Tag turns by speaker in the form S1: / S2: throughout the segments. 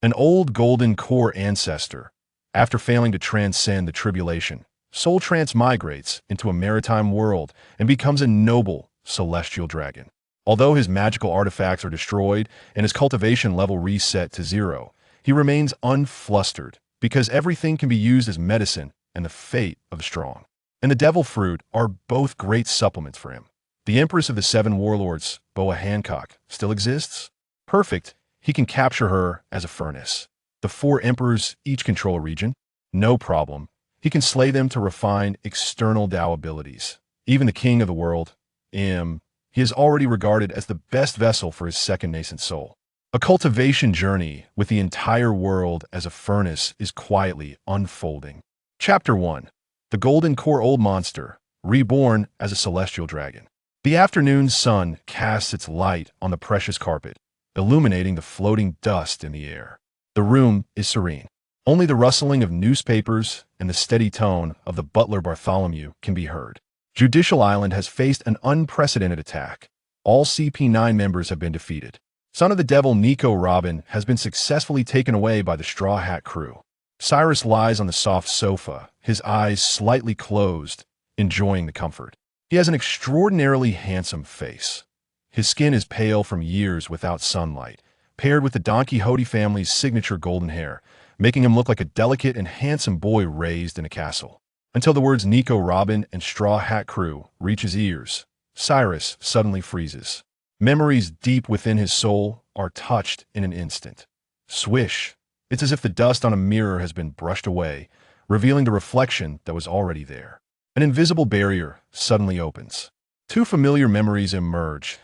S1: An old golden core ancestor, after failing to transcend the tribulation, soul transmigrates into a maritime world and becomes a noble celestial dragon. Although his magical artifacts are destroyed and his cultivation level reset to 0, he remains unflustered because everything can be used as medicine and the fate of the strong. And the devil fruit are both great supplements for him. The Empress of the Seven Warlords, Boa Hancock, still exists? Perfect, he can capture her as a furnace. The 4 emperors each control a region? No problem. He can slay them to refine external Tao abilities. Even the king of the world, he is already regarded as the best vessel for his second Nascent Soul. A cultivation journey with the entire world as a furnace is quietly unfolding. Chapter 1. The Golden Core Old Monster, reborn as a Celestial Dragon. The afternoon sun casts its light on the precious carpet, illuminating the floating dust in the air. The room is serene. Only the rustling of newspapers and the steady tone of the butler Bartholomew can be heard. Judicial Island has faced an unprecedented attack. All CP9 members have been defeated. Son of the Devil Nico Robin has been successfully taken away by the Straw Hat crew. Cyrus lies on the soft sofa, his eyes slightly closed, enjoying the comfort. He has an extraordinarily handsome face. His skin is pale from years without sunlight, paired with the Don Quixote family's signature golden hair, making him look like a delicate and handsome boy raised in a castle. Until the words Nico Robin and Straw Hat Crew reach his ears, Cyrus suddenly freezes. Memories deep within his soul are touched in an instant. Swish! It's as if the dust on a mirror has been brushed away, revealing the reflection that was already there. An invisible barrier suddenly opens. 2 familiar memories emerge.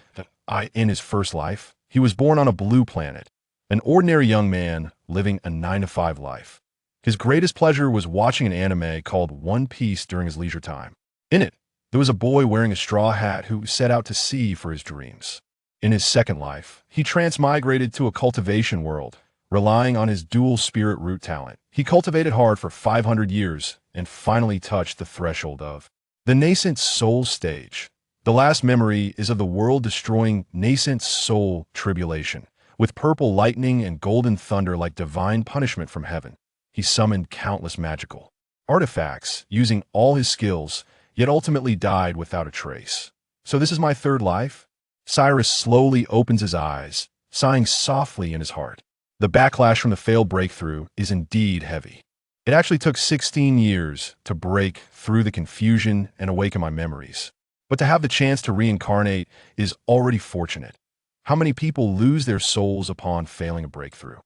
S1: In his first life, he was born on a blue planet, an ordinary young man living a 9-to-5 life. His greatest pleasure was watching an anime called One Piece during his leisure time. In it, there was a boy wearing a straw hat who set out to sea for his dreams. In his second life, he transmigrated to a cultivation world, relying on his dual spirit root talent. He cultivated hard for 500 years and finally touched the threshold of the Nascent Soul stage. The last memory is of the world-destroying Nascent Soul tribulation. With purple lightning and golden thunder like divine punishment from heaven, he summoned countless magical artifacts, using all his skills, yet ultimately died without a trace. So this is my third life? Cyrus slowly opens his eyes, sighing softly in his heart. The backlash from the failed breakthrough is indeed heavy. It actually took 16 years to break through the confusion and awaken my memories. But to have the chance to reincarnate is already fortunate. How many people lose their souls upon failing a breakthrough?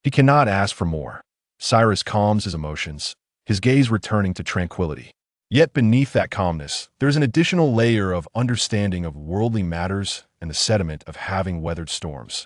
S1: He cannot ask for more. Cyrus calms his emotions, his gaze returning to tranquility. Yet beneath that calmness, there's an additional layer of understanding of worldly matters and the sediment of having weathered storms.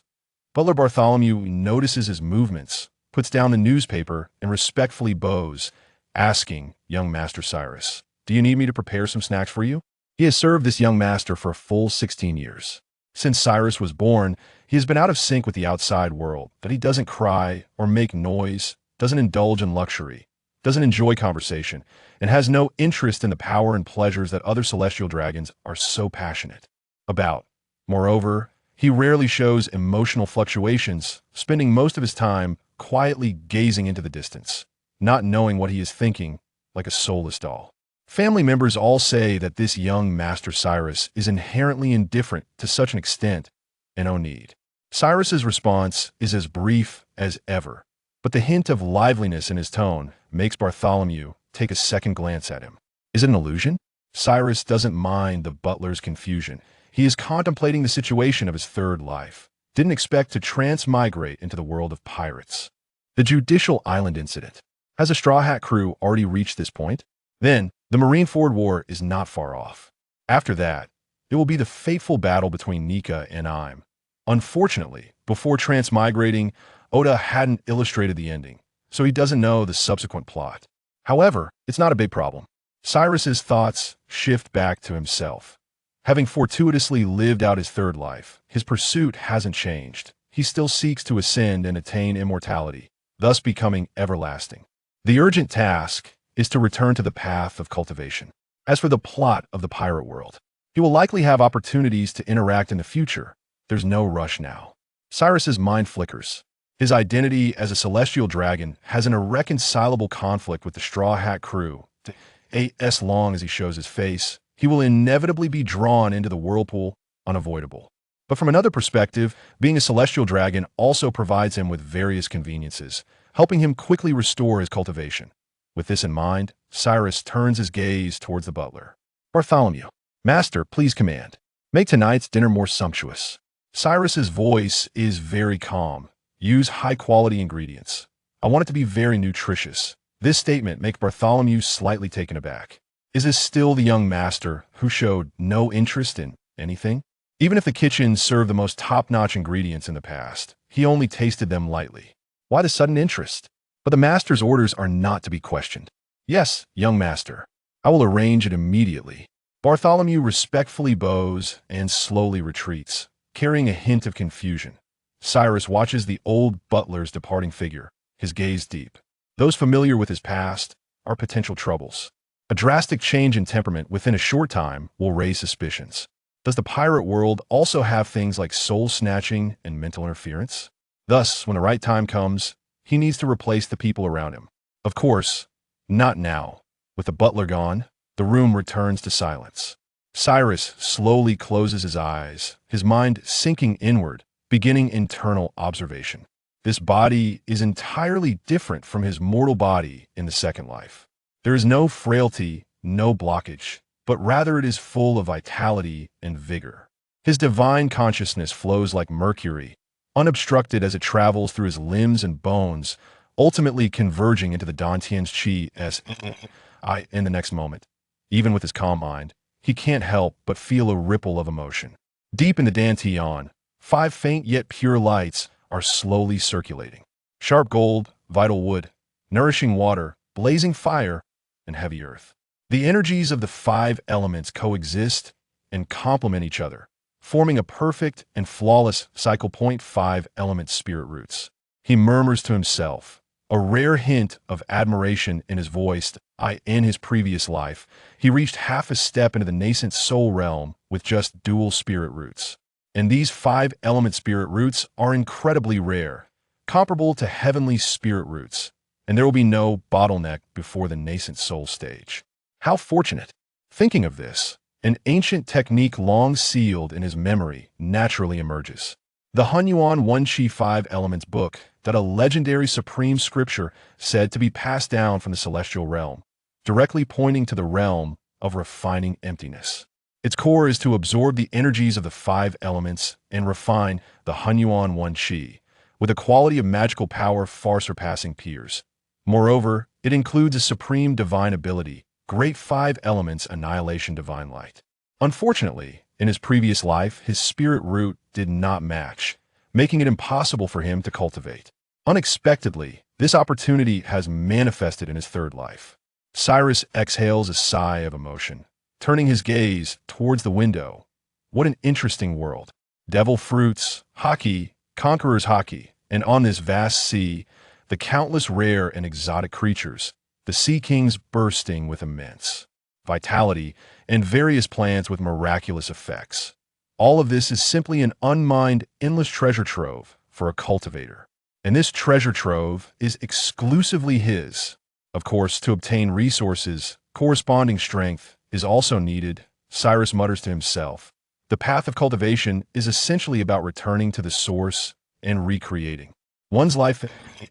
S1: Butler Bartholomew notices his movements, puts down the newspaper, and respectfully bows, asking young Master Cyrus, "Do you need me to prepare some snacks for you?" He has served this young master for a full 16 years. Since Cyrus was born, he has been out of sync with the outside world, that he doesn't cry or make noise, doesn't indulge in luxury, doesn't enjoy conversation, and has no interest in the power and pleasures that other celestial dragons are so passionate about. Moreover, he rarely shows emotional fluctuations, spending most of his time quietly gazing into the distance, not knowing what he is thinking, like a soulless doll. Family members all say that this young Master Cyrus is inherently indifferent to such an extent, and no need. Cyrus's response is as brief as ever, but the hint of liveliness in his tone makes Bartholomew take a second glance at him. Is it an illusion? Cyrus doesn't mind the butler's confusion. He is contemplating the situation of his third life. Didn't expect to transmigrate into the world of pirates. The Judicial Island incident. Has the Straw Hat crew already reached this point? Then, the Marineford War is not far off. After that, it will be the fateful battle between Nika and Im. Unfortunately, before transmigrating, Oda hadn't illustrated the ending, so he doesn't know the subsequent plot. However, it's not a big problem. Cyrus's thoughts shift back to himself. Having fortuitously lived out his third life, his pursuit hasn't changed. He still seeks to ascend and attain immortality, thus becoming everlasting. The urgent task is to return to the path of cultivation. As for the plot of the pirate world, he will likely have opportunities to interact in the future. There's no rush now. Cyrus's mind flickers. His identity as a celestial dragon has an irreconcilable conflict with the Straw Hat crew. As long as he shows his face, he will inevitably be drawn into the whirlpool, unavoidable. But from another perspective, being a celestial dragon also provides him with various conveniences, helping him quickly restore his cultivation. With this in mind, Cyrus turns his gaze towards the butler. Bartholomew, Master, please command. Make tonight's dinner more sumptuous. Cyrus's voice is very calm. Use high-quality ingredients. I want it to be very nutritious. This statement makes Bartholomew slightly taken aback. Is this still the young master who showed no interest in anything? Even if the kitchen served the most top-notch ingredients in the past, he only tasted them lightly. Why the sudden interest? But the master's orders are not to be questioned. Yes, young master. I will arrange it immediately. Bartholomew respectfully bows and slowly retreats, carrying a hint of confusion. Cyrus watches the old butler's departing figure, his gaze deep. Those familiar with his past are potential troubles. A drastic change in temperament within a short time will raise suspicions. Does the pirate world also have things like soul-snatching and mental interference? Thus, when the right time comes, he needs to replace the people around him. Of course, not now. With the butler gone, the room returns to silence. Cyrus slowly closes his eyes, his mind sinking inward, beginning internal observation. This body is entirely different from his mortal body in the second life. There is no frailty, no blockage, but rather it is full of vitality and vigor. His divine consciousness flows like mercury, unobstructed as it travels through his limbs and bones, ultimately converging into the Dantian's chi as in the next moment. Even with his calm mind, he can't help but feel a ripple of emotion. Deep in the Dantian, 5 faint yet pure lights are slowly circulating. Sharp gold, vital wood, nourishing water, blazing fire, and heavy earth. The energies of the 5 elements coexist and complement each other, forming a perfect and flawless cycle. 5 element spirit roots. He murmurs to himself, a rare hint of admiration in his voice. In his previous life, he reached half a step into the nascent soul realm with just dual spirit roots. And these 5 element spirit roots are incredibly rare, comparable to heavenly spirit roots, and there will be no bottleneck before the nascent soul stage. How fortunate! Thinking of this, an ancient technique long sealed in his memory naturally emerges. The Hunyuan One Chi 5 Elements book, that a legendary supreme scripture said to be passed down from the celestial realm, directly pointing to the realm of refining emptiness. Its core is to absorb the energies of the 5 elements and refine the Hunyuan One Chi, with a quality of magical power far surpassing peers. Moreover, it includes a supreme divine ability, Great 5 Elements Annihilation Divine Light. Unfortunately, in his previous life, his spirit root did not match, making it impossible for him to cultivate. Unexpectedly, this opportunity has manifested in his third life. Cyrus exhales a sigh of emotion, turning his gaze towards the window. What an interesting world. Devil fruits, hockey, conqueror's hockey, and on this vast sea, the countless rare and exotic creatures, the sea kings bursting with immense vitality, and various plants with miraculous effects. All of this is simply an unmined, endless treasure trove for a cultivator. And this treasure trove is exclusively his. Of course, to obtain resources, corresponding strength is also needed. Cyrus mutters to himself. The path of cultivation is essentially about returning to the source and recreating. One's life,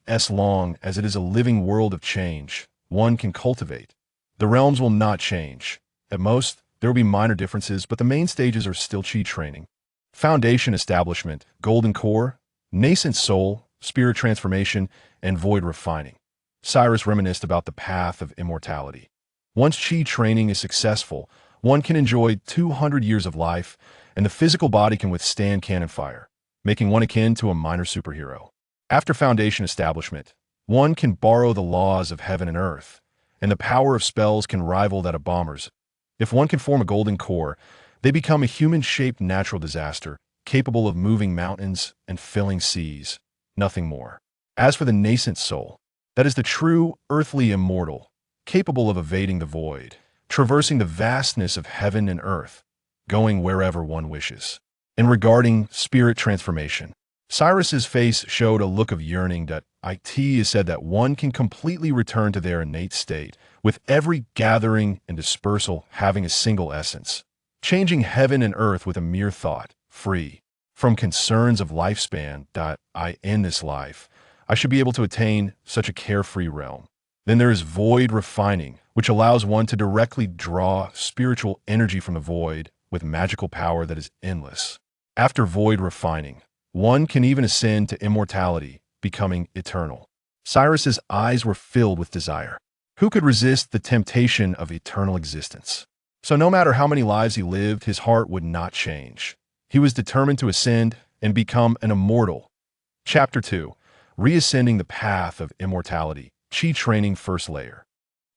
S1: as long as it is a living world of change, one can cultivate. The realms will not change. At most, there will be minor differences, but the main stages are still chi training. Foundation establishment, golden core, nascent soul, spirit transformation, and void refining. Cyrus reminisced about the path of immortality. Once chi training is successful, one can enjoy 200 years of life, and the physical body can withstand cannon fire, making one akin to a minor superhero. After foundation establishment, one can borrow the laws of heaven and earth, and the power of spells can rival that of bombers. If one can form a golden core, they become a human-shaped natural disaster, capable of moving mountains and filling seas. Nothing more. As for the nascent soul, that is the true earthly immortal, capable of evading the void, traversing the vastness of heaven and earth, going wherever one wishes. And regarding spirit transformation, Cyrus's face showed a look of yearning that it is said that one can completely return to their innate state, with every gathering and dispersal having a single essence, changing heaven and earth with a mere thought, free from concerns of lifespan. In this life, I should be able to attain such a carefree realm. Then there is void refining, which allows one to directly draw spiritual energy from the void with magical power that is endless. After void refining, one can even ascend to immortality, becoming eternal. Cyrus's eyes were filled with desire. Who could resist the temptation of eternal existence? So no matter how many lives he lived, his heart would not change. He was determined to ascend and become an immortal. Chapter 2. Reascending the Path of Immortality. Chi Training First Layer.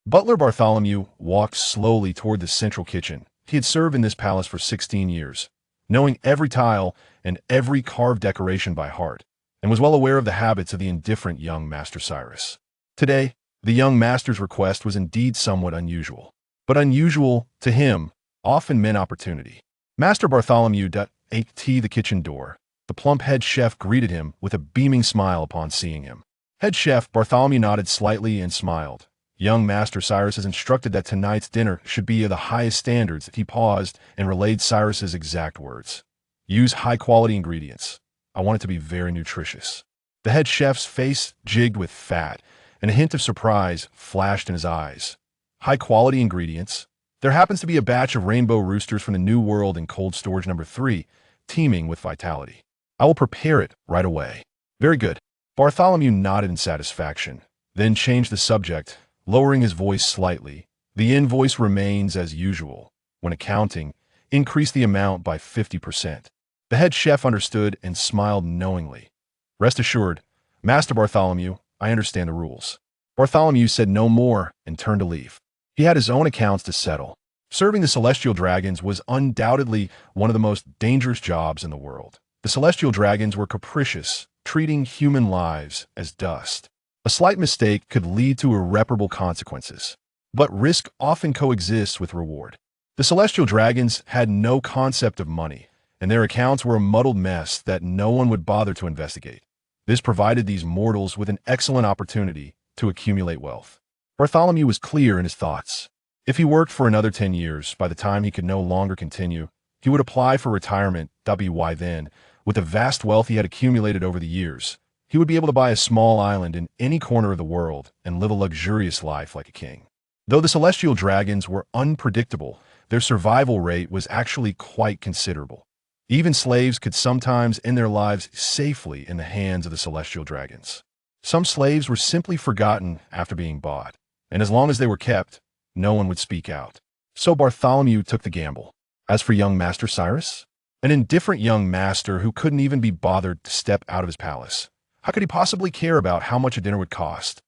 S1: Butler Bartholomew walked slowly toward the central kitchen. He had served in this palace for 16 years, knowing every tile and every carved decoration by heart, and was well aware of the habits of the indifferent young Master Cyrus. Today, the young master's request was indeed somewhat unusual, but unusual to him often meant opportunity. Master Bartholomew ate the kitchen door. The plump head chef greeted him with a beaming smile upon seeing him. Head chef Bartholomew nodded slightly and smiled. Young Master Cyrus has instructed that tonight's dinner should be of the highest standards. He paused and relayed Cyrus's exact words. Use high-quality ingredients. I want it to be very nutritious. The head chef's face jigged with fat, and a hint of surprise flashed in his eyes. High-quality ingredients? There happens to be a batch of rainbow roosters from the New World in cold storage number 3, teeming with vitality. I will prepare it right away. Very good. Bartholomew nodded in satisfaction, then changed the subject, lowering his voice slightly. The invoice remains as usual. When accounting, increase the amount by 50%. The head chef understood and smiled knowingly. Rest assured, Master Bartholomew, I understand the rules. Bartholomew said no more and turned to leave. He had his own accounts to settle. Serving the Celestial Dragons was undoubtedly one of the most dangerous jobs in the world. The Celestial Dragons were capricious, treating human lives as dust. A slight mistake could lead to irreparable consequences. But risk often coexists with reward. The Celestial Dragons had no concept of money, and their accounts were a muddled mess that no one would bother to investigate. This provided these mortals with an excellent opportunity to accumulate wealth. Bartholomew was clear in his thoughts. If he worked for another 10 years, by the time he could no longer continue, he would apply for retirement. Then, with the vast wealth he had accumulated over the years, he would be able to buy a small island in any corner of the world and live a luxurious life like a king. Though the Celestial Dragons were unpredictable, their survival rate was actually quite considerable. Even slaves could sometimes end their lives safely in the hands of the Celestial Dragons. Some slaves were simply forgotten after being bought, and as long as they were kept, no one would speak out. So Bartholomew took the gamble. As for young Master Cyrus, an indifferent young master who couldn't even be bothered to step out of his palace, how could he possibly care about how much a dinner would cost?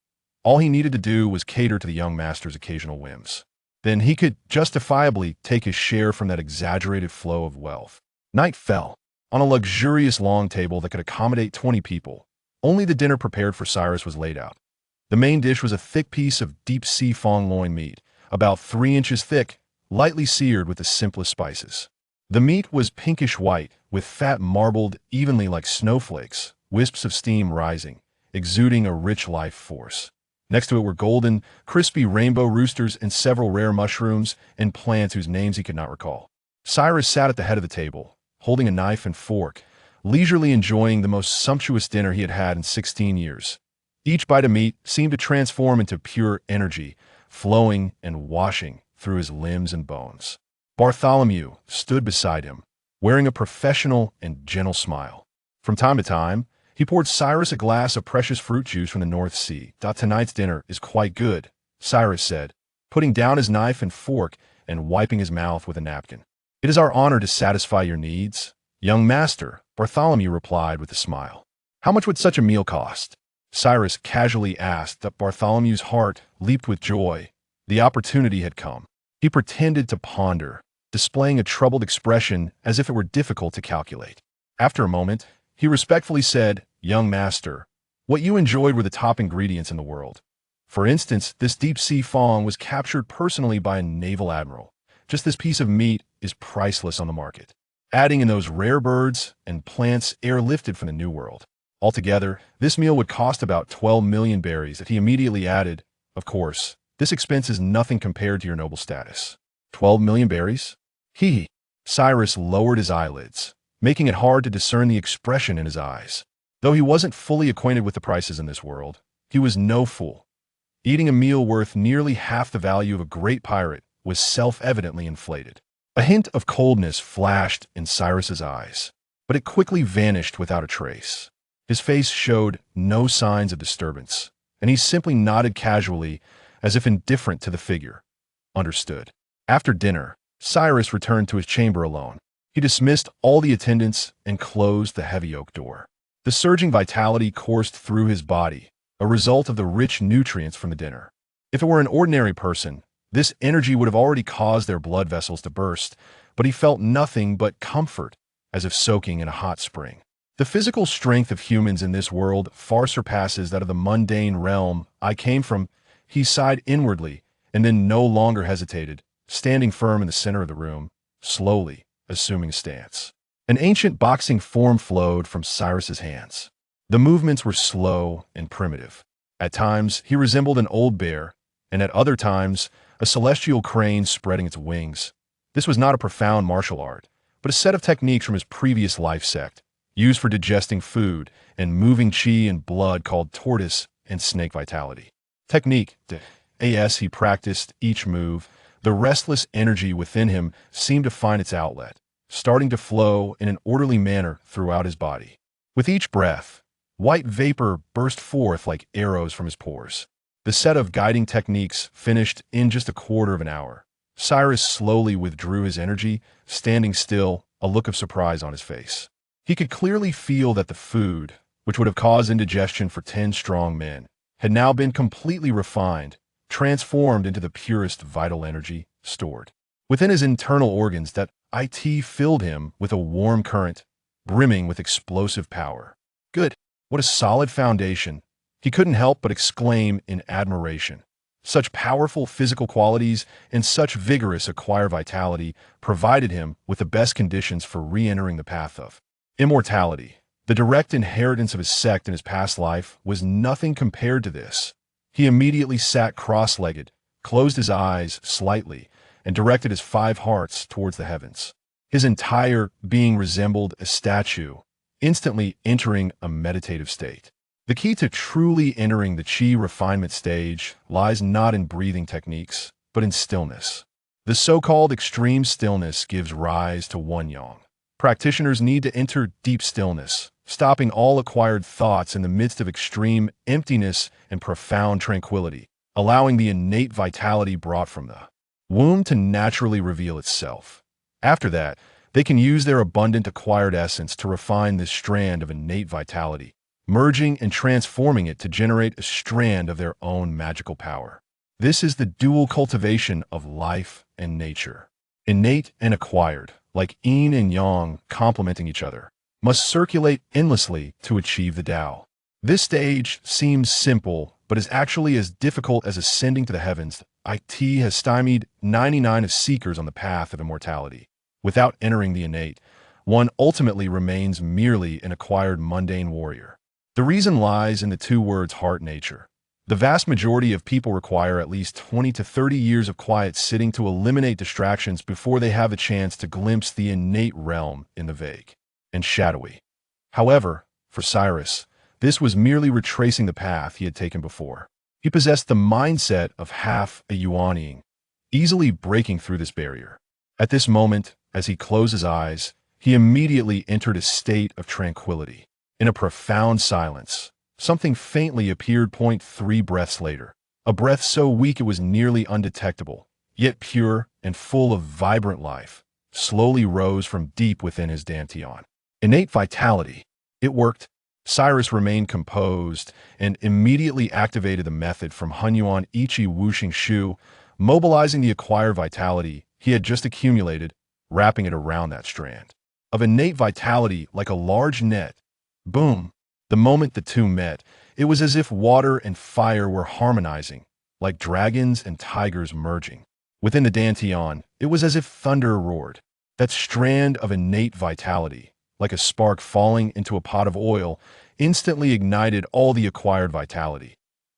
S1: All he needed to do was cater to the young master's occasional whims. Then he could justifiably take his share from that exaggerated flow of wealth. Night fell. On a luxurious long table that could accommodate 20 people, only the dinner prepared for Cyrus was laid out. The main dish was a thick piece of deep-sea fawn loin meat, about 3 inches thick, lightly seared with the simplest spices. The meat was pinkish-white, with fat marbled evenly like snowflakes, wisps of steam rising, exuding a rich life force. Next to it were golden, crispy rainbow roosters and several rare mushrooms and plants whose names he could not recall. Cyrus sat at the head of the table, holding a knife and fork, leisurely enjoying the most sumptuous dinner he had had in 16 years. Each bite of meat seemed to transform into pure energy, flowing and washing through his limbs and bones. Bartholomew stood beside him, wearing a professional and gentle smile. From time to time, he poured Cyrus a glass of precious fruit juice from the North Sea. Tonight's dinner is quite good, Cyrus said, putting down his knife and fork and wiping his mouth with a napkin. It is our honor to satisfy your needs, young master, Bartholomew replied with a smile. How much would such a meal cost? Cyrus casually asked. That Bartholomew's heart leaped with joy. The opportunity had come. He pretended to ponder, displaying a troubled expression as if it were difficult to calculate. After a moment, he respectfully said, Young master, what you enjoyed were the top ingredients in the world. For instance, this deep-sea fawn was captured personally by a naval admiral. Just this piece of meat is priceless on the market. adding in those rare birds and plants airlifted from the New World. Altogether, this meal would cost about 12 million berries that he immediately added. Of course, this expense is nothing compared to your noble status. 12 million berries? Hee. Cyrus lowered his eyelids, making it hard to discern the expression in his eyes. Though he wasn't fully acquainted with the prices in this world, he was no fool. Eating a meal worth nearly half the value of a great pirate was self-evidently inflated. A hint of coldness flashed in Cyrus's eyes, but it quickly vanished without a trace. His face showed no signs of disturbance, and he simply nodded casually as if indifferent to the figure. Understood. After dinner, Cyrus returned to his chamber alone. He dismissed all the attendants and closed the heavy oak door. The surging vitality coursed through his body, a result of the rich nutrients from the dinner. If it were an ordinary person, this energy would have already caused their blood vessels to burst, but he felt nothing but comfort, as if soaking in a hot spring. The physical strength of humans in this world far surpasses that of the mundane realm I came from. He sighed inwardly, and then no longer hesitated, standing firm in the center of the room, slowly assuming a stance. An ancient boxing form flowed from Cyrus's hands. The movements were slow and primitive. At times, he resembled an old bear, and at other times, a celestial crane spreading its wings. This was not a profound martial art, but a set of techniques from his previous life sect, used for digesting food and moving chi and blood called tortoise and snake vitality. Technique, as he practiced each move, the restless energy within him seemed to find its outlet, starting to flow in an orderly manner throughout his body. With each breath, white vapor burst forth like arrows from his pores. The set of guiding techniques finished in just a quarter of an hour. Cyrus slowly withdrew his energy, standing still, a look of surprise on his face. He could clearly feel that the food, which would have caused indigestion for 10 strong men, had now been completely refined, transformed into the purest vital energy stored. Within his internal organs, that IT filled him with a warm current, brimming with explosive power. Good. What a solid foundation. He couldn't help but exclaim in admiration. Such powerful physical qualities and such vigorous acquired vitality provided him with the best conditions for re-entering the path of immortality. The direct inheritance of his sect in his past life was nothing compared to this. He immediately sat cross-legged, closed his eyes slightly, and directed his 5 hearts towards the heavens. His entire being resembled a statue, instantly entering a meditative state. The key to truly entering the chi refinement stage lies not in breathing techniques, but in stillness. The so-called extreme stillness gives rise to one yang. Practitioners need to enter deep stillness, stopping all acquired thoughts in the midst of extreme emptiness and profound tranquility, allowing the innate vitality brought from the womb to naturally reveal itself. After that, they can use their abundant acquired essence to refine this strand of innate vitality, merging and transforming it to generate a strand of their own magical power. This is the dual cultivation of life and nature. Innate and acquired, like yin and yang complementing each other, must circulate endlessly to achieve the Tao. This stage seems simple, but is actually as difficult as ascending to the heavens. IT has stymied 99 of seekers on the path of immortality. Without entering the innate, one ultimately remains merely an acquired mundane warrior. The reason lies in the 2 words heart-nature. The vast majority of people require at least 20 to 30 years of quiet sitting to eliminate distractions before they have a chance to glimpse the innate realm in the vague and shadowy. However, for Cyrus, this was merely retracing the path he had taken before. He possessed the mindset of half a Yuanying, easily breaking through this barrier. At this moment, as he closed his eyes, he immediately entered a state of tranquility. In a profound silence, something faintly appeared 0.3 breaths later, a breath so weak it was nearly undetectable, yet pure and full of vibrant life, slowly rose from deep within his dantian. Innate vitality. It worked. Cyrus remained composed and immediately activated the method from Hunyuan Ichi Wuxing Shu, mobilizing the acquired vitality he had just accumulated, wrapping it around that strand of innate vitality like a large net. Boom! The moment the two met, it was as if water and fire were harmonizing, like dragons and tigers merging. Within the dantian, it was as if thunder roared. That strand of innate vitality, like a spark falling into a pot of oil, instantly ignited all the acquired vitality.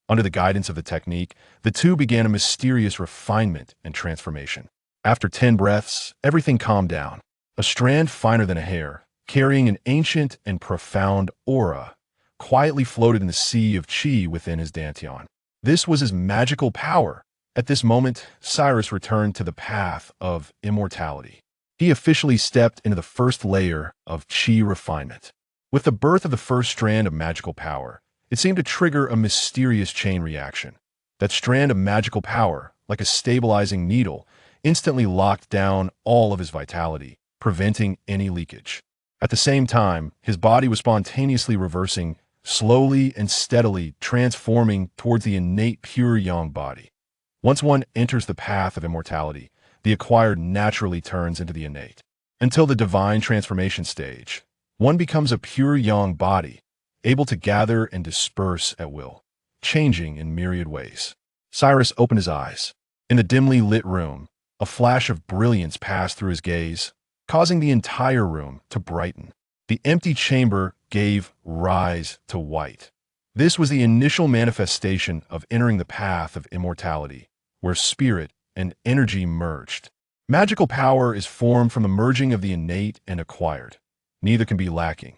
S1: Under the guidance of the technique, the two began a mysterious refinement and transformation. After 10 breaths, everything calmed down. A strand finer than a hair, carrying an ancient and profound aura, quietly floated in the sea of chi within his dantian. This was his magical power. At this moment, Cyrus returned to the path of immortality. He officially stepped into the first layer of chi refinement. With the birth of the first strand of magical power, it seemed to trigger a mysterious chain reaction. That strand of magical power, like a stabilizing needle, instantly locked down all of his vitality, preventing any leakage. At the same time, his body was spontaneously reversing, slowly and steadily transforming towards the innate pure yang body. Once one enters the path of immortality, the acquired naturally turns into the innate. Until the divine transformation stage, one becomes a pure yang body, able to gather and disperse at will, changing in myriad ways. Cyrus opened his eyes. In the dimly lit room, a flash of brilliance passed through his gaze, causing the entire room to brighten. The empty chamber gave rise to white. This was the initial manifestation of entering the path of immortality, where spirit and energy merged. Magical power is formed from the merging of the innate and acquired. Neither can be lacking.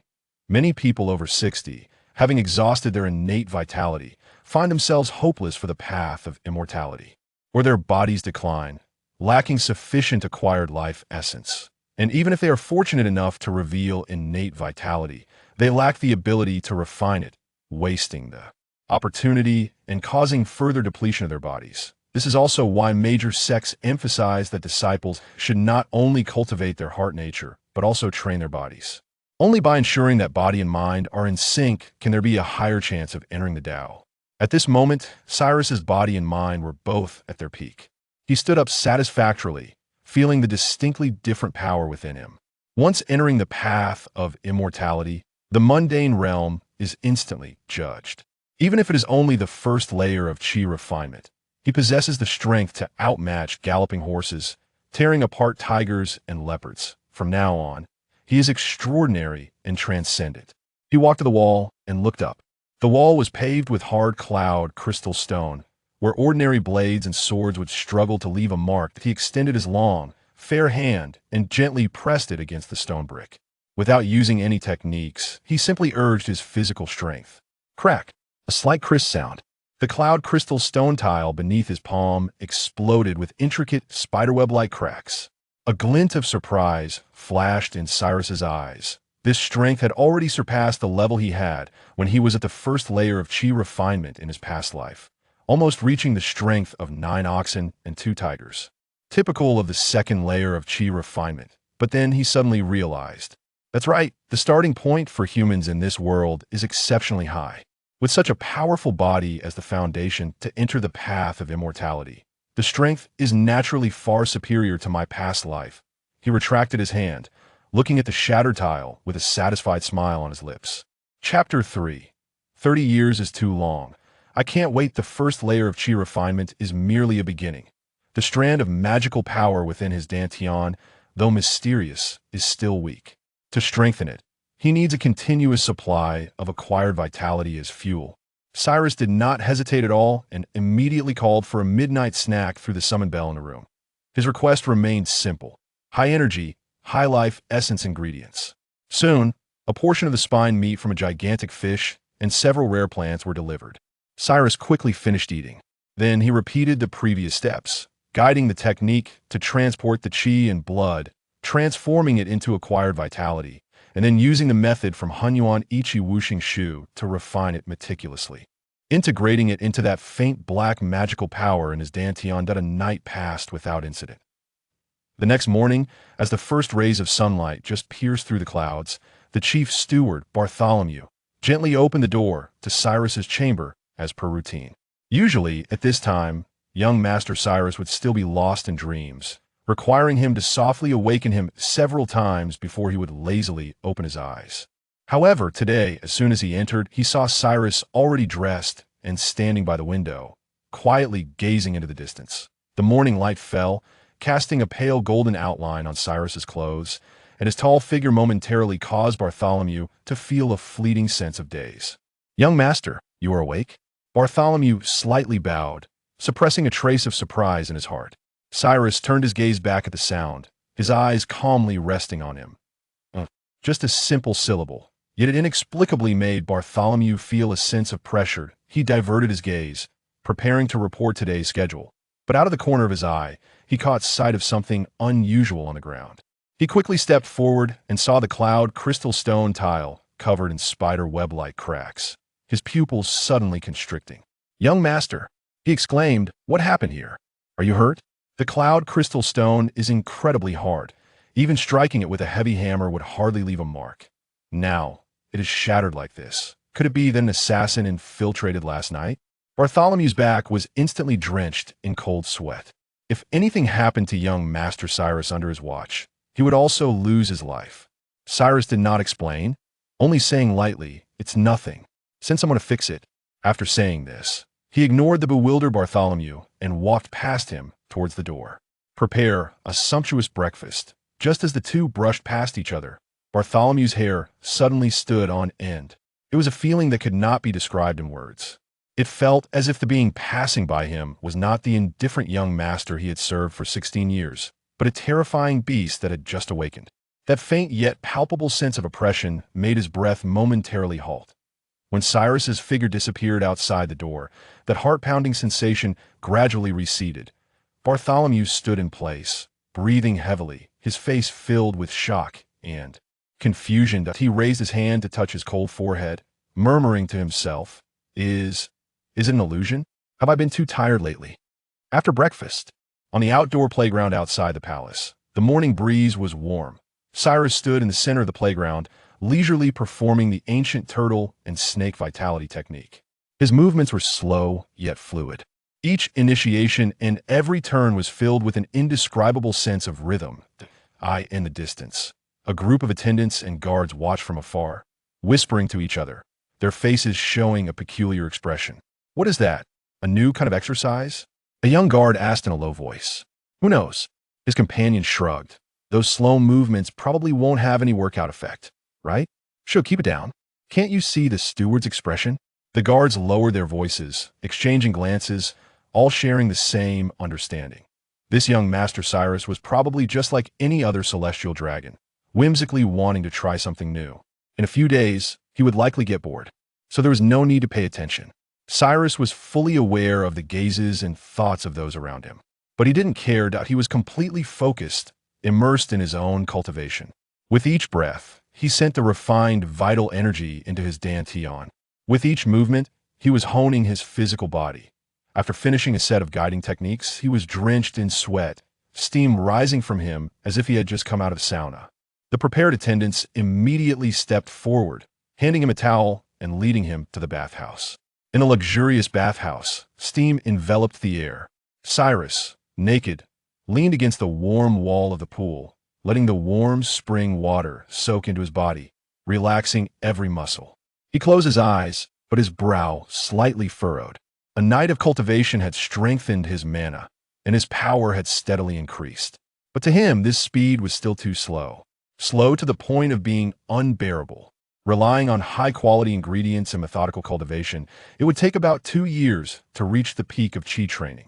S1: Many people over 60, having exhausted their innate vitality, find themselves hopeless for the path of immortality, or their bodies decline, lacking sufficient acquired life essence. And even if they are fortunate enough to reveal innate vitality, they lack the ability to refine it, wasting the opportunity and causing further depletion of their bodies. This is also why major sects emphasize that disciples should not only cultivate their heart nature, but also train their bodies. Only by ensuring that body and mind are in sync can there be a higher chance of entering the Tao. At this moment, Cyrus's body and mind were both at their peak. He stood up satisfactorily, feeling the distinctly different power within him. Once entering the path of immortality, the mundane realm is instantly judged. Even if it is only the first layer of chi refinement, he possesses the strength to outmatch galloping horses, tearing apart tigers and leopards. From now on, he is extraordinary and transcendent. He walked to the wall and looked up. The wall was paved with hard cloud crystal stone, where ordinary blades and swords would struggle to leave a mark. He extended his long, fair hand and gently pressed it against the stone brick. Without using any techniques, he simply urged his physical strength. Crack! A slight crisp sound. The cloud crystal stone tile beneath his palm exploded with intricate spiderweb-like cracks. A glint of surprise flashed in Cyrus's eyes. This strength had already surpassed the level he had when he was at the first layer of chi refinement in his past life, almost reaching the strength of 9 oxen and 2 tigers. Typical of the second layer of chi refinement. But then he suddenly realized, that's right, the starting point for humans in this world is exceptionally high. With such a powerful body as the foundation to enter the path of immortality, the strength is naturally far superior to my past life. He retracted his hand, looking at the shattered tile with a satisfied smile on his lips. Chapter 3. 30 years is too long. I can't wait. The first layer of chi refinement is merely a beginning. The strand of magical power within his dantian, though mysterious, is still weak. To strengthen it, he needs a continuous supply of acquired vitality as fuel. Cyrus did not hesitate at all and immediately called for a midnight snack through the summon bell in the room. His request remained simple: high energy, high life essence ingredients. Soon, a portion of the spine meat from a gigantic fish and several rare plants were delivered. Cyrus quickly finished eating. Then he repeated the previous steps, guiding the technique to transport the chi and blood, transforming it into acquired vitality, and then using the method from Hunyuan Ichi Wuxing Shu to refine it meticulously, integrating it into that faint black magical power in his dantian. That a night passed without incident. The next morning, as the first rays of sunlight just pierced through the clouds, the chief steward, Bartholomew, gently opened the door to Cyrus's chamber as per routine. Usually, at this time, young Master Cyrus would still be lost in dreams, requiring him to softly awaken him several times before he would lazily open his eyes. However, today, as soon as he entered, he saw Cyrus already dressed and standing by the window, quietly gazing into the distance. The morning light fell, casting a pale golden outline on Cyrus's clothes, and his tall figure momentarily caused Bartholomew to feel a fleeting sense of daze. "Young master, you are awake?" Bartholomew slightly bowed, suppressing a trace of surprise in his heart. Cyrus turned his gaze back at the sound, his eyes calmly resting on him. Just a simple syllable, yet it inexplicably made Bartholomew feel a sense of pressure. He diverted his gaze, preparing to report today's schedule. But out of the corner of his eye, he caught sight of something unusual on the ground. He quickly stepped forward and saw the cloud crystal stone tile covered in spider web-like cracks, his pupils suddenly constricting. "Young master," he exclaimed, "what happened here? Are you hurt?" The cloud crystal stone is incredibly hard. Even striking it with a heavy hammer would hardly leave a mark. Now, it is shattered like this. Could it be that an assassin infiltrated last night? Bartholomew's back was instantly drenched in cold sweat. If anything happened to young Master Cyrus under his watch, he would also lose his life. Cyrus did not explain, only saying lightly, "It's nothing. Send someone to fix it." After saying this, he ignored the bewildered Bartholomew and walked past him towards the door. Prepare a sumptuous breakfast. Just as the two brushed past each other, Bartholomew's hair suddenly stood on end. It was a feeling that could not be described in words. It felt as if the being passing by him was not the indifferent young master he had served for 16 years, but a terrifying beast that had just awakened. That faint yet palpable sense of oppression made his breath momentarily halt. When Cyrus's figure disappeared outside the door, that heart-pounding sensation gradually receded. Bartholomew stood in place, breathing heavily, his face filled with shock and confusion. He raised his hand to touch his cold forehead, murmuring to himself, Is it an illusion? Have I been too tired lately?" After breakfast, on the outdoor playground outside the palace, the morning breeze was warm. Cyrus stood in the center of the playground, leisurely performing the ancient turtle and snake vitality technique. His movements were slow yet fluid. Each initiation and every turn was filled with an indescribable sense of rhythm. In the distance, a group of attendants and guards watched from afar, whispering to each other, their faces showing a peculiar expression. "What is that? A new kind of exercise?" A young guard asked in a low voice. "Who knows?" His companion shrugged. "Those slow movements probably won't have any workout effect, right? Sure, keep it down. Can't you see the steward's expression?" The guards lowered their voices, exchanging glances, all sharing the same understanding. This young Master Cyrus was probably just like any other celestial dragon, whimsically wanting to try something new. In a few days, he would likely get bored, so there was no need to pay attention. Cyrus was fully aware of the gazes and thoughts of those around him, but he didn't care. He was completely focused, immersed in his own cultivation. With each breath, he sent a refined, vital energy into his dantian. With each movement, he was honing his physical body. After finishing a set of guiding techniques, he was drenched in sweat, steam rising from him as if he had just come out of sauna. The prepared attendants immediately stepped forward, handing him a towel and leading him to the bathhouse. In a luxurious bathhouse, steam enveloped the air. Cyrus, naked, leaned against the warm wall of the pool, letting the warm spring water soak into his body, relaxing every muscle. He closed his eyes, but his brow slightly furrowed. A night of cultivation had strengthened his mana, and his power had steadily increased. But to him, this speed was still too slow. Slow to the point of being unbearable. Relying on high-quality ingredients and methodical cultivation, it would take about 2 years to reach the peak of chi training.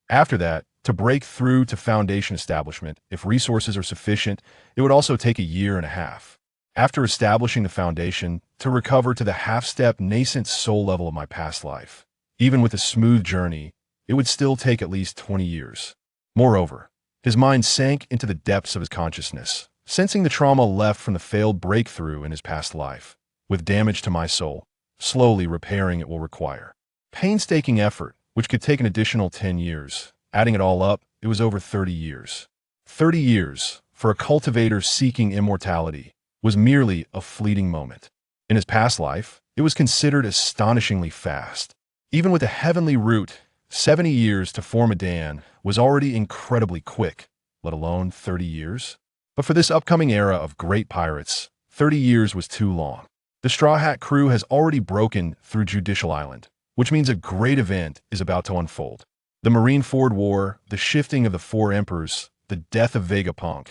S1: After that, to break through to foundation establishment, if resources are sufficient, it would also take 1.5 years. After establishing the foundation, to recover to the half-step nascent soul level of my past life. Even with a smooth journey, it would still take at least 20 years. Moreover, his mind sank into the depths of his consciousness, sensing the trauma left from the failed breakthrough in his past life. With damage to my soul, slowly repairing it will require painstaking effort, which could take an additional 10 years. Adding it all up, it was over 30 years. 30 years, for a cultivator seeking immortality, was merely a fleeting moment. In his past life, it was considered astonishingly fast. Even with a heavenly root, 70 years to form a Dan was already incredibly quick, let alone 30 years. But for this upcoming era of great pirates, 30 years was too long. The Straw Hat crew has already broken through Judicial Island, which means a great event is about to unfold. The Marineford War, the shifting of the 4 emperors, the death of Vegapunk.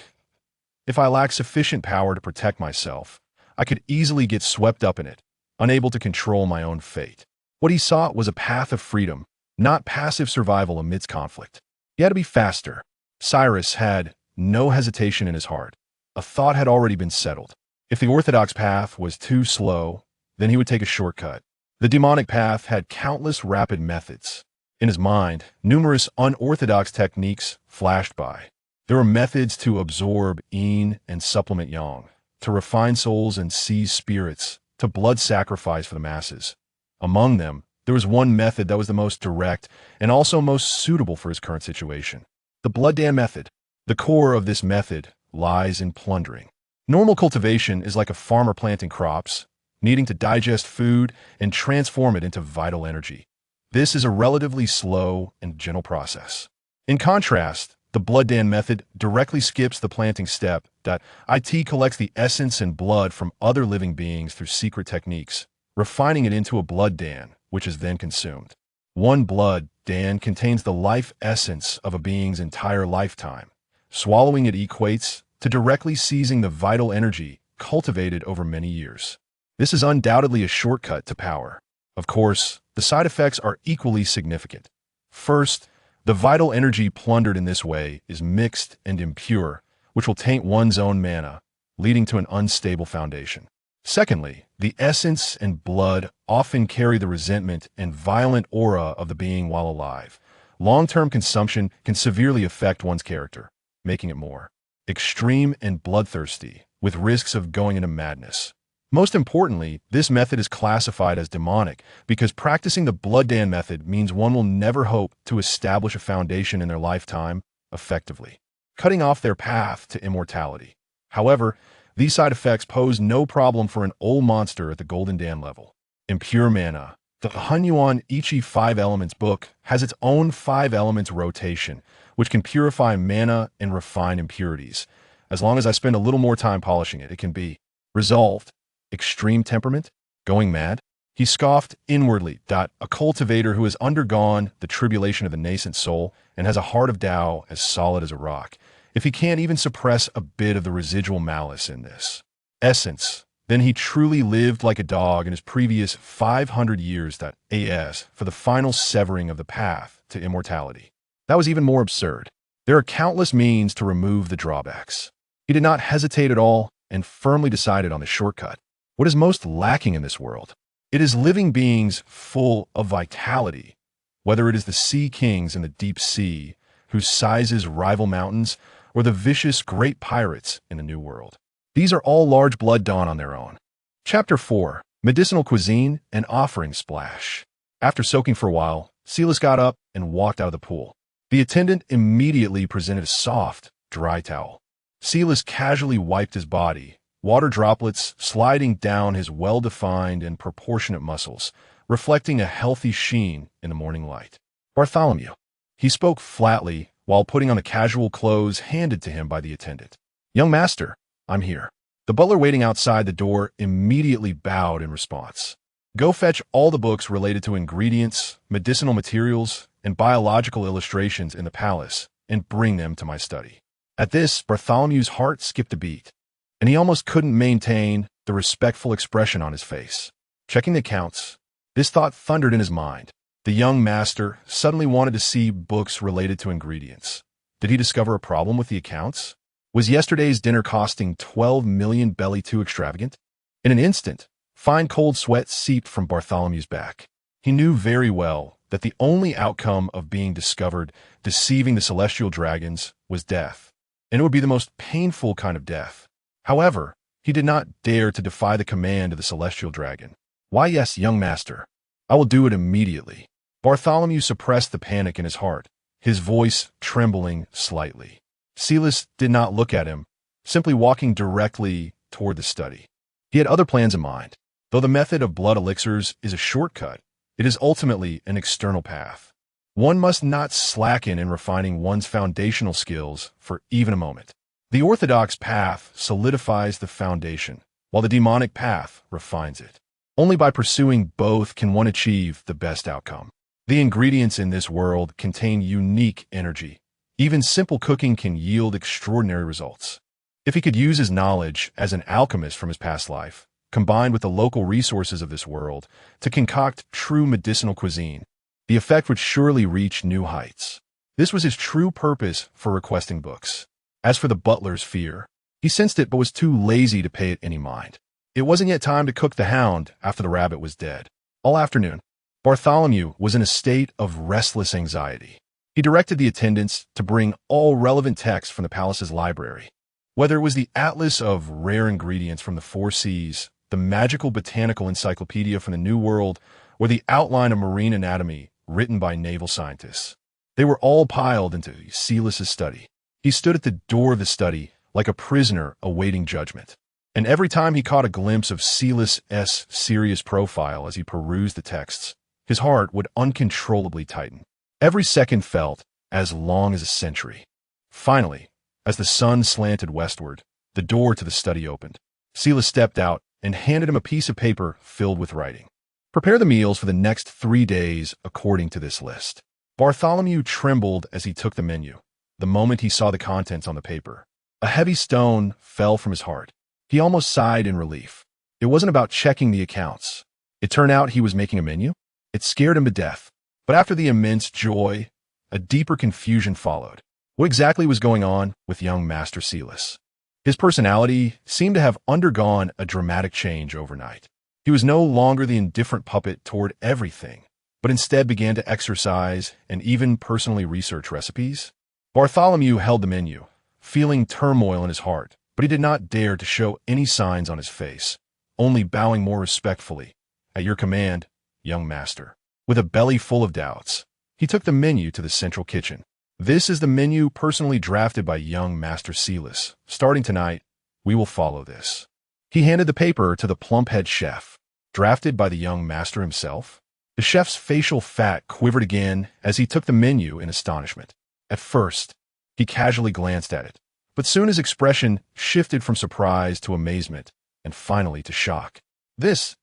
S1: If I lack sufficient power to protect myself, I could easily get swept up in it, unable to control my own fate. What he sought was a path of freedom, not passive survival amidst conflict. He had to be faster. Cyrus had no hesitation in his heart. A thought had already been settled. If the orthodox path was too slow, then he would take a shortcut. The demonic path had countless rapid methods. In his mind, numerous unorthodox techniques flashed by. There were methods to absorb yin and supplement yang, to refine souls and seize spirits, to blood sacrifice for the masses. Among them, there was one method that was the most direct and also most suitable for his current situation. The blood dam method. The core of this method lies in plundering. Normal cultivation is like a farmer planting crops, needing to digest food and transform it into vital energy. This is a relatively slow and gentle process. In contrast, the blood dam method directly skips the planting step. It collects the essence and blood from other living beings through secret techniques, refining it into a blood dan, which is then consumed. One blood dan contains the life essence of a being's entire lifetime. Swallowing it equates to directly seizing the vital energy cultivated over many years. This is undoubtedly a shortcut to power. Of course, the side effects are equally significant. First, the vital energy plundered in this way is mixed and impure, which will taint one's own mana, leading to an unstable foundation. Secondly, the essence and blood often carry the resentment and violent aura of the being while alive. Long-term consumption can severely affect one's character, making it more extreme and bloodthirsty, with risks of going into madness. Most importantly, this method is classified as demonic because practicing the blood dan method means one will never hope to establish a foundation in their lifetime effectively, cutting off their path to immortality. However, these side effects pose no problem for an old monster at the Golden Dan level. Impure mana. The Hunyuan Ichi 5 Elements book has its own 5 elements rotation, which can purify mana and refine impurities. As long as I spend a little more time polishing it, it can be resolved. Extreme temperament? Going mad? He scoffed inwardly. A cultivator who has undergone the tribulation of the Nascent Soul and has a heart of Tao as solid as a rock, if he can't even suppress a bit of the residual malice in this essence, then he truly lived like a dog in his previous 500 years. As for the final severing of the path to immortality. That was even more absurd. There are countless means to remove the drawbacks. He did not hesitate at all and firmly decided on the shortcut. What is most lacking in this world? It is living beings full of vitality, whether it is the sea kings in the deep sea, whose sizes rival mountains, or the vicious great pirates in the New World. These are all large blood dawn on their own. Chapter 4. Medicinal Cuisine and Offering Splash. After soaking for a while, Silas got up and walked out of the pool. The attendant immediately presented a soft, dry towel. Silas casually wiped his body, water droplets sliding down his well-defined and proportionate muscles, reflecting a healthy sheen in the morning light. Bartholomew. He spoke flatly while putting on the casual clothes handed to him by the attendant. Young master, I'm here. The butler waiting outside the door immediately bowed in response. Go fetch all the books related to ingredients, medicinal materials, and biological illustrations in the palace and bring them to my study. At this, Bartholomew's heart skipped a beat, and he almost couldn't maintain the respectful expression on his face. Checking the accounts, this thought thundered in his mind. The young master suddenly wanted to see books related to ingredients. Did he discover a problem with the accounts? Was yesterday's dinner costing 12 million belly too extravagant? In an instant, fine cold sweat seeped from Bartholomew's back. He knew very well that the only outcome of being discovered deceiving the Celestial Dragons was death, and it would be the most painful kind of death. However, he did not dare to defy the command of the Celestial Dragon. Why, yes, young master, I will do it immediately. Bartholomew suppressed the panic in his heart, his voice trembling slightly. Silas did not look at him, simply walking directly toward the study. He had other plans in mind. Though the method of blood elixirs is a shortcut, it is ultimately an external path. One must not slacken in refining one's foundational skills for even a moment. The orthodox path solidifies the foundation, while the demonic path refines it. Only by pursuing both can one achieve the best outcome. The ingredients in this world contain unique energy, Even simple cooking can yield extraordinary results. If he could use his knowledge as an alchemist from his past life, combined with the local resources of this world, to concoct true medicinal cuisine, the effect would surely reach new heights. This was his true purpose for requesting books. As for the butler's fear, he sensed it but was too lazy to pay it any mind. It wasn't yet time to cook the hound after the rabbit was dead. All afternoon, Bartholomew was in a state of restless anxiety. He directed the attendants to bring all relevant texts from the palace's library. Whether it was the Atlas of Rare Ingredients from the Four Seas, the magical botanical encyclopedia from the New World, or the outline of marine anatomy written by naval scientists, they were all piled into Silas's study. He stood at the door of the study like a prisoner awaiting judgment. And every time he caught a glimpse of Silas's serious profile as he perused the texts, his heart would uncontrollably tighten. Every second felt as long as a century. Finally, as the sun slanted westward, the door to the study opened. Silas stepped out and handed him a piece of paper filled with writing. Prepare the meals for the next 3 days according to this list. Bartholomew trembled as he took the menu. The moment he saw the contents on the paper, a heavy stone fell from his heart. He almost sighed in relief. It wasn't about checking the accounts. It turned out he was making a menu. It scared him to death. But after the immense joy, a deeper confusion followed. What exactly was going on with young Master Silas? His personality seemed to have undergone a dramatic change overnight. He was no longer the indifferent puppet toward everything, but instead began to exercise and even personally research recipes. Bartholomew held the menu, feeling turmoil in his heart, but he did not dare to show any signs on his face, only bowing more respectfully. At your command, young master. With a belly full of doubts, he took the menu to the central kitchen. This is the menu personally drafted by young Master Silas. Starting tonight, we will follow this. He handed the paper to the plump head chef, drafted by the young master himself. The chef's facial fat quivered again as he took the menu in astonishment. At first, he casually glanced at it, but soon his expression shifted from surprise to amazement, and finally to shock. This.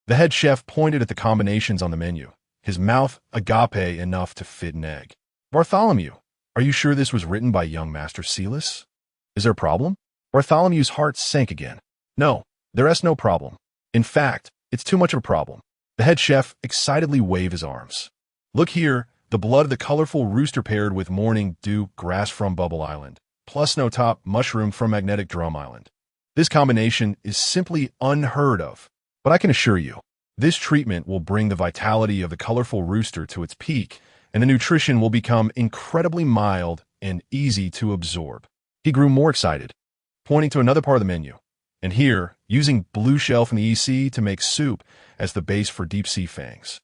S1: The head chef pointed at the combinations on the menu, his mouth agape enough to fit an egg. Bartholomew, are you sure this was written by young Master Silas? Is there a problem? Bartholomew's heart sank again. No, there is no problem. In fact, it's too much of a problem. The head chef excitedly waved his arms. Look here, the blood of the colorful rooster paired with morning dew grass from Bubble Island, plus snowtop mushroom from Magnetic Drum Island. This combination is simply unheard of. But I can assure you, this treatment will bring the vitality of the colorful rooster to its peak, and the nutrition will become incredibly mild and easy to absorb. He grew more excited, pointing to another part of the menu, and here, using blue shell from the EC to make soup as the base for deep sea fangs.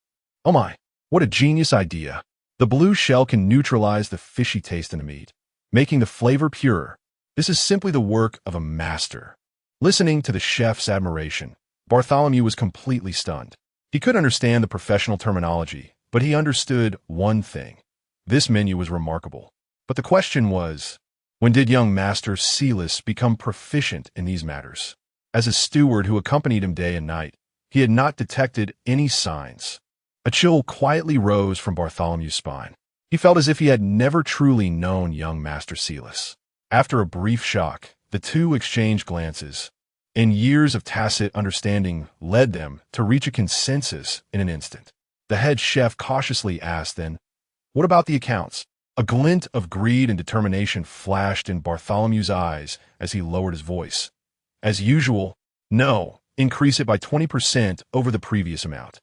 S1: Oh my, what a genius idea. The blue shell can neutralize the fishy taste in the meat, making the flavor purer. This is simply the work of a master. Listening to the chef's admiration, Bartholomew was completely stunned. He could understand the professional terminology, but he understood one thing. This menu was remarkable. But the question was, when did young Master Silas become proficient in these matters? As a steward who accompanied him day and night, he had not detected any signs. A chill quietly rose from Bartholomew's spine. He felt as if he had never truly known young Master Silas. After a brief shock, the two exchanged glances, and years of tacit understanding led them to reach a consensus in an instant. The head chef cautiously asked then, what about the accounts? A glint of greed and determination flashed in Bartholomew's eyes as he lowered his voice. As usual, no, increase it by 20% over the previous amount.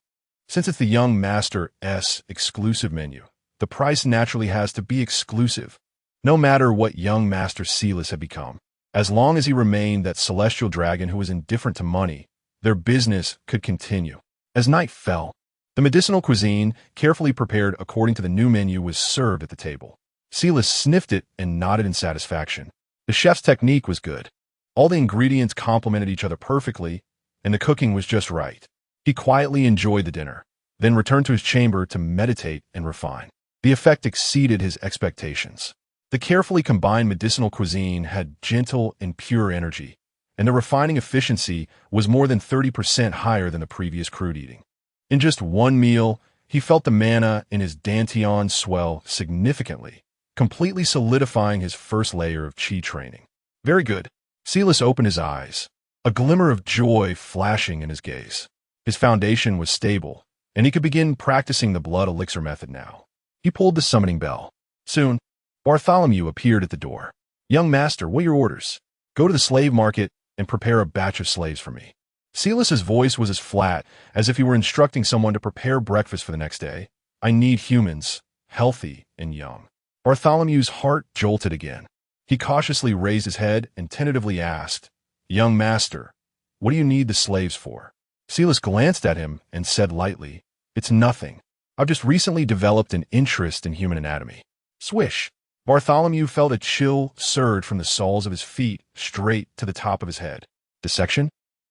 S1: Since it's the young master's exclusive menu, the price naturally has to be exclusive, no matter what young Master Silas had become. As long as he remained that celestial dragon who was indifferent to money, their business could continue. As night fell, the medicinal cuisine, carefully prepared according to the new menu, was served at the table. Silas sniffed it and nodded in satisfaction. The chef's technique was good. All the ingredients complemented each other perfectly, and the cooking was just right. He quietly enjoyed the dinner, then returned to his chamber to meditate and refine. The effect exceeded his expectations. The carefully combined medicinal cuisine had gentle and pure energy, and the refining efficiency was more than 30% higher than the previous crude eating. In just one meal, he felt the mana in his dantian swell significantly, completely solidifying his first layer of chi training. Very good. Silas opened his eyes, a glimmer of joy flashing in his gaze. His foundation was stable, and he could begin practicing the blood elixir method now. He pulled the summoning bell. Soon, Bartholomew appeared at the door. "Young master, what are your orders?" "Go to the slave market and prepare a batch of slaves for me." Silas's voice was as flat as if he were instructing someone to prepare breakfast for the next day. "I need humans, healthy and young." Bartholomew's heart jolted again. He cautiously raised his head and tentatively asked, "Young master, what do you need the slaves for?" Silas glanced at him and said lightly, "It's nothing. I've just recently developed an interest in human anatomy." Swish! Bartholomew felt a chill surge from the soles of his feet straight to the top of his head. Dissection?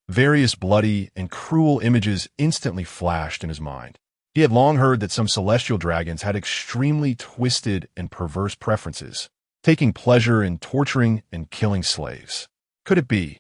S1: Various bloody and cruel images instantly flashed in his mind. He had long heard that some celestial dragons had extremely twisted and perverse preferences, taking pleasure in torturing and killing slaves. Could it be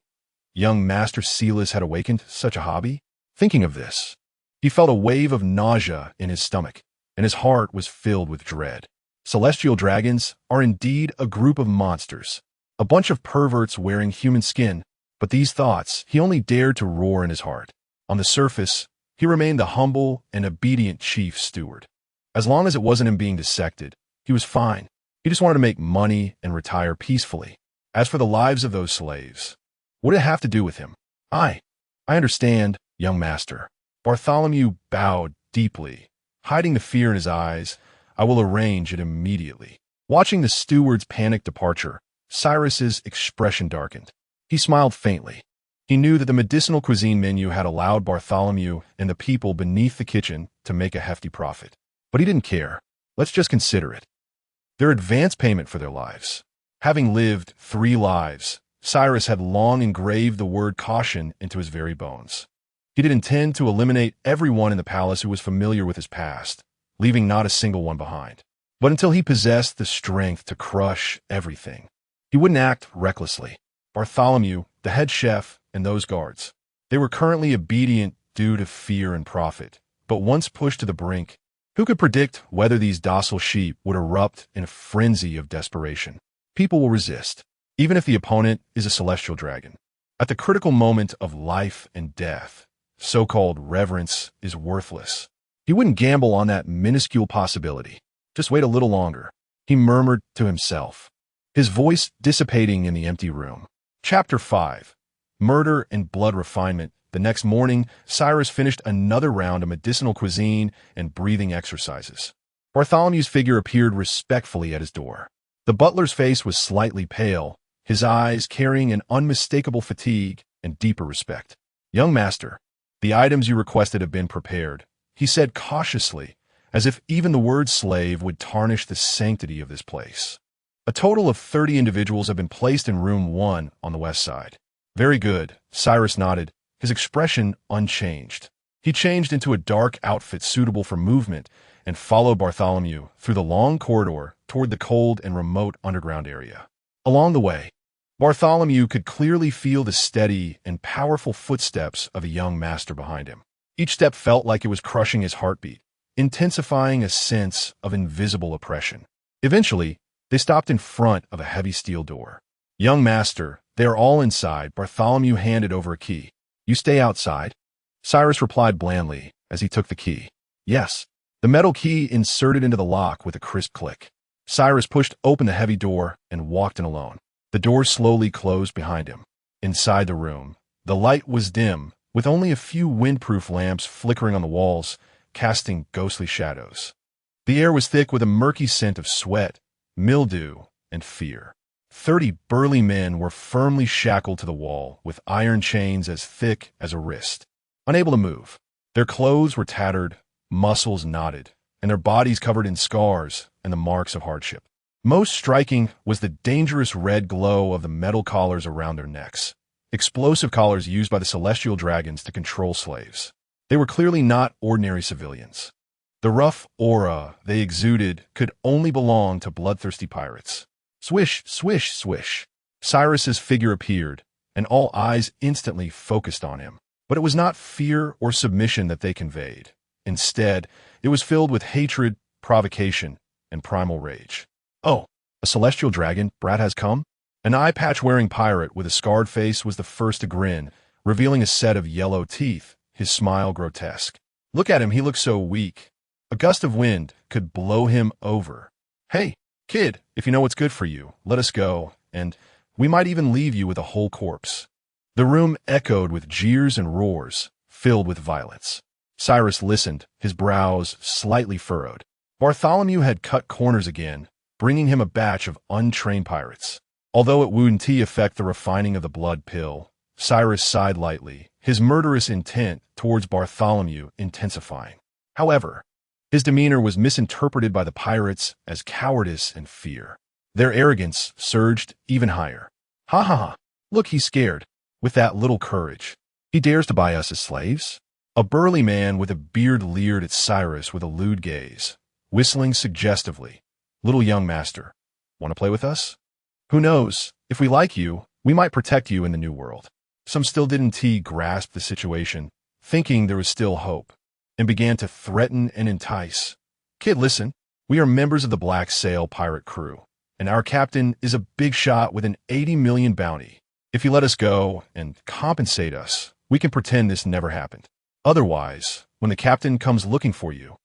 S1: young Master Silas had awakened such a hobby? Thinking of this, he felt a wave of nausea in his stomach, and his heart was filled with dread. Celestial dragons are indeed a group of monsters, a bunch of perverts wearing human skin, but these thoughts he only dared to roar in his heart. On the surface, he remained the humble and obedient chief steward. As long as it wasn't him being dissected, he was fine. He just wanted to make money and retire peacefully. As for the lives of those slaves, what did it have to do with him? I understand, young master. Bartholomew bowed deeply, hiding the fear in his eyes. "I will arrange it immediately." Watching the steward's panicked departure, Cyrus's expression darkened. He smiled faintly. He knew that the medicinal cuisine menu had allowed Bartholomew and the people beneath the kitchen to make a hefty profit. But he didn't care. Let's just consider it their advance payment for their lives. Having lived 3 lives, Cyrus had long engraved the word caution into his very bones. He did intend to eliminate everyone in the palace who was familiar with his past, leaving not a single one behind. But until he possessed the strength to crush everything, he wouldn't act recklessly. Bartholomew, the head chef, and those guards, they were currently obedient due to fear and profit. But once pushed to the brink, who could predict whether these docile sheep would erupt in a frenzy of desperation? People will resist, even if the opponent is a celestial dragon. At the critical moment of life and death, so-called reverence is worthless. He wouldn't gamble on that minuscule possibility. Just wait a little longer, he murmured to himself, his voice dissipating in the empty room. Chapter 5. Murder and Blood Refinement. The next morning, Cyrus finished another round of medicinal cuisine and breathing exercises. Bartholomew's figure appeared respectfully at his door. The butler's face was slightly pale, his eyes carrying an unmistakable fatigue and deeper respect. "Young master, the items you requested have been prepared," he said cautiously, as if even the word slave would tarnish the sanctity of this place. A total of 30 individuals have been placed in room 1 on the west side. "Very good," Cyrus nodded, his expression unchanged. He changed into a dark outfit suitable for movement and followed Bartholomew through the long corridor toward the cold and remote underground area. Along the way, Bartholomew could clearly feel the steady and powerful footsteps of a young master behind him. Each step felt like it was crushing his heartbeat, intensifying a sense of invisible oppression. Eventually, they stopped in front of a heavy steel door. "Young master, they are all inside." Bartholomew handed over a key. "You stay outside?" Cyrus replied blandly as he took the key. "Yes." The metal key inserted into the lock with a crisp click. Cyrus pushed open the heavy door and walked in alone. The door slowly closed behind him. Inside the room, the light was dim, with only a few windproof lamps flickering on the walls, casting ghostly shadows. The air was thick with a murky scent of sweat, mildew, and fear. 30 burly men were firmly shackled to the wall with iron chains as thick as a wrist. Unable to move, their clothes were tattered, muscles knotted, and their bodies covered in scars and the marks of hardship. Most striking was the dangerous red glow of the metal collars around their necks, explosive collars used by the celestial dragons to control slaves. They were clearly not ordinary civilians. The rough aura they exuded could only belong to bloodthirsty pirates. Swish, swish, swish. Cyrus's figure appeared, and all eyes instantly focused on him. But it was not fear or submission that they conveyed. Instead, it was filled with hatred, provocation, and primal rage. "Oh, A celestial dragon, brat has come? An eye-patch-wearing pirate with a scarred face was the first to grin, revealing a set of yellow teeth, his smile grotesque. Look at him, he looks so weak. A gust of wind could blow him over. Hey, kid, if you know what's good for you, let us go, and we might even leave you with a whole corpse. The room echoed with jeers and roars, filled with violence. Cyrus listened, his brows slightly furrowed. Bartholomew had cut corners again, bringing him a batch of untrained pirates. Although it wouldn't affect the refining of the blood pill, Cyrus sighed lightly, his murderous intent towards Bartholomew intensifying. However, his demeanor was misinterpreted by the pirates as cowardice and fear. Their arrogance surged even higher. Ha ha ha! Look, he's scared. With that little courage, he dares to buy us as slaves? A burly man with a beard leered at Cyrus with a lewd gaze, whistling suggestively. Little young master, want to play with us? Who knows, if we like you, we might protect you in the new world. Some still didn't grasp the situation, thinking there was still hope, and began to threaten and entice. Kid, listen, we are members of the Black Sail pirate crew, and our captain is a big shot with an 80 million bounty. If you let us go and compensate us, we can pretend this never happened. Otherwise, when the captain comes looking for you,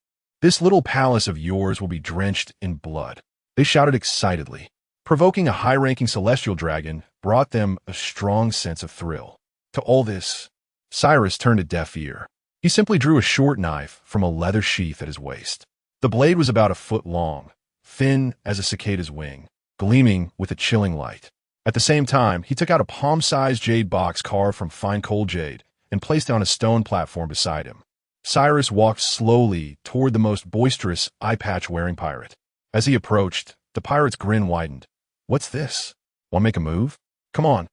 S1: this little palace of yours will be drenched in blood. They shouted excitedly. Provoking a high-ranking celestial dragon brought them a strong sense of thrill. To all this, Cyrus turned a deaf ear. He simply drew a short knife from a leather sheath at his waist. The blade was about a foot long, thin as a cicada's wing, gleaming with a chilling light. At the same time, he took out a palm-sized jade box carved from fine cold jade and placed it on a stone platform beside him. Cyrus walked slowly toward the most boisterous eye-patch-wearing pirate. As he approached, the pirate's grin widened. What's this? Want to make a move? Come on.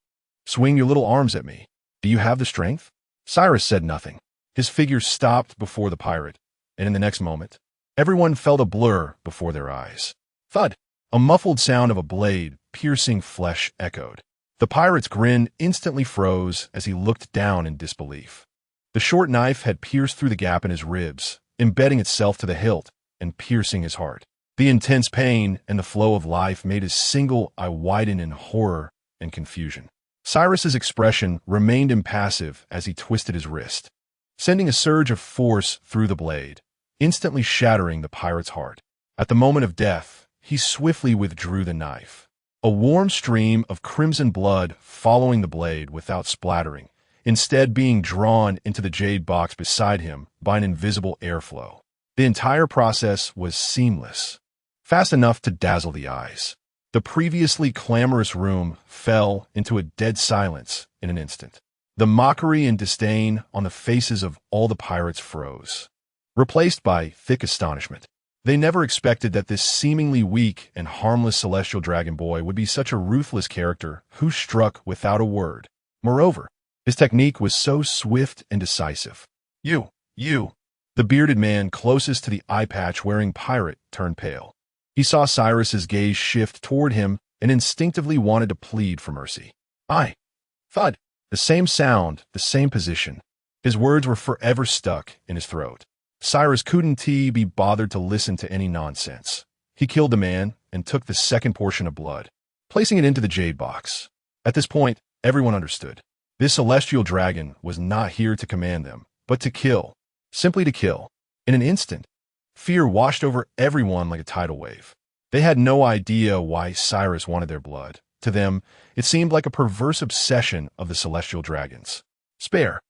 S1: Swing your little arms at me. Do you have the strength? Cyrus said nothing. His figure stopped before the pirate, and in the next moment, everyone felt a blur before their eyes. Thud! A muffled sound of a blade piercing flesh echoed. The pirate's grin instantly froze as he looked down in disbelief. The short knife had pierced through the gap in his ribs, embedding itself to the hilt and piercing his heart. The intense pain and the flow of life made his single eye widen in horror and confusion. Cyrus's expression remained impassive as he twisted his wrist, sending a surge of force through the blade, instantly shattering the pirate's heart. At the moment of death, he swiftly withdrew the knife, a warm stream of crimson blood following the blade without splattering, instead being drawn into the jade box beside him by an invisible airflow. The entire process was seamless, fast enough to dazzle the eyes. The previously clamorous room fell into a dead silence in an instant. The mockery and disdain on the faces of all the pirates froze, replaced by thick astonishment. They never expected that this seemingly weak and harmless celestial dragon boy would be such a ruthless character who struck without a word. Moreover, his technique was so swift and decisive. You! The bearded man closest to the eye-patch-wearing pirate turned pale. He saw Cyrus's gaze shift toward him and instinctively wanted to plead for mercy. Thud! The same sound, the same position. His words were forever stuck in his throat. Cyrus couldn't be bothered to listen to any nonsense. He killed the man and took the second portion of blood, placing it into the jade box. At this point, everyone understood. This celestial dragon was not here to command them, but to kill. Simply to kill. In an instant, fear washed over everyone like a tidal wave. They had no idea why Cyrus wanted their blood. To them, it seemed like a perverse obsession of the celestial dragons. Spare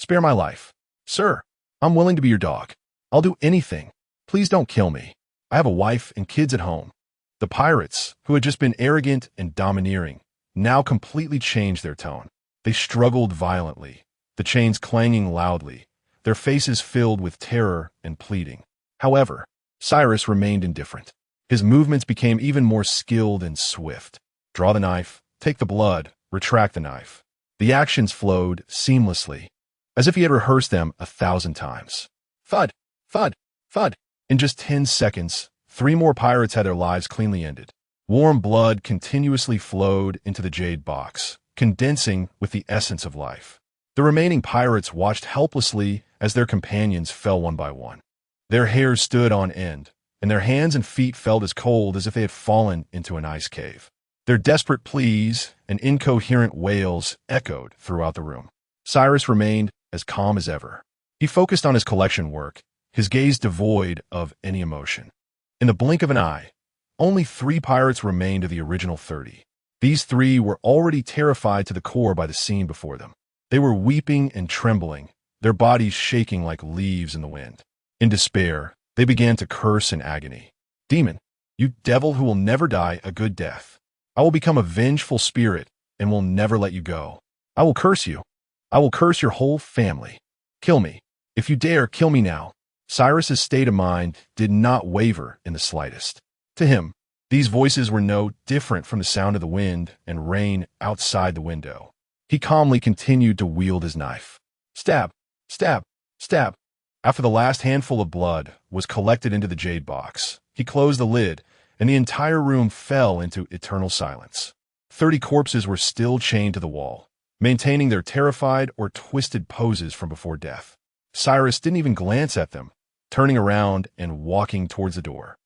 S1: my life. Sir, I'm willing to be your dog. I'll do anything. Please don't kill me. I have a wife and kids at home. The pirates, who had just been arrogant and domineering, now completely changed their tone. They struggled violently, the chains clanging loudly, their faces filled with terror and pleading. However, Cyrus remained indifferent. His movements became even more skilled and swift. Draw the knife, take the blood, retract the knife. The actions flowed seamlessly, as if he had rehearsed them 1,000 times. Thud! Thud! Thud! In just 10 seconds, 3 more pirates had their lives cleanly ended. Warm blood continuously flowed into the jade box, condensing with the essence of life. The remaining pirates watched helplessly as their companions fell one by one. Their hair stood on end, and their hands and feet felt as cold as if they had fallen into an ice cave. Their desperate pleas and incoherent wails echoed throughout the room. Cyrus remained as calm as ever. He focused on his collection work, his gaze devoid of any emotion. In the blink of an eye, only 3 pirates remained of the original 30. These 3 were already terrified to the core by the scene before them. They were weeping and trembling, their bodies shaking like leaves in the wind. In despair, they began to curse in agony. "Demon, you devil who will never die a good death. I will become a vengeful spirit and will never let you go. I will curse you. I will curse your whole family. Kill me. If you dare, kill me now." Cyrus's state of mind did not waver in the slightest. To him, these voices were no different from the sound of the wind and rain outside the window. He calmly continued to wield his knife. Stab, stab, stab. After the last handful of blood was collected into the jade box, he closed the lid, and the entire room fell into eternal silence. 30 corpses were still chained to the wall, maintaining their terrified or twisted poses from before death. Cyrus didn't even glance at them, turning around and walking towards the door.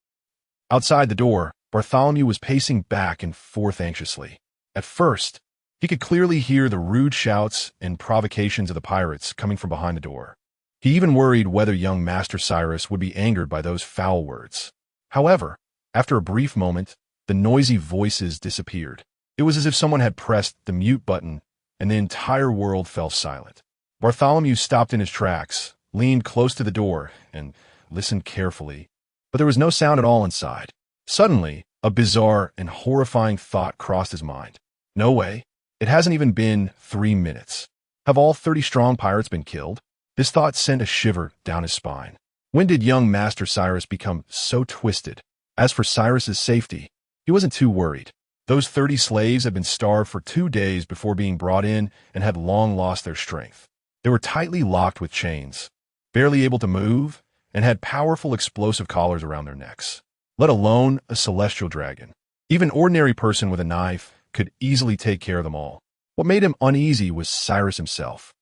S1: Outside the door, Bartholomew was pacing back and forth anxiously. At first, he could clearly hear the rude shouts and provocations of the pirates coming from behind the door. He even worried whether young Master Cyrus would be angered by those foul words. However, after a brief moment, the noisy voices disappeared. It was as if someone had pressed the mute button, and the entire world fell silent. Bartholomew stopped in his tracks, leaned close to the door, and listened carefully, but there was no sound at all inside. Suddenly, a bizarre and horrifying thought crossed his mind. No way. It hasn't even been 3 minutes. Have all 30 strong pirates been killed? This thought sent a shiver down his spine. When did young Master Cyrus become so twisted? As for Cyrus's safety, he wasn't too worried. Those 30 slaves had been starved for 2 days before being brought in and had long lost their strength. They were tightly locked with chains, barely able to move, and had powerful explosive collars around their necks. Let alone a celestial dragon. Even an ordinary person with a knife could easily take care of them all. What made him uneasy was Cyrus himself.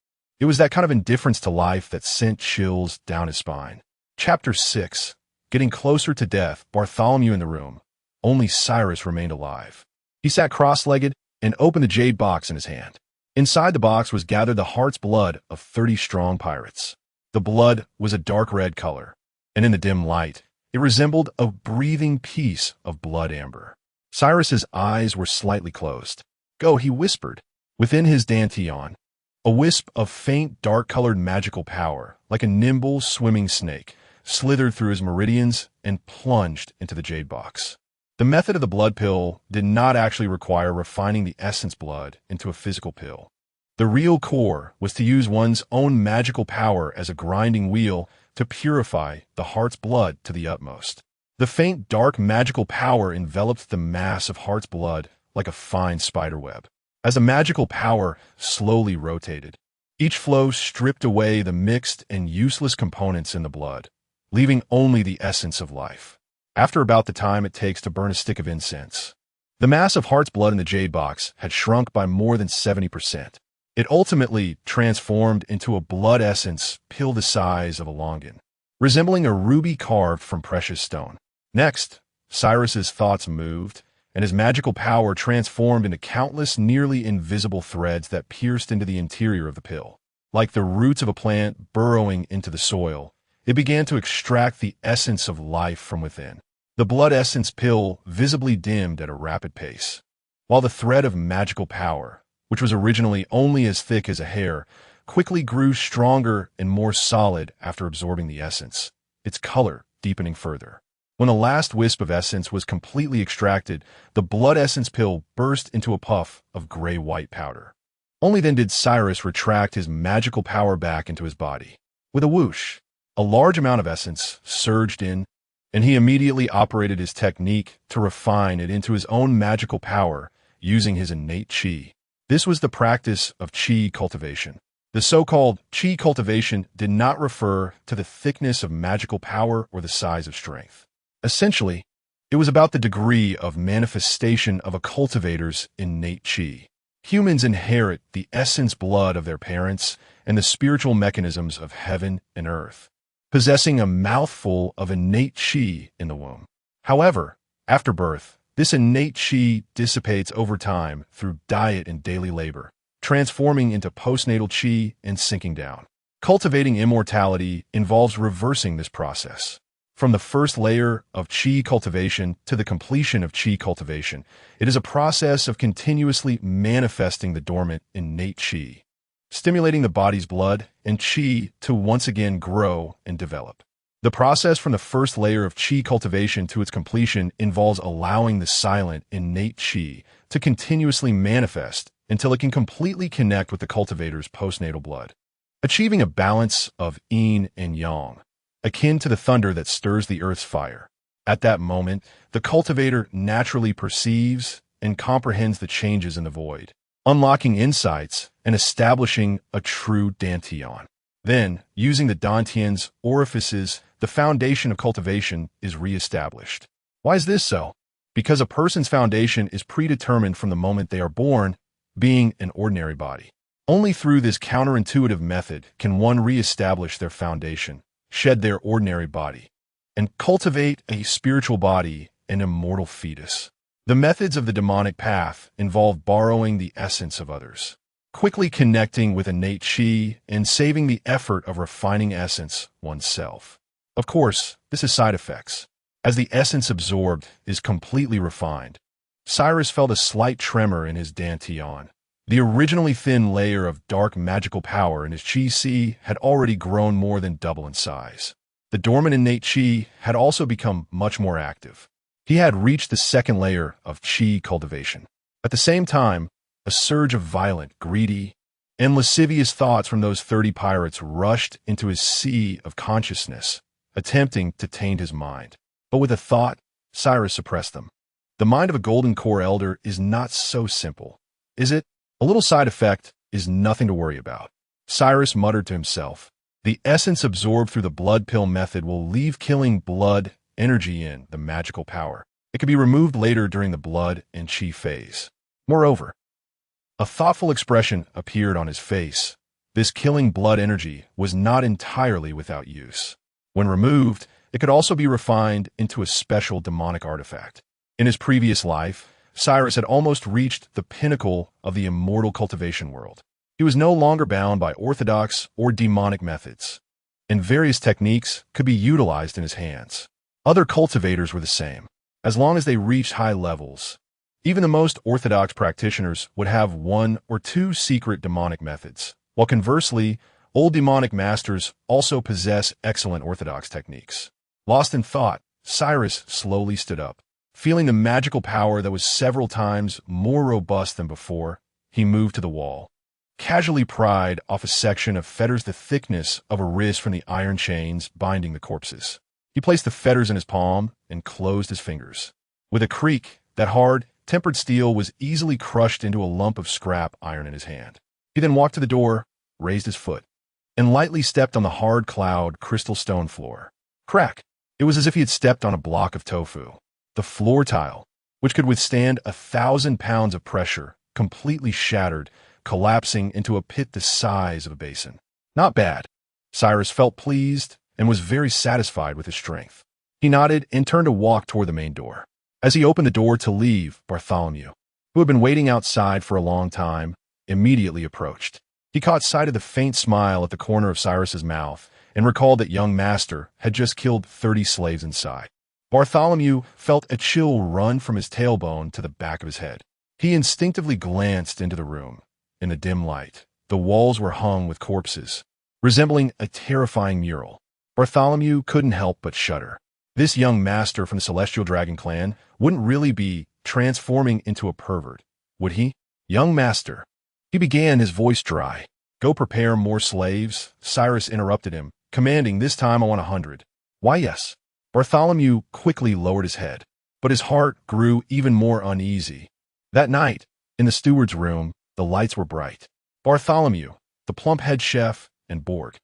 S1: It was that kind of indifference to life that sent chills down his spine. Chapter 6. Getting closer to death, Bartholomew in the room. Only Cyrus remained alive. He sat cross-legged and opened the jade box in his hand. Inside the box was gathered the heart's blood of 30 strong pirates. The blood was a dark red color, and in the dim light, it resembled a breathing piece of blood amber. Cyrus's eyes were slightly closed. "Go," he whispered. Within his dantian, a wisp of faint, dark-colored magical power, like a nimble, swimming snake, slithered through his meridians and plunged into the jade box. The method of the blood pill did not actually require refining the essence blood into a physical pill. The real core was to use one's own magical power as a grinding wheel to purify the heart's blood to the utmost. The faint, dark magical power enveloped the mass of heart's blood like a fine spiderweb. As the magical power slowly rotated, each flow stripped away the mixed and useless components in the blood, leaving only the essence of life. After about the time it takes to burn a stick of incense, the mass of heart's blood in the jade box had shrunk by more than 70%. It ultimately transformed into a blood essence pill the size of a longan, resembling a ruby carved from precious stone. Next, Cyrus's thoughts moved, and his magical power transformed into countless nearly invisible threads that pierced into the interior of the pill. Like the roots of a plant burrowing into the soil, it began to extract the essence of life from within. The blood essence pill visibly dimmed at a rapid pace, while the thread of magical power, which was originally only as thick as a hair, quickly grew stronger and more solid after absorbing the essence, its color deepening further. When the last wisp of essence was completely extracted, the blood essence pill burst into a puff of gray-white powder. Only then did Cyrus retract his magical power back into his body. With a whoosh, a large amount of essence surged in, and he immediately operated his technique to refine it into his own magical power using his innate chi. This was the practice of chi cultivation. The so-called chi cultivation did not refer to the thickness of magical power or the size of strength. Essentially, it was about the degree of manifestation of a cultivator's innate chi. Humans inherit the essence blood of their parents and the spiritual mechanisms of heaven and earth. possessing a mouthful of innate qi in the womb. However, after birth, this innate qi dissipates over time through diet and daily labor, transforming into postnatal qi and sinking down. Cultivating immortality involves reversing this process. From the first layer of qi cultivation to the completion of qi cultivation, it is a process of continuously manifesting the dormant innate qi, stimulating the body's blood and qi to once again grow and develop. The process from the first layer of qi cultivation to its completion involves allowing the silent innate qi to continuously manifest until it can completely connect with the cultivator's postnatal blood, achieving a balance of yin and yang, akin to the thunder that stirs the earth's fire. At that moment, the cultivator naturally perceives and comprehends the changes in the void, unlocking insights and establishing a true dantian. Then, using the dantian's orifices, the foundation of cultivation is re-established. Why is this so? Because a person's foundation is predetermined from the moment they are born, being an ordinary body. Only through this counterintuitive method can one re-establish their foundation, shed their ordinary body, and cultivate a spiritual body, an immortal fetus. The methods of the demonic path involve borrowing the essence of others, quickly connecting with innate qi, and saving the effort of refining essence oneself. Of course, this has side effects. As the essence absorbed is completely refined, Cyrus felt a slight tremor in his dantian. The originally thin layer of dark magical power in his qi had already grown more than double in size. The dormant innate qi had also become much more active. He had reached the second layer of qi cultivation. At the same time, a surge of violent, greedy, and lascivious thoughts from those 30 pirates rushed into his sea of consciousness, attempting to taint his mind. But with a thought, Cyrus suppressed them. The mind of a golden core elder is not so simple, is it? A little side effect is nothing to worry about. Cyrus muttered to himself. The essence absorbed through the blood pill method will leave killing blood energy in the magical power. It can be removed later during the blood and qi phase. Moreover, a thoughtful expression appeared on his face. This killing blood energy was not entirely without use. When removed, it could also be refined into a special demonic artifact. In his previous life, Cyrus had almost reached the pinnacle of the immortal cultivation world. He was no longer bound by orthodox or demonic methods, and various techniques could be utilized in his hands. Other cultivators were the same. As long as they reached high levels, even the most orthodox practitioners would have one or two secret demonic methods, while conversely, old demonic masters also possess excellent orthodox techniques. Lost in thought, Cyrus slowly stood up. Feeling the magical power that was several times more robust than before, he moved to the wall, casually pried off a section of fetters the thickness of a wrist from the iron chains binding the corpses. He placed the fetters in his palm and closed his fingers. With a creak, that hard, tempered steel was easily crushed into a lump of scrap iron in his hand. He then walked to the door, raised his foot, and lightly stepped on the hard cloud crystal stone floor. Crack! It was as if he had stepped on a block of tofu. The floor tile, which could withstand 1,000 pounds of pressure, completely shattered, collapsing into a pit the size of a basin. Not bad. Cyrus felt pleased and was very satisfied with his strength. He nodded and turned to walk toward the main door. As he opened the door to leave, Bartholomew, who had been waiting outside for a long time, immediately approached. He caught sight of the faint smile at the corner of Cyrus's mouth and recalled that young master had just killed 30 slaves inside. Bartholomew felt a chill run from his tailbone to the back of his head. He instinctively glanced into the room. In the dim light, the walls were hung with corpses, resembling a terrifying mural. Bartholomew couldn't help but shudder. This young master from the Celestial Dragon clan wouldn't really be transforming into a pervert, would he? Young master, he began, his voice dry. Go prepare more slaves, Cyrus interrupted him, commanding, this time I want 100. Why, yes. Bartholomew quickly lowered his head, but his heart grew even more uneasy. That night, in the steward's room, the lights were bright. Bartholomew, the plump head chef, and Borg,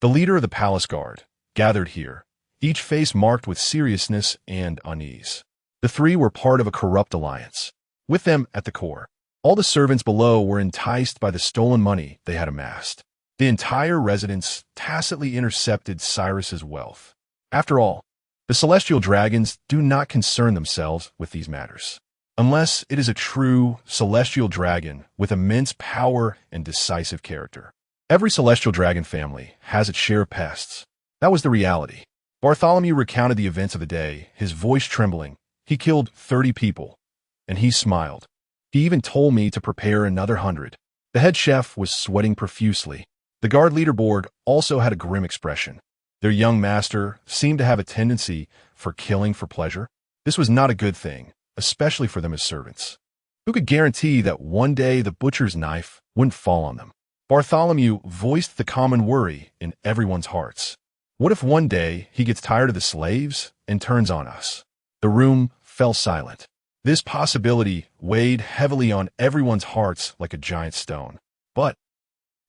S1: the leader of the palace guard, gathered here, each face marked with seriousness and unease. The three were part of a corrupt alliance. With them at the core, all the servants below were enticed by the stolen money they had amassed. The entire residence tacitly intercepted Cyrus's wealth. After all, the celestial dragons do not concern themselves with these matters, unless it is a true celestial dragon with immense power and decisive character. Every celestial dragon family has its share of pests. That was the reality. Bartholomew recounted the events of the day, his voice trembling. He killed 30 people, and he smiled. He even told me to prepare another 100. The head chef was sweating profusely. The guard leaderboard also had a grim expression. Their young master seemed to have a tendency for killing for pleasure. This was not a good thing, especially for them as servants. Who could guarantee that one day the butcher's knife wouldn't fall on them? Bartholomew voiced the common worry in everyone's hearts. What if one day he gets tired of the slaves and turns on us? The room fell silent. This possibility weighed heavily on everyone's hearts like a giant stone. But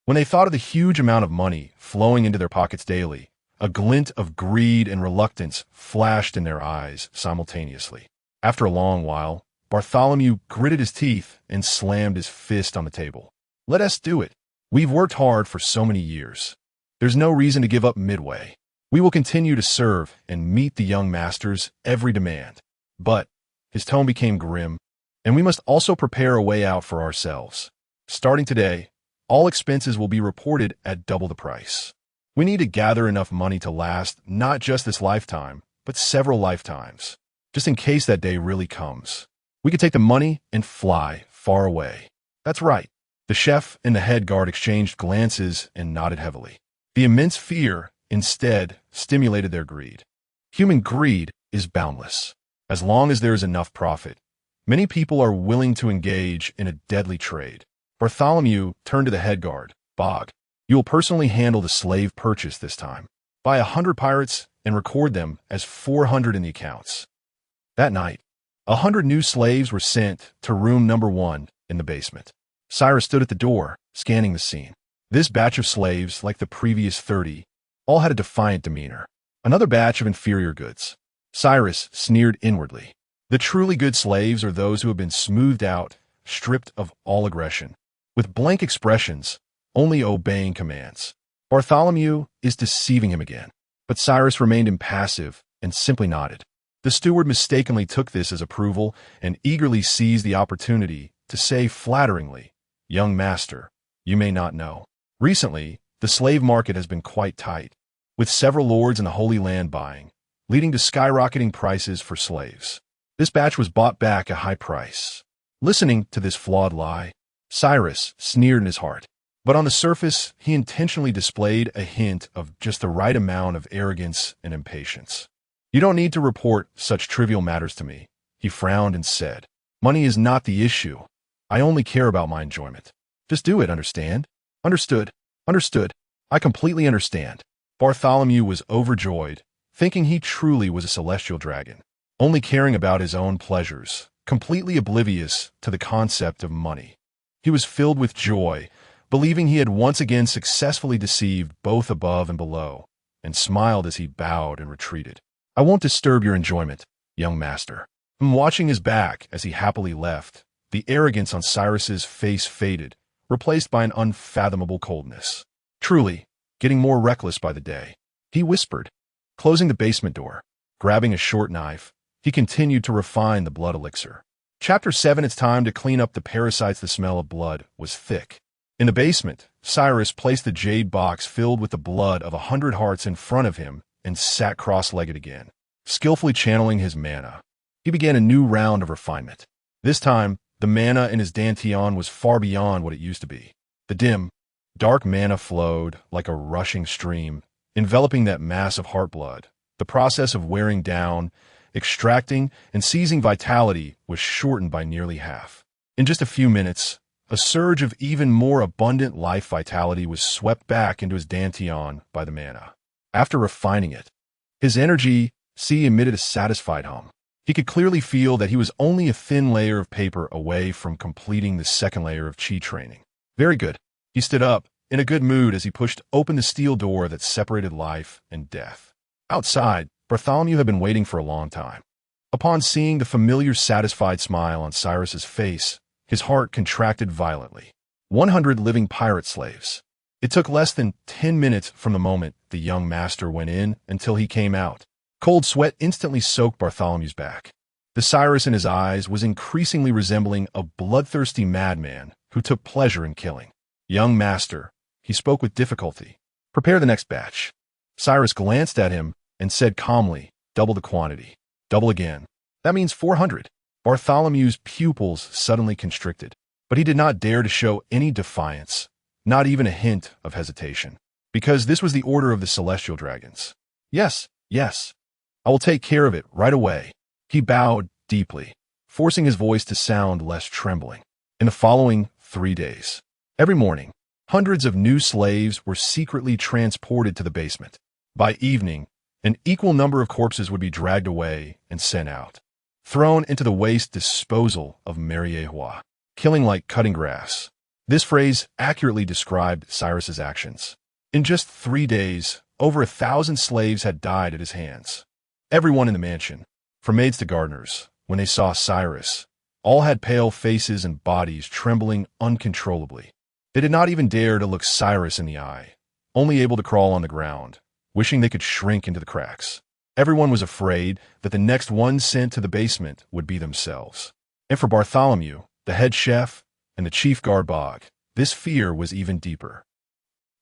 S1: when they thought of the huge amount of money flowing into their pockets daily, a glint of greed and reluctance flashed in their eyes simultaneously. After a long while, Bartholomew gritted his teeth and slammed his fist on the table. Let us do it. We've worked hard for so many years. There's no reason to give up midway. We will continue to serve and meet the young master's every demand. But his tone became grim, and we must also prepare a way out for ourselves. Starting today, all expenses will be reported at double the price. We need to gather enough money to last not just this lifetime, but several lifetimes, just in case that day really comes. We could take the money and fly far away. That's right. The chef and the head guard exchanged glances and nodded heavily. The immense fear instead stimulated their greed. Human greed is boundless. As long as there is enough profit, many people are willing to engage in a deadly trade. Bartholomew turned to the head guard. Bog, you will personally handle the slave purchase this time. Buy 100 pirates and record them as 400 in the accounts. That night, 100 new slaves were sent to room number 1 in the basement. Cyrus stood at the door, scanning the scene. This batch of slaves, like the previous 30, all had a defiant demeanor. Another batch of inferior goods. Cyrus sneered inwardly. The truly good slaves are those who have been smoothed out, stripped of all aggression, with blank expressions, only obeying commands. Bartholomew is deceiving him again. But Cyrus remained impassive and simply nodded. The steward mistakenly took this as approval and eagerly seized the opportunity to say flatteringly, "Young master, you may not know. Recently, the slave market has been quite tight, with several lords in the Holy Land buying, leading to skyrocketing prices for slaves. This batch was bought back at high price." Listening to this flawed lie, Cyrus sneered in his heart. But on the surface, he intentionally displayed a hint of just the right amount of arrogance and impatience. "You don't need to report such trivial matters to me," he frowned and said. "Money is not the issue. I only care about my enjoyment. Just do it, understand?" "Understood. Understood. I completely understand." Bartholomew was overjoyed, thinking he truly was a celestial dragon, only caring about his own pleasures, completely oblivious to the concept of money. He was filled with joy, believing he had once again successfully deceived both above and below, and smiled as he bowed and retreated. "I won't disturb your enjoyment, young master." Watching his back as he happily left, the arrogance on Cyrus's face faded, replaced by an unfathomable coldness. Truly, getting more reckless by the day, he whispered. Closing the basement door, grabbing a short knife, he continued to refine the blood elixir. Chapter 7. It's time to clean up the parasites. The smell of blood was thick. In the basement, Cyrus placed the jade box filled with the blood of 100 hearts in front of him and sat cross-legged again, skillfully channeling his mana. He began a new round of refinement. This time, the mana in his dantian was far beyond what it used to be. The dim, dark mana flowed like a rushing stream, enveloping that mass of heart blood. The process of wearing down, extracting, and seizing vitality was shortened by nearly half. In just a few minutes, a surge of even more abundant life vitality was swept back into his dantian by the mana. After refining it, his energy emitted a satisfied hum. He could clearly feel that he was only a thin layer of paper away from completing the second layer of chi training. Very good. He stood up, in a good mood as he pushed open the steel door that separated life and death. Outside, Bartholomew had been waiting for a long time. Upon seeing the familiar satisfied smile on Cyrus's face, his heart contracted violently. 100 living pirate slaves. It took less than 10 minutes from the moment the young master went in until he came out. Cold sweat instantly soaked Bartholomew's back. The Cyrus in his eyes was increasingly resembling a bloodthirsty madman who took pleasure in killing. Young master, he spoke with difficulty. Prepare the next batch. Cyrus glanced at him and said calmly, double the quantity. Double again. That means 400. Bartholomew's pupils suddenly constricted, but he did not dare to show any defiance, not even a hint of hesitation, because this was the order of the Celestial Dragons. Yes, yes. I will take care of it right away. He bowed deeply, forcing his voice to sound less trembling. In the following 3 days, every morning, hundreds of new slaves were secretly transported to the basement. By evening, an equal number of corpses would be dragged away and sent out, thrown into the waste disposal of Mariejois, killing like cutting grass. This phrase accurately described Cyrus's actions. In just 3 days, over 1,000 slaves had died at his hands. Everyone in the mansion, from maids to gardeners, when they saw Cyrus, all had pale faces and bodies trembling uncontrollably. They did not even dare to look Cyrus in the eye, only able to crawl on the ground, wishing they could shrink into the cracks. Everyone was afraid that the next one sent to the basement would be themselves. And for Bartholomew, the head chef, and the chief guard Bog, this fear was even deeper.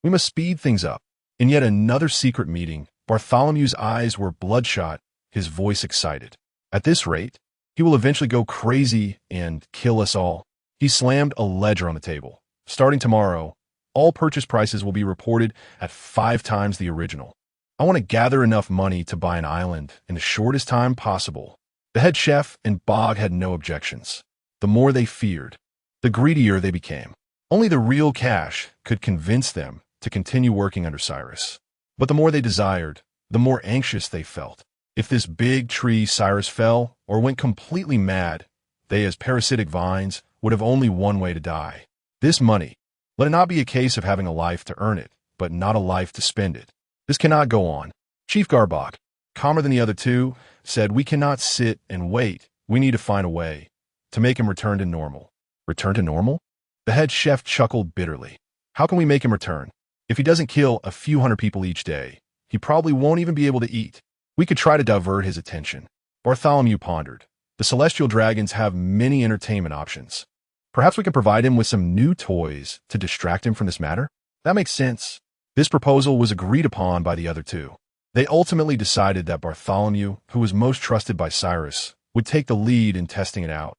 S1: We must speed things up. In yet another secret meeting, Bartholomew's eyes were bloodshot, his voice excited. At this rate, he will eventually go crazy and kill us all. He slammed a ledger on the table. Starting tomorrow, all purchase prices will be reported at 5 times the original. I want to gather enough money to buy an island in the shortest time possible. The head chef and Bog had no objections. The more they feared, the greedier they became. Only the real cash could convince them to continue working under Cyrus. But the more they desired, the more anxious they felt. If this big tree Cyrus fell or went completely mad, they as parasitic vines would have only one way to die. This money, let it not be a case of having a life to earn it, but not a life to spend it. This cannot go on. Chief Garbok, calmer than the other two, said, "We cannot sit and wait. We need to find a way to make him return to normal." Return to normal? The head chef chuckled bitterly. How can we make him return? If he doesn't kill a few hundred people each day, he probably won't even be able to eat. We could try to divert his attention. Bartholomew pondered. The Celestial Dragons have many entertainment options. Perhaps we can provide him with some new toys to distract him from this matter? That makes sense. This proposal was agreed upon by the other two. They ultimately decided that Bartholomew, who was most trusted by Cyrus, would take the lead in testing it out.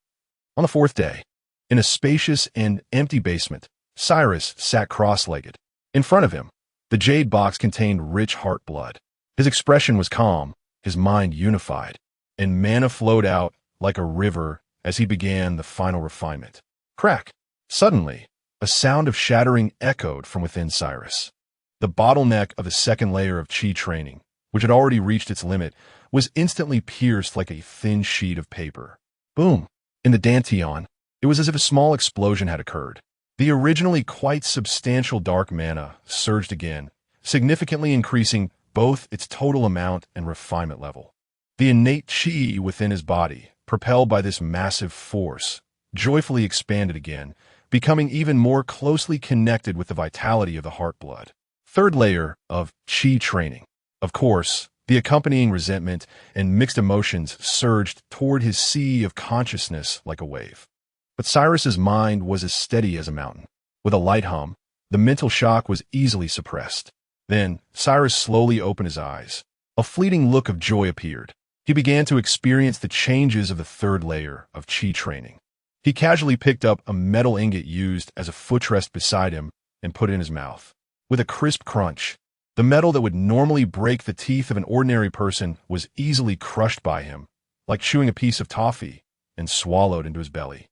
S1: On the 4th day, in a spacious and empty basement, Cyrus sat cross-legged. In front of him, the jade box contained rich heart blood. His expression was calm, his mind unified, and mana flowed out like a river as he began the final refinement. Crack! Suddenly, a sound of shattering echoed from within Cyrus. The bottleneck of the second layer of chi training, which had already reached its limit, was instantly pierced like a thin sheet of paper. Boom! In the Danteon, it was as if a small explosion had occurred. The originally quite substantial dark mana surged again, significantly increasing both its total amount and refinement level. The innate chi within his body, propelled by this massive force, joyfully expanded again, becoming even more closely connected with the vitality of the heart blood. 3rd layer of chi training. Of course, the accompanying resentment and mixed emotions surged toward his sea of consciousness like a wave. But Cyrus's mind was as steady as a mountain. With a light hum, the mental shock was easily suppressed. Then, Cyrus slowly opened his eyes. A fleeting look of joy appeared. He began to experience the changes of the 3rd layer of chi training. He casually picked up a metal ingot used as a footrest beside him and put it in his mouth. With a crisp crunch, the metal that would normally break the teeth of an ordinary person was easily crushed by him, like chewing a piece of toffee, and swallowed into his belly.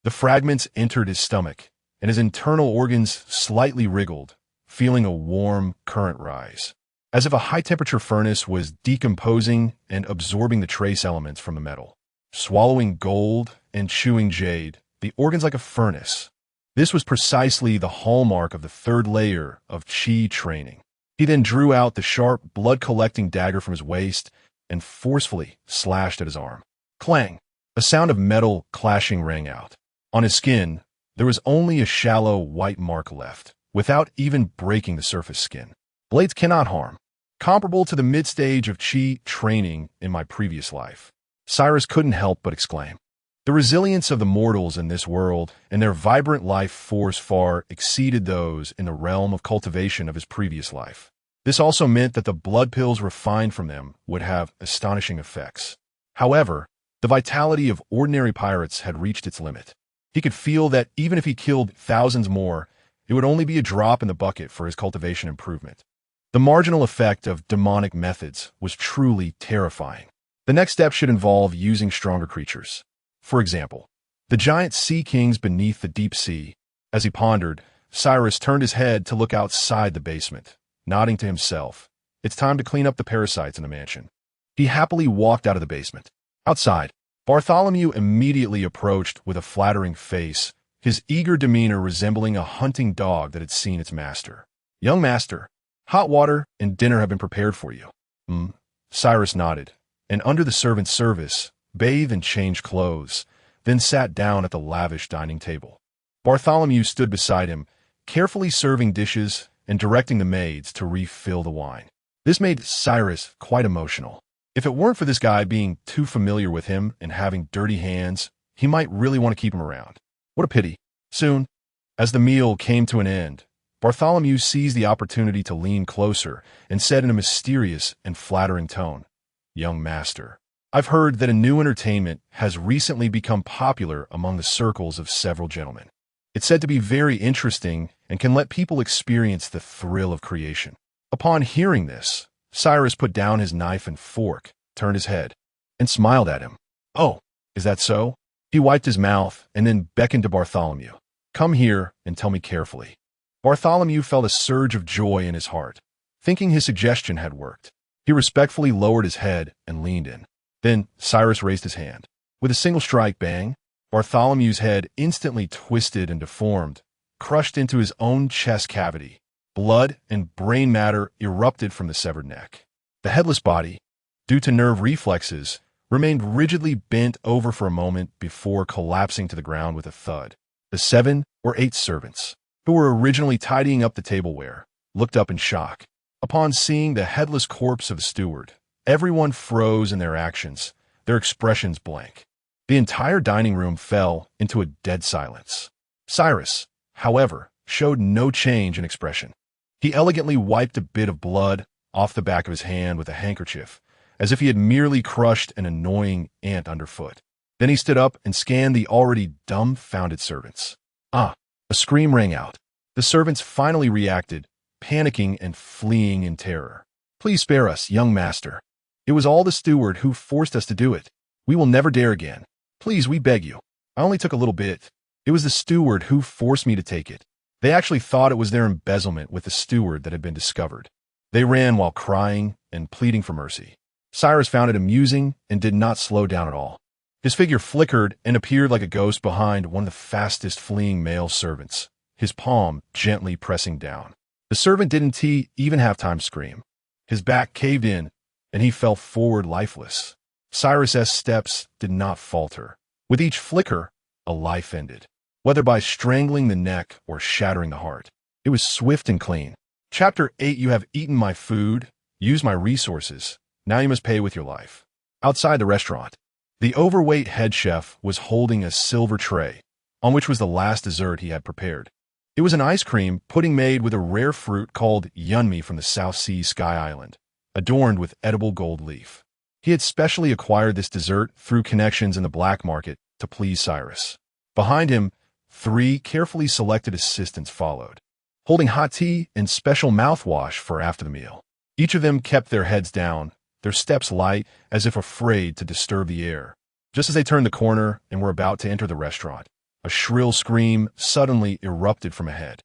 S1: The fragments entered his stomach, and his internal organs slightly wriggled, feeling a warm current rise, as if a high-temperature furnace was decomposing and absorbing the trace elements from the metal. Swallowing gold and chewing jade, the organs like a furnace. This was precisely the hallmark of the 3rd layer of chi training. He then drew out the sharp, blood-collecting dagger from his waist and forcefully slashed at his arm. Clang! A sound of metal clashing rang out. On his skin, there was only a shallow white mark left, without even breaking the surface skin. Blades cannot harm. Comparable to the mid-stage of Qi training in my previous life. Cyrus couldn't help but exclaim. The resilience of the mortals in this world and their vibrant life force far exceeded those in the realm of cultivation of his previous life. This also meant that the blood pills refined from them would have astonishing effects. However, the vitality of ordinary pirates had reached its limit. He could feel that even if he killed thousands more, it would only be a drop in the bucket for his cultivation improvement. The marginal effect of demonic methods was truly terrifying. The next step should involve using stronger creatures. For example, the giant sea kings beneath the deep sea. As he pondered, Cyrus turned his head to look outside the basement, nodding to himself. It's time to clean up the parasites in the mansion. He happily walked out of the basement. Outside, Bartholomew immediately approached with a flattering face, his eager demeanor resembling a hunting dog that had seen its master. "Young master, hot water and dinner have been prepared for you." Cyrus nodded, and under the servant's service, bathed and changed clothes, then sat down at the lavish dining table. Bartholomew stood beside him, carefully serving dishes and directing the maids to refill the wine. This made Cyrus quite emotional. If it weren't for this guy being too familiar with him and having dirty hands, he might really want to keep him around. What a pity. Soon, as the meal came to an end, Bartholomew seized the opportunity to lean closer and said in a mysterious and flattering tone, "Young master, I've heard that a new entertainment has recently become popular among the circles of several gentlemen. It's said to be very interesting and can let people experience the thrill of creation." Upon hearing this, Cyrus put down his knife and fork, turned his head, and smiled at him. "Oh, is that so?" He wiped his mouth and then beckoned to Bartholomew. "Come here and tell me carefully." Bartholomew felt a surge of joy in his heart, thinking his suggestion had worked. He respectfully lowered his head and leaned in. Then Cyrus raised his hand. With a single strike, bang, Bartholomew's head instantly twisted and deformed, crushed into his own chest cavity. Blood and brain matter erupted from the severed neck. The headless body, due to nerve reflexes, remained rigidly bent over for a moment before collapsing to the ground with a thud. The 7 or 8 servants, who were originally tidying up the tableware, looked up in shock. Upon seeing the headless corpse of the steward, everyone froze in their actions, their expressions blank. The entire dining room fell into a dead silence. Cyrus, however, showed no change in expression. He elegantly wiped a bit of blood off the back of his hand with a handkerchief, as if he had merely crushed an annoying ant underfoot. Then he stood up and scanned the already dumbfounded servants. A scream rang out. The servants finally reacted, panicking and fleeing in terror. "Please spare us, young master. It was all the steward who forced us to do it. We will never dare again. Please, we beg you. I only took a little bit. It was the steward who forced me to take it." They actually thought it was their embezzlement with the steward that had been discovered. They ran while crying and pleading for mercy. Cyrus found it amusing and did not slow down at all. His figure flickered and appeared like a ghost behind one of the fastest fleeing male servants, his palm gently pressing down. The servant didn't even have time to scream. His back caved in, and he fell forward lifeless. Cyrus's steps did not falter. With each flicker, a life ended, whether by strangling the neck or shattering the heart. It was swift and clean. Chapter 8. You have eaten my food, used my resources. Now you must pay with your life. Outside the restaurant, the overweight head chef was holding a silver tray, on which was the last dessert he had prepared. It was an ice cream pudding made with a rare fruit called yunmi from the South Sea Sky Island, adorned with edible gold leaf. He had specially acquired this dessert through connections in the black market to please Cyrus. Behind him, 3 carefully selected assistants followed, holding hot tea and special mouthwash for after the meal. Each of them kept their heads down, their steps light, as if afraid to disturb the air. Just as they turned the corner and were about to enter the restaurant, a shrill scream suddenly erupted from ahead.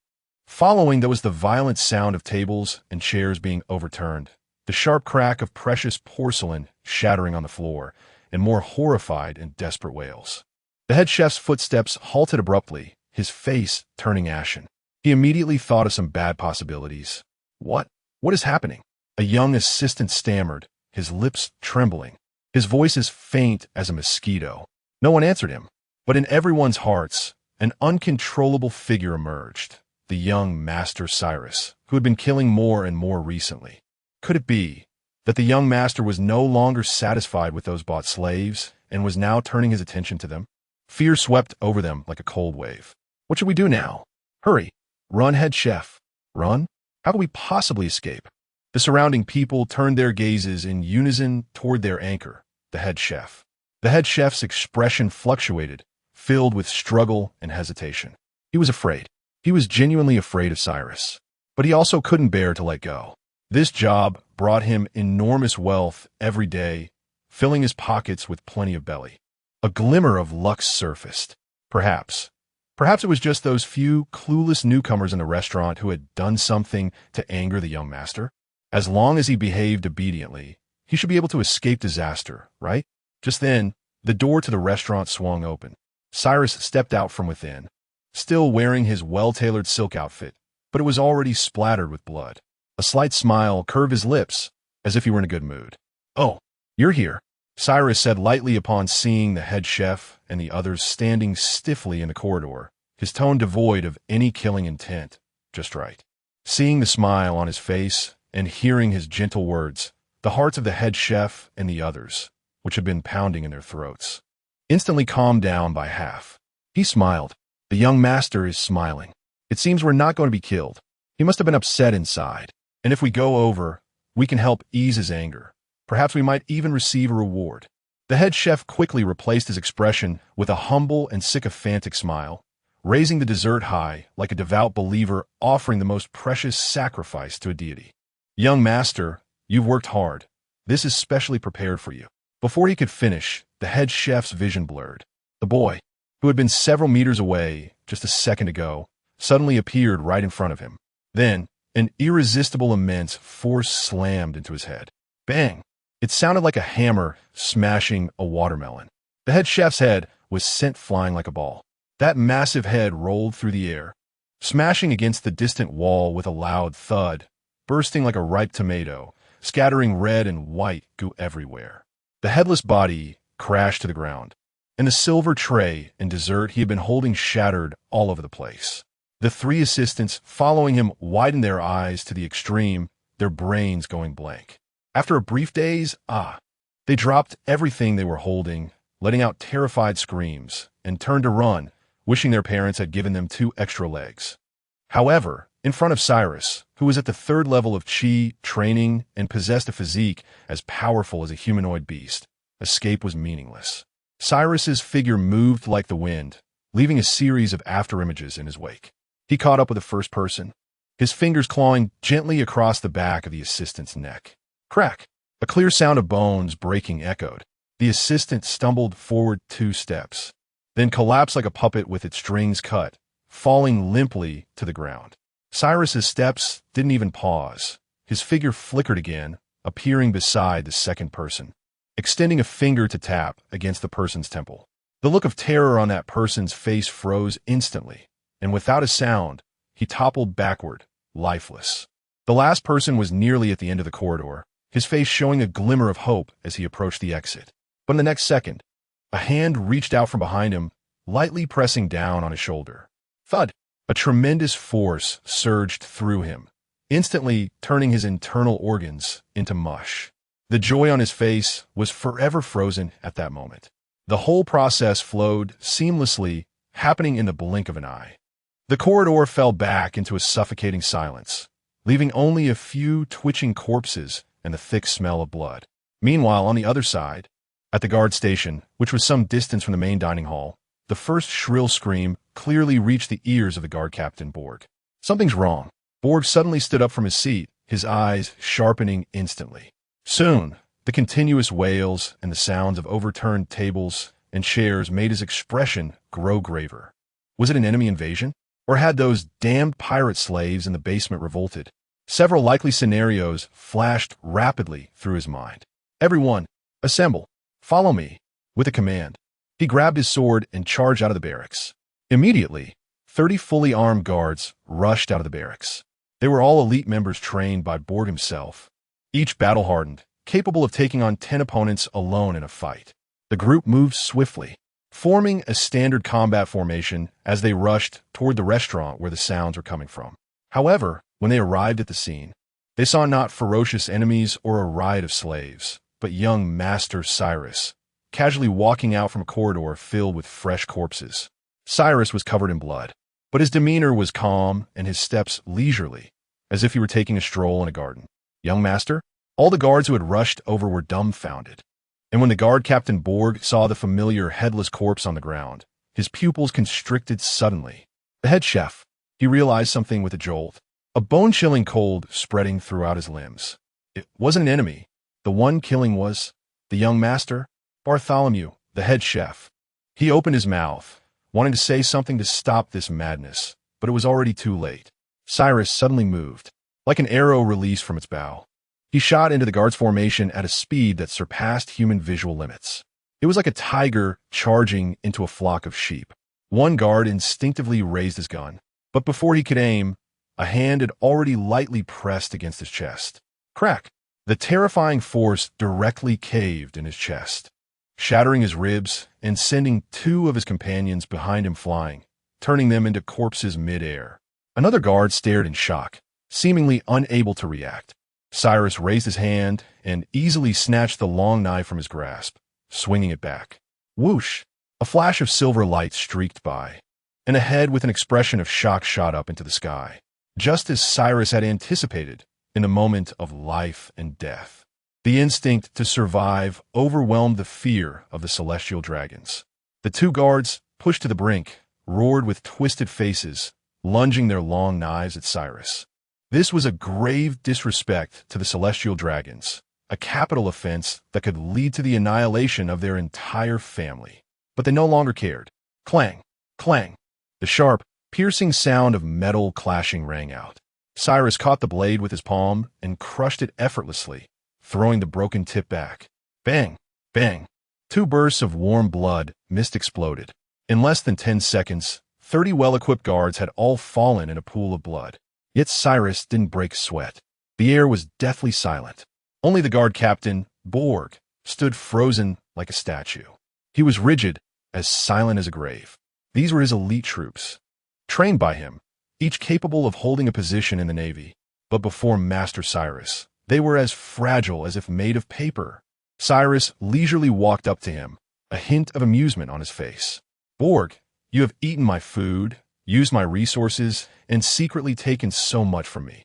S1: Following, there was the violent sound of tables and chairs being overturned, the sharp crack of precious porcelain shattering on the floor, and more horrified and desperate wails. The head chef's footsteps halted abruptly, his face turning ashen. He immediately thought of some bad possibilities. What is happening?" A young assistant stammered, his lips trembling, his voice as faint as a mosquito. No one answered him, but in everyone's hearts, an uncontrollable figure emerged, the young Master Cyrus, who had been killing more and more recently. Could it be that the young master was no longer satisfied with those bought slaves and was now turning his attention to them? Fear swept over them like a cold wave. What should we do now? Hurry. Run, head chef. Run? How could we possibly escape? The surrounding people turned their gazes in unison toward their anchor, the head chef. The head chef's expression fluctuated, filled with struggle and hesitation. He was afraid. He was genuinely afraid of Cyrus. But he also couldn't bear to let go. This job brought him enormous wealth every day, filling his pockets with plenty of belly. A glimmer of luck surfaced. Perhaps it was just those few clueless newcomers in the restaurant who had done something to anger the young master. As long as he behaved obediently, he should be able to escape disaster, right? Just then, the door to the restaurant swung open. Cyrus stepped out from within, still wearing his well-tailored silk outfit, but it was already splattered with blood. A slight smile curved his lips, as if he were in a good mood. "Oh, you're here," Cyrus said lightly upon seeing the head chef and the others standing stiffly in the corridor, his tone devoid of any killing intent, just right. Seeing the smile on his face and hearing his gentle words, the hearts of the head chef and the others, which had been pounding in their throats, instantly calmed down by half. He smiled. "The young master is smiling. It seems we're not going to be killed. He must have been upset inside. And if we go over, we can help ease his anger. Perhaps we might even receive a reward." The head chef quickly replaced his expression with a humble and sycophantic smile, raising the dessert high like a devout believer offering the most precious sacrifice to a deity. "Young master, you've worked hard. This is specially prepared for you." Before he could finish, the head chef's vision blurred. The boy, who had been several meters away just a second ago, suddenly appeared right in front of him. Then, an irresistible immense force slammed into his head. Bang! It sounded like a hammer smashing a watermelon. The head chef's head was sent flying like a ball. That massive head rolled through the air, smashing against the distant wall with a loud thud, bursting like a ripe tomato, scattering red and white goo everywhere. The headless body crashed to the ground, and the silver tray and dessert he had been holding shattered all over the place. The three assistants following him widened their eyes to the extreme, their brains going blank. After a brief daze, they dropped everything they were holding, letting out terrified screams, and turned to run, wishing their parents had given them 2 extra legs. However, in front of Cyrus, who was at the 3rd level of chi training and possessed a physique as powerful as a humanoid beast, escape was meaningless. Cyrus's figure moved like the wind, leaving a series of afterimages in his wake. He caught up with the first person, his fingers clawing gently across the back of the assistant's neck. Crack! A clear sound of bones breaking echoed. The assistant stumbled forward 2 steps, then collapsed like a puppet with its strings cut, falling limply to the ground. Cyrus's steps didn't even pause. His figure flickered again, appearing beside the second person, extending a finger to tap against the person's temple. The look of terror on that person's face froze instantly, and without a sound, he toppled backward, lifeless. The last person was nearly at the end of the corridor, his face showing a glimmer of hope as he approached the exit. But in the next second, a hand reached out from behind him, lightly pressing down on his shoulder. Thud! A tremendous force surged through him, instantly turning his internal organs into mush. The joy on his face was forever frozen at that moment. The whole process flowed seamlessly, happening in the blink of an eye. The corridor fell back into a suffocating silence, leaving only a few twitching corpses and the thick smell of blood. Meanwhile, on the other side, at the guard station, which was some distance from the main dining hall, the first shrill scream clearly reached the ears of the guard captain, Borg. Something's wrong. Borg suddenly stood up from his seat, his eyes sharpening instantly. Soon, the continuous wails and the sounds of overturned tables and chairs made his expression grow graver. Was it an enemy invasion? Or had those damned pirate slaves in the basement revolted? Several likely scenarios flashed rapidly through his mind. "Everyone, assemble. Follow me." With a command, he grabbed his sword and charged out of the barracks. Immediately, 30 fully armed guards rushed out of the barracks. They were all elite members trained by Borg himself, each battle-hardened, capable of taking on 10 opponents alone in a fight. The group moved swiftly, forming a standard combat formation as they rushed toward the restaurant where the sounds were coming from. However, when they arrived at the scene, they saw not ferocious enemies or a riot of slaves, but young Master Cyrus, casually walking out from a corridor filled with fresh corpses. Cyrus was covered in blood, but his demeanor was calm and his steps leisurely, as if he were taking a stroll in a garden. Young Master? All the guards who had rushed over were dumbfounded. And when the guard Captain Borg saw the familiar headless corpse on the ground, his pupils constricted suddenly. The head chef, he realized something with a jolt, a bone-chilling cold spreading throughout his limbs. It wasn't an enemy. The one killing was the young master, Bartholomew, the head chef. He opened his mouth, wanting to say something to stop this madness, but it was already too late. Cyrus suddenly moved, like an arrow released from its bow. He shot into the guard's formation at a speed that surpassed human visual limits. It was like a tiger charging into a flock of sheep. One guard instinctively raised his gun, but before he could aim, a hand had already lightly pressed against his chest. Crack! The terrifying force directly caved in his chest, shattering his ribs and sending two of his companions behind him flying, turning them into corpses mid-air. Another guard stared in shock, seemingly unable to react. Cyrus raised his hand and easily snatched the long knife from his grasp, swinging it back. Whoosh! A flash of silver light streaked by, and a head with an expression of shock shot up into the sky, just as Cyrus had anticipated in the moment of life and death. The instinct to survive overwhelmed the fear of the celestial dragons. The two guards, pushed to the brink, roared with twisted faces, lunging their long knives at Cyrus. This was a grave disrespect to the celestial dragons, a capital offense that could lead to the annihilation of their entire family. But they no longer cared. Clang! Clang! The sharp, piercing sound of metal clashing rang out. Cyrus caught the blade with his palm and crushed it effortlessly, throwing the broken tip back. Bang! Bang! Two bursts of warm blood mist exploded. In less than 10 seconds, 30 well-equipped guards had all fallen in a pool of blood. Yet Cyrus didn't break a sweat. The air was deathly silent. Only the guard captain, Borg, stood frozen like a statue. He was rigid, as silent as a grave. These were his elite troops, trained by him, each capable of holding a position in the Navy. But before Master Cyrus, they were as fragile as if made of paper. Cyrus leisurely walked up to him, a hint of amusement on his face. Borg, you have eaten my food, used my resources, and secretly taken so much from me.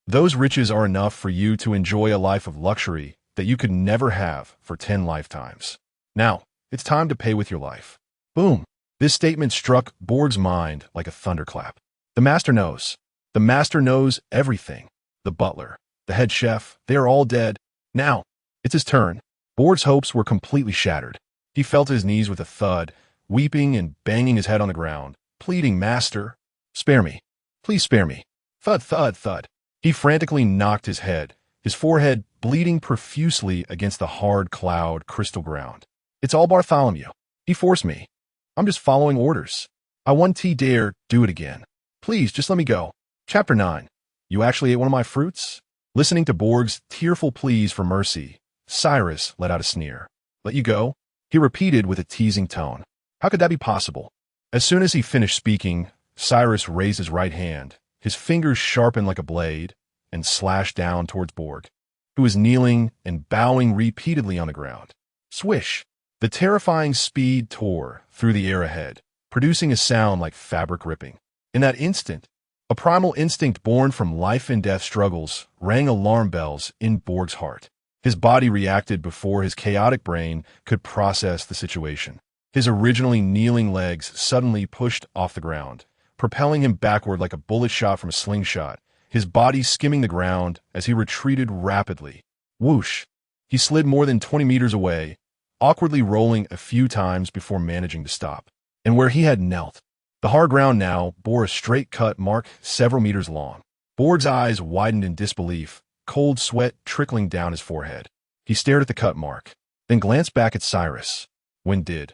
S1: Those riches are enough for you to enjoy a life of luxury that you could never have for 10 lifetimes. Now, it's time to pay with your life. Boom! This statement struck Borg's mind like a thunderclap. The master knows. The master knows everything. The butler, the head chef, they are all dead. Now, it's his turn. Borg's hopes were completely shattered. He fell to his knees with a thud, weeping and banging his head on the ground, pleading, "Master, spare me. Please spare me." Thud, thud, thud. He frantically knocked his head, his forehead bleeding profusely against the hard cloud crystal ground. "It's all Bartholomew. He forced me. I'm just following orders. I won't dare do it again. Please, just let me go." Chapter 9. You actually ate one of my fruits? Listening to Borg's tearful pleas for mercy, Cyrus let out a sneer. "Let you go?" he repeated with a teasing tone. How could that be possible? As soon as he finished speaking, Cyrus raised his right hand, his fingers sharpened like a blade, and slashed down towards Borg, who was kneeling and bowing repeatedly on the ground. Swish! The terrifying speed tore through the air ahead, producing a sound like fabric ripping. In that instant, a primal instinct born from life and death struggles rang alarm bells in Borg's heart. His body reacted before his chaotic brain could process the situation. His originally kneeling legs suddenly pushed off the ground, propelling him backward like a bullet shot from a slingshot, his body skimming the ground as he retreated rapidly. Whoosh! He slid more than 20 meters away, awkwardly rolling a few times before managing to stop. And where he had knelt, the hard ground now bore a straight cut mark several meters long. Borg's eyes widened in disbelief, cold sweat trickling down his forehead. He stared at the cut mark, then glanced back at Cyrus. When did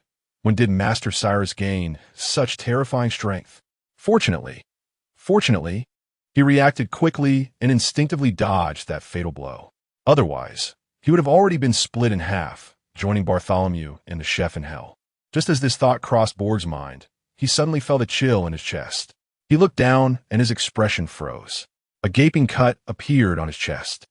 S1: Master Cyrus gain such terrifying strength? Fortunately, he reacted quickly and instinctively dodged that fatal blow. Otherwise, he would have already been split in half, joining Bartholomew and the chef in hell. Just as this thought crossed Borg's mind, he suddenly felt a chill in his chest. He looked down, and his expression froze. A gaping cut appeared on his chest.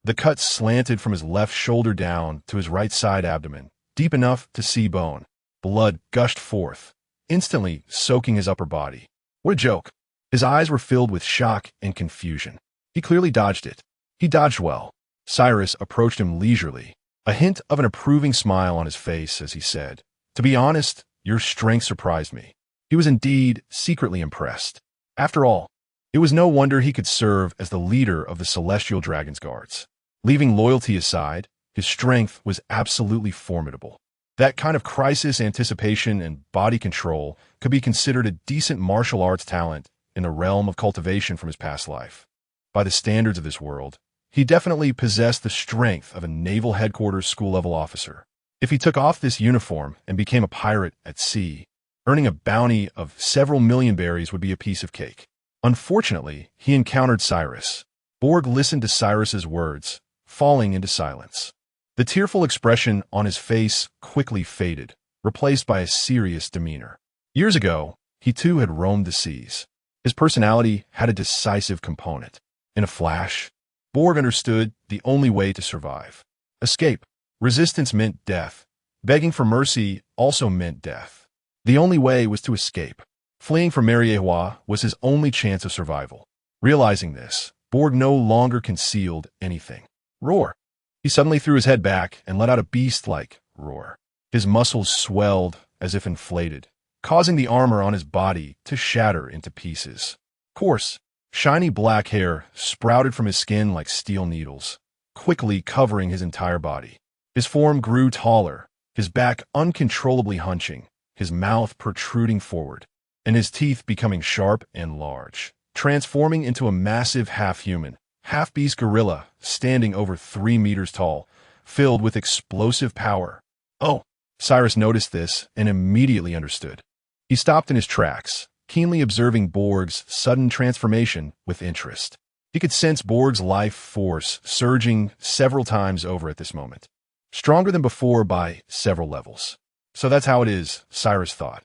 S1: The cut slanted from his left shoulder down to his right side abdomen, deep enough to see bone. Blood gushed forth, instantly soaking his upper body. What a joke! His eyes were filled with shock and confusion. He clearly dodged it. He dodged well. Cyrus approached him leisurely, a hint of an approving smile on his face as he said, "To be honest, your strength surprised me." He was indeed secretly impressed. After all, it was no wonder he could serve as the leader of the Celestial Dragon's guards. Leaving loyalty aside, his strength was absolutely formidable. That kind of crisis anticipation and body control could be considered a decent martial arts talent in the realm of cultivation from his past life. By the standards of this world, he definitely possessed the strength of a naval headquarters school-level officer. If he took off this uniform and became a pirate at sea, earning a bounty of several million berries would be a piece of cake. Unfortunately, he encountered Cyrus. Borg listened to Cyrus's words, falling into silence. The tearful expression on his face quickly faded, replaced by a serious demeanor. Years ago, he too had roamed the seas. His personality had a decisive component. In a flash, Borg understood the only way to survive. Escape. Resistance meant death. Begging for mercy also meant death. The only way was to escape. Fleeing from Mariewa was his only chance of survival. Realizing this, Borg no longer concealed anything. Roar! He suddenly threw his head back and let out a beast-like roar. His muscles swelled as if inflated, causing the armor on his body to shatter into pieces. Coarse, shiny black hair sprouted from his skin like steel needles, quickly covering his entire body. His form grew taller, his back uncontrollably hunching, his mouth protruding forward, and his teeth becoming sharp and large, transforming into a massive half-human, half-beast gorilla standing over 3 meters tall, filled with explosive power. Oh! Cyrus noticed this and immediately understood. He stopped in his tracks, keenly observing Borg's sudden transformation with interest. He could sense Borg's life force surging several times over at this moment, stronger than before by several levels. So that's how it is, Cyrus thought.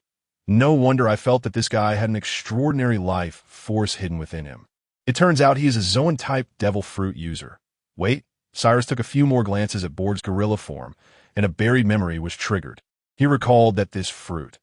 S1: No wonder I felt that this guy had an extraordinary life force hidden within him. It turns out he is a Zoan-type devil fruit user. Wait, Cyrus took a few more glances at Borg's gorilla form, and a buried memory was triggered. He recalled that this fruit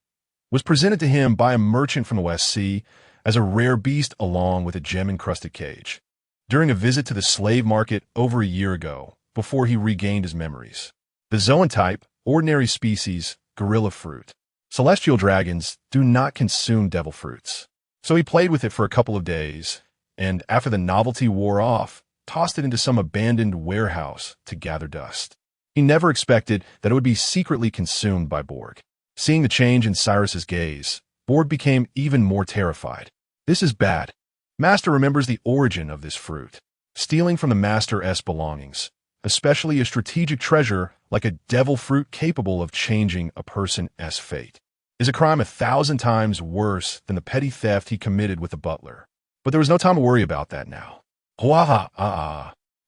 S1: was presented to him by a merchant from the West Sea as a rare beast along with a gem-encrusted cage, during a visit to the slave market over a year ago, before he regained his memories. The Zoan-type, ordinary species, gorilla fruit. Celestial dragons do not consume devil fruits. So he played with it for a couple of days, and after the novelty wore off, tossed it into some abandoned warehouse to gather dust. He never expected that it would be secretly consumed by Borg. Seeing the change in Cyrus's gaze, Borg became even more terrified. This is bad. Master remembers the origin of this fruit. Stealing from the Master's belongings, especially a strategic treasure like a devil fruit capable of changing a person's fate, is a crime 1,000 times worse than the petty theft he committed with the butler. But there was no time to worry about that now.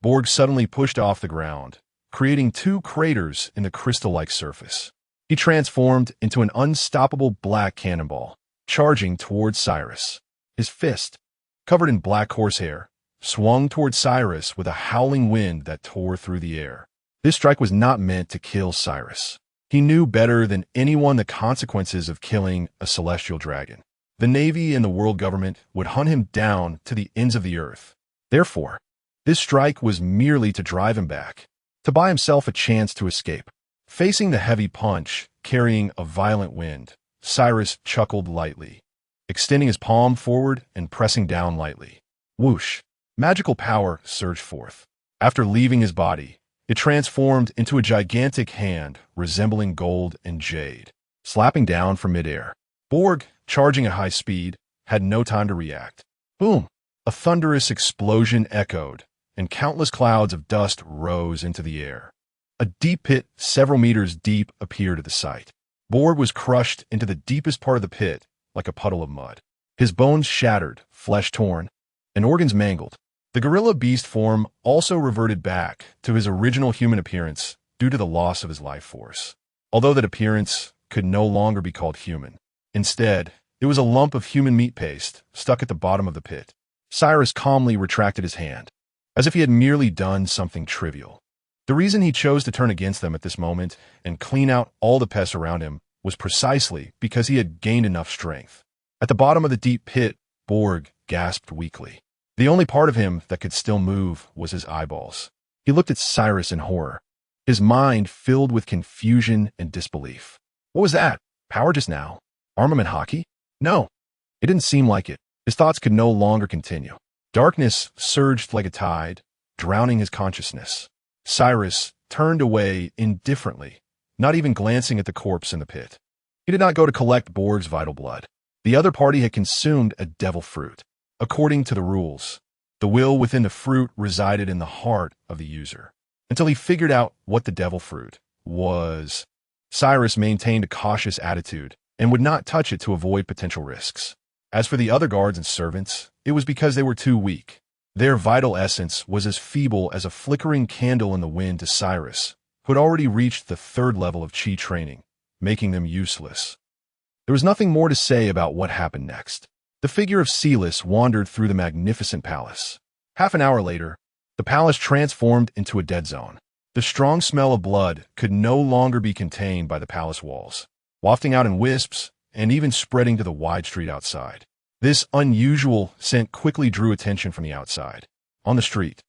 S1: Borg suddenly pushed off the ground, creating 2 craters in the crystal-like surface. He transformed into an unstoppable black cannonball, charging towards Cyrus. His fist, covered in black horsehair, swung towards Cyrus with a howling wind that tore through the air. This strike was not meant to kill Cyrus. He knew better than anyone the consequences of killing a celestial dragon. The Navy and the world government would hunt him down to the ends of the earth. Therefore, this strike was merely to drive him back, to buy himself a chance to escape. Facing the heavy punch, carrying a violent wind, Cyrus chuckled lightly, extending his palm forward and pressing down lightly. Whoosh! Magical power surged forth. After leaving his body, it transformed into a gigantic hand resembling gold and jade, slapping down from midair. Borg, charging at high speed, had no time to react. Boom! A thunderous explosion echoed, and countless clouds of dust rose into the air. A deep pit several meters deep appeared at the site. Borg was crushed into the deepest part of the pit like a puddle of mud. His bones shattered, flesh torn, and organs mangled. The gorilla beast form also reverted back to his original human appearance due to the loss of his life force. Although that appearance could no longer be called human. Instead, it was a lump of human meat paste stuck at the bottom of the pit. Cyrus calmly retracted his hand, as if he had merely done something trivial. The reason he chose to turn against them at this moment and clean out all the pests around him was precisely because he had gained enough strength. At the bottom of the deep pit, Borg gasped weakly. The only part of him that could still move was his eyeballs. He looked at Cyrus in horror, his mind filled with confusion and disbelief. What was that? Power just now? Armament hockey? No, it didn't seem like it. His thoughts could no longer continue. Darkness surged like a tide, drowning his consciousness. Cyrus turned away indifferently, not even glancing at the corpse in the pit. He did not go to collect Borg's vital blood. The other party had consumed a devil fruit. According to the rules, the will within the fruit resided in the heart of the user. Until he figured out what the devil fruit was, Cyrus maintained a cautious attitude and would not touch it to avoid potential risks. As for the other guards and servants, it was because they were too weak. Their vital essence was as feeble as a flickering candle in the wind to Cyrus, who had already reached the 3rd level of chi training, making them useless. There was nothing more to say about what happened next. The figure of Celis wandered through the magnificent palace. Half an hour later, the palace transformed into a dead zone. The strong smell of blood could no longer be contained by the palace walls, wafting out in wisps and even spreading to the wide street outside. This unusual scent quickly drew attention from the outside. On the street,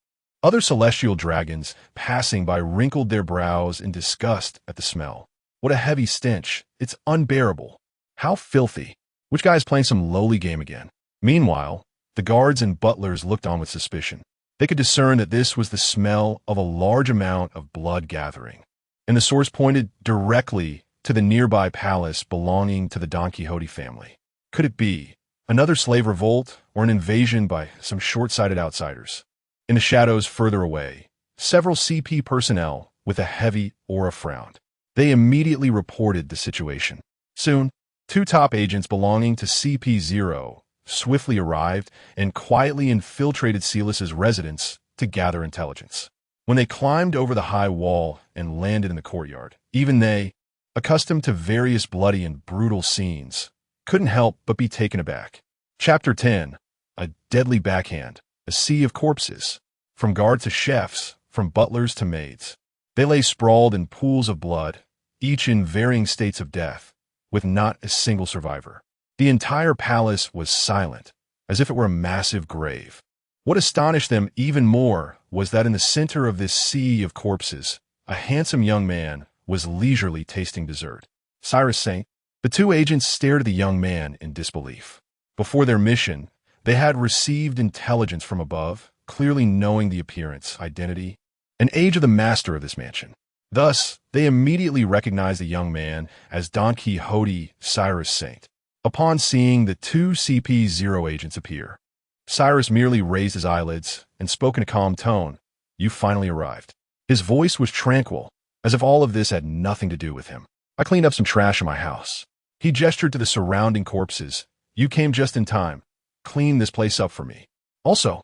S1: other celestial dragons passing by wrinkled their brows in disgust at the smell. What a heavy stench. It's unbearable. How filthy. Which guy is playing some lowly game again? Meanwhile, the guards and butlers looked on with suspicion. They could discern that this was the smell of a large amount of blood gathering, and the source pointed directly to the nearby palace belonging to the Don Quixote family. Could it be another slave revolt or an invasion by some short-sighted outsiders? In the shadows further away, several CP personnel with a heavy aura frowned. They immediately reported the situation. Soon, 2 top agents belonging to CP0 swiftly arrived and quietly infiltrated Celis's residence to gather intelligence. When they climbed over the high wall and landed in the courtyard, even they, accustomed to various bloody and brutal scenes, couldn't help but be taken aback. Chapter 10. A deadly backhand. A sea of corpses. From guards to chefs, from butlers to maids. They lay sprawled in pools of blood, each in varying states of death, with not a single survivor. The entire palace was silent, as if it were a massive grave. What astonished them even more was that in the center of this sea of corpses, a handsome young man was leisurely tasting dessert. Cyrus Saint. The 2 agents stared at the young man in disbelief. Before their mission, they had received intelligence from above, clearly knowing the appearance, identity, and age of the master of this mansion. Thus, they immediately recognized the young man as Don Quixote Cyrus Saint. Upon seeing the 2 CP0 agents appear, Cyrus merely raised his eyelids and spoke in a calm tone. You finally arrived. His voice was tranquil, as if all of this had nothing to do with him. I cleaned up some trash in my house. He gestured to the surrounding corpses. You came just in time. Clean this place up for me. Also,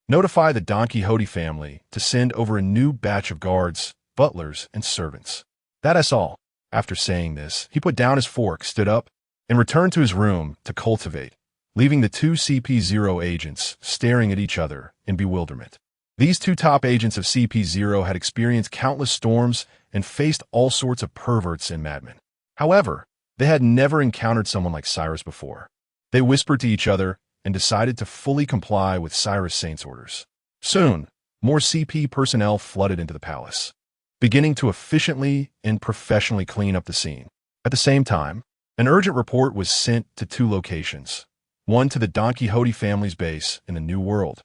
S1: notify the Don Quixote family to send over a new batch of guards, butlers, and servants. That's all. After saying this, he put down his fork, stood up, and returned to his room to cultivate, leaving the 2 CP0 agents staring at each other in bewilderment. These 2 top agents of CP0 had experienced countless storms and faced all sorts of perverts and madmen. However, they had never encountered someone like Cyrus before. They whispered to each other and decided to fully comply with Cyrus Saint's orders. Soon, more CP personnel flooded into the palace, beginning to efficiently and professionally clean up the scene. At the same time, an urgent report was sent to 2 locations, one to the Don Quixote family's base in the New World,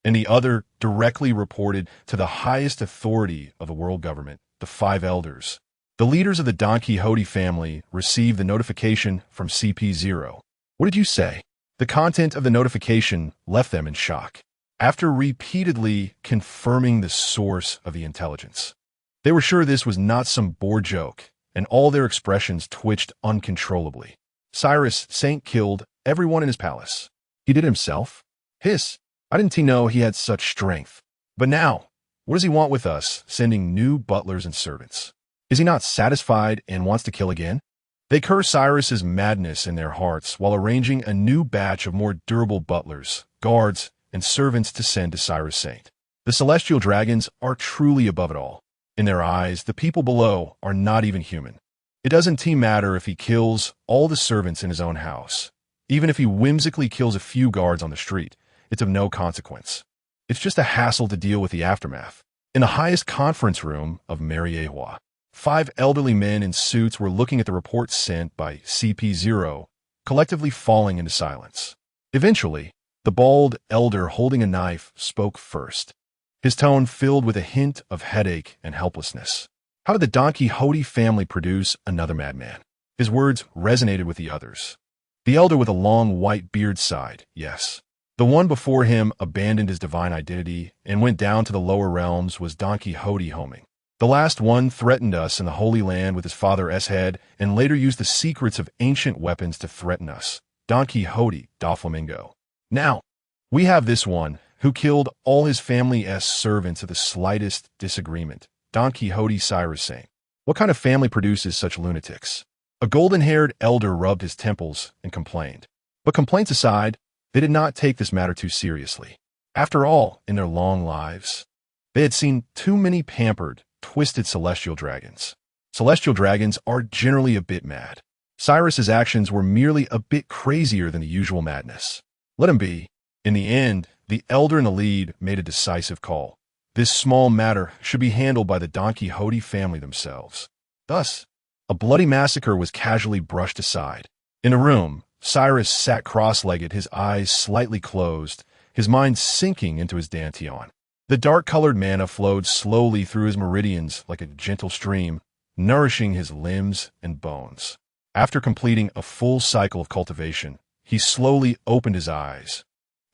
S1: and the other directly reported to the highest authority of the world government, the 5 elders. The leaders of the Don Quixote family received the notification from CP0. What did you say? The content of the notification left them in shock. After repeatedly confirming the source of the intelligence, they were sure this was not some bored joke, and all their expressions twitched uncontrollably. Cyrus Saint killed everyone in his palace. He did it himself? Hiss. I didn't know he had such strength. But now, what does he want with us, sending new butlers and servants? Is he not satisfied and wants to kill again? They curse Cyrus's madness in their hearts while arranging a new batch of more durable butlers, guards, and servants to send to Cyrus Saint. The Celestial Dragons are truly above it all. In their eyes, the people below are not even human. It doesn't matter if he kills all the servants in his own house. Even if he whimsically kills a few guards on the street, it's of no consequence. It's just a hassle to deal with the aftermath. In the highest conference room of Mariewa, 5 elderly men in suits were looking at the reports sent by CP0, collectively falling into silence. Eventually, the bald elder holding a knife spoke first, his tone filled with a hint of headache and helplessness. How did the Don Quixote family produce another madman? His words resonated with the others. The elder with a long white beard sighed, yes. The one before him abandoned his divine identity and went down to the lower realms was Don Quixote homing. The last one threatened us in the Holy Land with his father's head and later used the secrets of ancient weapons to threaten us. Don Quixote, Doflamingo. Now, we have this one who killed all his family's servants at the slightest disagreement. Don Quixote Cyrus Saint. What kind of family produces such lunatics? A golden-haired elder rubbed his temples and complained. But complaints aside, they did not take this matter too seriously. After all, in their long lives, they had seen too many pampered, twisted celestial dragons. Celestial dragons are generally a bit mad. Cyrus's actions were merely a bit crazier than the usual madness. Let him be. In the end, the elder in the lead made a decisive call. This small matter should be handled by the Don Quixote family themselves. Thus, a bloody massacre was casually brushed aside. In a room, Cyrus sat cross-legged, his eyes slightly closed, his mind sinking into his dantian. The dark-colored mana flowed slowly through his meridians like a gentle stream, nourishing his limbs and bones. After completing a full cycle of cultivation, he slowly opened his eyes,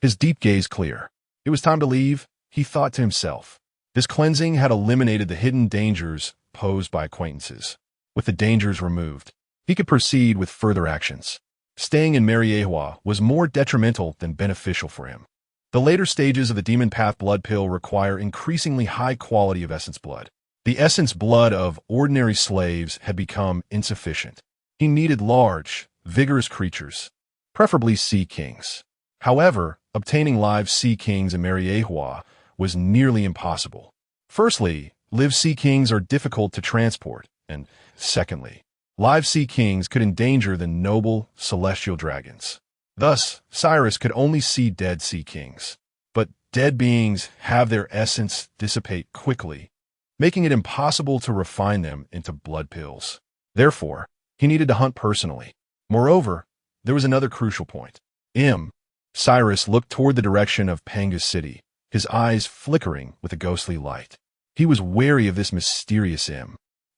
S1: his deep gaze clear. It was time to leave, he thought to himself. This cleansing had eliminated the hidden dangers posed by acquaintances. With the dangers removed, he could proceed with further actions. Staying in Mariewa was more detrimental than beneficial for him. The later stages of the Demon Path blood pill require increasingly high quality of essence blood. The essence blood of ordinary slaves had become insufficient. He needed large, vigorous creatures, preferably sea kings. However, obtaining live sea kings in Mariewa was nearly impossible. Firstly, live sea kings are difficult to transport, and secondly, live sea kings could endanger the noble celestial dragons. Thus, Cyrus could only see dead sea kings. But dead beings have their essence dissipate quickly, making it impossible to refine them into blood pills. Therefore, he needed to hunt personally. Moreover, there was another crucial point. Cyrus looked toward the direction of Panga's city, his eyes flickering with a ghostly light. He was wary of this mysterious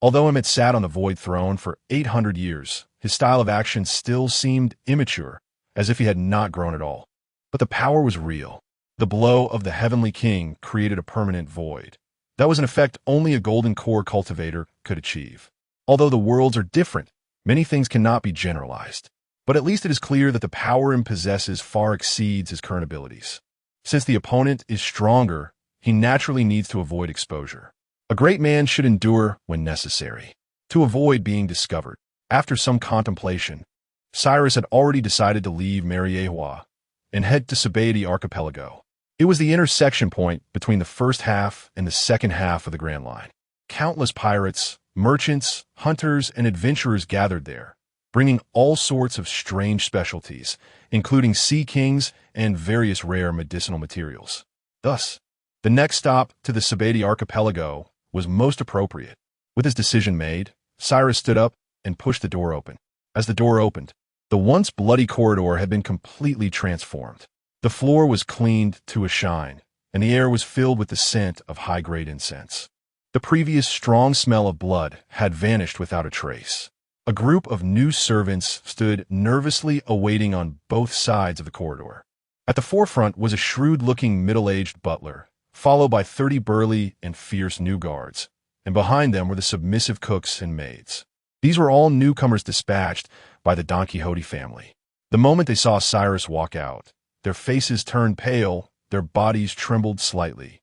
S1: Although had sat on the Void Throne for 800 years, his style of action still seemed immature, as if he had not grown at all. But the power was real. The blow of the Heavenly King created a permanent void. That was an effect only a golden core cultivator could achieve. Although the worlds are different, many things cannot be generalized. But at least it is clear that the power he possesses far exceeds his current abilities. Since the opponent is stronger, he naturally needs to avoid exposure. A great man should endure when necessary, to avoid being discovered. After some contemplation, Cyrus had already decided to leave Mariewa and head to Sabaody Archipelago. It was the intersection point between the first half and the second half of the Grand Line. Countless pirates, merchants, hunters, and adventurers gathered there, bringing all sorts of strange specialties, including sea kings and various rare medicinal materials. Thus, the next stop to the Sabaody Archipelago was most appropriate. With his decision made, Cyrus stood up and pushed the door open. As the door opened, the once bloody corridor had been completely transformed. The floor was cleaned to a shine, and the air was filled with the scent of high-grade incense. The previous strong smell of blood had vanished without a trace. A group of new servants stood nervously awaiting on both sides of the corridor. At the forefront was a shrewd-looking middle-aged butler, followed by 30 burly and fierce new guards, and behind them were the submissive cooks and maids. These were all newcomers dispatched by the Don Quixote family. The moment they saw Cyrus walk out, their faces turned pale, their bodies trembled slightly,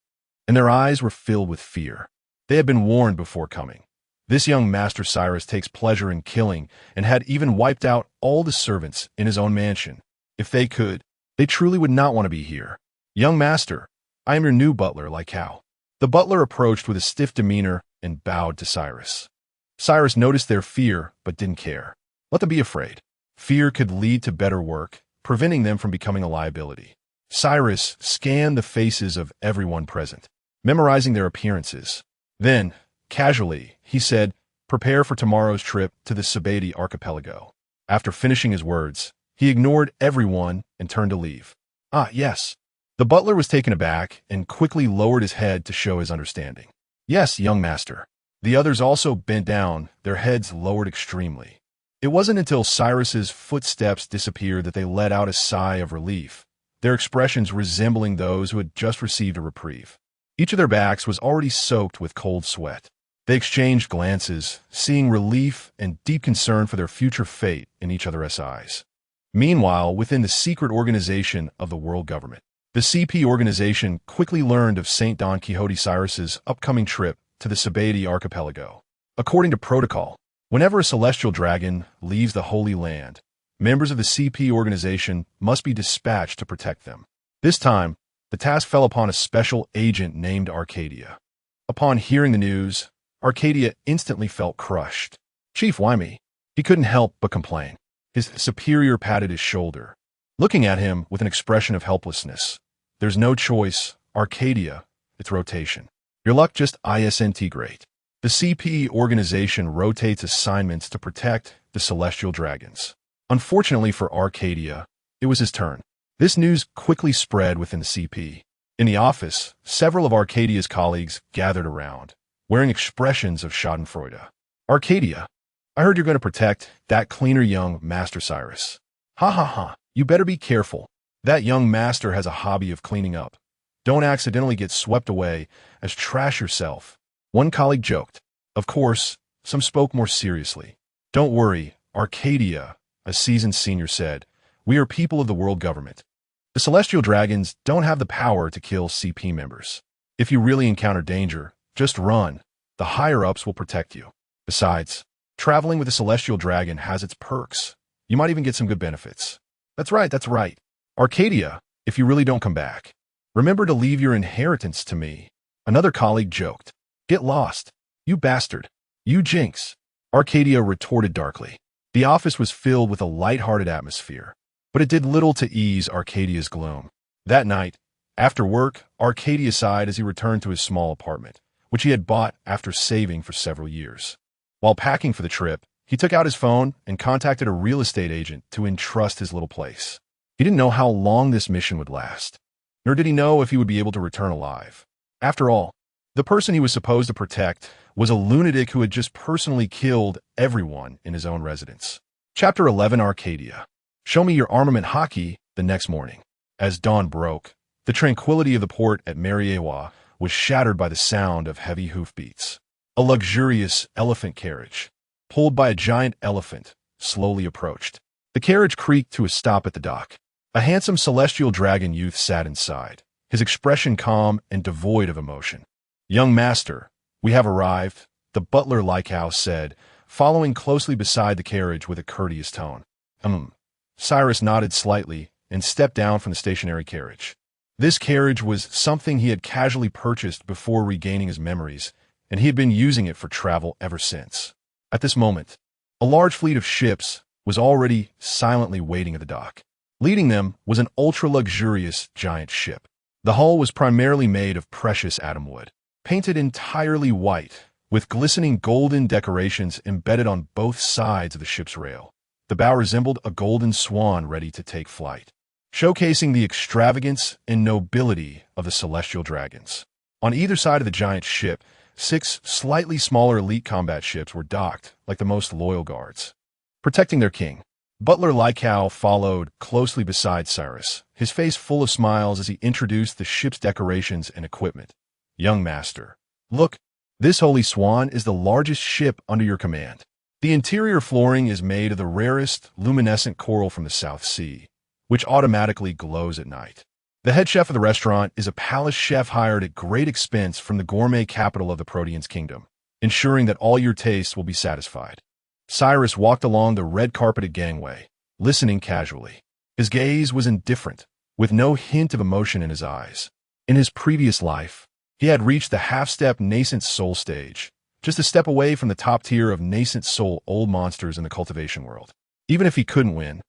S1: and their eyes were filled with fear. They had been warned before coming. This young Master Cyrus takes pleasure in killing and had even wiped out all the servants in his own mansion. If they could, they truly would not want to be here. Young Master, I am your new butler, like how. The butler approached with a stiff demeanor and bowed to Cyrus. Cyrus noticed their fear, but didn't care. Let them be afraid. Fear could lead to better work, preventing them from becoming a liability. Cyrus scanned the faces of everyone present, memorizing their appearances. Then, casually, he said, "Prepare for tomorrow's trip to the Sabati archipelago." After finishing his words, he ignored everyone and turned to leave. Ah, yes. The butler was taken aback and quickly lowered his head to show his understanding. Yes, young master. The others also bent down, their heads lowered extremely. It wasn't until Cyrus's footsteps disappeared that they let out a sigh of relief, their expressions resembling those who had just received a reprieve. Each of their backs was already soaked with cold sweat. They exchanged glances, seeing relief and deep concern for their future fate in each other's eyes. Meanwhile, within the secret organization of the world government, the CP organization quickly learned of Saint Don Quixote Cyrus's upcoming trip to the Sabati archipelago. According to protocol, whenever a celestial dragon leaves the Holy Land, members of the CP organization must be dispatched to protect them. This time, the task fell upon a special agent named Arcadia. Upon hearing the news, Arcadia instantly felt crushed. Chief, why me? He couldn't help but complain. His superior patted his shoulder, looking at him with an expression of helplessness. There's no choice, Arcadia, it's rotation. Your luck just isn't great. The CP organization rotates assignments to protect the celestial dragons. Unfortunately for Arcadia, it was his turn. This news quickly spread within the CP. In the office, several of Arcadia's colleagues gathered around, wearing expressions of schadenfreude. Arcadia, I heard you're going to protect that cleaner young Master Cyrus. Ha ha ha, you better be careful. That young master has a hobby of cleaning up. Don't accidentally get swept away as trash yourself. One colleague joked. Of course, some spoke more seriously. Don't worry, Arcadia, a seasoned senior said. We are people of the world government. The celestial dragons don't have the power to kill CP members. If you really encounter danger, just run. The higher-ups will protect you. Besides, traveling with a celestial dragon has its perks. You might even get some good benefits. That's right. Arcadia, if you really don't come back, remember to leave your inheritance to me. Another colleague joked. Get lost. You bastard. You jinx. Arcadia retorted darkly. The office was filled with a light-hearted atmosphere, but it did little to ease Arcadia's gloom. That night, after work, Arcadia sighed as he returned to his small apartment, which he had bought after saving for several years. While packing for the trip, he took out his phone and contacted a real estate agent to entrust his little place. He didn't know how long this mission would last, nor did he know if he would be able to return alive. After all, the person he was supposed to protect was a lunatic who had just personally killed everyone in his own residence. Chapter 11, Arcadia. Show me your armament hockey the next morning. As dawn broke, the tranquility of the port at Mariewa was shattered by the sound of heavy hoofbeats. A luxurious elephant carriage, pulled by a giant elephant, slowly approached. The carriage creaked to a stop at the dock. A handsome celestial dragon youth sat inside, his expression calm and devoid of emotion. Young master, we have arrived, the butler Lycow said, following closely beside the carriage with a courteous tone. Cyrus nodded slightly and stepped down from the stationary carriage. This carriage was something he had casually purchased before regaining his memories, and he had been using it for travel ever since. At this moment, a large fleet of ships was already silently waiting at the dock. Leading them was an ultra-luxurious giant ship. The hull was primarily made of precious atom wood, painted entirely white, with glistening golden decorations embedded on both sides of the ship's rail. The bow resembled a golden swan ready to take flight, showcasing the extravagance and nobility of the celestial dragons. On either side of the giant ship, 6 slightly smaller elite combat ships were docked like the most loyal guards, protecting their king. Butler Lycow followed closely beside Cyrus, his face full of smiles as he introduced the ship's decorations and equipment. Young master, look, this holy swan is the largest ship under your command. The interior flooring is made of the rarest luminescent coral from the South Sea, which automatically glows at night. The head chef of the restaurant is a palace chef hired at great expense from the gourmet capital of the Protean's kingdom. ensuring that all your tastes will be satisfied. Cyrus walked along the red-carpeted gangway, listening casually. His gaze was indifferent, with no hint of emotion in his eyes. In his previous life, he had reached the half-step Nascent Soul stage, just a step away from the top tier of Nascent Soul old monsters in the cultivation world. Even if he couldn't win,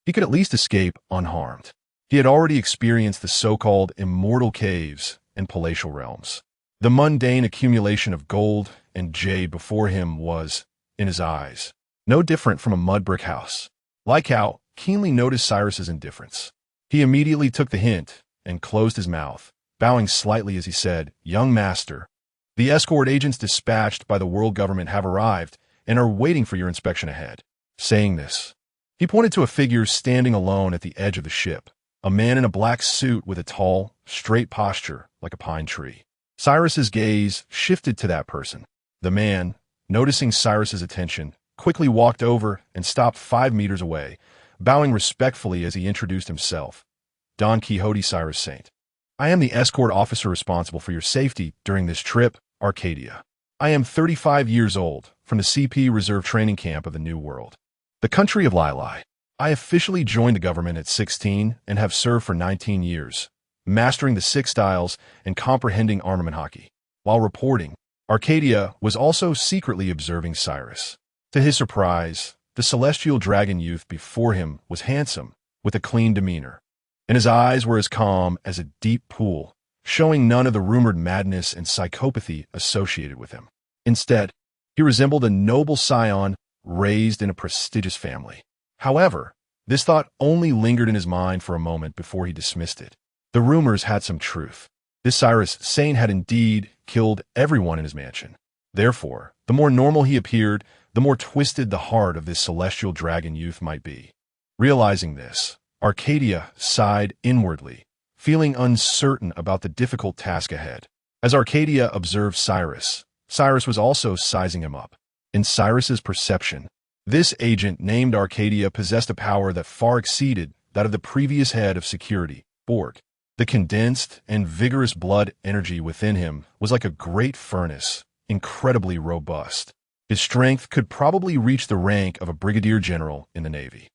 S1: he could at least escape unharmed. He had already experienced the so-called immortal caves and palatial realms. The mundane accumulation of gold and jade before him was, in his eyes, no different from a mud brick house. Lycow keenly noticed Cyrus's indifference. He immediately took the hint and closed his mouth, bowing slightly as he said, "Young master, the escort agents dispatched by the world government have arrived and are waiting for your inspection ahead." Saying this, he pointed to a figure standing alone at the edge of the ship, a man in a black suit with a tall, straight posture like a pine tree. Cyrus's gaze shifted to that person. The man, noticing Cyrus's attention, quickly walked over and stopped 5 meters away, bowing respectfully as he introduced himself. "Don Quixote Cyrus Saint. I am the escort officer responsible for your safety during this trip, Arcadia. I am 35 years old, from the CP Reserve Training Camp of the New World, the country of Lili. I officially joined the government at 16 and have served for 19 years, mastering the 6 styles and comprehending armament hockey." While reporting, Arcadia was also secretly observing Cyrus. To his surprise, the Celestial Dragon youth before him was handsome, with a clean demeanor, and his eyes were as calm as a deep pool, showing none of the rumored madness and psychopathy associated with him. Instead, he resembled a noble scion raised in a prestigious family. However, this thought only lingered in his mind for a moment before he dismissed it. The rumors had some truth. This Cyrus Saint had indeed killed everyone in his mansion. Therefore, the more normal he appeared, the more twisted the heart of this Celestial Dragon youth might be. Realizing this, Arcadia sighed inwardly, feeling uncertain about the difficult task ahead. As Arcadia observed Cyrus, Cyrus was also sizing him up. In Cyrus's perception, this agent named Arcadia possessed a power that far exceeded that of the previous head of security, Borg. The condensed and vigorous blood energy within him was like a great furnace, incredibly robust. His strength could probably reach the rank of a brigadier general in the Navy.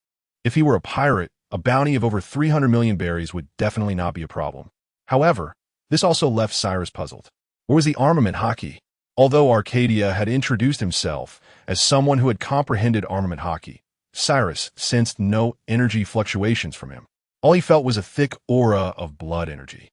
S1: If he were a pirate, a bounty of over 300 million berries would definitely not be a problem. However, this also left Cyrus puzzled. Where was the armament hockey? Although Arcadia had introduced himself as someone who had comprehended armament hockey, Cyrus sensed no energy fluctuations from him. All he felt was a thick aura of blood energy.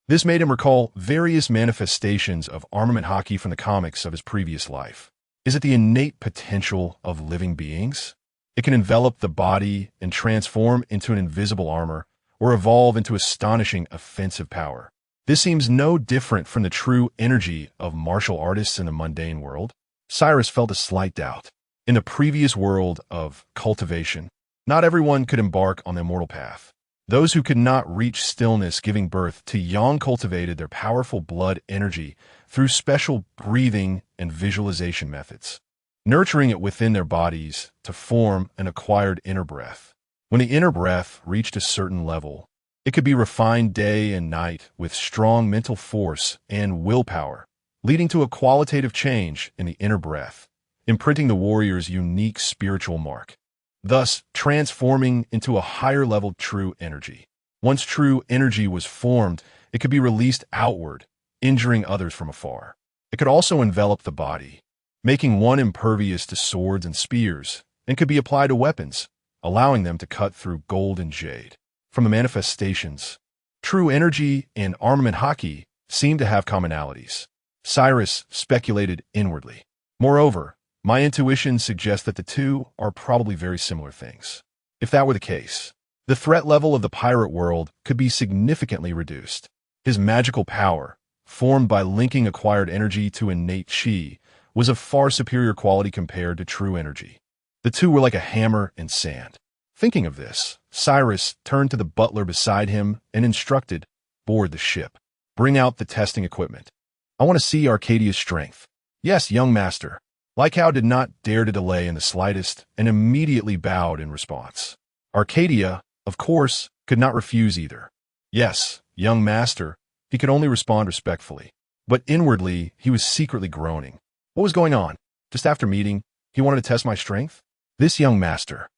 S1: This made him recall various manifestations of armament hockey from the comics of his previous life. Is it the innate potential of living beings? It can envelop the body and transform into an invisible armor, or evolve into astonishing offensive power. This seems no different from the true energy of martial artists in the mundane world. Cyrus felt a slight doubt. In the previous world of cultivation, not everyone could embark on the immortal path. Those who could not reach stillness giving birth to young cultivated their powerful blood energy through special breathing and visualization methods, nurturing it within their bodies to form an acquired inner breath. When the inner breath reached a certain level, it could be refined day and night with strong mental force and willpower, leading to a qualitative change in the inner breath, imprinting the warrior's unique spiritual mark, thus transforming into a higher-level true energy. Once true energy was formed, it could be released outward, injuring others from afar. It could also envelop the body, making one impervious to swords and spears, and could be applied to weapons, allowing them to cut through gold and jade. From the manifestations, true energy and armament hockey seemed to have commonalities. Cyrus speculated inwardly. Moreover, my intuition suggests that the two are probably very similar things. If that were the case, the threat level of the pirate world could be significantly reduced. His magical power, formed by linking acquired energy to innate chi, was of far superior quality compared to true energy. The two were like a hammer and sand. Thinking of this, Cyrus turned to the butler beside him and instructed, "Board the ship. Bring out the testing equipment. I want to see Arcadia's strength." "Yes, young master." Lycow did not dare to delay in the slightest and immediately bowed in response. Arcadia, of course, could not refuse either. "Yes, young master," he could only respond respectfully. But inwardly, he was secretly groaning. What was going on? Just after meeting, he wanted to test my strength? This young master.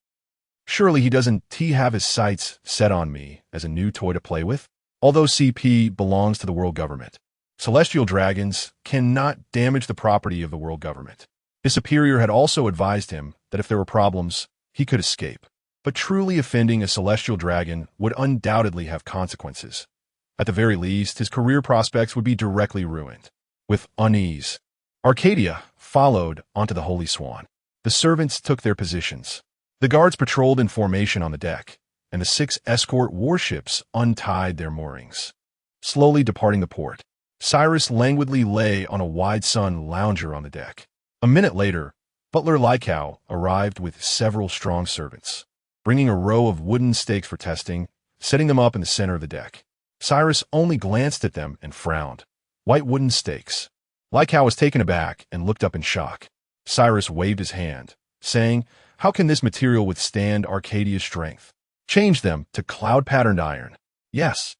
S1: Surely he doesn't have his sights set on me as a new toy to play with? Although CP belongs to the world government, celestial dragons cannot damage the property of the world government. His superior had also advised him that if there were problems, he could escape. But truly offending a celestial dragon would undoubtedly have consequences. At the very least, his career prospects would be directly ruined. With unease, Arcadia followed onto the Holy Swan. The servants took their positions. The guards patrolled in formation on the deck, and the 6 escort warships untied their moorings. Slowly departing the port, Cyrus languidly lay on a wide-sun lounger on the deck. A minute later, Butler Lycow arrived with several strong servants, bringing a row of wooden stakes for testing, setting them up in the center of the deck. Cyrus only glanced at them and frowned. White wooden stakes. Lycow was taken aback and looked up in shock. Cyrus waved his hand, saying, "How can this material withstand Arcadia's strength? Change them to cloud-patterned iron." Yes,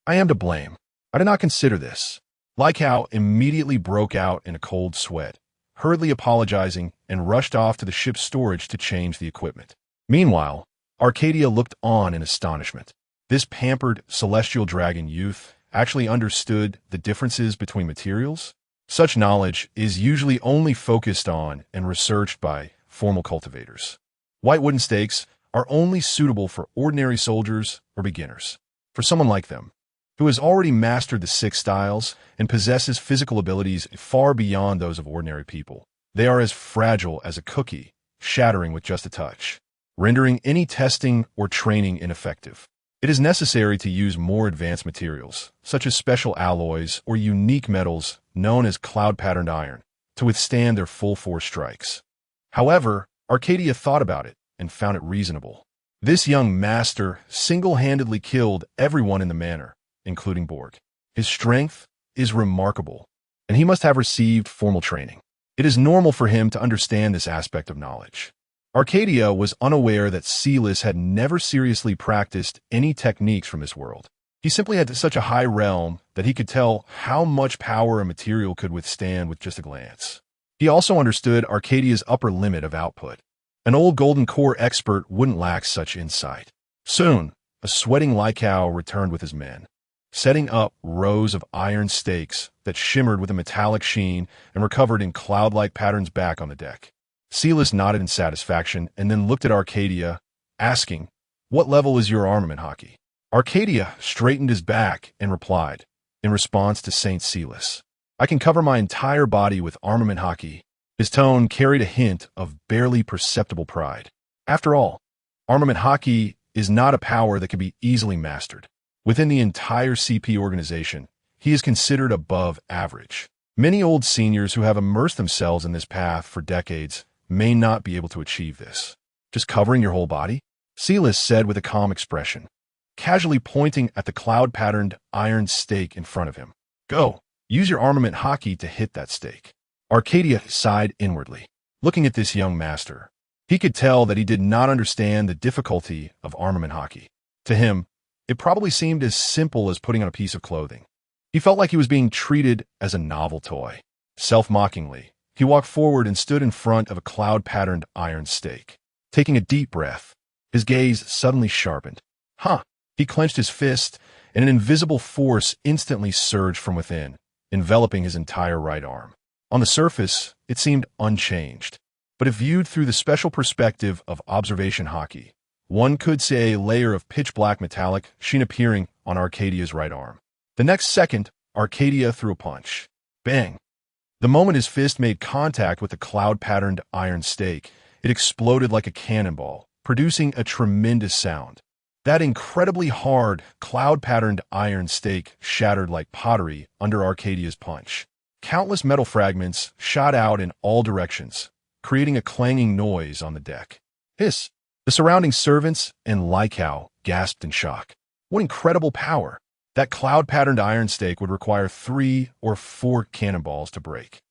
S1: I am to blame. I did not consider this. Lycow immediately broke out in a cold sweat, hurriedly apologizing, and rushed off to the ship's storage to change the equipment. Meanwhile, Arcadia looked on in astonishment. This pampered celestial dragon youth actually understood the differences between materials. Such knowledge is usually only focused on and researched by formal cultivators. White wooden stakes are only suitable for ordinary soldiers or beginners. For someone like them, who has already mastered the 6 styles and possesses physical abilities far beyond those of ordinary people, they are as fragile as a cookie, shattering with just a touch, rendering any testing or training ineffective. It is necessary to use more advanced materials, such as special alloys or unique metals known as cloud-patterned iron, to withstand their full-force strikes. However, Arcadia thought about it and found it reasonable. This young master single-handedly killed everyone in the manor, including Borg. His strength is remarkable, and he must have received formal training. It is normal for him to understand this aspect of knowledge. Arcadia was unaware that Celis had never seriously practiced any techniques from this world. He simply had such a high realm that he could tell how much power a material could withstand with just a glance. He also understood Arcadia's upper limit of output. An old Golden Core expert wouldn't lack such insight. Soon, a sweating Lycow returned with his men, setting up rows of iron stakes that shimmered with a metallic sheen and were covered in cloud-like patterns back on the deck. Celis nodded in satisfaction and then looked at Arcadia, asking, "What level is your armament hockey?" Arcadia straightened his back and replied, in response to Saint Celis, "I can cover my entire body with armament hockey." His tone carried a hint of barely perceptible pride. After all, armament hockey is not a power that can be easily mastered. Within the entire CP organization, he is considered above average. Many old seniors who have immersed themselves in this path for decades may not be able to achieve this. "Just covering your whole body?" Celis said with a calm expression, casually pointing at the cloud-patterned iron stake in front of him. "Go, use your armament hockey to hit that stake." Arcadia sighed inwardly, looking at this young master. He could tell that he did not understand the difficulty of armament hockey. To him, it probably seemed as simple as putting on a piece of clothing. He felt like he was being treated as a novel toy. Self-mockingly, he walked forward and stood in front of a cloud-patterned iron stake. Taking a deep breath, his gaze suddenly sharpened. He clenched his fist, and an invisible force instantly surged from within, enveloping his entire right arm. On the surface, it seemed unchanged, but if viewed through the special perspective of observation hockey, one could see a layer of pitch-black metallic sheen appearing on Arcadia's right arm. The next second, Arcadia threw a punch. Bang! The moment his fist made contact with the cloud-patterned iron stake, it exploded like a cannonball, producing a tremendous sound. That incredibly hard, cloud-patterned iron stake shattered like pottery under Arcadia's punch. Countless metal fragments shot out in all directions, creating a clanging noise on the deck. Hiss! The surrounding servants and Lycow gasped in shock. What incredible power! That cloud-patterned iron stake would require 3 or 4 cannonballs to break.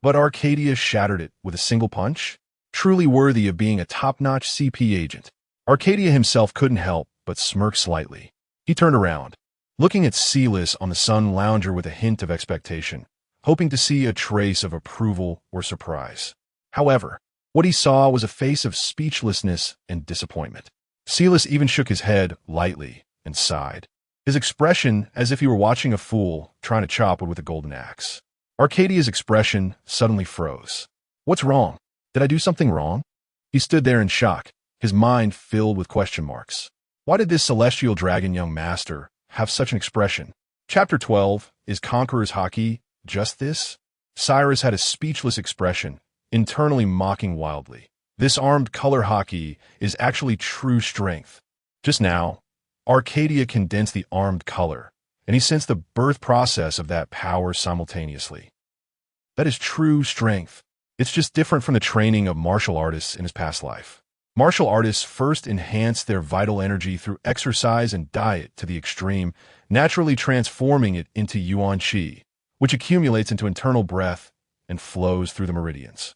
S1: But Arcadia shattered it with a single punch? Truly worthy of being a top-notch CP agent. Arcadia himself couldn't help but smirk slightly. He turned around, looking at Celis on the sun lounger with a hint of expectation. hoping to see a trace of approval or surprise. However, what he saw was a face of speechlessness and disappointment. Celis even shook his head lightly and sighed, his expression as if he were watching a fool trying to chop wood with a golden axe. Arcadia's expression suddenly froze. What's wrong? Did I do something wrong? He stood there in shock, his mind filled with question marks. Why did this celestial dragon young master have such an expression? Chapter 12, Is Conqueror's Haki just this? Cyrus had a speechless expression, internally mocking wildly. This armed color haki is actually true strength. Just now, Arcadia condensed the armed color, and he sensed the birth process of that power simultaneously. That is true strength. It's just different from the training of martial artists in his past life. Martial artists first enhance their vital energy through exercise and diet to the extreme, naturally transforming it into yuan qi, which accumulates into internal breath and flows through the meridians.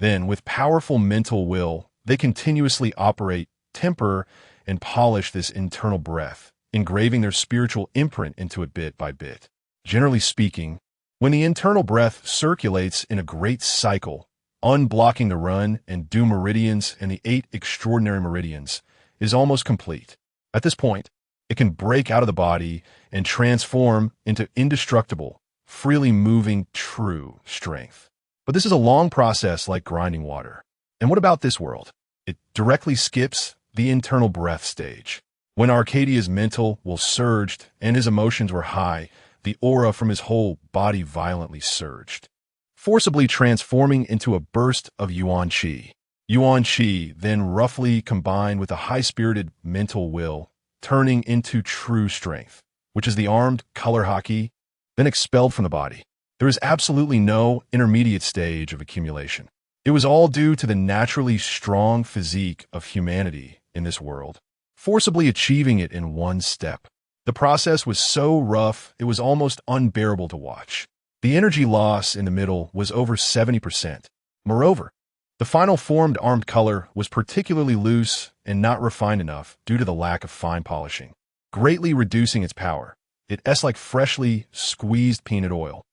S1: Then, with powerful mental will, they continuously operate, temper, and polish this internal breath, engraving their spiritual imprint into it bit by bit. Generally speaking, when the internal breath circulates in a great cycle, unblocking the run and do meridians and the 8 extraordinary meridians, is almost complete. At this point, it can break out of the body and transform into indestructible, freely moving true strength. But this is a long process like grinding water. And what about this world? It directly skips the internal breath stage. When Arcadia's mental will surged and his emotions were high, the aura from his whole body violently surged, forcibly transforming into a burst of yuan qi. Yuan qi then roughly combined with a high-spirited mental will, turning into true strength, which is the armed color haki, then expelled from the body. There is absolutely no intermediate stage of accumulation. It was all due to the naturally strong physique of humanity in this world, forcibly achieving it in one step. The process was so rough, it was almost unbearable to watch. The energy loss in the middle was over 70%. Moreover, the final formed armed color was particularly loose and not refined enough due to the lack of fine polishing, greatly reducing its power. It's like freshly squeezed peanut oil.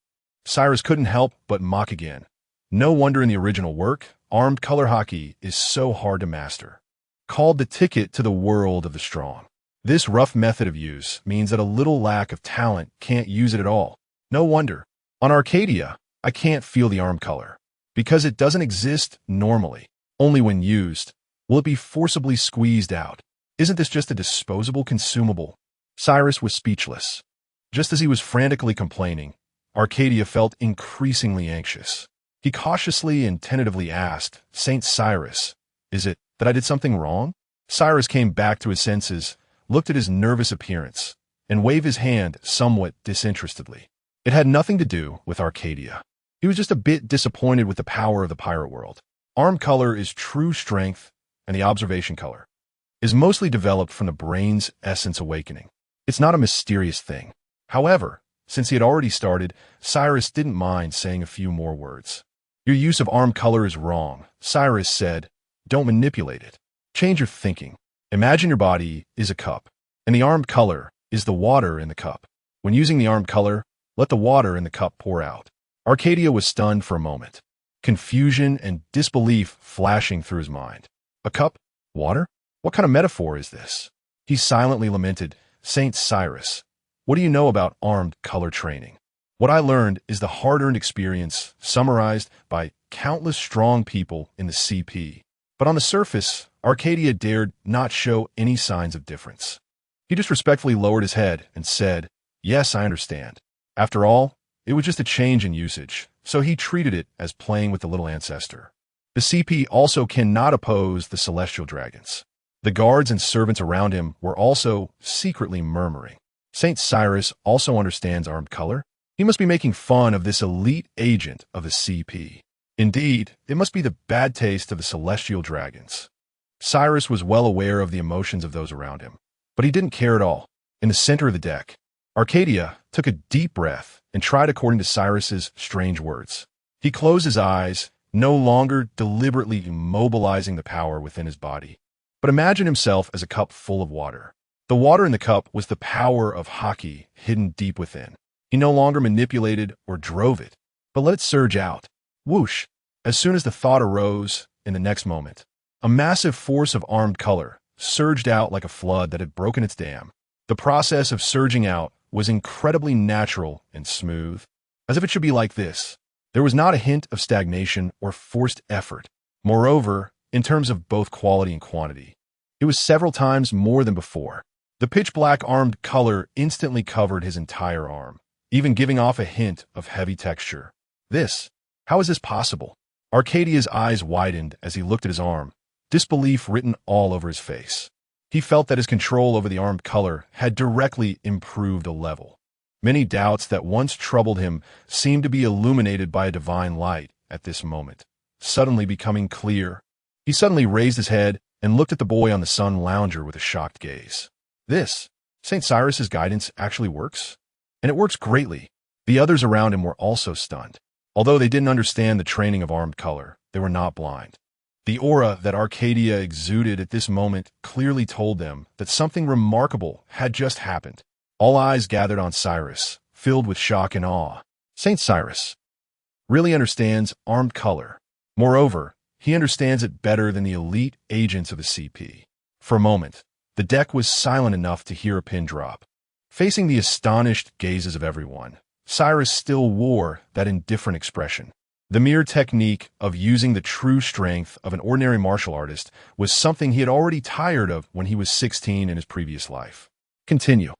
S1: Cyrus couldn't help but mock again. No wonder in the original work, armed color haki is so hard to master. Called the ticket to the world of the strong. This rough method of use means that a little lack of talent can't use it at all. No wonder. On Arcadia, I can't feel the arm color, because it doesn't exist normally. Only when used will it be forcibly squeezed out. Isn't this just a disposable consumable? Cyrus was speechless. Just as he was frantically complaining, Arcadia felt increasingly anxious. He cautiously and tentatively asked, Saint Cyrus, is it that I did something wrong? Cyrus came back to his senses, looked at his nervous appearance, and waved his hand somewhat disinterestedly. It had nothing to do with Arcadia. He was just a bit disappointed with the power of the pirate world. Arm color is true strength, and the observation color is mostly developed from the brain's essence awakening. It's not a mysterious thing. However, since he had already started, Cyrus didn't mind saying a few more words. Your use of arm color is wrong, Cyrus said. Don't manipulate it. Change your thinking. Imagine your body is a cup, and the armed color is the water in the cup. When using the armed color, let the water in the cup pour out. Arcadia was stunned for a moment, confusion and disbelief flashing through his mind. A cup? Water? What kind of metaphor is this? He silently lamented, Saint Cyrus, what do you know about armed color training? What I learned is the hard-earned experience summarized by countless strong people in the CP. But on the surface, Arcadia dared not show any signs of difference. He just respectfully lowered his head and said, Yes, I understand. After all, it was just a change in usage, so he treated it as playing with the little ancestor. The CP also cannot oppose the celestial dragons. The guards and servants around him were also secretly murmuring. Saint Cyrus also understands armed color. He must be making fun of this elite agent of the CP. Indeed, it must be the bad taste of the celestial dragons. Cyrus was well aware of the emotions of those around him, but he didn't care at all. In the center of the deck, Arcadia took a deep breath and tried according to Cyrus's strange words. He closed his eyes, no longer deliberately immobilizing the power within his body, but imagined himself as a cup full of water. The water in the cup was the power of haki hidden deep within. He no longer manipulated or drove it. but let it surge out. Whoosh! As soon as the thought arose, in the next moment, a massive force of armed color surged out like a flood that had broken its dam. The process of surging out was incredibly natural and smooth, as if it should be like this. There was not a hint of stagnation or forced effort. Moreover, in terms of both quality and quantity, it was several times more than before. The pitch-black armed color instantly covered his entire arm, even giving off a hint of heavy texture. How is this possible? Arcadia's eyes widened as he looked at his arm, disbelief written all over his face. He felt that his control over the armed color had directly improved a level. Many doubts that once troubled him seemed to be illuminated by a divine light at this moment, suddenly becoming clear. He suddenly raised his head and looked at the boy on the sun lounger with a shocked gaze. St. Cyrus's guidance actually works? And it works greatly. The others around him were also stunned. Although they didn't understand the training of armed color, they were not blind. The aura that Arcadia exuded at this moment clearly told them that something remarkable had just happened. All eyes gathered on Cyrus, filled with shock and awe. St. Cyrus really understands armed color. Moreover, he understands it better than the elite agents of the CP. For a moment, the deck was silent enough to hear a pin drop. Facing the astonished gazes of everyone, Cyrus still wore that indifferent expression. The mere technique of using the true strength of an ordinary martial artist was something he had already tired of when he was 16 in his previous life. Continue.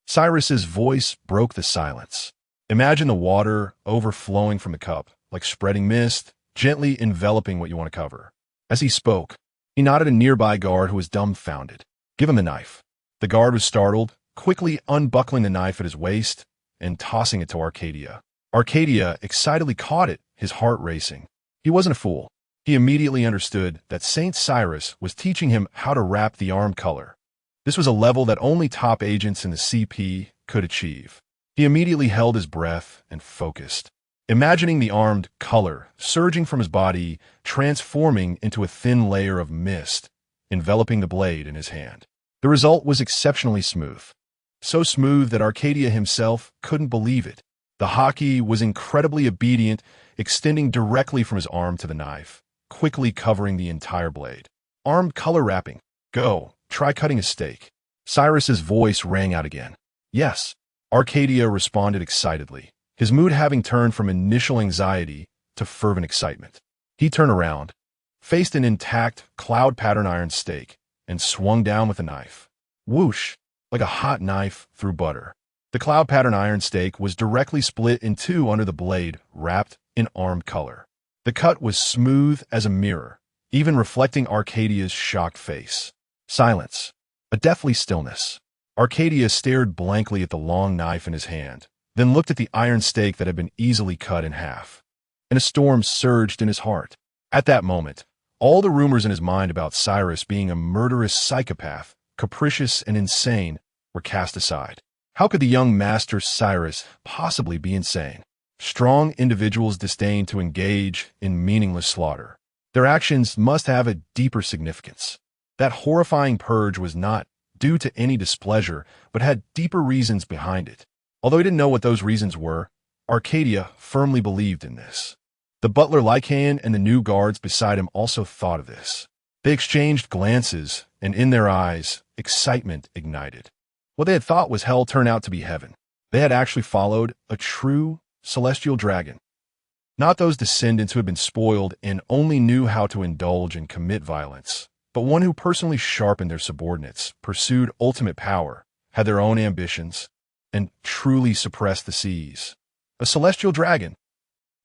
S1: Cyrus's voice broke the silence. Imagine the water overflowing from the cup, like spreading mist, gently enveloping what you want to cover. As he spoke, he nodded at a nearby guard who was dumbfounded. Give him the knife. The guard was startled, quickly unbuckling the knife at his waist and tossing it to Arcadia. Arcadia excitedly caught it, his heart racing. He wasn't a fool. He immediately understood that St. Cyrus was teaching him how to wrap the armed color. This was a level that only top agents in the CP could achieve. He immediately held his breath and focused, imagining the armed color surging from his body, transforming into a thin layer of mist, enveloping the blade in his hand. The result was exceptionally smooth. So smooth that Arcadia himself couldn't believe it. The hockey was incredibly obedient, extending directly from his arm to the knife, quickly covering the entire blade. Armed color wrapping. Go, try cutting a steak. Cyrus's voice rang out again. Yes. Arcadia responded excitedly, his mood having turned from initial anxiety to fervent excitement. He turned around, faced an intact cloud pattern iron steak, and swung down with a knife. Whoosh! Like a hot knife through butter. The cloud pattern iron steak was directly split in two under the blade, wrapped in armed color. The cut was smooth as a mirror, even reflecting Arcadia's shocked face. Silence. A deathly stillness. Arcadia stared blankly at the long knife in his hand, then looked at the iron steak that had been easily cut in half. And a storm surged in his heart. At that moment, all the rumors in his mind about Cyrus being a murderous psychopath, capricious and insane, were cast aside. How could the young master Cyrus possibly be insane? Strong individuals disdain to engage in meaningless slaughter. Their actions must have a deeper significance. That horrifying purge was not due to any displeasure, but had deeper reasons behind it. Although he didn't know what those reasons were, Arcadia firmly believed in this. The butler Lycaon and the new guards beside him also thought of this. They exchanged glances, and in their eyes, excitement ignited. What they had thought was hell turned out to be heaven. They had actually followed a true celestial dragon. Not those descendants who had been spoiled and only knew how to indulge and commit violence, but one who personally sharpened their subordinates, pursued ultimate power, had their own ambitions, and truly suppressed the seas. A celestial dragon.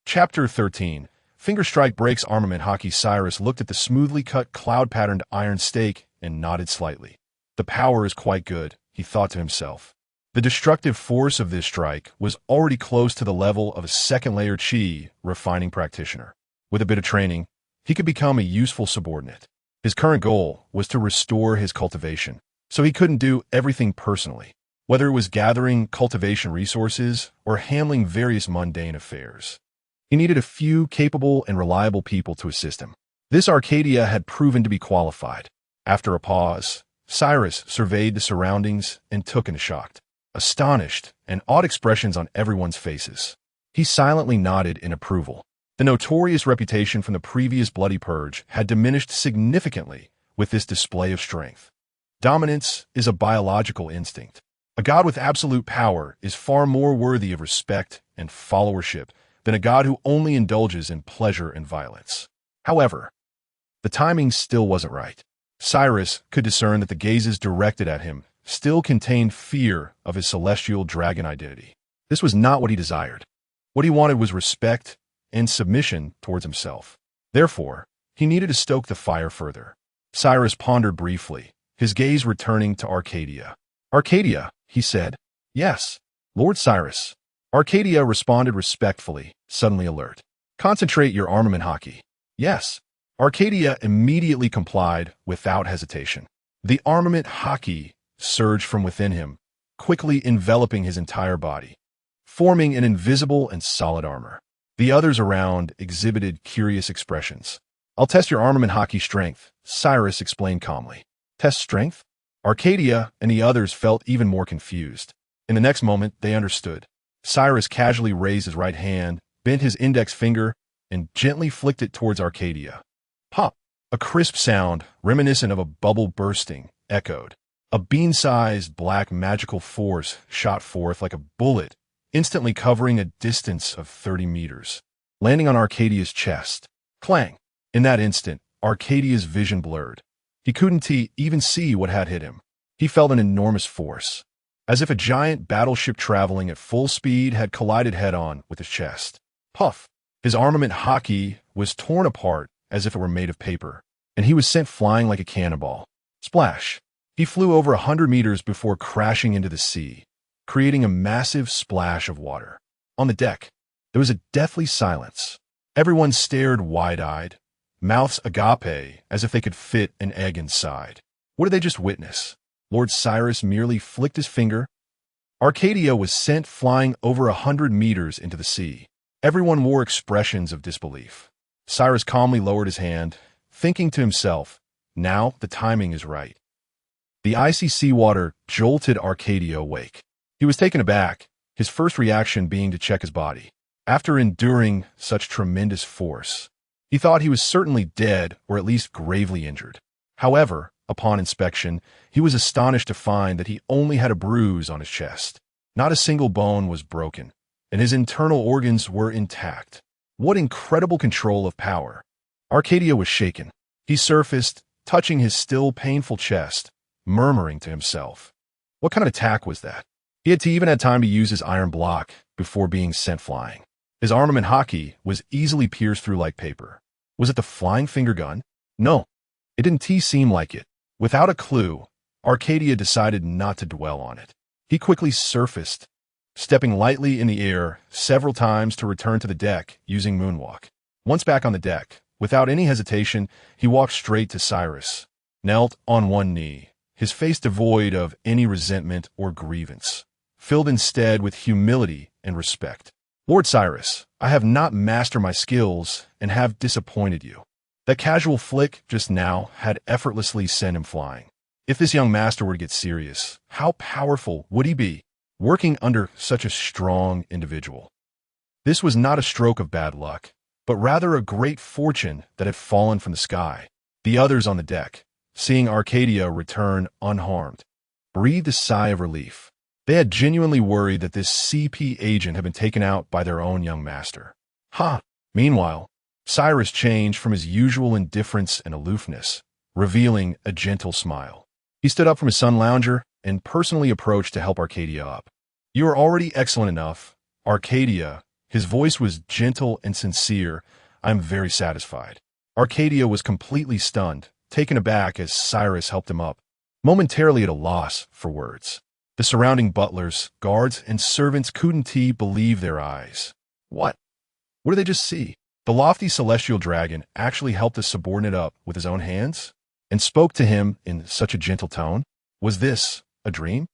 S1: Chapter 13. Fingerstrike breaks armament hockey. Cyrus looked at the smoothly cut cloud-patterned iron steak and nodded slightly. The power is quite good, he thought to himself. The destructive force of this strike was already close to the level of a second-layer chi refining practitioner. With a bit of training, he could become a useful subordinate. His current goal was to restore his cultivation, so he couldn't do everything personally, whether it was gathering cultivation resources or handling various mundane affairs. He needed a few capable and reliable people to assist him. This Arcadia had proven to be qualified. After a pause, Cyrus surveyed the surroundings and took in shocked, astonished, and awed expressions on everyone's faces. He silently nodded in approval. The notorious reputation from the previous Bloody Purge had diminished significantly with this display of strength. Dominance is a biological instinct. A god with absolute power is far more worthy of respect and followership than a god who only indulges in pleasure and violence. However, the timing still wasn't right. Cyrus could discern that the gazes directed at him still contained fear of his celestial dragon identity. This was not what he desired. What he wanted was respect and submission towards himself. Therefore, he needed to stoke the fire further. Cyrus pondered briefly, his gaze returning to Arcadia. "Arcadia," he said. "Yes, Lord Cyrus." Arcadia responded respectfully, suddenly alert. "Concentrate your armament hockey." "Yes." Arcadia immediately complied without hesitation. The armament hockey surged from within him, quickly enveloping his entire body, forming an invisible and solid armor. The others around exhibited curious expressions. "I'll test your armament hockey strength," Cyrus explained calmly. "Test strength?" Arcadia and the others felt even more confused. In the next moment, they understood. Cyrus casually raised his right hand, bent his index finger, and gently flicked it towards Arcadia. Pop! A crisp sound, reminiscent of a bubble bursting, echoed. A bean-sized black magical force shot forth like a bullet, instantly covering a distance of 30 meters, landing on Arcadia's chest. Clang! In that instant, Arcadia's vision blurred. He couldn't even see what had hit him. He felt an enormous force, as if a giant battleship traveling at full speed had collided head-on with his chest. Puff! His armament hockey was torn apart as if it were made of paper, and he was sent flying like a cannonball. Splash! He flew over 100 meters before crashing into the sea, creating a massive splash of water. On the deck, there was a deathly silence. Everyone stared wide-eyed, mouths agape as if they could fit an egg inside. What did they just witness? Lord Cyrus merely flicked his finger. Arcadia was sent flying over 100 meters into the sea. Everyone wore expressions of disbelief. Cyrus calmly lowered his hand, thinking to himself, "Now the timing is right." The icy seawater jolted Arcadia awake. He was taken aback, his first reaction being to check his body. After enduring such tremendous force, he thought he was certainly dead or at least gravely injured. However, upon inspection, he was astonished to find that he only had a bruise on his chest. Not a single bone was broken, and his internal organs were intact. What incredible control of power! Arcadia was shaken. He surfaced, touching his still painful chest, murmuring to himself. What kind of attack was that? He had even had time to use his iron block before being sent flying. His armament hockey was easily pierced through like paper. Was it the flying finger gun? No, it didn't seem like it. Without a clue, Arcadia decided not to dwell on it. He quickly surfaced, stepping lightly in the air several times to return to the deck using moonwalk. Once back on the deck, without any hesitation, he walked straight to Cyrus, knelt on one knee, his face devoid of any resentment or grievance, filled instead with humility and respect. "Lord Cyrus, I have not mastered my skills and have disappointed you." That casual flick just now had effortlessly sent him flying. If this young master were to get serious, how powerful would he be, working under such a strong individual? This was not a stroke of bad luck, but rather a great fortune that had fallen from the sky. The others on the deck, seeing Arcadia return unharmed, breathed a sigh of relief. They had genuinely worried that this CP agent had been taken out by their own young master. Ha! Meanwhile, Cyrus changed from his usual indifference and aloofness, revealing a gentle smile. He stood up from his sun lounger and personally approached to help Arcadia up. "You are already excellent enough, Arcadia." His voice was gentle and sincere. "I am very satisfied." Arcadia was completely stunned, taken aback as Cyrus helped him up, momentarily at a loss for words. The surrounding butlers, guards, and servants couldn't believe their eyes. What did they just see? The lofty celestial dragon actually helped his subordinate up with his own hands and spoke to him in such a gentle tone. Was this a dream?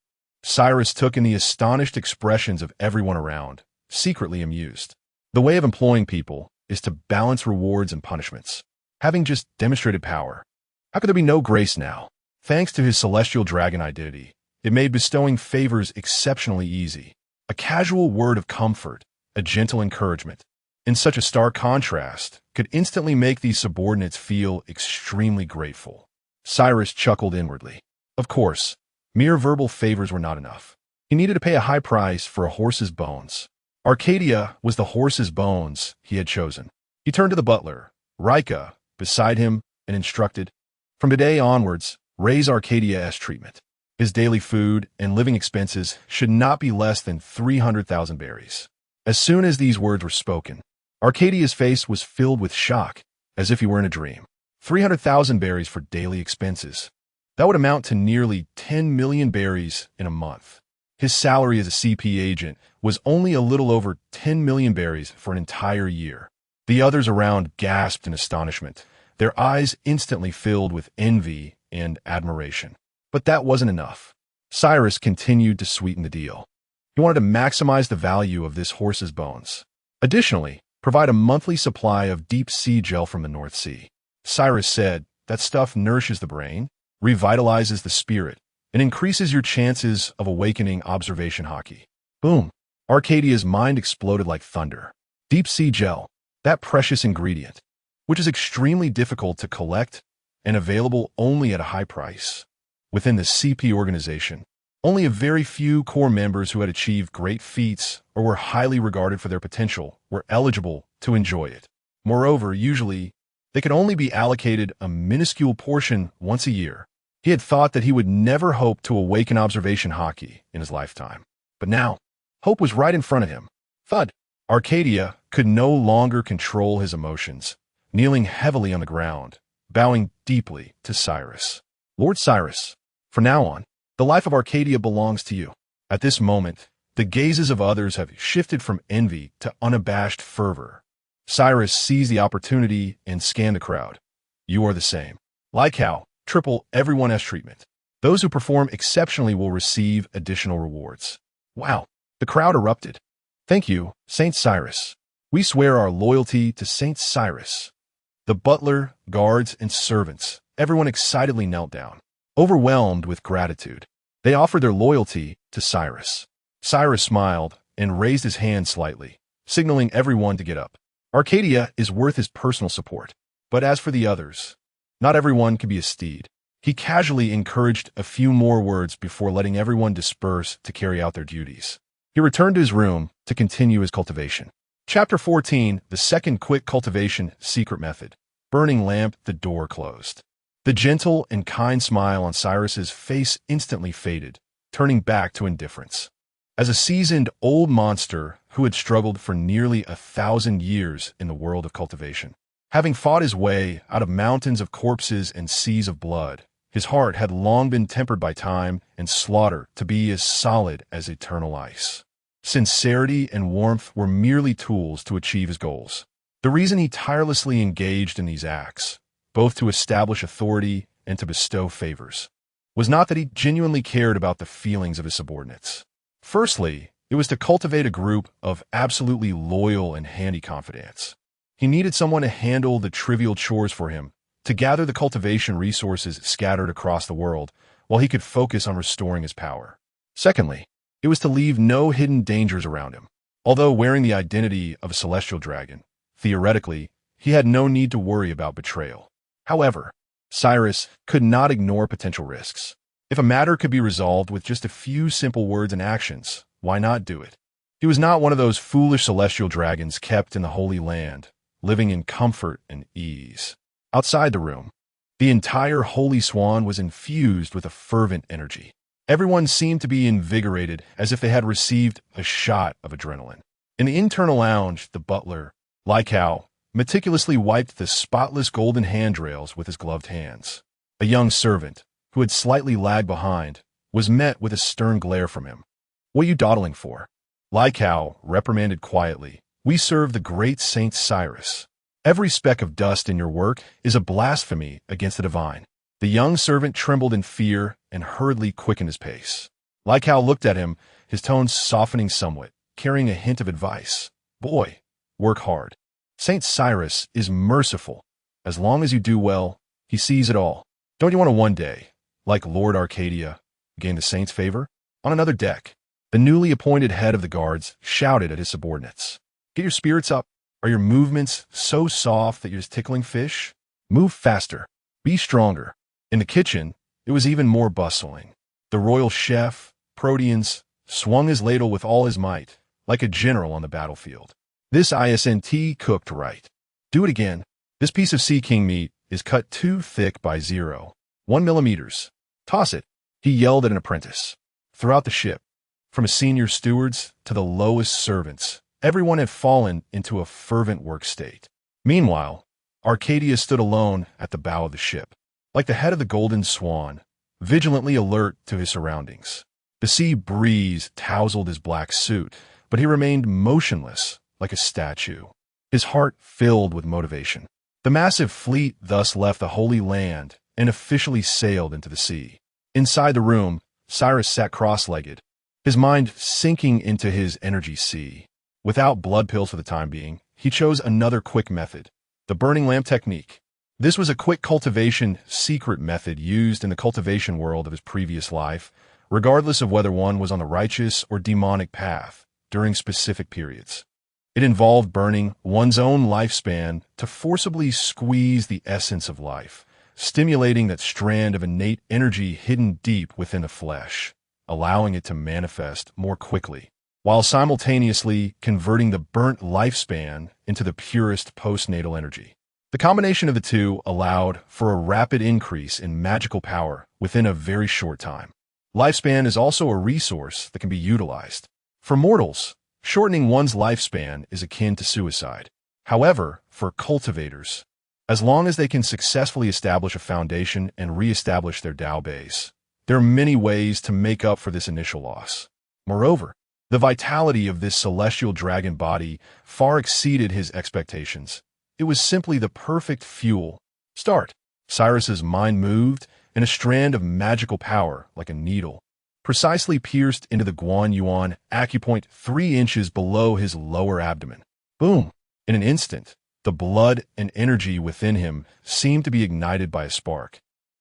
S1: Cyrus took in the astonished expressions of everyone around, secretly amused. The way of employing people is to balance rewards and punishments. Having just demonstrated power, how could there be no grace now? Thanks to his celestial dragon identity, it made bestowing favors exceptionally easy. A casual word of comfort, a gentle encouragement, in such a stark contrast, could instantly make these subordinates feel extremely grateful. Cyrus chuckled inwardly. Of course, mere verbal favors were not enough. He needed to pay a high price for a horse's bones. Arcadia was the horse's bones he had chosen. He turned to the butler, Rika, beside him, and instructed, "From today onwards, raise Arcadia's treatment. His daily food and living expenses should not be less than 300,000 berries." As soon as these words were spoken, Arcadia's face was filled with shock, as if he were in a dream. 300,000 berries for daily expenses. That would amount to nearly 10 million berries in a month. His salary as a CP agent was only a little over 10 million berries for an entire year. The others around gasped in astonishment, their eyes instantly filled with envy and admiration. But that wasn't enough. Cyrus continued to sweeten the deal. He wanted to maximize the value of this horse's bones. Additionally, provide a monthly supply of deep sea gel from the North Sea. Cyrus said, "That stuff nourishes the brain, revitalizes the spirit, and increases your chances of awakening observation hockey." Boom! Arcadia's mind exploded like thunder. Deep sea gel, that precious ingredient, which is extremely difficult to collect and available only at a high price. Within the CP organization, only a very few core members who had achieved great feats or were highly regarded for their potential were eligible to enjoy it. Moreover, usually, they could only be allocated a minuscule portion once a year. He had thought that he would never hope to awaken observation hockey in his lifetime. But now, hope was right in front of him. Thud! Arcadia could no longer control his emotions, kneeling heavily on the ground, bowing deeply to Cyrus. "Lord Cyrus, from now on, the life of Arcadia belongs to you." At this moment, the gazes of others have shifted from envy to unabashed fervor. Cyrus seized the opportunity and scanned the crowd. "You are the same. Like how, triple everyone's treatment. Those who perform exceptionally will receive additional rewards." Wow! The crowd erupted. "Thank you, Saint Cyrus. We swear our loyalty to Saint Cyrus." The butler, guards, and servants, everyone excitedly knelt down, overwhelmed with gratitude. They offered their loyalty to Cyrus. Cyrus smiled and raised his hand slightly, signaling everyone to get up. Arcadia is worth his personal support. But as for the others, not everyone can be a steed. He casually encouraged a few more words before letting everyone disperse to carry out their duties. He returned to his room to continue his cultivation. Chapter 14, the second quick cultivation secret method. Burning lamp, the door closed. The gentle and kind smile on Cyrus's face instantly faded, turning back to indifference. As a seasoned old monster who had struggled for nearly 1,000 years in the world of cultivation, having fought his way out of mountains of corpses and seas of blood, his heart had long been tempered by time and slaughter to be as solid as eternal ice. Sincerity and warmth were merely tools to achieve his goals. The reason he tirelessly engaged in these acts, both to establish authority and to bestow favors, was not that he genuinely cared about the feelings of his subordinates. Firstly, it was to cultivate a group of absolutely loyal and handy confidants. He needed someone to handle the trivial chores for him, to gather the cultivation resources scattered across the world, while he could focus on restoring his power. Secondly, it was to leave no hidden dangers around him. Although wearing the identity of a celestial dragon, theoretically, he had no need to worry about betrayal. However, Cyrus could not ignore potential risks. If a matter could be resolved with just a few simple words and actions, why not do it? He was not one of those foolish celestial dragons kept in the Holy Land, living in comfort and ease. Outside the room, the entire Holy Swan was infused with a fervent energy. Everyone seemed to be invigorated as if they had received a shot of adrenaline. In the internal lounge, the butler, like how, meticulously wiped the spotless golden handrails with his gloved hands. A young servant, who had slightly lagged behind, was met with a stern glare from him. "What are you dawdling for?" Like how, reprimanded quietly, "We serve the great Saint Cyrus. Every speck of dust in your work is a blasphemy against the divine." The young servant trembled in fear and hurriedly quickened his pace. Like how looked at him, his tones softening somewhat, carrying a hint of advice. "Boy, work hard. Saint Cyrus is merciful. As long as you do well, he sees it all. Don't you want to one day, like Lord Arcadia, gain the saint's favor? On another deck, The newly appointed head of the guards shouted at his subordinates. Get your spirits up. Are your movements so soft that you're just tickling fish? Move faster. Be stronger. In the kitchen, it was even more bustling. The royal chef, Proteans, swung his ladle with all his might, like a general on the battlefield. This isn't cooked right. Do it again. This piece of sea king meat is cut too thick by 0.1 millimeters. Toss it, he yelled at an apprentice. Throughout the ship, from his senior stewards to the lowest servants, everyone had fallen into a fervent work state. Meanwhile, Arcadia stood alone at the bow of the ship, like the head of the golden swan, vigilantly alert to his surroundings. The sea breeze tousled his black suit, but he remained motionless like a statue, his heart filled with motivation. The massive fleet thus left the Holy Land and officially sailed into the sea. Inside the room, Cyrus sat cross-legged, his mind sinking into his energy sea. Without blood pills for the time being, he chose another quick method, the burning lamp technique. This was a quick cultivation secret method used in the cultivation world of his previous life, regardless of whether one was on the righteous or demonic path during specific periods. It involved burning one's own lifespan to forcibly squeeze the essence of life, stimulating that strand of innate energy hidden deep within the flesh, allowing it to manifest more quickly, while simultaneously converting the burnt lifespan into the purest postnatal energy. The combination of the two allowed for a rapid increase in magical power within a very short time. Lifespan is also a resource that can be utilized. For mortals, shortening one's lifespan is akin to suicide. However, for cultivators, as long as they can successfully establish a foundation and re-establish their Tao base, there are many ways to make up for this initial loss. Moreover, the vitality of this celestial dragon body far exceeded his expectations. It was simply the perfect fuel. Start. Cyrus's mind moved, and a strand of magical power, like a needle, precisely pierced into the Guan Yuan acupoint 3 inches below his lower abdomen. Boom! In an instant, the blood and energy within him seemed to be ignited by a spark.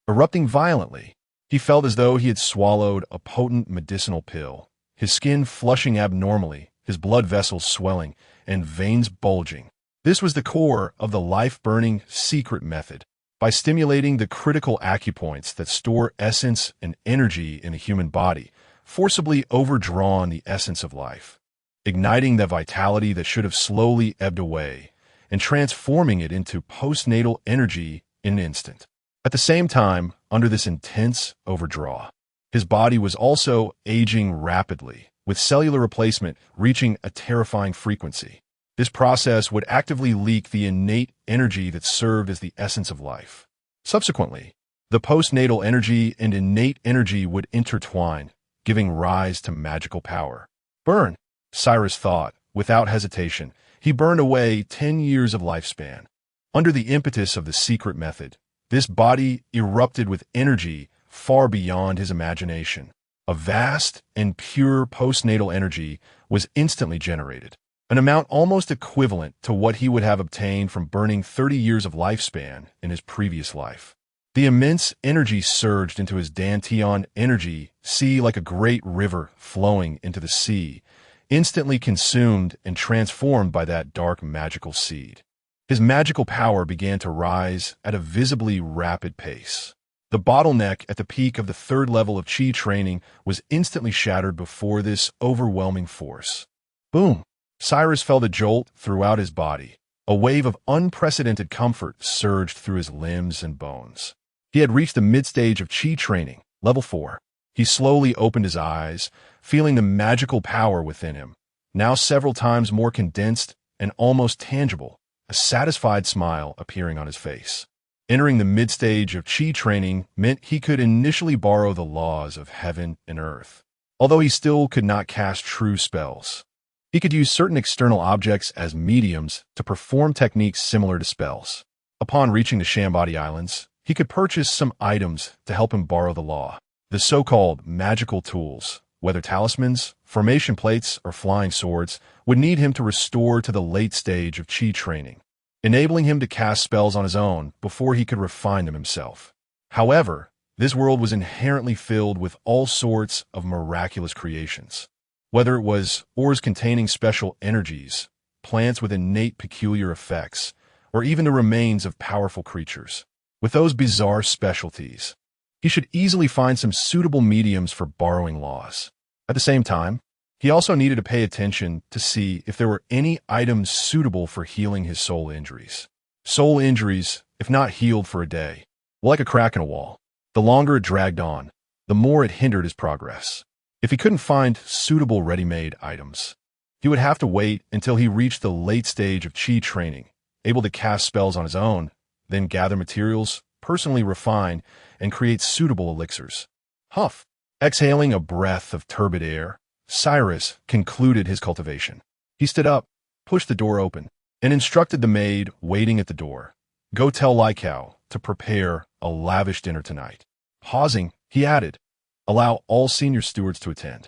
S1: Erupting violently, he felt as though he had swallowed a potent medicinal pill, his skin flushing abnormally, his blood vessels swelling, and veins bulging. This was the core of the life-burning secret method. By stimulating the critical acupoints that store essence and energy in the human body, forcibly overdrawn the essence of life, igniting the vitality that should have slowly ebbed away, and transforming it into postnatal energy in an instant. At the same time, under this intense overdraw, his body was also aging rapidly, with cellular replacement reaching a terrifying frequency. This process would actively leak the innate energy that served as the essence of life. Subsequently, the postnatal energy and innate energy would intertwine, giving rise to magical power. Burn, Cyrus thought, without hesitation. He burned away 10 years of lifespan. Under the impetus of the secret method, this body erupted with energy far beyond his imagination. A vast and pure postnatal energy was instantly generated, an amount almost equivalent to what he would have obtained from burning 30 years of lifespan in his previous life. The immense energy surged into his Dantian energy sea like a great river flowing into the sea, instantly consumed and transformed by that dark magical seed. His magical power began to rise at a visibly rapid pace. The bottleneck at the peak of the 3rd level of Qi training was instantly shattered before this overwhelming force. Boom! Cyrus felt a jolt throughout his body. A wave of unprecedented comfort surged through his limbs and bones. He had reached the mid-stage of Qi training, level 4. He slowly opened his eyes, feeling the magical power within him, now several times more condensed and almost tangible, a satisfied smile appearing on his face. Entering the mid-stage of Qi training meant he could initially borrow the laws of heaven and earth, although he still could not cast true spells. He could use certain external objects as mediums to perform techniques similar to spells. Upon reaching the Shambadi Islands, he could purchase some items to help him borrow the law. The so-called magical tools, whether talismans, formation plates, or flying swords, would need him to restore to the late stage of Qi training, enabling him to cast spells on his own before he could refine them himself. However, this world was inherently filled with all sorts of miraculous creations. Whether it was ores containing special energies, plants with innate peculiar effects, or even the remains of powerful creatures. With those bizarre specialties, he should easily find some suitable mediums for borrowing laws. At the same time, he also needed to pay attention to see if there were any items suitable for healing his soul injuries. Soul injuries, if not healed for a day, were like a crack in a wall. The longer it dragged on, the more it hindered his progress. If he couldn't find suitable ready-made items, he would have to wait until he reached the late stage of chi training, able to cast spells on his own, then gather materials, personally refine, and create suitable elixirs. Huff. Exhaling a breath of turbid air, Cyrus concluded his cultivation. He stood up, pushed the door open, and instructed the maid waiting at the door, "Go tell Lycow to prepare a lavish dinner tonight." Pausing, he added, "Allow all senior stewards to attend."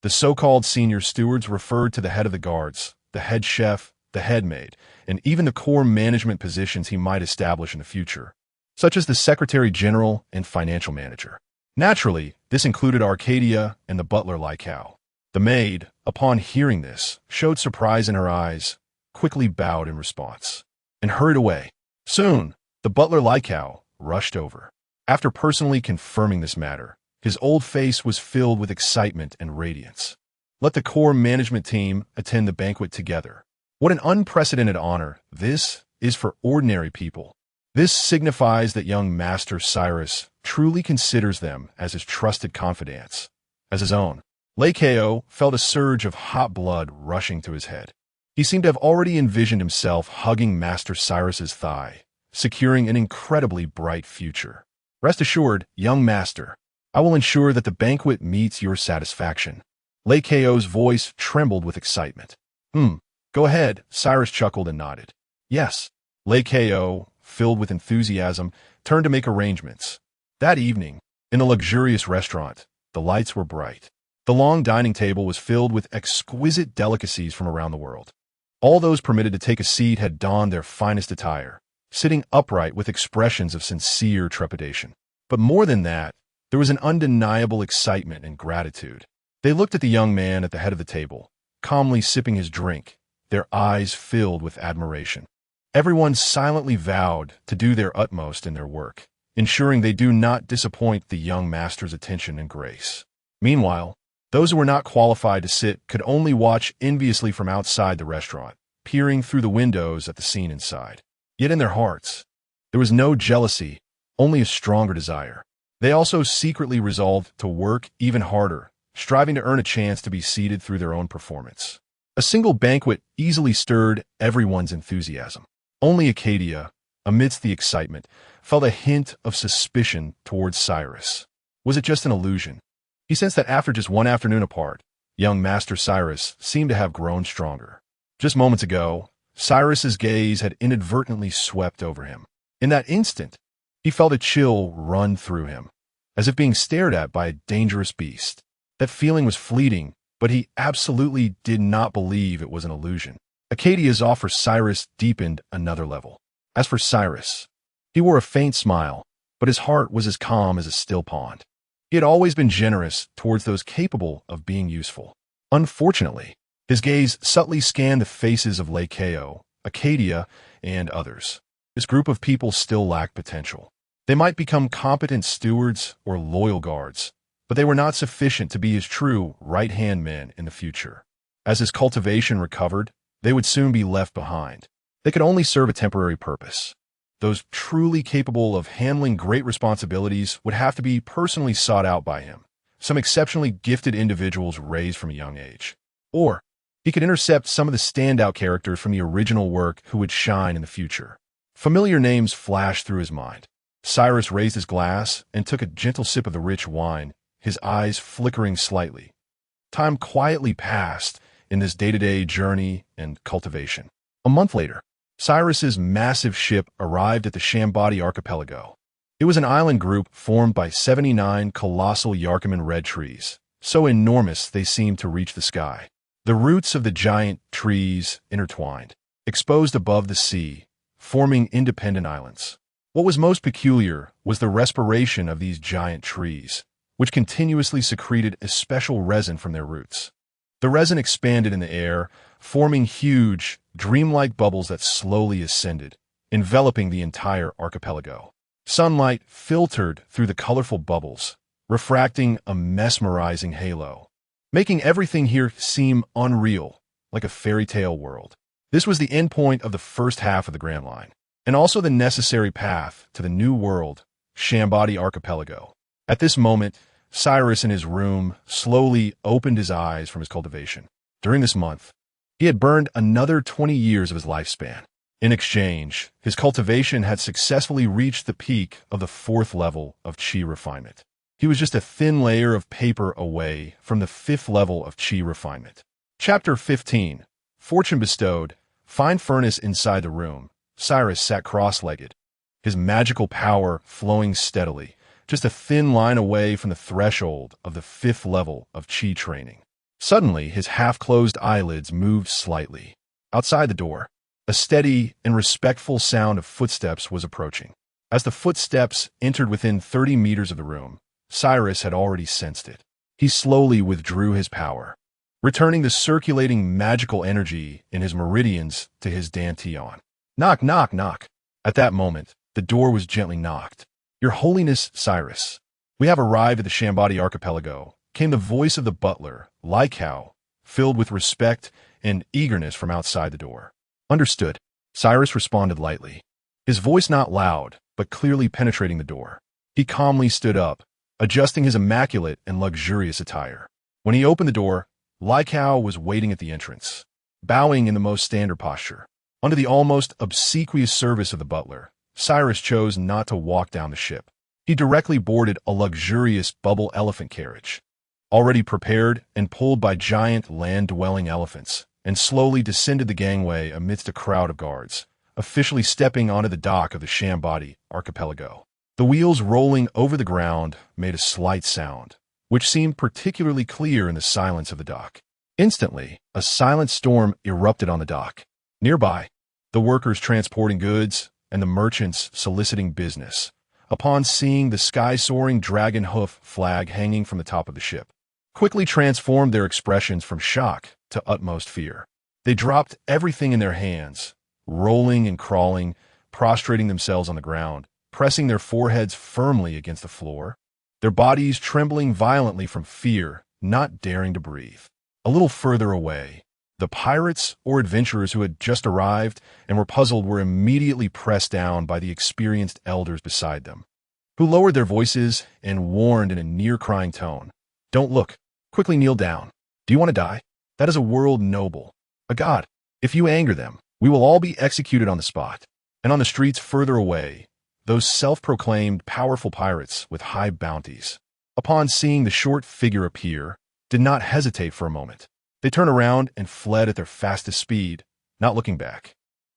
S1: The so-called senior stewards referred to the head of the guards, the head chef, the head maid, and even the core management positions he might establish in the future, such as the secretary general and financial manager. Naturally, this included Arcadia and the butler Lycow. The maid, upon hearing this, showed surprise in her eyes, quickly bowed in response, and hurried away. Soon, the butler Lycow rushed over. After personally confirming this matter, his old face was filled with excitement and radiance. Let the core management team attend the banquet together. What an unprecedented honor this is for ordinary people. This signifies that young Master Cyrus truly considers them as his trusted confidants, as his own. Lycow felt a surge of hot blood rushing to his head. He seemed to have already envisioned himself hugging Master Cyrus's thigh, securing an incredibly bright future. "Rest assured, young master, I will ensure that the banquet meets your satisfaction." Lycow's voice trembled with excitement. Go ahead," Cyrus chuckled and nodded. "Yes." Lycow, filled with enthusiasm, turned to make arrangements. That evening, in the luxurious restaurant, the lights were bright. The long dining table was filled with exquisite delicacies from around the world. All those permitted to take a seat had donned their finest attire, sitting upright with expressions of sincere trepidation. But more than that, there was an undeniable excitement and gratitude. They looked at the young man at the head of the table, calmly sipping his drink, their eyes filled with admiration. Everyone silently vowed to do their utmost in their work, ensuring they do not disappoint the young master's attention and grace. Meanwhile, those who were not qualified to sit could only watch enviously from outside the restaurant, peering through the windows at the scene inside. Yet in their hearts, there was no jealousy, only a stronger desire. They also secretly resolved to work even harder, striving to earn a chance to be seated through their own performance. A single banquet easily stirred everyone's enthusiasm. Only Arcadia, amidst the excitement, felt a hint of suspicion towards Cyrus. Was it just an illusion? He sensed that after just one afternoon apart, young Master Cyrus seemed to have grown stronger. Just moments ago, Cyrus's gaze had inadvertently swept over him. In that instant, he felt a chill run through him, as if being stared at by a dangerous beast. That feeling was fleeting, but he absolutely did not believe it was an illusion. Arcadia's offer for Cyrus deepened another level. As for Cyrus, he wore a faint smile, but his heart was as calm as a still pond. He had always been generous towards those capable of being useful. Unfortunately, his gaze subtly scanned the faces of Lycow, Arcadia, and others. This group of people still lacked potential. They might become competent stewards or loyal guards, but they were not sufficient to be his true right-hand men in the future. As his cultivation recovered, they would soon be left behind. They could only serve a temporary purpose. Those truly capable of handling great responsibilities would have to be personally sought out by him, some exceptionally gifted individuals raised from a young age. Or he could intercept some of the standout characters from the original work who would shine in the future. Familiar names flashed through his mind. Cyrus raised his glass and took a gentle sip of the rich wine, his eyes flickering slightly. Time quietly passed in this day-to-day journey and cultivation. A month later, Cyrus's massive ship arrived at the Shambati archipelago. It was an island group formed by 79 colossal Yarkaman red trees, so enormous they seemed to reach the sky. The roots of the giant trees intertwined, exposed above the sea, forming independent islands. What was most peculiar was the respiration of these giant trees, which continuously secreted a special resin from their roots. The resin expanded in the air, forming huge, dreamlike bubbles that slowly ascended, enveloping the entire archipelago. Sunlight filtered through the colorful bubbles, refracting a mesmerizing halo, making everything here seem unreal, like a fairy tale world. This was the endpoint of the first half of the Grand Line, and also the necessary path to the new world, Shambadi Archipelago. At this moment, Cyrus in his room slowly opened his eyes from his cultivation. During this month, he had burned another 20 years of his lifespan. In exchange, his cultivation had successfully reached the peak of the 4th level of Chi refinement. He was just a thin layer of paper away from the 5th level of Chi refinement. Chapter 15. Fortune bestowed. Fine furnace inside the room. Cyrus sat cross-legged, his magical power flowing steadily, just a thin line away from the threshold of the 5th level of Chi training. Suddenly, his half-closed eyelids moved slightly. Outside the door, a steady and respectful sound of footsteps was approaching. As the footsteps entered within 30 meters of the room, Cyrus had already sensed it. He slowly withdrew his power, returning the circulating magical energy in his meridians to his dantian. Knock, knock, knock. At that moment, the door was gently knocked. Your Holiness, Cyrus, we have arrived at the Shambadi Archipelago, came the voice of the butler, Lycow, filled with respect and eagerness from outside the door. Understood. Cyrus responded lightly, his voice not loud, but clearly penetrating the door. He calmly stood up, adjusting his immaculate and luxurious attire. When he opened the door, Lycow was waiting at the entrance, bowing in the most standard posture. Under the almost obsequious service of the butler, Cyrus chose not to walk down the ship. He directly boarded a luxurious bubble elephant carriage, already prepared and pulled by giant land-dwelling elephants, and slowly descended the gangway amidst a crowd of guards, officially stepping onto the dock of the Shambadi Archipelago. The wheels rolling over the ground made a slight sound, which seemed particularly clear in the silence of the dock. Instantly, a silent storm erupted on the dock. Nearby, the workers transporting goods and the merchants soliciting business, upon seeing the sky-soaring dragon hoof flag hanging from the top of the ship, quickly transformed their expressions from shock to utmost fear. They dropped everything in their hands, rolling and crawling, prostrating themselves on the ground, pressing their foreheads firmly against the floor, their bodies trembling violently from fear, not daring to breathe. A little further away, the pirates or adventurers who had just arrived and were puzzled were immediately pressed down by the experienced elders beside them, who lowered their voices and warned in a near-crying tone, "Don't look. Quickly kneel down. Do you want to die? That is a world noble, a god. If you anger them, we will all be executed on the spot." And on the streets further away, those self-proclaimed powerful pirates with high bounties, upon seeing the short figure appear, did not hesitate for a moment. They turned around and fled at their fastest speed, not looking back.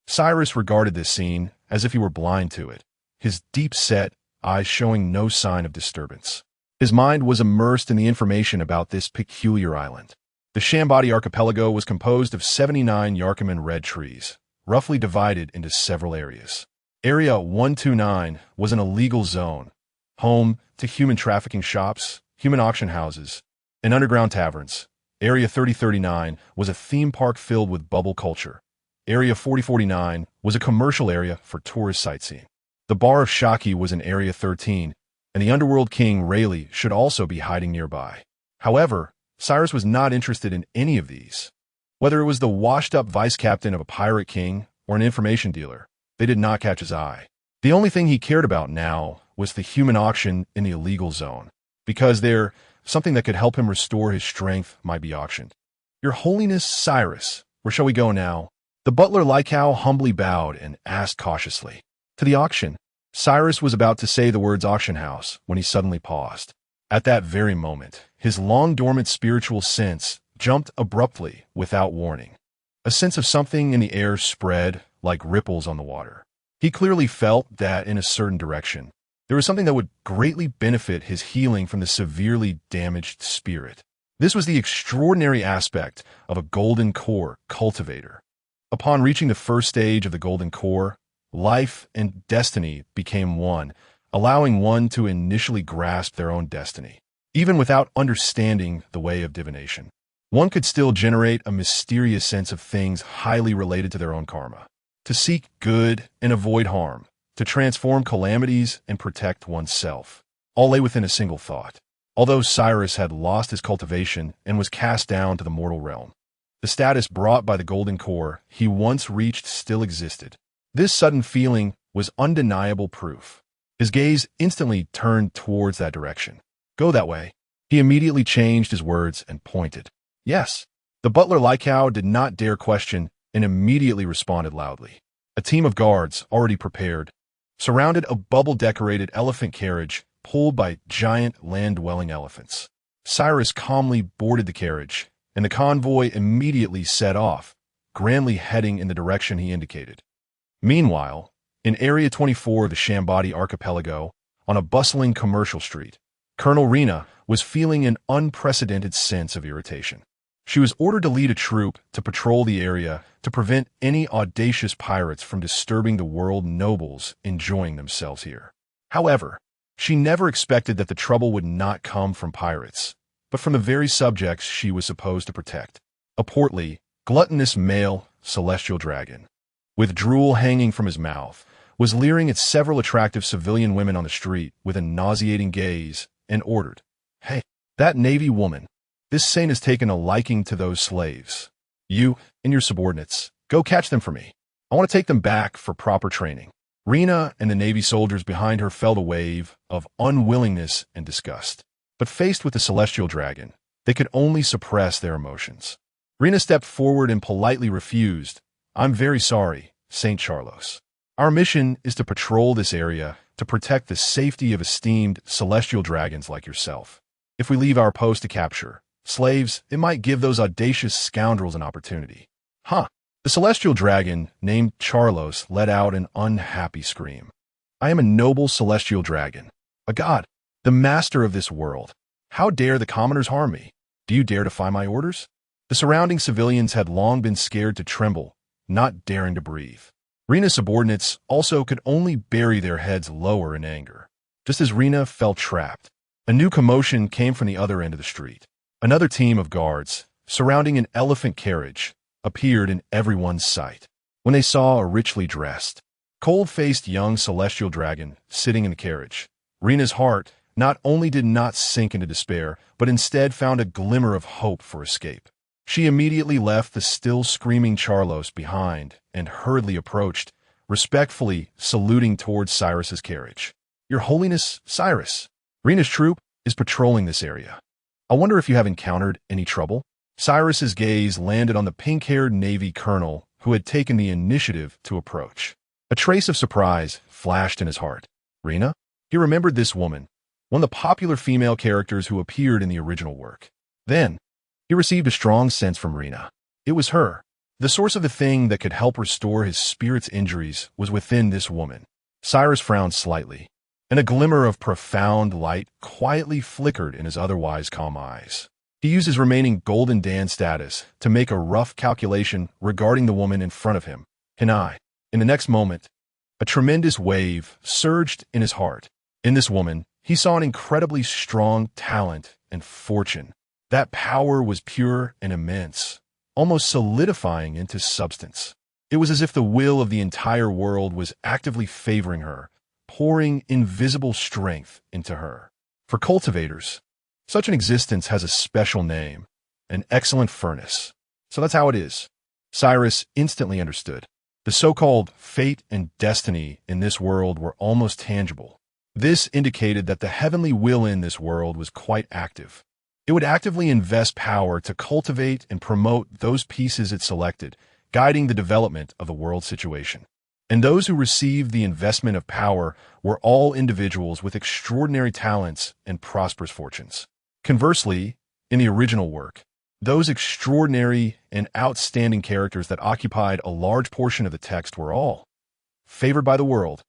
S1: Cyrus regarded this scene as if he were blind to it, his deep-set eyes showing no sign of disturbance. His mind was immersed in the information about this peculiar island. The Shambadi Archipelago was composed of 79 Yarkaman red trees, roughly divided into several areas. Area 129 was an illegal zone, home to human trafficking shops, human auction houses, and underground taverns. Area 3039 was a theme park filled with bubble culture. Area 4049 was a commercial area for tourist sightseeing. The Bar of Shaki was in Area 13, and the underworld king Rayleigh should also be hiding nearby. However, Cyrus was not interested in any of these. Whether it was the washed-up vice-captain of a pirate king or an information dealer, they did not catch his eye. The only thing he cared about now was the human auction in the illegal zone, because there, something that could help him restore his strength might be auctioned. Your Holiness Cyrus, where shall we go now? The butler Lycow humbly bowed and asked cautiously. To the auction. Cyrus was about to say the words auction house when he suddenly paused. At that very moment, his long-dormant spiritual sense jumped abruptly without warning. A sense of something in the air spread like ripples on the water. He clearly felt that in a certain direction, there was something that would greatly benefit his healing from the severely damaged spirit. This was the extraordinary aspect of a golden core cultivator. Upon reaching the first stage of the golden core, life and destiny became one, allowing one to initially grasp their own destiny, even without understanding the way of divination. one could still generate a mysterious sense of things highly related to their own karma. To seek good and avoid harm, to transform calamities and protect oneself, all lay within a single thought. Although Cyrus had lost his cultivation and was cast down to the mortal realm, the status brought by the golden core he once reached still existed. This sudden feeling was undeniable proof. His gaze instantly turned towards that direction. Go that way. He immediately changed his words and pointed. Yes. The butler Lycow did not dare question and immediately responded loudly. A team of guards, already prepared, surrounded a bubble-decorated elephant carriage pulled by giant land-dwelling elephants. Cyrus calmly boarded the carriage, and the convoy immediately set off, grandly heading in the direction he indicated. Meanwhile, in Area 24 of the Shambadi archipelago, on a bustling commercial street, Colonel Rena was feeling an unprecedented sense of irritation. She was ordered to lead a troop to patrol the area to prevent any audacious pirates from disturbing the world nobles enjoying themselves here. However, she never expected that the trouble would not come from pirates, but from the very subjects she was supposed to protect. A portly, gluttonous male celestial dragon, with drool hanging from his mouth, was leering at several attractive civilian women on the street with a nauseating gaze and ordered, "Hey, that Navy woman. This saint has taken a liking to those slaves. You and your subordinates, go catch them for me. I want to take them back for proper training." Rena and the Navy soldiers behind her felt a wave of unwillingness and disgust. But faced with the celestial dragon, they could only suppress their emotions. Rena stepped forward and politely refused. "I'm very sorry, Saint Charlos. Our mission is to patrol this area to protect the safety of esteemed celestial dragons like yourself. If we leave our post to capture slaves, it might give those audacious scoundrels an opportunity." Huh. The celestial dragon, named Charlos, let out an unhappy scream. "I am a noble celestial dragon, a god, the master of this world. How dare the commoners harm me? Do you dare defy my orders?" The surrounding civilians had long been scared to tremble, not daring to breathe. Rena's subordinates also could only bury their heads lower in anger. Just as Rena felt trapped, a new commotion came from the other end of the street. Another team of guards, surrounding an elephant carriage, appeared in everyone's sight. When they saw a richly dressed, cold-faced young celestial dragon sitting in the carriage, Rena's heart not only did not sink into despair, but instead found a glimmer of hope for escape. She immediately left the still screaming Charlos behind and hurriedly approached, respectfully saluting towards Cyrus's carriage. "Your Holiness, Cyrus, Rena's troop is patrolling this area. I wonder if you have encountered any trouble?" Cyrus's gaze landed on the pink-haired Navy colonel who had taken the initiative to approach. A trace of surprise flashed in his heart. Rena? He remembered this woman, one of the popular female characters who appeared in the original work. Then, he received a strong sense from Rena. It was her. The source of the thing that could help restore his spirit's injuries was within this woman. Cyrus frowned slightly, and a glimmer of profound light quietly flickered in his otherwise calm eyes. He used his remaining Golden Dan status to make a rough calculation regarding the woman in front of him. In the next moment, a tremendous wave surged in his heart. In this woman, he saw an incredibly strong talent and fortune. That power was pure and immense, almost solidifying into substance. It was as if the will of the entire world was actively favoring her, pouring invisible strength into her. For cultivators, such an existence has a special name, an excellent furnace. So that's how it is. Cyrus instantly understood. The so-called fate and destiny in this world were almost tangible. This indicated that the heavenly will in this world was quite active. It would actively invest power to cultivate and promote those pieces it selected, guiding the development of the world situation. And those who received the investment of power were all individuals with extraordinary talents and prosperous fortunes. Conversely, in the original work, those extraordinary and outstanding characters that occupied a large portion of the text were all favored by the world.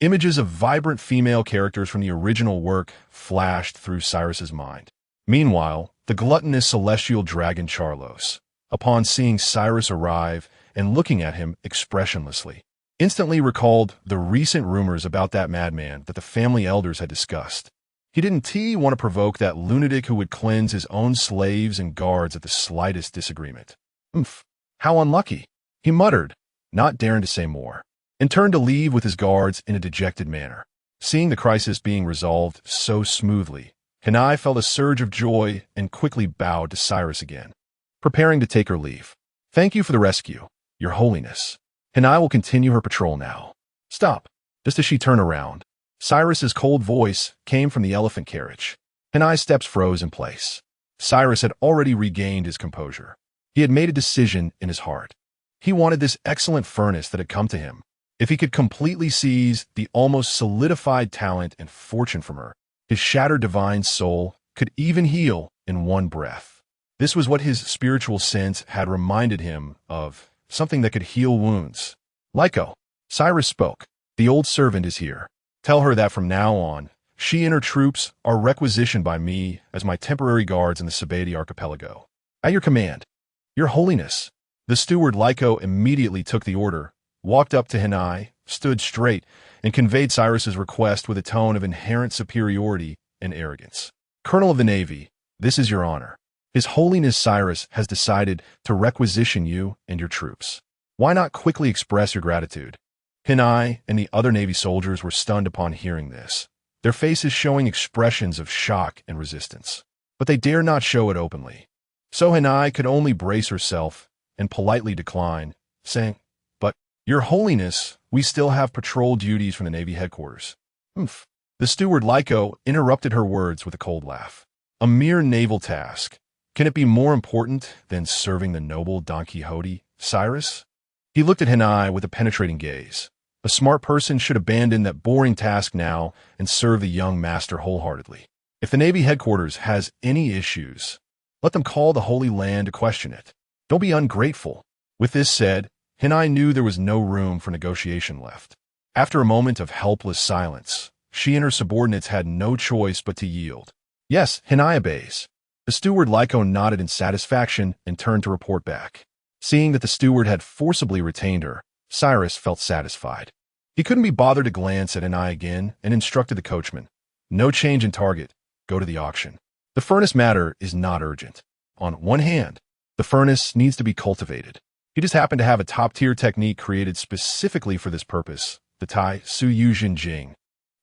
S1: Images of vibrant female characters from the original work flashed through Cyrus's mind. Meanwhile, the gluttonous celestial dragon Charlos, upon seeing Cyrus arrive and looking at him expressionlessly, instantly recalled the recent rumors about that madman that the family elders had discussed. He didn't want to provoke that lunatic who would cleanse his own slaves and guards at the slightest disagreement. Oomph, how unlucky, he muttered, not daring to say more, and turned to leave with his guards in a dejected manner. Seeing the crisis being resolved so smoothly, Hanai felt a surge of joy and quickly bowed to Cyrus again, preparing to take her leave. Thank you for the rescue, Your Holiness. Hanai will continue her patrol now. Stop. Just as she turned around, Cyrus's cold voice came from the elephant carriage. Hanai's steps froze in place. Cyrus had already regained his composure. He had made a decision in his heart. He wanted this excellent furnace that had come to him. If he could completely seize the almost solidified talent and fortune from her, his shattered divine soul could even heal in one breath. This was what his spiritual sense had reminded him of, something that could heal wounds. Lyko, Cyrus spoke. The old servant is here. Tell her that from now on, she and her troops are requisitioned by me as my temporary guards in the Sabati archipelago. At your command, Your Holiness. The steward Lyko immediately took the order, walked up to Hanai, stood straight, and conveyed Cyrus's request with a tone of inherent superiority and arrogance. Colonel of the Navy, this is your honor. His Holiness Cyrus has decided to requisition you and your troops. Why not quickly express your gratitude? Hanai and the other Navy soldiers were stunned upon hearing this, their faces showing expressions of shock and resistance. But they dared not show it openly. So Hanai could only brace herself and politely decline, saying, But, Your Holiness, we still have patrol duties from the Navy headquarters. Oomph. The steward Lyko interrupted her words with a cold laugh. A mere naval task. Can it be more important than serving the noble Don Quixote, Cyrus? He looked at Hanai with a penetrating gaze. A smart person should abandon that boring task now and serve the young master wholeheartedly. If the Navy headquarters has any issues, let them call the Holy Land to question it. Don't be ungrateful. With this said, Hanai knew there was no room for negotiation left. After a moment of helpless silence, she and her subordinates had no choice but to yield. Yes, Hanai obeys. The steward Lyko nodded in satisfaction and turned to report back. Seeing that the steward had forcibly retained her, Cyrus felt satisfied. He couldn't be bothered to glance at Hanai again and instructed the coachman. No change in target. Go to the auction. The furnace matter is not urgent. On one hand, the furnace needs to be cultivated. He just happened to have a top-tier technique created specifically for this purpose, the Tai Su Yujin Jing,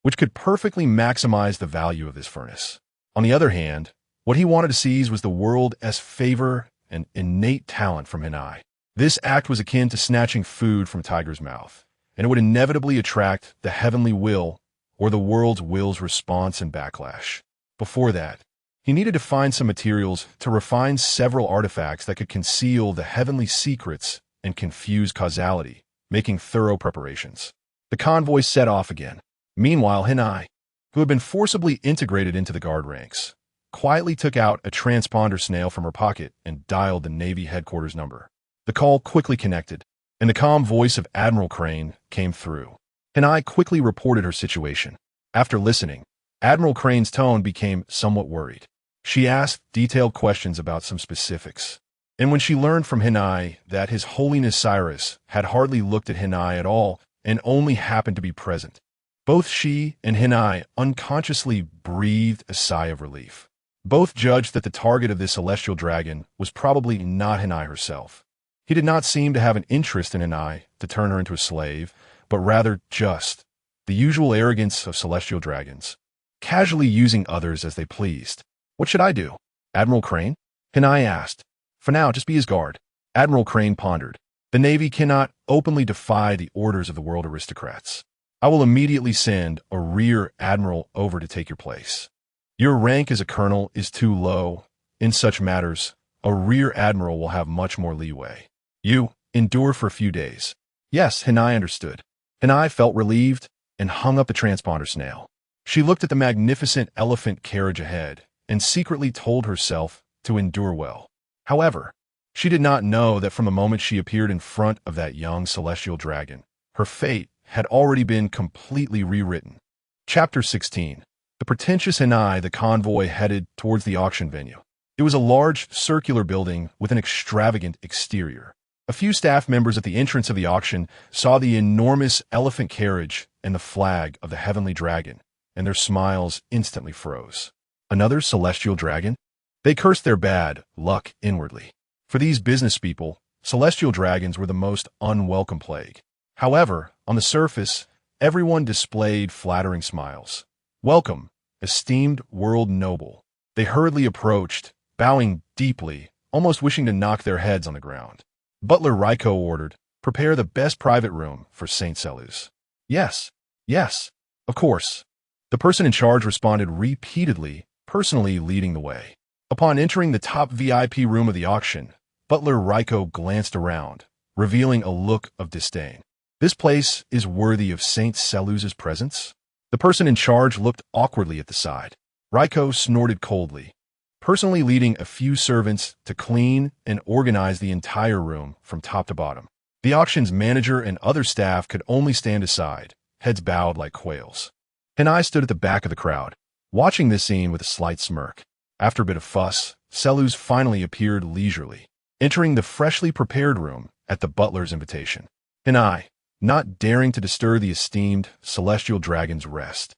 S1: which could perfectly maximize the value of this furnace. On the other hand, what he wanted to seize was the world's favor and innate talent from Hanai. This act was akin to snatching food from a tiger's mouth, and it would inevitably attract the heavenly will or the world's will's response and backlash. Before that, he needed to find some materials to refine several artifacts that could conceal the heavenly secrets and confuse causality, making thorough preparations. The convoy set off again. Meanwhile, Hanai, who had been forcibly integrated into the guard ranks, quietly took out a transponder snail from her pocket and dialed the Navy headquarters number. The call quickly connected, and the calm voice of Admiral Crane came through. Hanai quickly reported her situation. After listening, Admiral Crane's tone became somewhat worried. She asked detailed questions about some specifics. And when she learned from Hanai that His Holiness Cyrus had hardly looked at Hanai at all and only happened to be present, both she and Hanai unconsciously breathed a sigh of relief. Both judged that the target of this celestial dragon was probably not Hanai herself. He did not seem to have an interest in Hanai to turn her into a slave, but rather just the usual arrogance of celestial dragons, casually using others as they pleased. What should I do? Admiral Crane? Hanai asked. For now, just be his guard. Admiral Crane pondered. The Navy cannot openly defy the orders of the world aristocrats. I will immediately send a rear admiral over to take your place. Your rank as a colonel is too low. In such matters, a rear admiral will have much more leeway. You endure for a few days. Yes, Hanai understood. Hanai felt relieved and hung up the transponder snail. She looked at the magnificent elephant carriage ahead and secretly told herself to endure well. However, she did not know that from the moment she appeared in front of that young celestial dragon, her fate had already been completely rewritten. Chapter 16. The pretentious Hanai, the convoy headed towards the auction venue. It was a large circular building with an extravagant exterior. A few staff members at the entrance of the auction saw the enormous elephant carriage and the flag of the heavenly dragon and their smiles instantly froze. Another celestial dragon? They cursed their bad luck inwardly. For these business people, celestial dragons were the most unwelcome plague. However, on the surface, everyone displayed flattering smiles. "Welcome, esteemed world noble." They hurriedly approached, bowing deeply, almost wishing to knock their heads on the ground. Butler Ryko ordered, "Prepare the best private room for Saint Selous." "Yes, yes, of course." The person in charge responded repeatedly, personally leading the way. Upon entering the top VIP room of the auction, Butler Ryko glanced around, revealing a look of disdain. "This place is worthy of Saint Selous's presence?" The person in charge looked awkwardly at the side. Ryko snorted coldly, personally leading a few servants to clean and organize the entire room from top to bottom. The auction's manager and other staff could only stand aside, heads bowed like quails. Hanai stood at the back of the crowd, watching this scene with a slight smirk. After a bit of fuss, Selous finally appeared leisurely, entering the freshly prepared room at the butler's invitation. Hanai, not daring to disturb the esteemed celestial dragon's rest,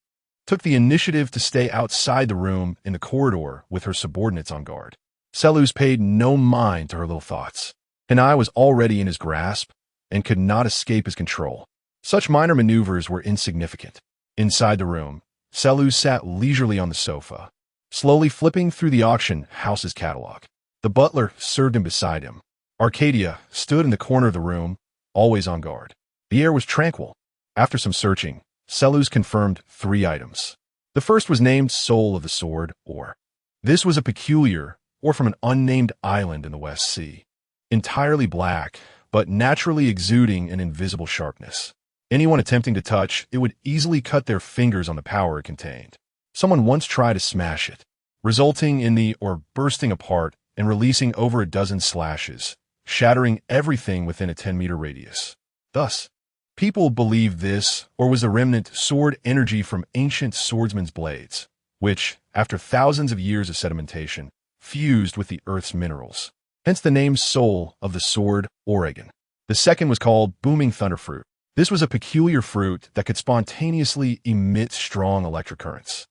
S1: took the initiative to stay outside the room in the corridor with her subordinates on guard. Selous paid no mind to her little thoughts. Hanai was already in his grasp and could not escape his control. Such minor maneuvers were insignificant. Inside the room, Selous sat leisurely on the sofa, slowly flipping through the auction house's catalog. The butler served him beside him. Arcadia stood in the corner of the room, always on guard. The air was tranquil. After some searching, Selous confirmed 3 items. The first was named Soul of the Sword, or. This was a peculiar, or from an unnamed island in the West Sea. Entirely black, but naturally exuding an invisible sharpness. Anyone attempting to touch it would easily cut their fingers on the power it contained. Someone once tried to smash it, resulting in the or bursting apart and releasing over a dozen slashes, shattering everything within a 10-meter radius. Thus, people believed this or was a remnant sword energy from ancient swordsmen's blades, which, after thousands of years of sedimentation, fused with the Earth's minerals. Hence the name Soul of the Sword, Oregon. The second was called Booming Thunderfruit. This was a peculiar fruit that could spontaneously emit strong electric currents.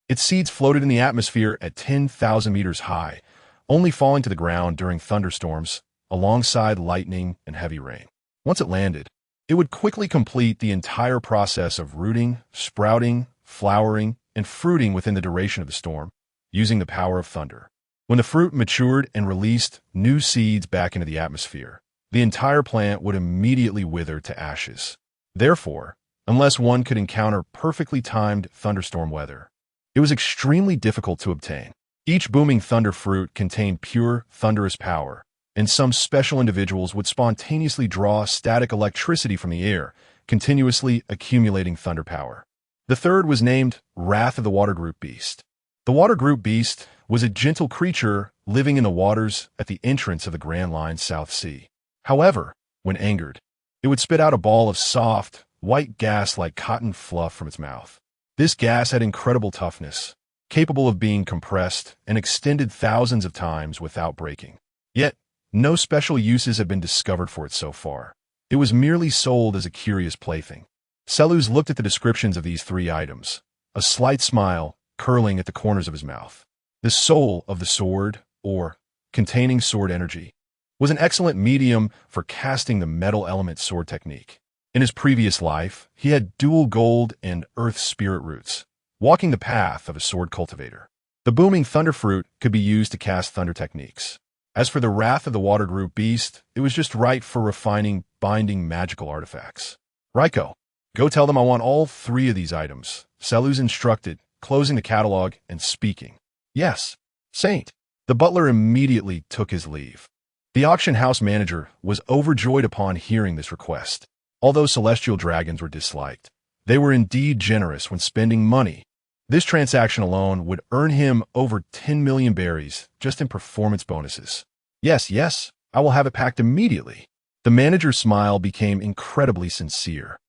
S1: Its seeds floated in the atmosphere at 10,000 meters high, only falling to the ground during thunderstorms, alongside lightning and heavy rain. Once it landed, it would quickly complete the entire process of rooting, sprouting, flowering, and fruiting within the duration of the storm, using the power of thunder. When the fruit matured and released new seeds back into the atmosphere, the entire plant would immediately wither to ashes. Therefore, unless one could encounter perfectly timed thunderstorm weather, it was extremely difficult to obtain. Each booming thunder fruit contained pure, thunderous power, and some special individuals would spontaneously draw static electricity from the air, continuously accumulating thunder power. The third was named Wrath of the Water Group Beast. The Water Group Beast was a gentle creature living in the waters at the entrance of the Grand Line South Sea. However, when angered, it would spit out a ball of soft, white gas like cotton fluff from its mouth. This gas had incredible toughness, capable of being compressed and extended thousands of times without breaking. Yet, no special uses have been discovered for it so far. It was merely sold as a curious plaything. Selous looked at the descriptions of these 3 items, a slight smile curling at the corners of his mouth. The soul of the sword, or containing sword energy, was an excellent medium for casting the metal element sword technique. In his previous life, he had dual gold and earth spirit roots, walking the path of a sword cultivator. The booming thunder fruit could be used to cast thunder techniques. As for the Wrath of the Water Group Beast, it was just right for refining binding magical artifacts. Ryko, go tell them I want all 3 of these items, Selous instructed, closing the catalog and speaking. Yes, Saint. The butler immediately took his leave. The auction house manager was overjoyed upon hearing this request. Although celestial dragons were disliked, they were indeed generous when spending money. This transaction alone would earn him over 10 million berries just in performance bonuses. Yes, yes, I will have it packed immediately. The manager's smile became incredibly sincere.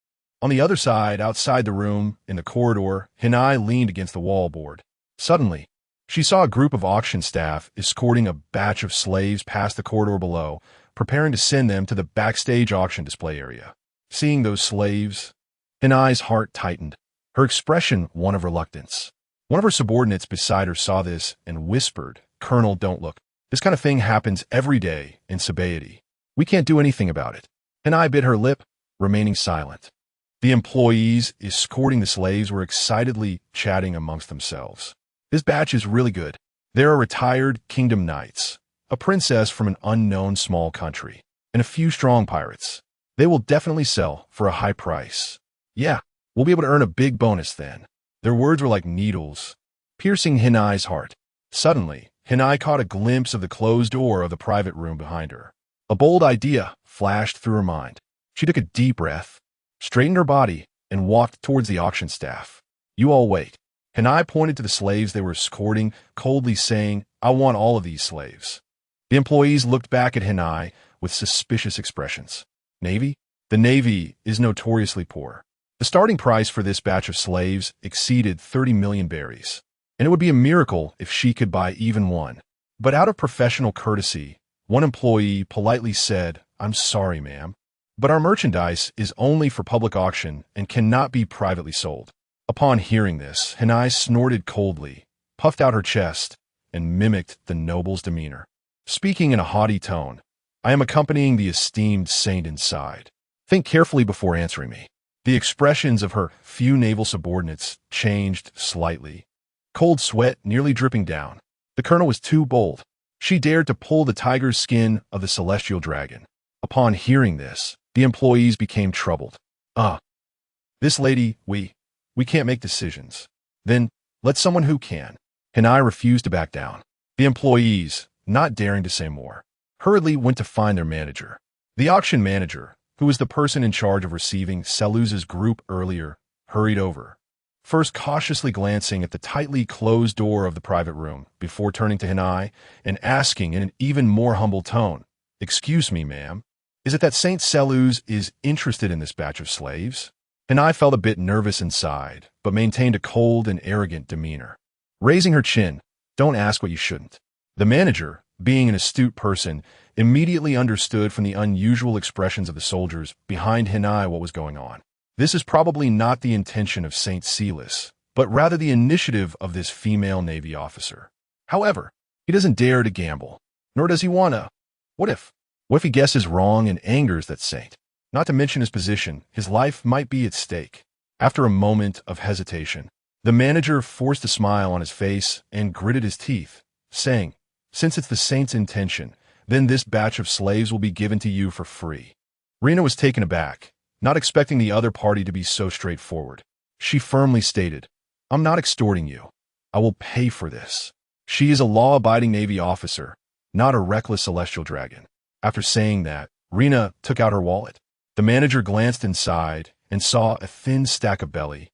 S1: On the other side, outside the room, in the corridor, Hanai leaned against the wall board. Suddenly, she saw a group of auction staff escorting a batch of slaves past the corridor below, preparing to send them to the backstage auction display area. Seeing those slaves, Hanai's heart tightened. her expression one of reluctance. One of her subordinates beside her saw this and whispered, "Colonel, don't look. This kind of thing happens every day in Sabaody. We can't do anything about it." And I bit her lip, remaining silent. The employees escorting the slaves were excitedly chatting amongst themselves. "This batch is really good. There are retired kingdom knights, a princess from an unknown small country, and a few strong pirates. They will definitely sell for a high price. Yeah, we'll be able to earn a big bonus then." Their words were like needles, piercing Hinai's heart. Suddenly, Hinai caught a glimpse of the closed door of the private room behind her. A bold idea flashed through her mind. She took a deep breath, straightened her body, and walked towards the auction staff. "You all wait." Hinai pointed to the slaves they were escorting, coldly saying, "I want all of these slaves." The employees looked back at Hinai with suspicious expressions. Navy? The Navy is notoriously poor. The starting price for this batch of slaves exceeded 30 million berries, and it would be a miracle if she could buy even one. But out of professional courtesy, one employee politely said, "I'm sorry, ma'am, but our merchandise is only for public auction and cannot be privately sold." Upon hearing this, Hinai snorted coldly, puffed out her chest, and mimicked the noble's demeanor. Speaking in a haughty tone, "I am accompanying the esteemed saint inside. Think carefully before answering me." The expressions of her few naval subordinates changed slightly, cold sweat nearly dripping down. The colonel was too bold. She dared to pull the tiger's skin of the Celestial Dragon. Upon hearing this, the employees became troubled. This lady, we can't make decisions." "Then, let someone who can." Hinai refused to back down. The employees, not daring to say more, hurriedly went to find their manager. The auction manager, who was the person in charge of receiving Seluz's group earlier, hurried over, first cautiously glancing at the tightly closed door of the private room before turning to Hinai and asking in an even more humble tone, "Excuse me, ma'am, is it that Saint Seluz is interested in this batch of slaves?" Hinai felt a bit nervous inside, but maintained a cold and arrogant demeanor. Raising her chin, "Don't ask what you shouldn't." The manager, being an astute person, immediately understood from the unusual expressions of the soldiers behind Hinai what was going on. This is probably not the intention of Saint Selus, but rather the initiative of this female Navy officer. However, he doesn't dare to gamble, nor does he want to. What if he guesses wrong and angers that saint? Not to mention his position, his life might be at stake. After a moment of hesitation, the manager forced a smile on his face and gritted his teeth, saying, "Since it's the saint's intention, then this batch of slaves will be given to you for free." Rena was taken aback, not expecting the other party to be so straightforward. She firmly stated, "I'm not extorting you. I will pay for this." She is a law-abiding Navy officer, not a reckless celestial dragon. After saying that, Rena took out her wallet. The manager glanced inside and saw a thin stack of belly,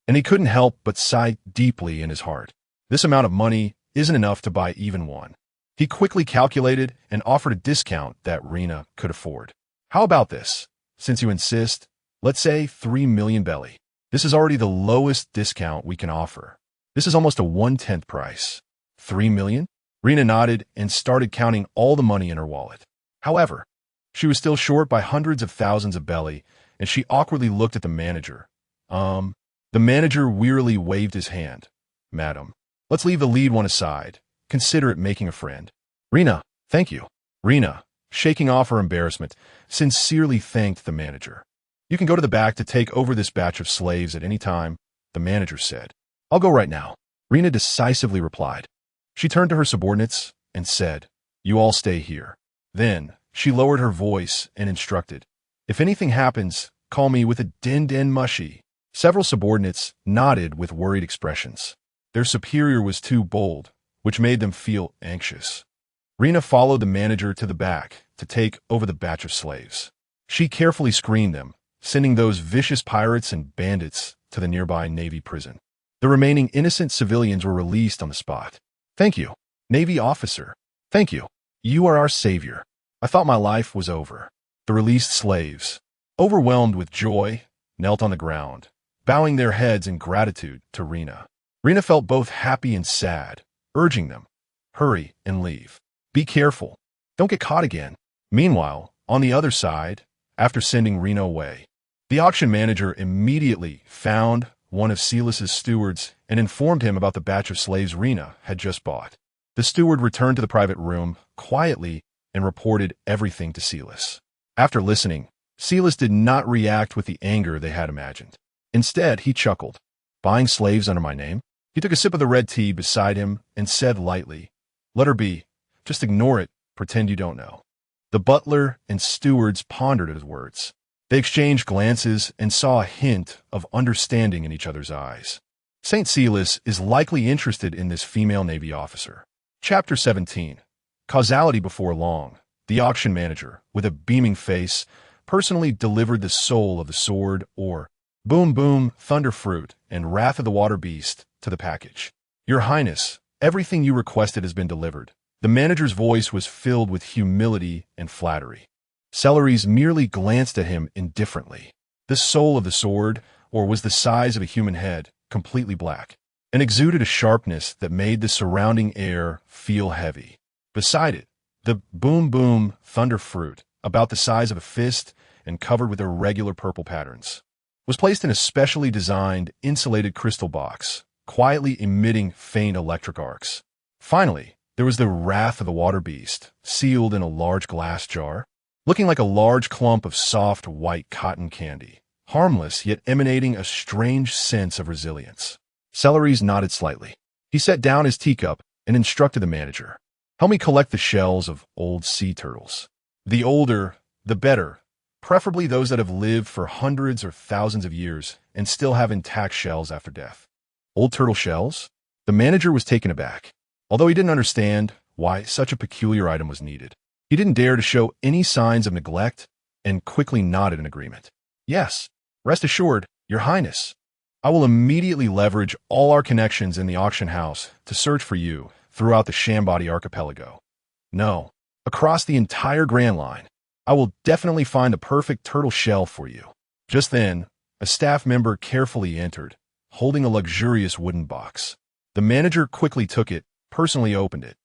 S1: and he couldn't help but sigh deeply in his heart. This amount of money isn't enough to buy even one. He quickly calculated and offered a discount that Rena could afford. "How about this? Since you insist, let's say 3 million belly. This is already the lowest discount we can offer. This is almost a 1/10 price." 3 million? Rena nodded and started counting all the money in her wallet. However, she was still short by hundreds of thousands of belly, and she awkwardly looked at the manager. The manager wearily waved his hand. "Madam, let's leave the lead one aside. Consider it making a friend." "Rena, thank you." Rena, shaking off her embarrassment, sincerely thanked the manager. "You can go to the back to take over this batch of slaves at any time," the manager said. "I'll go right now," Rena decisively replied. She turned to her subordinates and said, "You all stay here." Then, she lowered her voice and instructed, "If anything happens, call me with a din mushy." Several subordinates nodded with worried expressions. Their superior was too bold, which made them feel anxious. Rena followed the manager to the back to take over the batch of slaves. She carefully screened them, sending those vicious pirates and bandits to the nearby Navy prison. The remaining innocent civilians were released on the spot. "Thank you, Navy officer. Thank you. You are our savior. I thought my life was over." The released slaves, overwhelmed with joy, knelt on the ground, bowing their heads in gratitude to Rena. Rena felt both happy and sad, urging them, "Hurry and leave. Be careful. Don't get caught again." Meanwhile, on the other side, after sending Rena away, the auction manager immediately found one of Silas's stewards, and informed him about the batch of slaves Rena had just bought. The steward returned to the private room quietly and reported everything to Silas. After listening, Silas did not react with the anger they had imagined. Instead, he chuckled. "Buying slaves under my name?" He took a sip of the red tea beside him and said lightly, "Let her be. Just ignore it. Pretend you don't know." The butler and stewards pondered at his words. They exchanged glances and saw a hint of understanding in each other's eyes. St. Silas is likely interested in this female Navy officer. Chapter 17. Causality. Before long, the auction manager, with a beaming face, personally delivered the soul of the sword, or Boom Boom, Thunder Fruit, and Wrath of the Water Beast to the package. "Your Highness, everything you requested has been delivered." The manager's voice was filled with humility and flattery. Celeries merely glanced at him indifferently. The soul of the sword, or was the size of a human head, completely black, and exuded a sharpness that made the surrounding air feel heavy. Beside it, the Boom Boom Thunder Fruit, about the size of a fist and covered with irregular purple patterns, was placed in a specially designed, insulated crystal box, quietly emitting faint electric arcs. Finally, there was the Wrath of the Water Beast, sealed in a large glass jar, looking like a large clump of soft white cotton candy, harmless yet emanating a strange sense of resilience. Celeries nodded slightly. He set down his teacup and instructed the manager, "Help me collect the shells of old sea turtles. The older, the better, preferably those that have lived for hundreds or thousands of years and still have intact shells after death." Old turtle shells? The manager was taken aback. Although he didn't understand why such a peculiar item was needed, he didn't dare to show any signs of neglect and quickly nodded in agreement. "Yes, rest assured, Your Highness. I will immediately leverage all our connections in the auction house to search for you throughout the Shambody archipelago. No, across the entire Grand Line. I will definitely find the perfect turtle shell for you." Just then, a staff member carefully entered, holding a luxurious wooden box. The manager quickly took it, personally opened it,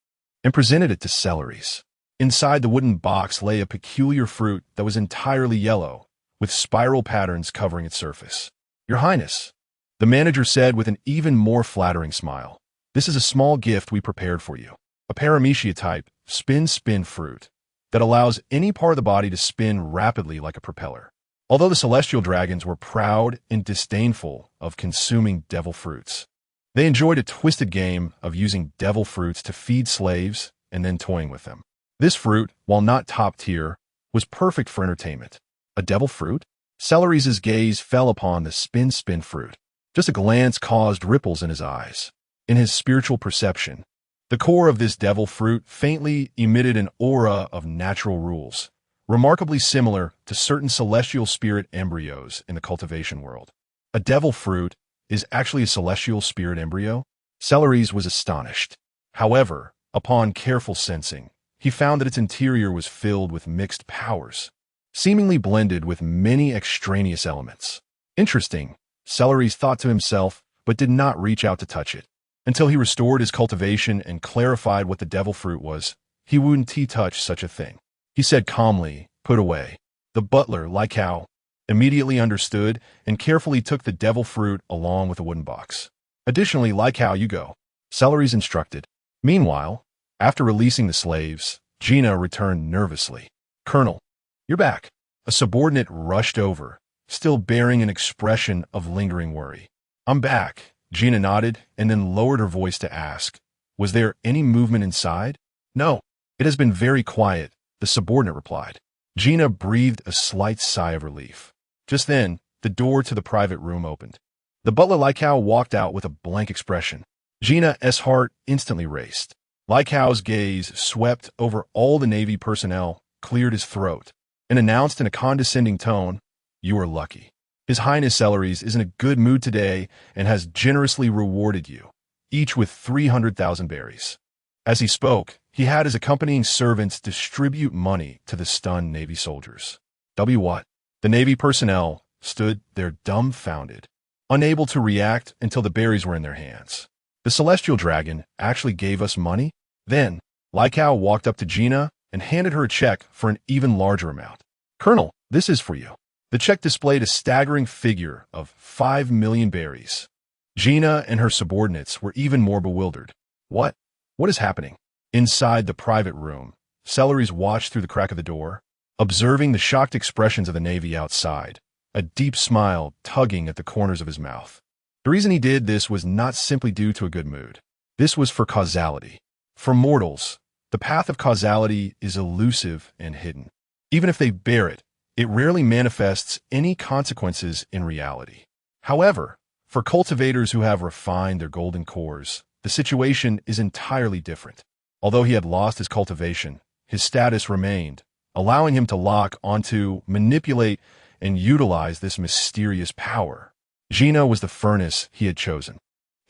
S1: and presented it to Celeries. Inside the wooden box lay a peculiar fruit that was entirely yellow, with spiral patterns covering its surface. "Your Highness," the manager said with an even more flattering smile, "this is a small gift we prepared for you. A paramecia-type, spin fruit that allows any part of the body to spin rapidly like a propeller." Although the Celestial Dragons were proud and disdainful of consuming devil fruits, they enjoyed a twisted game of using devil fruits to feed slaves and then toying with them. This fruit, while not top tier, was perfect for entertainment. A devil fruit? Celeries' gaze fell upon the spin fruit. Just a glance caused ripples in his eyes. In his spiritual perception, the core of this devil fruit faintly emitted an aura of natural rules, remarkably similar to certain celestial spirit embryos in the cultivation world. A devil fruit is actually a celestial spirit embryo? Celeries was astonished. However, upon careful sensing, he found that its interior was filled with mixed powers, seemingly blended with many extraneous elements. Interesting, Celeries thought to himself, but did not reach out to touch it. Until he restored his cultivation and clarified what the devil fruit was, he wouldn't touch such a thing. He said calmly, "Put away." The butler, like how, immediately understood and carefully took the devil fruit along with the wooden box. "Additionally, like how you go," Celeries instructed. Meanwhile, after releasing the slaves, Gina returned nervously. "Colonel, you're back." A subordinate rushed over, still bearing an expression of lingering worry. "I'm back," Gina nodded and then lowered her voice to ask, "Was there any movement inside?" "No, it has been very quiet," the subordinate replied. Gina breathed a slight sigh of relief. Just then, the door to the private room opened. The butler Lycow walked out with a blank expression. Gina's heart instantly raced. Lycow's gaze swept over all the Navy personnel, cleared his throat, and announced in a condescending tone, "You are lucky. His Highness Celeries is in a good mood today and has generously rewarded you, each with 300,000 berries." As he spoke, he had his accompanying servants distribute money to the stunned Navy soldiers. What? The Navy personnel stood there dumbfounded, unable to react until the berries were in their hands. The Celestial Dragon actually gave us money? Then, Lycow walked up to Gina and handed her a check for an even larger amount. "Colonel, this is for you." The check displayed a staggering figure of 5 million berries. Gina and her subordinates were even more bewildered. What? What is happening? Inside the private room, Celeries watched through the crack of the door, observing the shocked expressions of the Navy outside, a deep smile tugging at the corners of his mouth. The reason he did this was not simply due to a good mood. This was for causality. For mortals, the path of causality is elusive and hidden. Even if they bear it, it rarely manifests any consequences in reality. However, for cultivators who have refined their golden cores, the situation is entirely different. Although he had lost his cultivation, his status remained, allowing him to lock onto, manipulate, and utilize this mysterious power. Gina was the furnace he had chosen.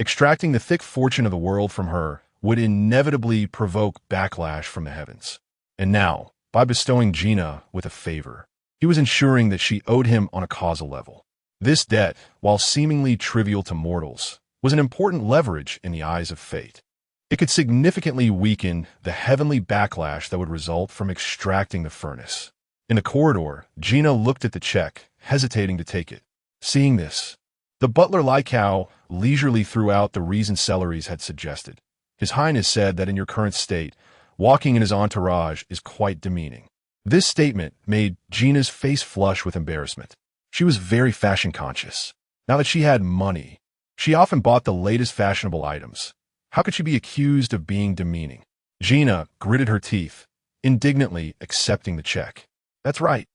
S1: Extracting the thick fortune of the world from her would inevitably provoke backlash from the heavens. And now, by bestowing Gina with a favor, he was ensuring that she owed him on a causal level. This debt, while seemingly trivial to mortals, was an important leverage in the eyes of fate. It could significantly weaken the heavenly backlash that would result from extracting the furnace. In the corridor, Gina looked at the check, hesitating to take it. Seeing this, the butler Lycow leisurely threw out the reason Celeries had suggested. His Highness said that in your current state, walking in his entourage is quite demeaning. This statement made Gina's face flush with embarrassment. She was very fashion-conscious. Now that she had money, she often bought the latest fashionable items. How could she be accused of being demeaning? Gina gritted her teeth, indignantly accepting the check. That's right.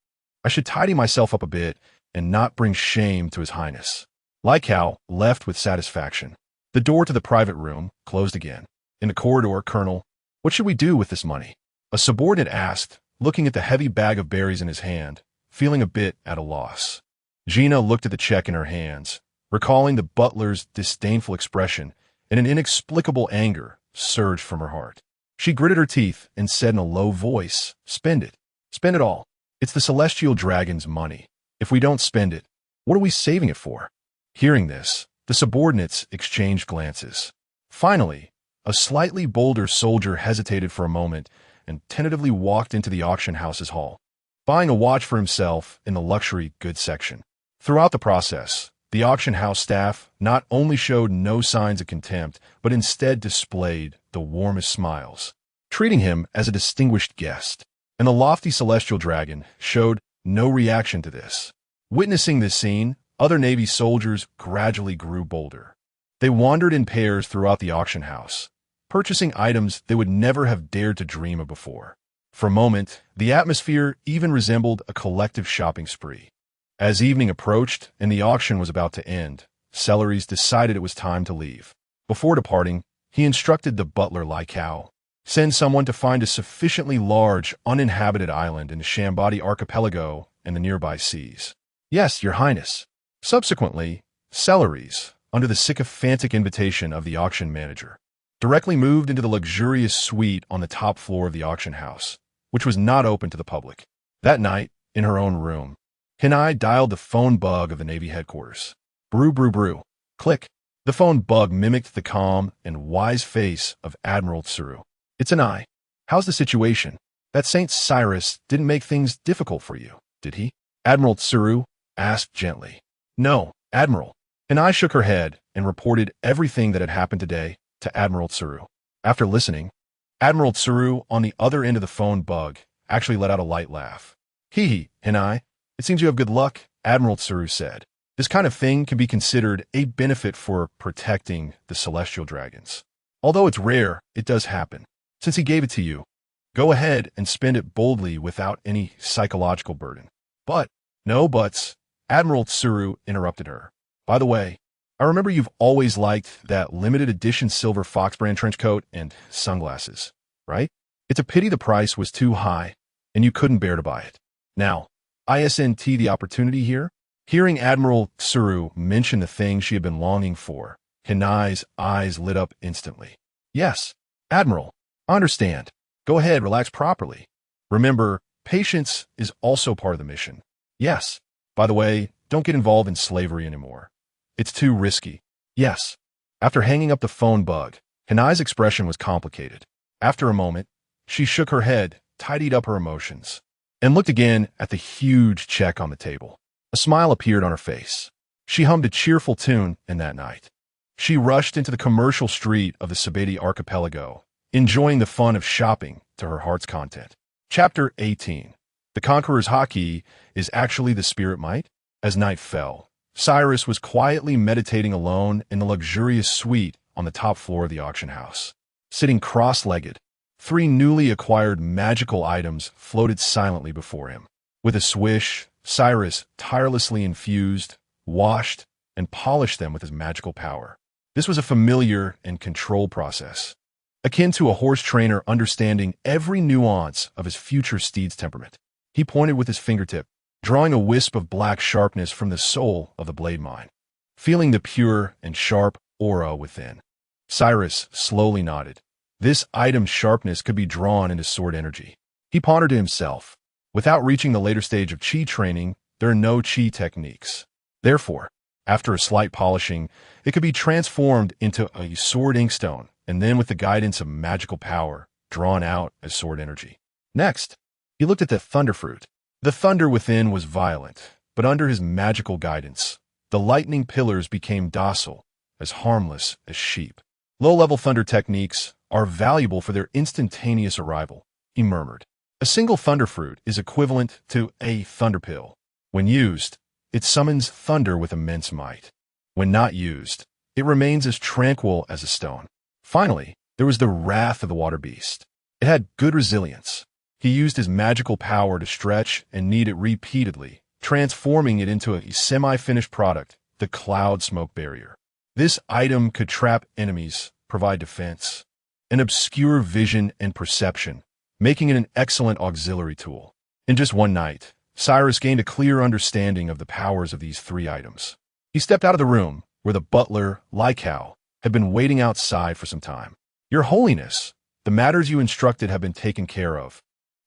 S1: I should tidy myself up a bit and not bring shame to His Highness. Lycow left with satisfaction. The door to the private room closed again. In the corridor, Colonel, what should we do with this money? A subordinate asked, looking at the heavy bag of berries in his hand, feeling a bit at a loss. Gina looked at the check in her hands, recalling the butler's disdainful expression, and an inexplicable anger surged from her heart. She gritted her teeth and said in a low voice, "Spend it. Spend it all. It's the Celestial Dragon's money. If we don't spend it, what are we saving it for?" Hearing this, the subordinates exchanged glances. Finally, a slightly bolder soldier hesitated for a moment and tentatively walked into the auction house's hall, buying a watch for himself in the luxury goods section. Throughout the process, the auction house staff not only showed no signs of contempt, but instead displayed the warmest smiles, treating him as a distinguished guest. And the lofty Celestial Dragon showed no reaction to this. Witnessing this scene, other Navy soldiers gradually grew bolder. They wandered in pairs throughout the auction house, purchasing items they would never have dared to dream of before. For a moment, the atmosphere even resembled a collective shopping spree. As evening approached and the auction was about to end, Celeries decided it was time to leave. Before departing, he instructed the butler Lycow, "Send someone to find a sufficiently large, uninhabited island in the Shambadi archipelago and the nearby seas." "Yes, Your Highness." Subsequently, Celeries, under the sycophantic invitation of the auction manager, directly moved into the luxurious suite on the top floor of the auction house, which was not open to the public. That night, in her own room, Hinai dialed the phone bug of the Navy headquarters. Brew, brew, brew. Click. The phone bug mimicked the calm and wise face of Admiral Tsuru. "It's an I. How's the situation? That Saint Cyrus didn't make things difficult for you, did he?" Admiral Tsuru asked gently. "No, Admiral." Hinai shook her head and reported everything that had happened today to Admiral Tsuru. After listening, Admiral Tsuru on the other end of the phone bug actually let out a light laugh. "Hee hee, Hinai. It seems you have good luck," Admiral Tsuru said. "This kind of thing can be considered a benefit for protecting the Celestial Dragons. Although it's rare, it does happen. Since he gave it to you, go ahead and spend it boldly without any psychological burden." "But, no buts," Admiral Tsuru interrupted her. "By the way, I remember you've always liked that limited edition silver fox brand trench coat and sunglasses, right? It's a pity the price was too high and you couldn't bear to buy it. Now, isn't the opportunity here?" Hearing Admiral Tsuru mention the thing she had been longing for, Hinai's eyes lit up instantly. "Yes, Admiral, I understand. Go ahead, relax properly. Remember, patience is also part of the mission. Yes. By the way, don't get involved in slavery anymore. It's too risky. Yes." After hanging up the phone bug, Hinai's expression was complicated. After a moment, she shook her head, tidied up her emotions, and looked again at the huge check on the table. A smile appeared on her face. She hummed a cheerful tune, and that night, she rushed into the commercial street of the Sabeti archipelago, enjoying the fun of shopping to her heart's content. Chapter 18. The Conqueror's Haki is actually the spirit might? As night fell, Cyrus was quietly meditating alone in the luxurious suite on the top floor of the auction house. Sitting cross-legged, 3 newly acquired magical items floated silently before him. With a swish, Cyrus tirelessly infused, washed, and polished them with his magical power. This was a familiar and controlled process, akin to a horse trainer understanding every nuance of his future steed's temperament. He pointed with his fingertip, drawing a wisp of black sharpness from the soul of the blade mine. Feeling the pure and sharp aura within, Cyrus slowly nodded. This item's sharpness could be drawn into sword energy. He pondered to himself, without reaching the later stage of chi training, there are no chi techniques. Therefore, after a slight polishing, it could be transformed into a sword inkstone, and then with the guidance of magical power, drawn out as sword energy. Next, he looked at the thunderfruit. The thunder within was violent, but under his magical guidance, the lightning pillars became docile, as harmless as sheep. Low-level thunder techniques are valuable for their instantaneous arrival, he murmured. A single thunderfruit is equivalent to a thunderpill. When used, it summons thunder with immense might. When not used, it remains as tranquil as a stone. Finally, there was the wrath of the water beast. It had good resilience. He used his magical power to stretch and knead it repeatedly, transforming it into a semi-finished product, the cloud smoke barrier. This item could trap enemies, provide defense, and obscure vision and perception, making it an excellent auxiliary tool. In just one night, Cyrus gained a clear understanding of the powers of these 3 items. He stepped out of the room, where the butler, Lycow, had been waiting outside for some time. "Your Holiness, the matters you instructed have been taken care of,"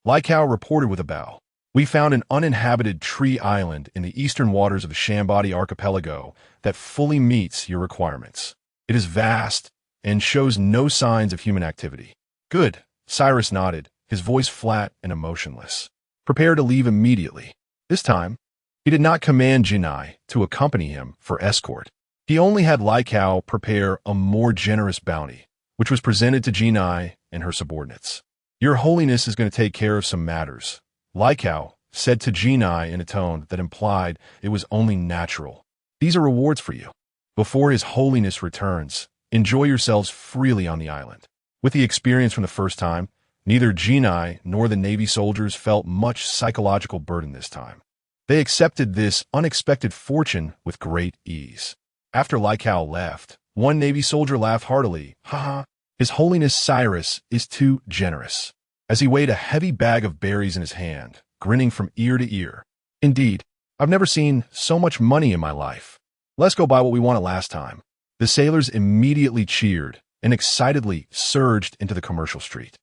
S1: Lycow reported with a bow. "We found an uninhabited tree island in the eastern waters of the Shambati archipelago that fully meets your requirements. It is vast and shows no signs of human activity." "Good," Cyrus nodded, his voice flat and emotionless. "Prepare to leave immediately." This time, he did not command Jinai to accompany him for escort. He only had Lycow prepare a more generous bounty, which was presented to Jinai and her subordinates. "Your Holiness is going to take care of some matters," Lycow said to Jinai in a tone that implied it was only natural. "These are rewards for you. Before His Holiness returns, enjoy yourselves freely on the island." With the experience from the first time, neither Jinai nor the Navy soldiers felt much psychological burden this time. They accepted this unexpected fortune with great ease. After Lycow left, one Navy soldier laughed heartily. "Haha, His Holiness Cyrus is too generous," as he weighed a heavy bag of berries in his hand, grinning from ear to ear. "Indeed, I've never seen so much money in my life. Let's go buy what we wanted last time." The sailors immediately cheered and excitedly surged into the commercial street.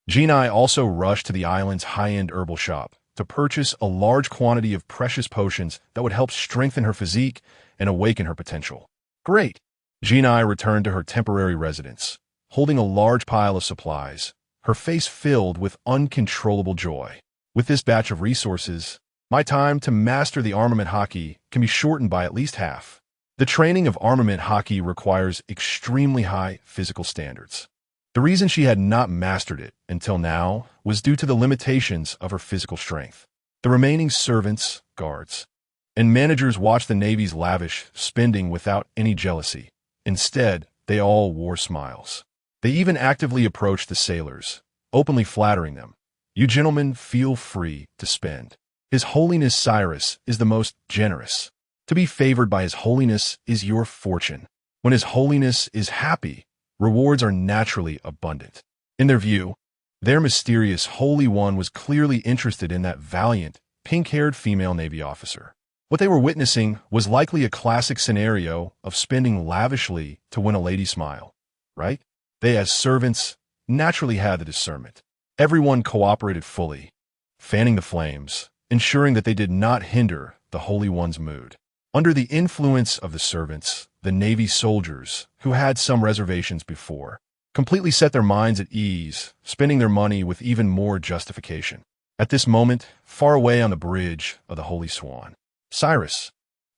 S1: Jinai also rushed to the island's high-end herbal shop to purchase a large quantity of precious potions that would help strengthen her physique and awaken her potential. "Great!" Jinai returned to her temporary residence, holding a large pile of supplies, her face filled with uncontrollable joy. "With this batch of resources, my time to master the armament haki can be shortened by at least half." The training of armament haki requires extremely high physical standards. The reason she had not mastered it until now was due to the limitations of her physical strength. The remaining servants, guards, and managers watched the Navy's lavish spending without any jealousy. Instead, they all wore smiles. They even actively approached the sailors, openly flattering them. "You gentlemen feel free to spend. His Holiness Cyrus is the most generous. To be favored by His Holiness is your fortune. When His Holiness is happy, rewards are naturally abundant." In their view, their mysterious Holy One was clearly interested in that valiant, pink-haired female Navy officer. What they were witnessing was likely a classic scenario of spending lavishly to win a lady's smile, right? They, as servants, naturally had the discernment. Everyone cooperated fully, fanning the flames, ensuring that they did not hinder the Holy One's mood. Under the influence of the servants, the Navy soldiers, who had some reservations before, completely set their minds at ease, spending their money with even more justification. At this moment, far away on the bridge of the Holy Swan, Cyrus,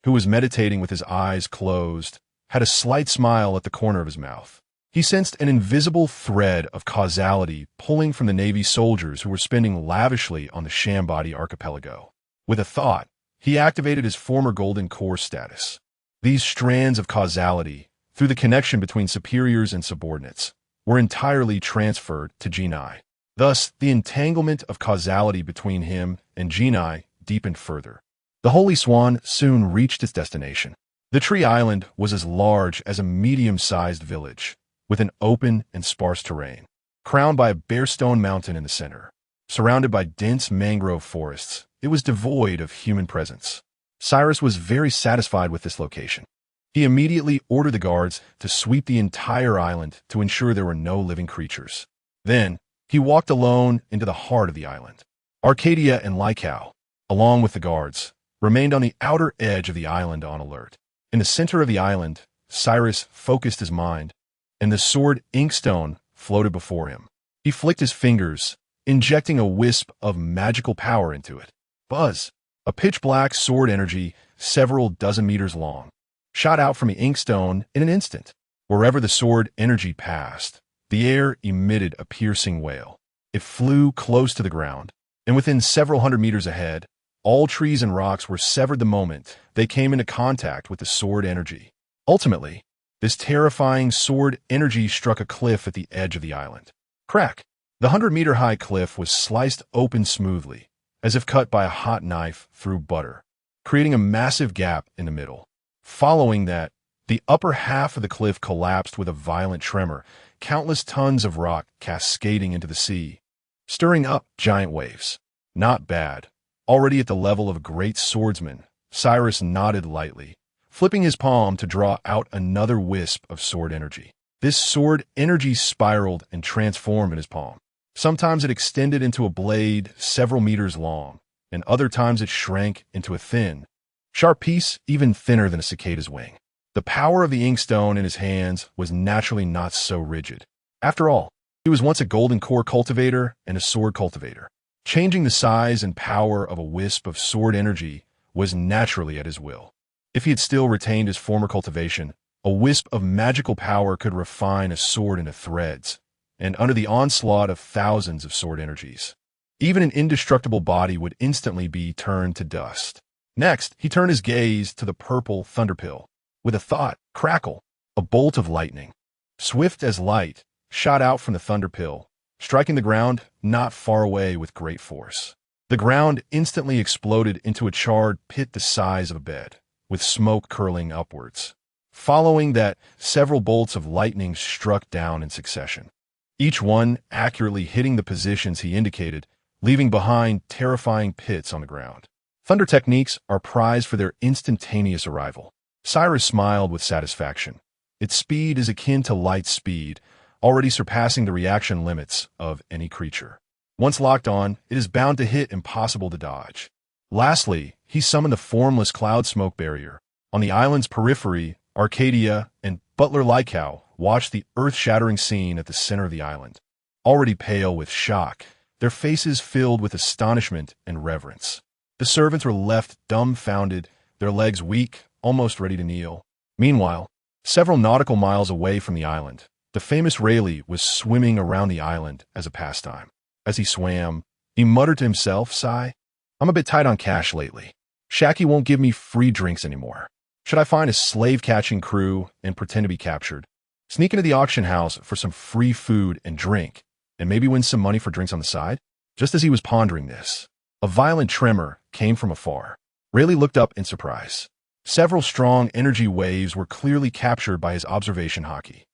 S1: who was meditating with his eyes closed, had a slight smile at the corner of his mouth. He sensed an invisible thread of causality pulling from the Navy soldiers who were spending lavishly on the Shambadi archipelago. With a thought, he activated his former Golden Core status. These strands of causality, through the connection between superiors and subordinates, were entirely transferred to Genii. Thus, the entanglement of causality between him and Genii deepened further. The Holy Swan soon reached its destination. The tree island was as large as a medium-sized village, with an open and sparse terrain, crowned by a bare stone mountain in the center. Surrounded by dense mangrove forests, it was devoid of human presence. Cyrus was very satisfied with this location. He immediately ordered the guards to sweep the entire island to ensure there were no living creatures. Then, he walked alone into the heart of the island. Arcadia and Lycow, along with the guards, remained on the outer edge of the island on alert. In the center of the island, Cyrus focused his mind, and the sword Inkstone floated before him. He flicked his fingers, injecting a wisp of magical power into it. Buzz! A pitch-black sword energy, several dozen meters long, shot out from the Inkstone in an instant. Wherever the sword energy passed, the air emitted a piercing wail. It flew close to the ground, and within several hundred meters ahead, all trees and rocks were severed the moment they came into contact with the sword energy. Ultimately, this terrifying sword energy struck a cliff at the edge of the island. Crack! The 100-meter-high cliff was sliced open smoothly, as if cut by a hot knife through butter, creating a massive gap in the middle. Following that, the upper half of the cliff collapsed with a violent tremor, countless tons of rock cascading into the sea, stirring up giant waves. Not bad. Already at the level of a great swordsman, Cyrus nodded lightly, flipping his palm to draw out another wisp of sword energy. This sword energy spiraled and transformed in his palm. Sometimes it extended into a blade several meters long, and other times it shrank into a thin, sharp piece even thinner than a cicada's wing. The power of the Inkstone in his hands was naturally not so rigid. After all, he was once a Golden Core cultivator and a sword cultivator. Changing the size and power of a wisp of sword energy was naturally at his will. If he had still retained his former cultivation, a wisp of magical power could refine a sword into threads, and under the onslaught of thousands of sword energies, even an indestructible body would instantly be turned to dust. Next, he turned his gaze to the purple thunderpill. With a thought, crackle, a bolt of lightning, swift as light, shot out from the thunderpill, striking the ground not far away with great force. The ground instantly exploded into a charred pit the size of a bed, with smoke curling upwards. Following that, several bolts of lightning struck down in succession, each one accurately hitting the positions he indicated, leaving behind terrifying pits on the ground. Thunder techniques are prized for their instantaneous arrival. Cyrus smiled with satisfaction. Its speed is akin to light speed, already surpassing the reaction limits of any creature. Once locked on, it is bound to hit impossible to dodge. Lastly, he summoned the formless cloud smoke barrier. On the island's periphery, Arcadia and Butler Lycow watched the earth-shattering scene at the center of the island. Already pale with shock, their faces filled with astonishment and reverence. The servants were left dumbfounded, their legs weak, almost ready to kneel. Meanwhile, several nautical miles away from the island, the famous Rayleigh was swimming around the island as a pastime. As he swam, he muttered to himself, sigh, "I'm a bit tight on cash lately. Shacky won't give me free drinks anymore. Should I find a slave-catching crew and pretend to be captured? Sneak into the auction house for some free food and drink, and maybe win some money for drinks on the side?" Just as he was pondering this, a violent tremor came from afar. Rayleigh looked up in surprise. Several strong energy waves were clearly captured by his observation hockey.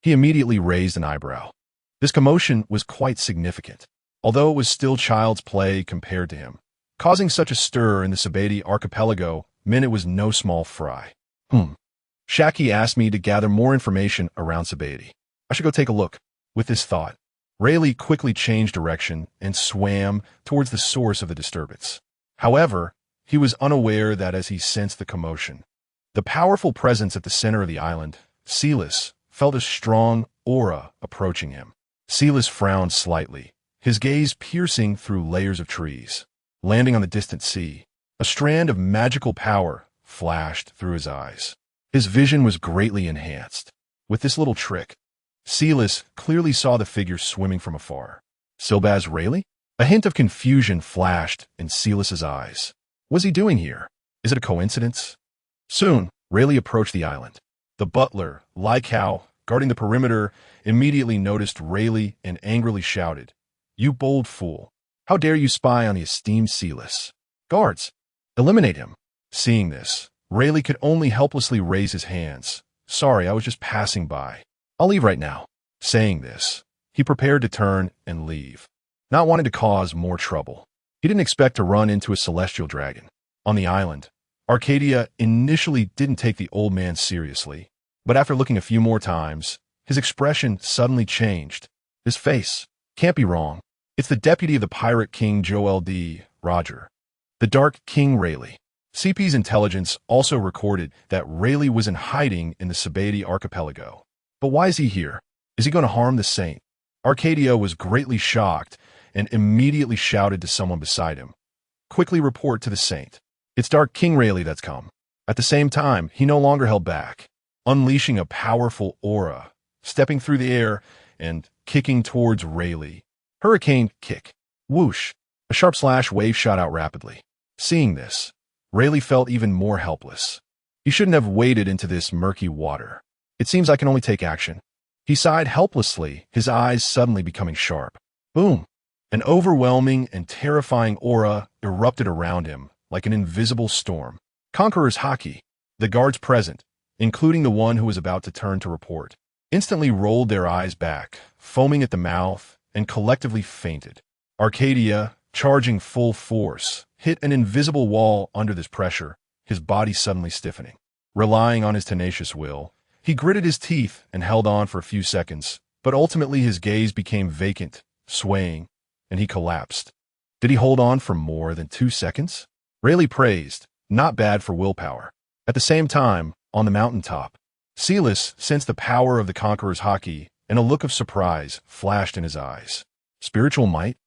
S1: He immediately raised an eyebrow. This commotion was quite significant, although it was still child's play compared to him. Causing such a stir in the Sabati archipelago meant it was no small fry. Shacky asked me to gather more information around Sabati. I should go take a look. With this thought, Rayleigh quickly changed direction and swam towards the source of the disturbance. However, he was unaware that as he sensed the commotion, the powerful presence at the center of the island, Celis, felt a strong aura approaching him. Celis frowned slightly, his gaze piercing through layers of trees, landing on the distant sea. A strand of magical power flashed through his eyes. His vision was greatly enhanced. With this little trick, Silas clearly saw the figure swimming from afar. Silbaz Rayleigh? A hint of confusion flashed in Silas's eyes. What's he doing here? Is it a coincidence? Soon, Rayleigh approached the island. The butler, Lycow, guarding the perimeter, immediately noticed Rayleigh and angrily shouted, "You bold fool! How dare you spy on the esteemed Silas? Guards, eliminate him!" Seeing this, Rayleigh could only helplessly raise his hands. "Sorry, I was just passing by. I'll leave right now." Saying this, he prepared to turn and leave, not wanting to cause more trouble. He didn't expect to run into a celestial dragon. On the island, Arcadia initially didn't take the old man seriously, but after looking a few more times, his expression suddenly changed. His face can't be wrong. It's the deputy of the pirate king Joel D. Roger, the Dark King Rayleigh. CP's intelligence also recorded that Rayleigh was in hiding in the Sabati archipelago. But why is he here? Is he going to harm the saint? Arcadia was greatly shocked and immediately shouted to someone beside him, "Quickly report to the saint. It's Dark King Rayleigh that's come." At the same time, he no longer held back, unleashing a powerful aura, stepping through the air and kicking towards Rayleigh. Hurricane kick. Whoosh. A sharp slash wave shot out rapidly. Seeing this, Rayleigh felt even more helpless. He shouldn't have waded into this murky water. It seems I can only take action. He sighed helplessly, his eyes suddenly becoming sharp. Boom! An overwhelming and terrifying aura erupted around him like an invisible storm. Conqueror's Haki. The guards present, including the one who was about to turn to report, instantly rolled their eyes back, foaming at the mouth, and collectively fainted. Arcadia, charging full force, hit an invisible wall under this pressure, his body suddenly stiffening. Relying on his tenacious will, he gritted his teeth and held on for a few seconds, but ultimately his gaze became vacant, swaying, and he collapsed. Did he hold on for more than 2 seconds? Rayleigh praised, not bad for willpower. At the same time, on the mountaintop, Silas sensed the power of the Conqueror's Haki, and a look of surprise flashed in his eyes. Spiritual might?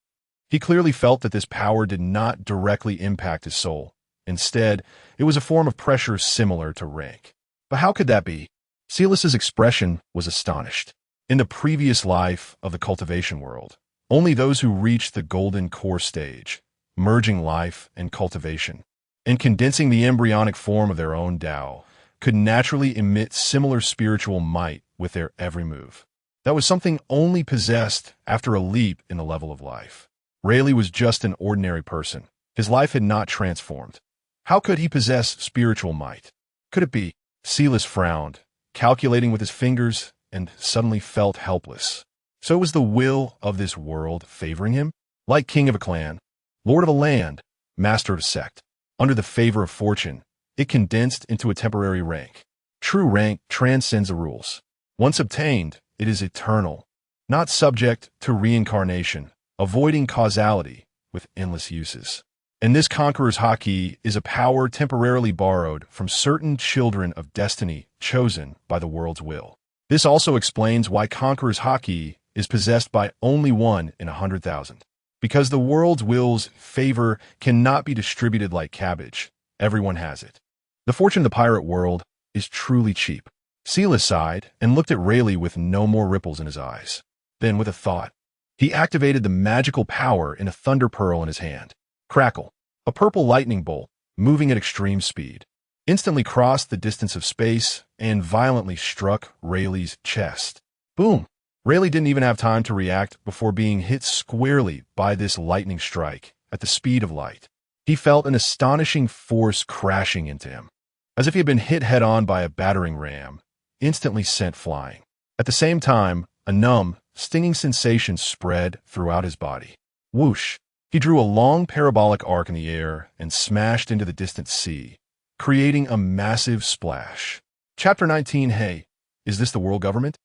S1: He clearly felt that this power did not directly impact his soul. Instead, it was a form of pressure similar to rank. But how could that be? Silas's expression was astonished. In the previous life of the cultivation world, only those who reached the golden core stage, merging life and cultivation, and condensing the embryonic form of their own Tao, could naturally emit similar spiritual might with their every move. That was something only possessed after a leap in the level of life. Rayleigh was just an ordinary person. His life had not transformed. How could he possess spiritual might? Could it be? Silas frowned, calculating with his fingers, and suddenly felt helpless. So was the will of this world favoring him? Like king of a clan, lord of a land, master of a sect, under the favor of fortune, it condensed into a temporary rank. True rank transcends the rules. Once obtained, it is eternal, not subject to reincarnation, avoiding causality with endless uses. And this Conqueror's Haki is a power temporarily borrowed from certain children of destiny chosen by the world's will. This also explains why Conqueror's Haki is possessed by only 1 in 100,000. Because the world's will's favor cannot be distributed like cabbage. Everyone has it. The fortune of the pirate world is truly cheap. Silas sighed and looked at Rayleigh with no more ripples in his eyes. Then, with a thought, he activated the magical power in a thunder pearl in his hand. Crackle. A purple lightning bolt, moving at extreme speed, instantly crossed the distance of space and violently struck Rayleigh's chest. Boom! Rayleigh didn't even have time to react before being hit squarely by this lightning strike at the speed of light. He felt an astonishing force crashing into him, as if he had been hit head-on by a battering ram, instantly sent flying. At the same time, a numb, stinging sensation spread throughout his body. Whoosh! He drew a long parabolic arc in the air and smashed into the distant sea, creating a massive splash. Chapter 19. Hey, is this the world government?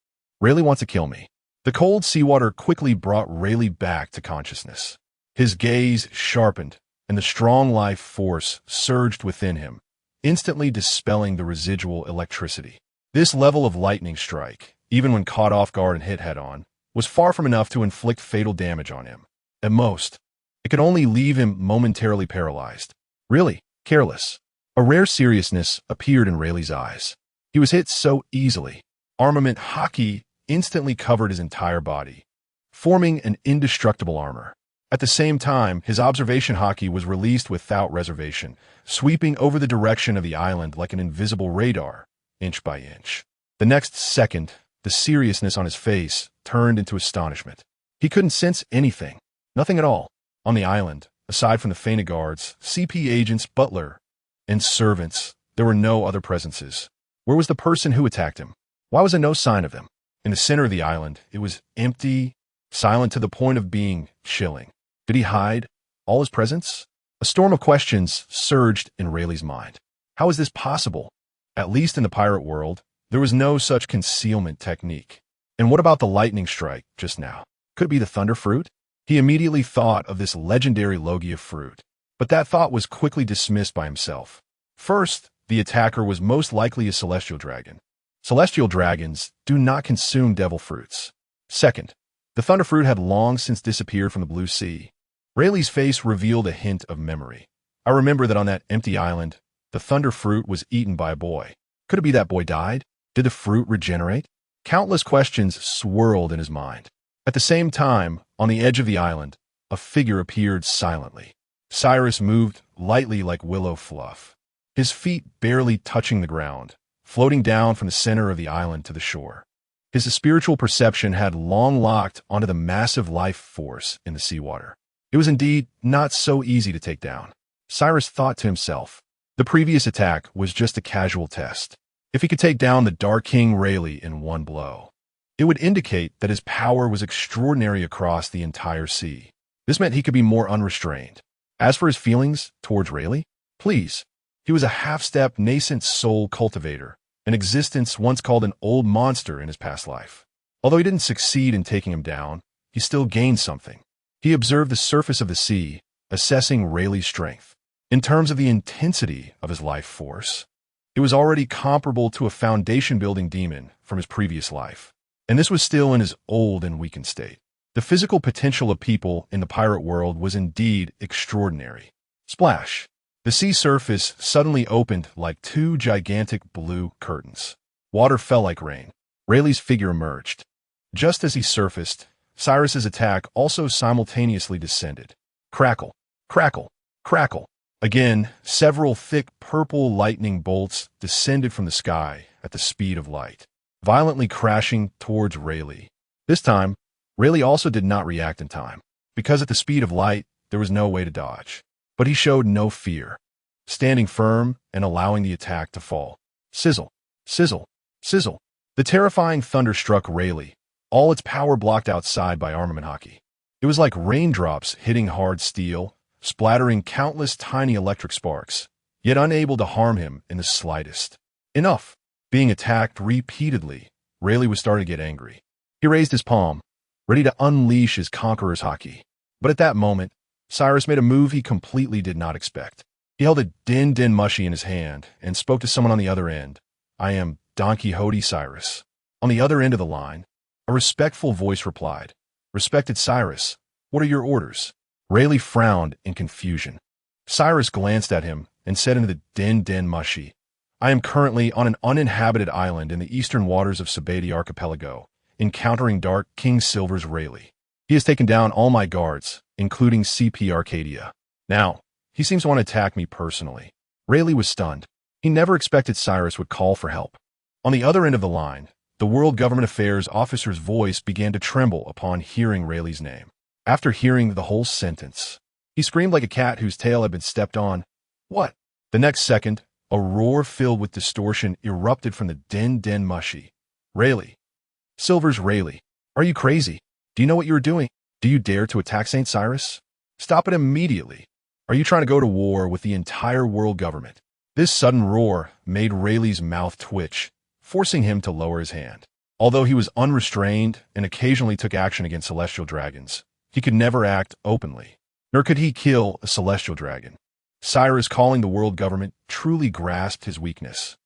S1: Rayleigh wants to kill me. The cold seawater quickly brought Rayleigh back to consciousness. His gaze sharpened, and the strong life force surged within him, instantly dispelling the residual electricity. This level of lightning strike, even when caught off guard and hit head-on, was far from enough to inflict fatal damage on him. At most, it could only leave him momentarily paralyzed. Really? careless. A rare seriousness appeared in Rayleigh's eyes. He was hit so easily. Armament hockey instantly covered his entire body, forming an indestructible armor. At the same time, his observation hockey was released without reservation, sweeping over the direction of the island like an invisible radar, inch by inch. The next second, the seriousness on his face turned into astonishment. He couldn't sense anything, nothing at all. On the island, aside from the fainted guards, CP agents, butler, and servants, there were no other presences. Where was the person who attacked him? Why was there no sign of them? In the center of the island, it was empty, silent to the point of being chilling. Did he hide all his presence? A storm of questions surged in Rayleigh's mind. How is this possible? At least in the pirate world, there was no such concealment technique. And what about the lightning strike just now? Could it be the thunder fruit? He immediately thought of this legendary Logia fruit, but that thought was quickly dismissed by himself. First, the attacker was most likely a celestial dragon. Celestial dragons do not consume devil fruits. Second, the thunder fruit had long since disappeared from the blue sea. Rayleigh's face revealed a hint of memory. I remember that on that empty island, the thunder fruit was eaten by a boy. Could it be that boy died? Did the fruit regenerate? Countless questions swirled in his mind. At the same time, on the edge of the island, a figure appeared silently. Cyrus moved lightly like willow fluff, his feet barely touching the ground, floating down from the center of the island to the shore. His spiritual perception had long locked onto the massive life force in the seawater. It was indeed not so easy to take down. Cyrus thought to himself, the previous attack was just a casual test. If he could take down the Dark King Rayleigh in one blow, it would indicate that his power was extraordinary across the entire sea. This meant he could be more unrestrained. As for his feelings towards Rayleigh, please, he was a half-step Nascent Soul cultivator, an existence once called an old monster in his past life. Although he didn't succeed in taking him down, he still gained something. He observed the surface of the sea, assessing Rayleigh's strength. In terms of the intensity of his life force, it was already comparable to a foundation-building demon from his previous life. And this was still in his old and weakened state. The physical potential of people in the pirate world was indeed extraordinary. Splash! The sea surface suddenly opened like two gigantic blue curtains. Water fell like rain. Rayleigh's figure emerged. Just as he surfaced, Cyrus's attack also simultaneously descended. Crackle, crackle, crackle. Again, several thick purple lightning bolts descended from the sky at the speed of light, violently crashing towards Rayleigh. This time, Rayleigh also did not react in time, because at the speed of light, there was no way to dodge. But he showed no fear, standing firm and allowing the attack to fall. Sizzle, sizzle, sizzle. The terrifying thunder struck Rayleigh, all its power blocked outside by armament hockey. It was like raindrops hitting hard steel, splattering countless tiny electric sparks, yet unable to harm him in the slightest. Enough. Being attacked repeatedly, Rayleigh was starting to get angry. He raised his palm, ready to unleash his conqueror's hockey. But at that moment, Cyrus made a move he completely did not expect. He held a din mushy in his hand and spoke to someone on the other end. I am Don Quixote Cyrus. On the other end of the line, a respectful voice replied, Respected Cyrus, what are your orders? Rayleigh frowned in confusion. Cyrus glanced at him and said into the din mushy, I am currently on an uninhabited island in the eastern waters of Sabati Archipelago, encountering Dark King Silver's Rayleigh. He has taken down all my guards, including CP Arcadia. Now, he seems to want to attack me personally. Rayleigh was stunned. He never expected Cyrus would call for help. On the other end of the line, the World Government Affairs officer's voice began to tremble upon hearing Rayleigh's name. After hearing the whole sentence, he screamed like a cat whose tail had been stepped on. What? The next second, a roar filled with distortion erupted from the din mushy. Rayleigh. Silver's Rayleigh. Are you crazy? Do you know what you are doing? Do you dare to attack St. Cyrus? Stop it immediately. Are you trying to go to war with the entire world government? This sudden roar made Rayleigh's mouth twitch, forcing him to lower his hand. Although he was unrestrained and occasionally took action against celestial dragons, he could never act openly, nor could he kill a celestial dragon. Cyrus calling the world government truly grasped his weakness.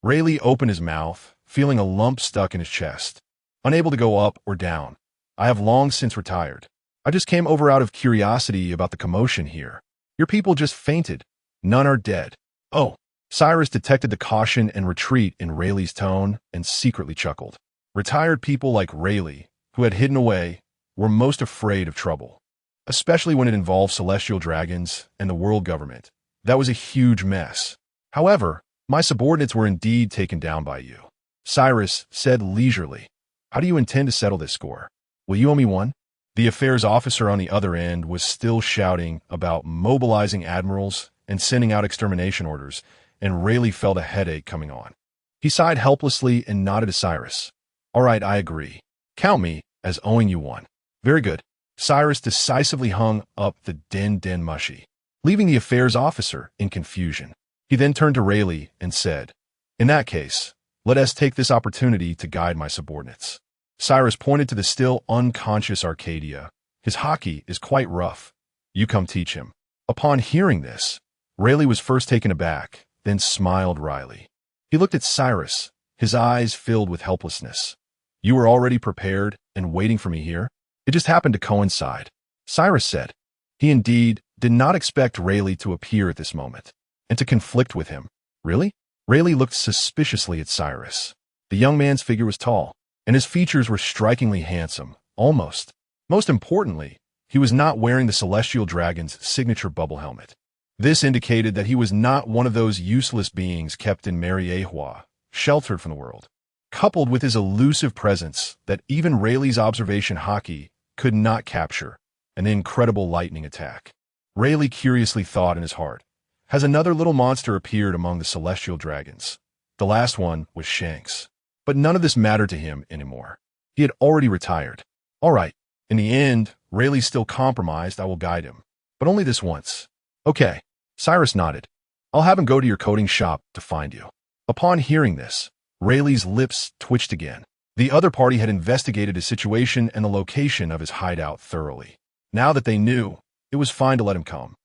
S1: Rayleigh opened his mouth, feeling a lump stuck in his chest. Unable to go up or down. I have long since retired. I just came over out of curiosity about the commotion here. Your people just fainted. None are dead. Oh. Cyrus detected the caution and retreat in Rayleigh's tone and secretly chuckled. Retired people like Rayleigh, who had hidden away, were most afraid of trouble, especially when it involved celestial dragons and the world government. That was a huge mess. However, my subordinates were indeed taken down by you, Cyrus said leisurely. How do you intend to settle this score? Will you owe me one? The affairs officer on the other end was still shouting about mobilizing admirals and sending out extermination orders, and Rayleigh felt a headache coming on. He sighed helplessly and nodded to Cyrus. All right, I agree. Count me as owing you one. Very good. Cyrus decisively hung up the den mushy, leaving the affairs officer in confusion. He then turned to Rayleigh and said, In that case, let us take this opportunity to guide my subordinates. Cyrus pointed to the still unconscious Arcadia. His hockey is quite rough. You come teach him. Upon hearing this, Rayleigh was first taken aback, then smiled wryly. He looked at Cyrus, his eyes filled with helplessness. You were already prepared and waiting for me here? It just happened to coincide, Cyrus said. He indeed did not expect Rayleigh to appear at this moment, and to conflict with him. Really? Rayleigh looked suspiciously at Cyrus. The young man's figure was tall, and his features were strikingly handsome, almost. Most importantly, he was not wearing the Celestial Dragon's signature bubble helmet. This indicated that he was not one of those useless beings kept in Mariehua, sheltered from the world. Coupled with his elusive presence that even Rayleigh's observation hockey could not capture, an incredible lightning attack. Rayleigh curiously thought in his heart, has another little monster appeared among the Celestial Dragons? The last one was Shanks. But none of this mattered to him anymore. He had already retired. All right, in the end, Rayleigh's still compromised. I will guide him. But only this once. Okay, Cyrus nodded. I'll have him go to your coding shop to find you. Upon hearing this, Rayleigh's lips twitched again. The other party had investigated his situation and the location of his hideout thoroughly. Now that they knew, it was fine to let him come.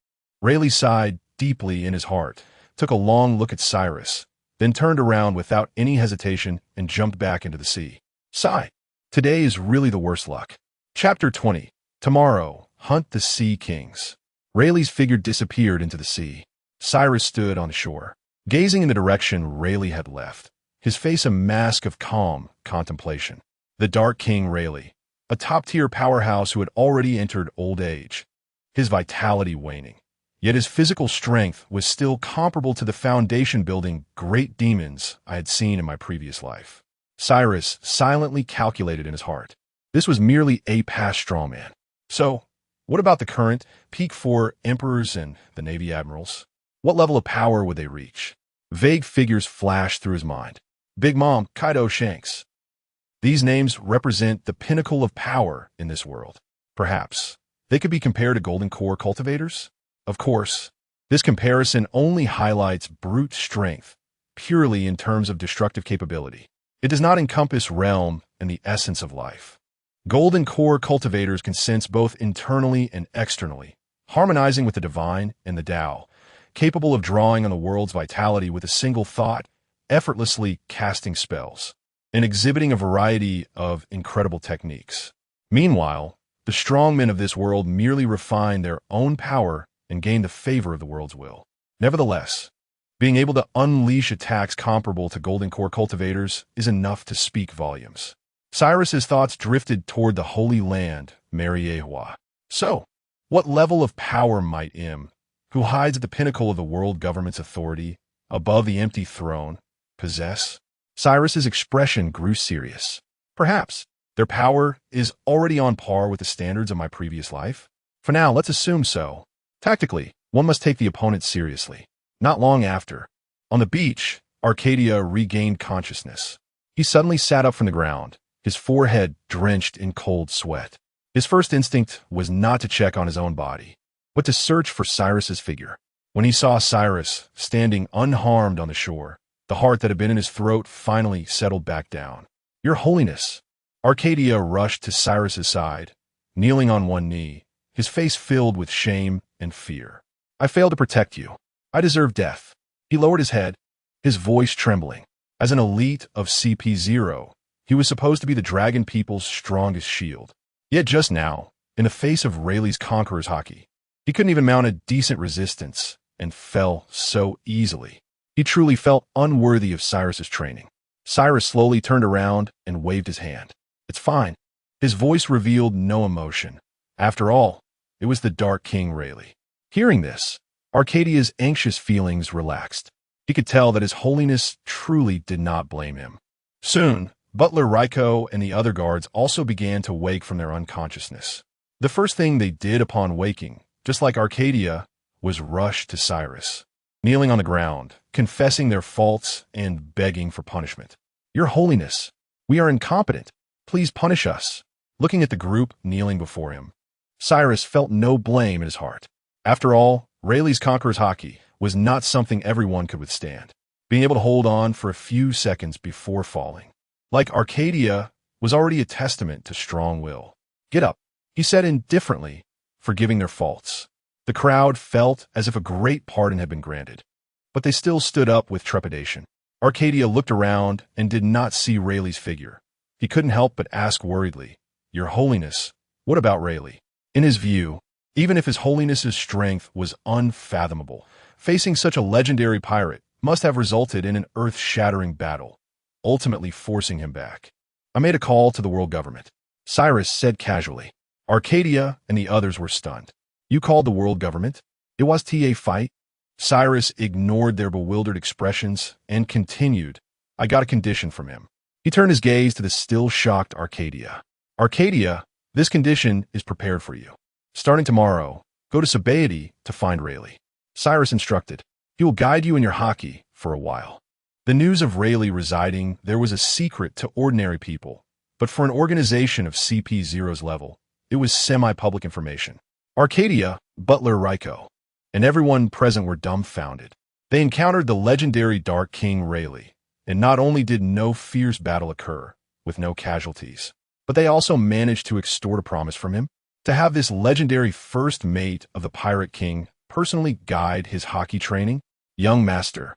S1: Rayleigh sighed deeply in his heart, took a long look at Cyrus, then turned around without any hesitation and jumped back into the sea. Sigh. Today is really the worst luck. Chapter 20. Tomorrow, hunt the Sea Kings. Rayleigh's figure disappeared into the sea. Cyrus stood on the shore, gazing in the direction Rayleigh had left, his face a mask of calm contemplation. The Dark King Rayleigh, a top-tier powerhouse who had already entered old age, his vitality waning. Yet his physical strength was still comparable to the foundation-building great demons I had seen in my previous life. Cyrus silently calculated in his heart. This was merely a past strongman. So, what about the current peak 4 emperors and the Navy admirals? What level of power would they reach? Vague figures flashed through his mind. Big Mom, Kaido, Shanks. These names represent the pinnacle of power in this world. Perhaps they could be compared to Golden Core cultivators? Of course, this comparison only highlights brute strength, purely in terms of destructive capability. It does not encompass realm and the essence of life. Golden Core cultivators can sense both internally and externally, harmonizing with the divine and the Tao, capable of drawing on the world's vitality with a single thought, effortlessly casting spells, and exhibiting a variety of incredible techniques. Meanwhile, the strongmen of this world merely refine their own power and gain the favor of the world's will. Nevertheless, being able to unleash attacks comparable to Golden Core cultivators is enough to speak volumes. Cyrus's thoughts drifted toward the Holy Land, Mariehua. So, what level of power might who hides at the pinnacle of the world government's authority, above the empty throne, possess? Cyrus's expression grew serious. Perhaps their power is already on par with the standards of my previous life? For now, let's assume so. Tactically, one must take the opponent seriously. Not long after, on the beach, Arcadia regained consciousness. He suddenly sat up from the ground, his forehead drenched in cold sweat. His first instinct was not to check on his own body, but to search for Cyrus's figure. When he saw Cyrus standing unharmed on the shore, the heart that had been in his throat finally settled back down. Your Holiness! Arcadia rushed to Cyrus's side, kneeling on one knee, his face filled with shame and fear. I failed to protect you. I deserve death. He lowered his head, his voice trembling. As an elite of CP0, he was supposed to be the dragon people's strongest shield. Yet just now, in the face of Rayleigh's conqueror's hockey, he couldn't even mount a decent resistance and fell so easily. He truly felt unworthy of Cyrus's training. Cyrus slowly turned around and waved his hand. "It's fine." His voice revealed no emotion. After all, it was the Dark King Rayleigh. Hearing this, Arcadia's anxious feelings relaxed. He could tell that His Holiness truly did not blame him. Soon, Butler Ryko and the other guards also began to wake from their unconsciousness. The first thing they did upon waking, just like Arcadia, was rush to Cyrus, kneeling on the ground, confessing their faults and begging for punishment. "Your Holiness, we are incompetent. Please punish us." Looking at the group kneeling before him, Cyrus felt no blame in his heart. After all, Rayleigh's Conqueror's Haki was not something everyone could withstand. Being able to hold on for a few seconds before falling, like Arcadia, was already a testament to strong will. "Get up," he said indifferently, forgiving their faults. The crowd felt as if a great pardon had been granted, but they still stood up with trepidation. Arcadia looked around and did not see Rayleigh's figure. He couldn't help but ask worriedly, "Your Holiness, what about Rayleigh?" In his view, even if His Holiness's strength was unfathomable, facing such a legendary pirate must have resulted in an earth-shattering battle, ultimately forcing him back. "I made a call to the world government," Cyrus said casually. Arcadia and the others were stunned. "You called the world government? It was a fight?" Cyrus ignored their bewildered expressions and continued, "I got a condition from him." He turned his gaze to the still shocked Arcadia. "Arcadia, this condition is prepared for you. Starting tomorrow, go to Sabaody to find Rayleigh." Cyrus instructed, "He will guide you in your Haki for a while." The news of Rayleigh residing there was a secret to ordinary people, but for an organization of CP0's level, it was semi-public information. Arcadia, Butler Ryko, and everyone present were dumbfounded. They encountered the legendary Dark King Rayleigh, and not only did no fierce battle occur, with no casualties, but they also managed to extort a promise from him to have this legendary first mate of the Pirate King personally guide his Haki training. "Young master."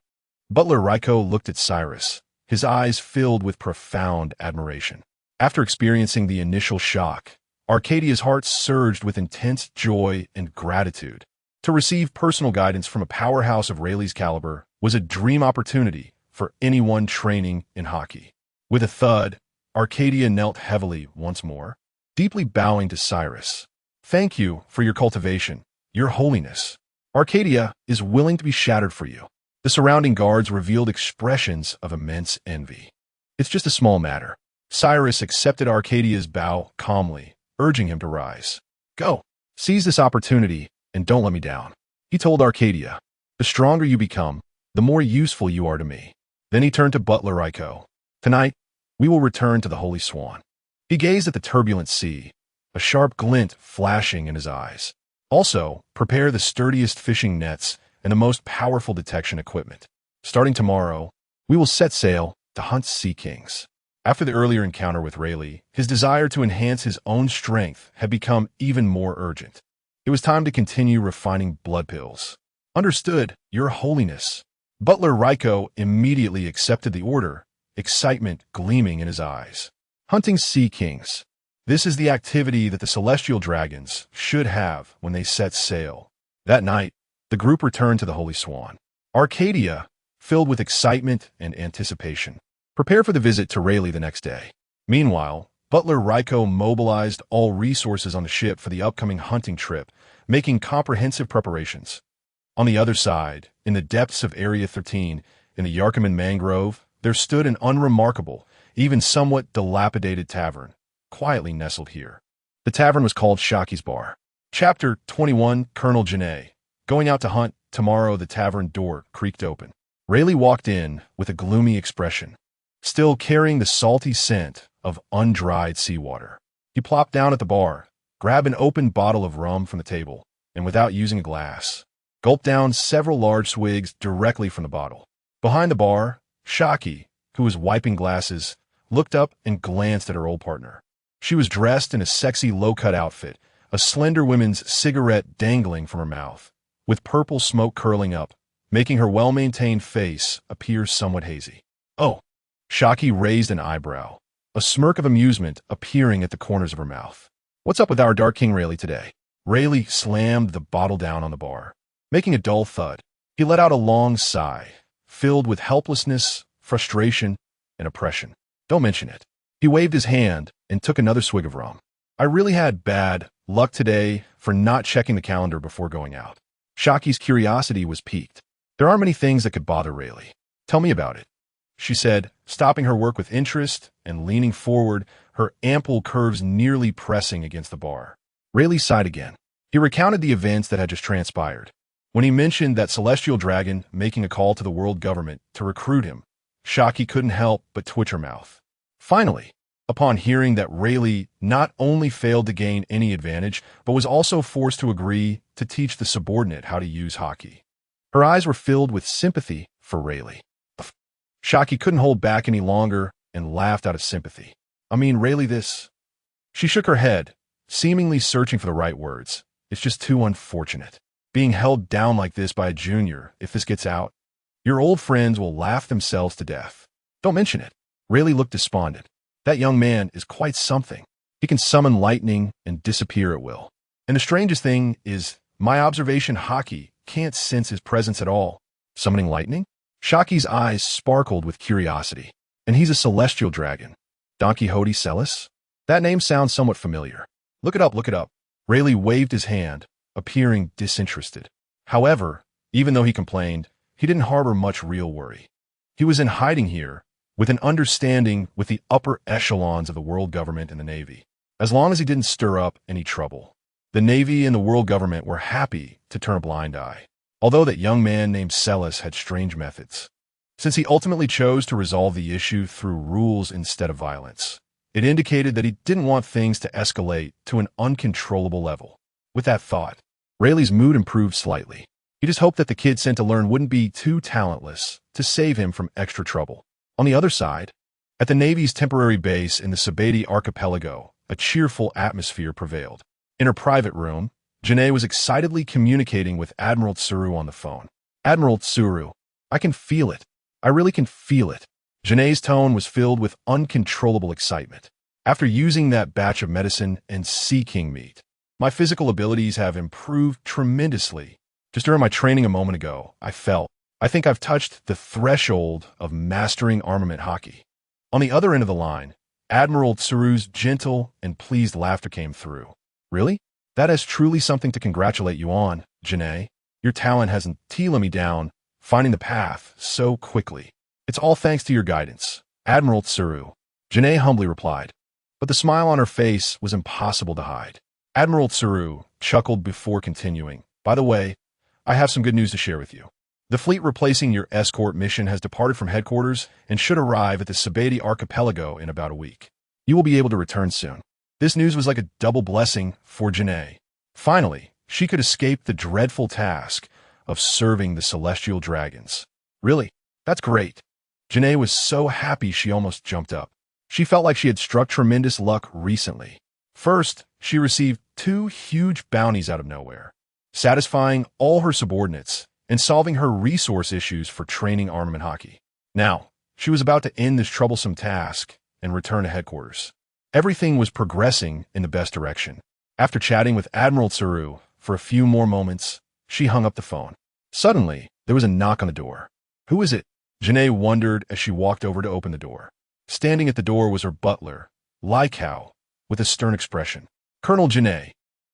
S1: Butler Ryko looked at Cyrus, his eyes filled with profound admiration. After experiencing the initial shock, Arcadia's heart surged with intense joy and gratitude. To receive personal guidance from a powerhouse of Rayleigh's caliber was a dream opportunity for anyone training in Haki. With a thud, Arcadia knelt heavily once more, deeply bowing to Cyrus. "Thank you for your cultivation, Your Holiness. Arcadia is willing to be shattered for you." The surrounding guards revealed expressions of immense envy. "It's just a small matter." Cyrus accepted Arcadia's bow calmly, urging him to rise. "Go, seize this opportunity, and don't let me down." He told Arcadia, "The stronger you become, the more useful you are to me." Then he turned to Butler Ryko. "Tonight, we will return to the Holy Swan." He gazed at the turbulent sea, a sharp glint flashing in his eyes. "Also, prepare the sturdiest fishing nets and the most powerful detection equipment. Starting tomorrow, we will set sail to hunt sea kings." After the earlier encounter with Rayleigh, his desire to enhance his own strength had become even more urgent. It was time to continue refining blood pills. "Understood, Your Holiness." Butler Ryko immediately accepted the order, excitement gleaming in his eyes. Hunting sea kings. This is the activity that the Celestial Dragons should have when they set sail. That night, the group returned to the Holy Swan. Arcadia, filled with excitement and anticipation, prepared for the visit to Rayleigh the next day. Meanwhile, Butler Ryko mobilized all resources on the ship for the upcoming hunting trip, making comprehensive preparations. On the other side, in the depths of Area 13, in the Yarkaman Mangrove, there stood an unremarkable, even somewhat dilapidated tavern, quietly nestled here. The tavern was called Shaki's Bar. Chapter 21, Colonel Janae. Going out to hunt, tomorrow the tavern door creaked open. Rayleigh walked in with a gloomy expression, still carrying the salty scent of undried seawater. He plopped down at the bar, grabbed an open bottle of rum from the table, and without using a glass, gulped down several large swigs directly from the bottle. Behind the bar, Shaki, who was wiping glasses, looked up and glanced at her old partner. She was dressed in a sexy low-cut outfit, a slender woman's cigarette dangling from her mouth, with purple smoke curling up, making her well-maintained face appear somewhat hazy. "Oh." Shaki raised an eyebrow, a smirk of amusement appearing at the corners of her mouth. "What's up with our Dark King Rayleigh today?" Rayleigh slammed the bottle down on the bar, making a dull thud. He let out a long sigh, filled with helplessness, frustration, and oppression. Don't mention it. He waved his hand and took another swig of rum. I really had bad luck today for not checking the calendar before going out. Shaki's curiosity was piqued. There are many things that could bother Rayleigh. Tell me about it, she said, stopping her work with interest and leaning forward, her ample curves nearly pressing against the bar. Rayleigh sighed again. He recounted the events that had just transpired. When he mentioned that Celestial Dragon making a call to the world government to recruit him, Shaki couldn't help but twitch her mouth. Finally, upon hearing that Rayleigh not only failed to gain any advantage, but was also forced to agree to teach the subordinate how to use hockey, her eyes were filled with sympathy for Rayleigh. Shaki couldn't hold back any longer and laughed out of sympathy. I mean, Rayleigh, this... She shook her head, seemingly searching for the right words. It's just too unfortunate. Being held down like this by a junior, if this gets out, your old friends will laugh themselves to death. Don't mention it. Rayleigh looked despondent. That young man is quite something. He can summon lightning and disappear at will. And the strangest thing is, my observation hockey can't sense his presence at all. Summoning lightning? Shaki's eyes sparkled with curiosity. And he's a celestial dragon. Don Quixote Celis? That name sounds somewhat familiar. Look it up, look it up. Rayleigh waved his hand, appearing disinterested. However, even though he complained, he didn't harbor much real worry. He was in hiding here, with an understanding with the upper echelons of the world government and the Navy. As long as he didn't stir up any trouble, the Navy and the world government were happy to turn a blind eye. Although that young man named Celis had strange methods. Since he ultimately chose to resolve the issue through rules instead of violence, it indicated that he didn't want things to escalate to an uncontrollable level. With that thought, Rayleigh's mood improved slightly. He just hoped that the kid sent to learn wouldn't be too talentless to save him from extra trouble. On the other side, at the Navy's temporary base in the Sabati archipelago, a cheerful atmosphere prevailed. In her private room, Janae was excitedly communicating with Admiral Tsuru on the phone. Admiral Tsuru, I can feel it. I really can feel it. Janae's tone was filled with uncontrollable excitement. After using that batch of medicine and sea king meat, my physical abilities have improved tremendously. Just during my training a moment ago, I think I've touched the threshold of mastering armament hockey. On the other end of the line, Admiral Tsuru's gentle and pleased laughter came through. Really? That is truly something to congratulate you on, Janae. Your talent hasn't tealed me down, finding the path so quickly. It's all thanks to your guidance, Admiral Tsuru. Janae humbly replied, but the smile on her face was impossible to hide. Admiral Tsuru chuckled before continuing. By the way, I have some good news to share with you. The fleet replacing your escort mission has departed from headquarters and should arrive at the Sabati archipelago in about a week. You will be able to return soon. This news was like a double blessing for Janae. Finally, she could escape the dreadful task of serving the celestial dragons. Really? That's great. Janae was so happy she almost jumped up. She felt like she had struck tremendous luck recently. First, she received 2 huge bounties out of nowhere, satisfying all her subordinates and solving her resource issues for training armament hockey. Now, she was about to end this troublesome task and return to headquarters. Everything was progressing in the best direction. After chatting with Admiral Tsuru for a few more moments, she hung up the phone. Suddenly, there was a knock on the door. Who is it? Janae wondered as she walked over to open the door. Standing at the door was her butler, Laikau, with a stern expression. Colonel Janae,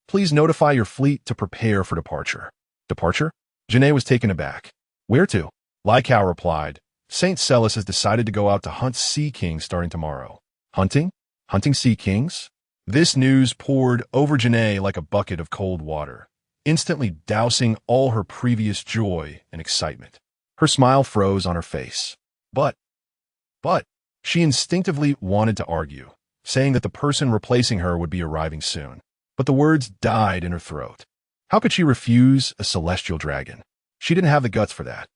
S1: please notify your fleet to prepare for departure. Departure? Janae was taken aback. Where to? Laikau replied. St. Celis has decided to go out to hunt sea kings starting tomorrow. Hunting? Hunting sea kings? This news poured over Janae like a bucket of cold water, instantly dousing all her previous joy and excitement. Her smile froze on her face. But, she instinctively wanted to argue, saying that the person replacing her would be arriving soon. But the words died in her throat. How could she refuse a celestial dragon? She didn't have the guts for that.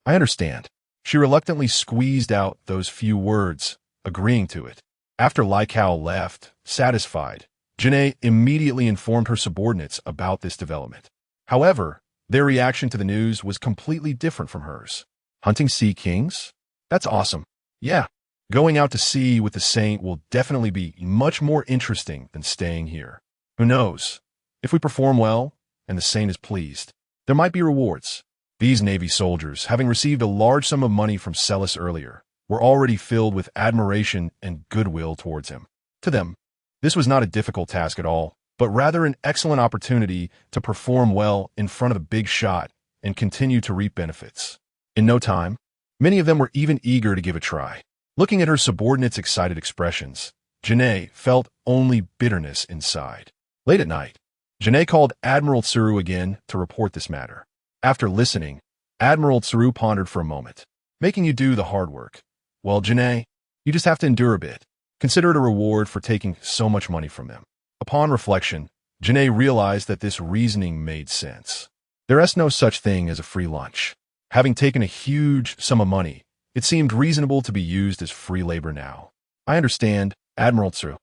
S1: I understand. She reluctantly squeezed out those few words, agreeing to it. After Laikau left, satisfied, Janae immediately informed her subordinates about this development. However, their reaction to the news was completely different from hers. Hunting sea kings? That's awesome. Yeah, going out to sea with the Saint will definitely be much more interesting than staying here. Who knows? If we perform well, and the Saint is pleased, there might be rewards. These Navy soldiers, having received a large sum of money from Celis earlier, were already filled with admiration and goodwill towards him. To them, this was not a difficult task at all, but rather an excellent opportunity to perform well in front of a big shot and continue to reap benefits. In no time, many of them were even eager to give a try. Looking at her subordinates' excited expressions, Janae felt only bitterness inside. Late at night, Janae called Admiral Tsuru again to report this matter. After listening, Admiral Tsuru pondered for a moment. Making you do the hard work. Well, Janae, you just have to endure a bit. Consider it a reward for taking so much money from them. Upon reflection, Janae realized that this reasoning made sense. There is no such thing as a free lunch. Having taken a huge sum of money, it seemed reasonable to be used as free labor now. I understand, Admiral Tsuru.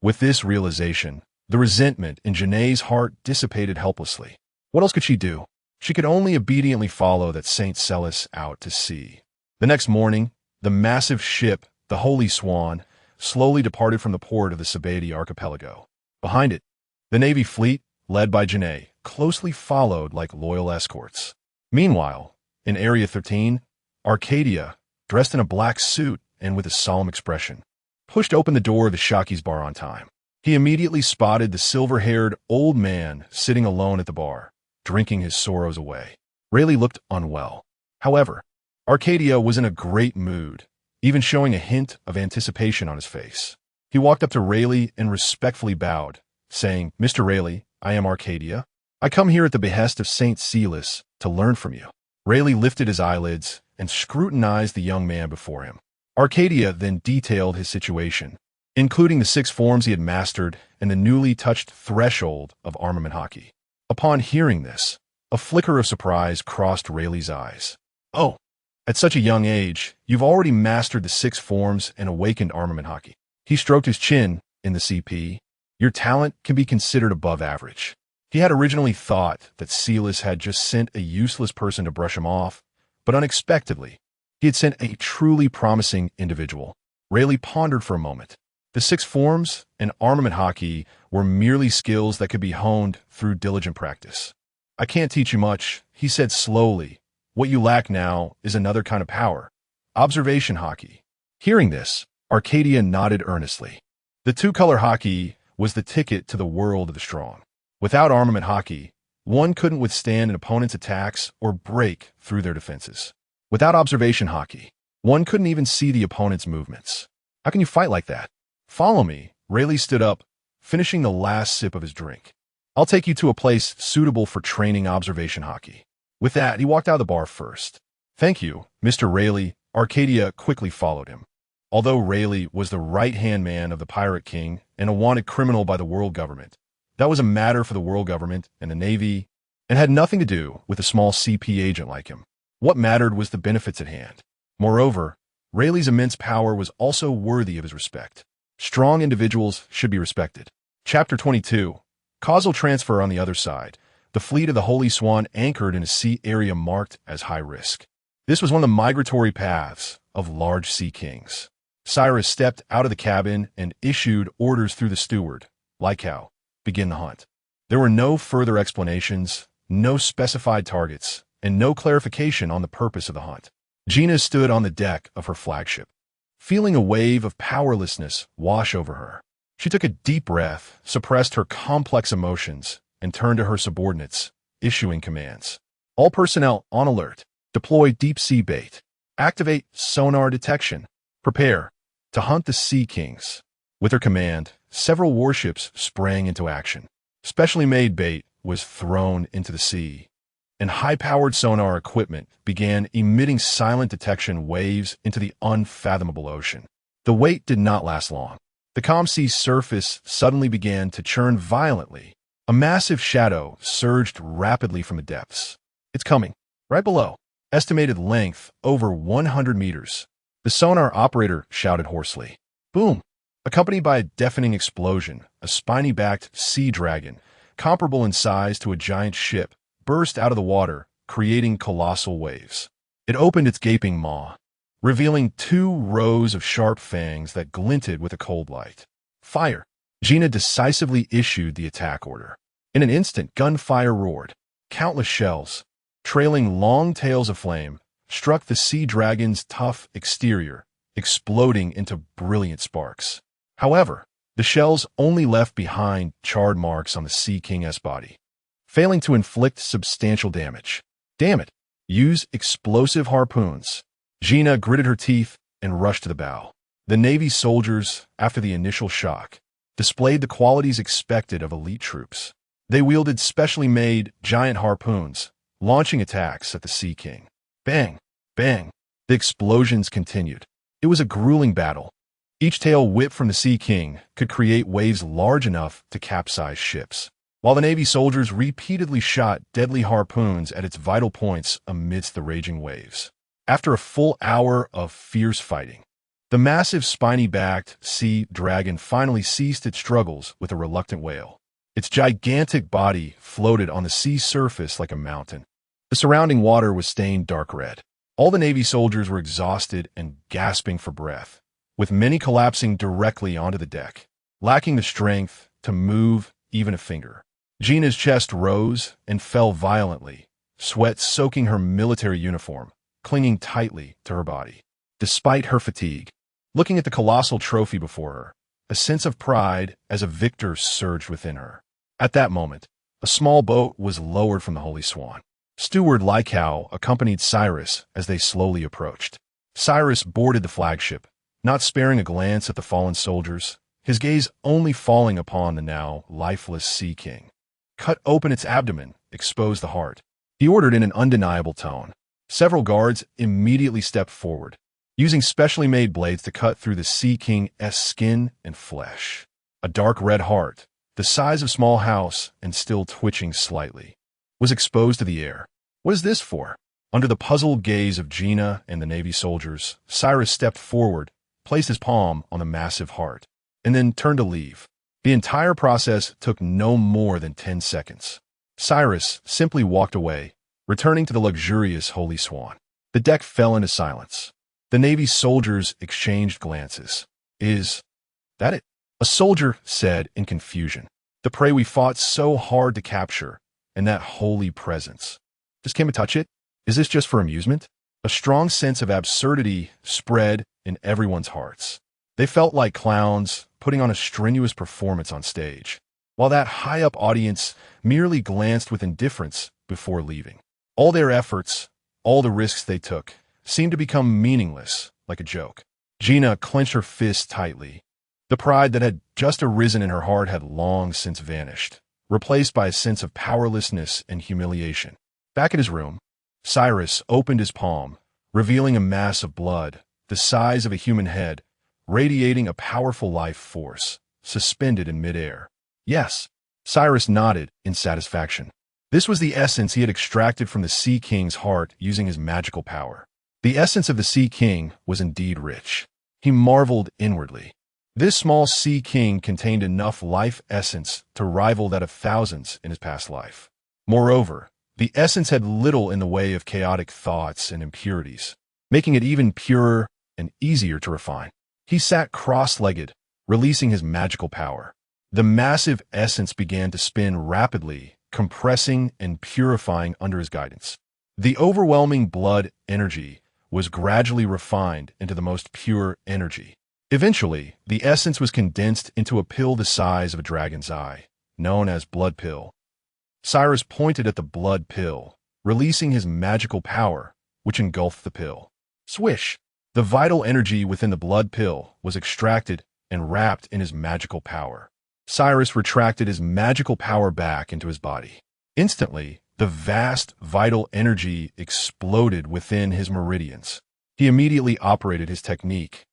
S1: With this realization, the resentment in Janae's heart dissipated helplessly. What else could she do? She could only obediently follow that Saint Celis out to sea. The next morning, the massive ship, the Holy Swan, slowly departed from the port of the Sabadi archipelago. Behind it, the Navy fleet, led by Janae, closely followed like loyal escorts. Meanwhile, in Area 13, Arcadia, dressed in a black suit and with a solemn expression, pushed open the door of the Shaki's bar on time. He immediately spotted the silver-haired old man sitting alone at the bar, drinking his sorrows away. Rayleigh looked unwell. However, Arcadia was in a great mood, even showing a hint of anticipation on his face. He walked up to Rayleigh and respectfully bowed, saying, "Mr. Rayleigh, I am Arcadia. I come here at the behest of Saint Celis to learn from you." Rayleigh lifted his eyelids and scrutinized the young man before him. Arcadia then detailed his situation, including the 6 forms he had mastered and the newly touched threshold of armament hockey. Upon hearing this, a flicker of surprise crossed Rayleigh's eyes. "Oh, at such a young age, you've already mastered the 6 forms and awakened armament hockey." He stroked his chin in the CP. "Your talent can be considered above average." He had originally thought that Celis had just sent a useless person to brush him off, but unexpectedly, he had sent a truly promising individual. Rayleigh pondered for a moment. The 6 forms and armament hockey were merely skills that could be honed through diligent practice. "I can't teach you much," he said slowly. "What you lack now is another kind of power, observation hockey." Hearing this, Arcadia nodded earnestly. The 2-color hockey was the ticket to the world of the strong. Without armament hockey, one couldn't withstand an opponent's attacks or break through their defenses. Without observation hockey, one couldn't even see the opponent's movements. How can you fight like that? "Follow me." Rayleigh stood up, finishing the last sip of his drink. "I'll take you to a place suitable for training observation hockey." With that, he walked out of the bar first. "Thank you, Mr. Rayleigh." Arcadia quickly followed him. Although Rayleigh was the right-hand man of the Pirate King and a wanted criminal by the world government, that was a matter for the world government and the Navy, and had nothing to do with a small CP agent like him. What mattered was the benefits at hand. Moreover, Rayleigh's immense power was also worthy of his respect. Strong individuals should be respected. Chapter 22. Causal transfer. On the other side, the fleet of the Holy Swan anchored in a sea area marked as high risk. This was one of the migratory paths of large sea kings. Cyrus stepped out of the cabin and issued orders through the steward, Lycow, begin the hunt. There were no further explanations, no specified targets, and no clarification on the purpose of the hunt. Gina stood on the deck of her flagship, feeling a wave of powerlessness wash over her. She took a deep breath, suppressed her complex emotions, and turned to her subordinates, issuing commands. "All personnel on alert. Deploy deep-sea bait. Activate sonar detection. Prepare to hunt the Sea Kings." With her command, several warships sprang into action. Specially made bait was thrown into the sea, and high-powered sonar equipment began emitting silent detection waves into the unfathomable ocean. The wait did not last long. The calm sea surface suddenly began to churn violently. A massive shadow surged rapidly from the depths. "It's coming. Right below." Estimated length over 100 meters. The sonar operator shouted hoarsely. Boom! Accompanied by a deafening explosion, a spiny-backed sea dragon, comparable in size to a giant ship, burst out of the water, creating colossal waves. It opened its gaping maw, revealing 2 rows of sharp fangs that glinted with a cold light. "Fire!" Gina decisively issued the attack order. In an instant, gunfire roared. Countless shells, trailing long tails of flame, struck the sea dragon's tough exterior, exploding into brilliant sparks. However, the shells only left behind charred marks on the Sea King's body, failing to inflict substantial damage. Damn it! Use explosive harpoons. Gina gritted her teeth and rushed to the bow. The Navy soldiers, after the initial shock, displayed the qualities expected of elite troops. They wielded specially made giant harpoons, launching attacks at the Sea King. Bang! Bang! The explosions continued. It was a grueling battle. Each tail whip from the Sea King could create waves large enough to capsize ships, while the Navy soldiers repeatedly shot deadly harpoons at its vital points amidst the raging waves. After a full hour of fierce fighting, the massive spiny-backed sea dragon finally ceased its struggles with a reluctant wail. Its gigantic body floated on the sea surface like a mountain. The surrounding water was stained dark red. All the Navy soldiers were exhausted and gasping for breath, with many collapsing directly onto the deck, lacking the strength to move even a finger. Gina's chest rose and fell violently, sweat soaking her military uniform, clinging tightly to her body. Despite her fatigue, looking at the colossal trophy before her, a sense of pride as a victor surged within her. At that moment, a small boat was lowered from the Holy Swan. Steward Lycow accompanied Cyrus as they slowly approached. Cyrus boarded the flagship, not sparing a glance at the fallen soldiers, his gaze only falling upon the now lifeless Sea King. Cut open its abdomen, expose the heart, he ordered in an undeniable tone. Several guards immediately stepped forward, using specially made blades to cut through the Sea King's skin and flesh. A dark red heart, the size of a small house and still twitching slightly, was exposed to the air. What is this for? Under the puzzled gaze of Gina and the Navy soldiers, Cyrus stepped forward, placed his palm on the massive heart, and then turned to leave. The entire process took no more than 10 seconds. Cyrus simply walked away, returning to the luxurious Holy Swan. The deck fell into silence. The Navy soldiers exchanged glances. Is that it? A soldier said in confusion. The prey we fought so hard to capture, and that holy presence. Just came to touch it? Is this just for amusement? A strong sense of absurdity spread in everyone's hearts. They felt like clowns putting on a strenuous performance on stage, while that high-up audience merely glanced with indifference before leaving. All their efforts, all the risks they took, seemed to become meaningless, like a joke. Gina clenched her fists tightly. The pride that had just arisen in her heart had long since vanished, replaced by a sense of powerlessness and humiliation. Back in his room, Cyrus opened his palm, revealing a mass of blood, the size of a human head, radiating a powerful life force, suspended in midair. Yes, Cyrus nodded in satisfaction. This was the essence he had extracted from the Sea King's heart using his magical power. The essence of the Sea King was indeed rich. He marveled inwardly. This small Sea King contained enough life essence to rival that of thousands in his past life. Moreover, the essence had little in the way of chaotic thoughts and impurities, making it even purer and easier to refine. He sat cross-legged, releasing his magical power. The massive essence began to spin rapidly, compressing and purifying under his guidance. The overwhelming blood energy was gradually refined into the most pure energy. Eventually, the essence was condensed into a pill the size of a dragon's eye, known as blood pill. Cyrus pointed at the blood pill, releasing his magical power, which engulfed the pill. Swish! The vital energy within the blood pill was extracted and wrapped in his magical power. Cyrus retracted his magical power back into his body. Instantly, the vast vital energy exploded within his meridians. He immediately operated his technique,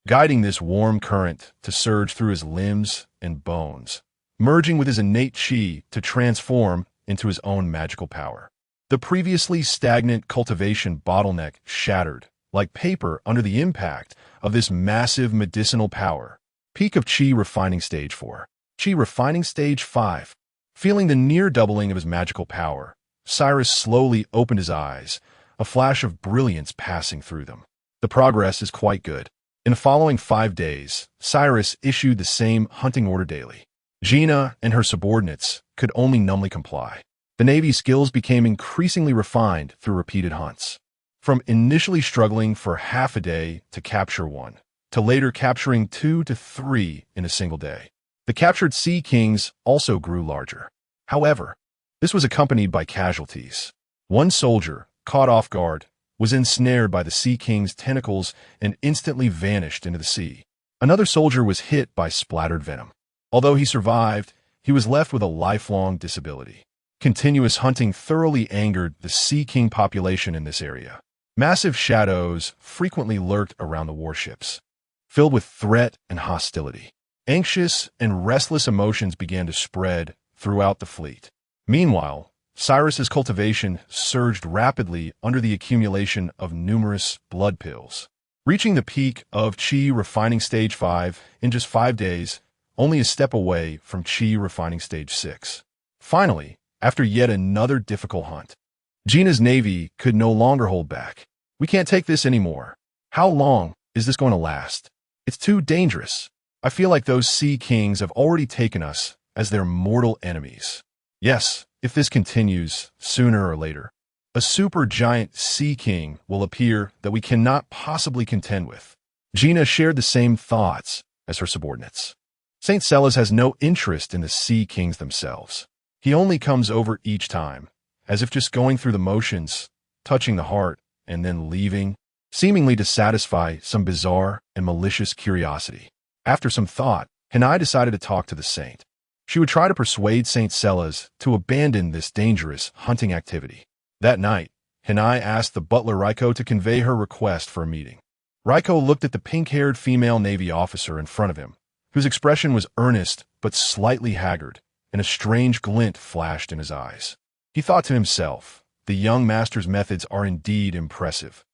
S1: guiding this warm current to surge through his limbs and bones, merging with his innate chi to transform into his own magical power. The previously stagnant cultivation bottleneck shattered, like paper under the impact of this massive medicinal power. Peak of Chi Refining Stage 4. Chi Refining Stage 5. Feeling the near doubling of his magical power, Cyrus slowly opened his eyes, a flash of brilliance passing through them. The progress is quite good. In the following 5 days, Cyrus issued the same hunting order daily. Gina and her subordinates could only numbly comply. The Navy's skills became increasingly refined through repeated hunts. From initially struggling for half a day to capture one, to later capturing 2 to 3 in a single day. The captured Sea Kings also grew larger. However, this was accompanied by casualties. One soldier, caught off guard, was ensnared by the Sea King's tentacles and instantly vanished into the sea. Another soldier was hit by splattered venom. Although he survived, he was left with a lifelong disability. Continuous hunting thoroughly angered the Sea King population in this area. Massive shadows frequently lurked around the warships, filled with threat and hostility. Anxious and restless emotions began to spread throughout the fleet. Meanwhile, Cyrus's cultivation surged rapidly under the accumulation of numerous blood pills, reaching the peak of Chi refining stage 5 in just 5 days, only a step away from Chi refining stage 6. Finally, after yet another difficult hunt, Gina's navy could no longer hold back. We can't take this anymore. How long is this going to last? It's too dangerous. I feel like those Sea Kings have already taken us as their mortal enemies. Yes, if this continues, sooner or later, a supergiant Sea King will appear that we cannot possibly contend with. Gina shared the same thoughts as her subordinates. St. Celes has no interest in the Sea Kings themselves. He only comes over each time, as if just going through the motions, touching the heart, and then leaving, seemingly to satisfy some bizarre and malicious curiosity. After some thought, Hanai decided to talk to the saint. She would try to persuade St. Celes to abandon this dangerous hunting activity. That night, Hanai asked the butler Raiko to convey her request for a meeting. Raiko looked at the pink-haired female Navy officer in front of him, whose expression was earnest but slightly haggard, and a strange glint flashed in his eyes. He thought to himself, the young master's methods are indeed impressive.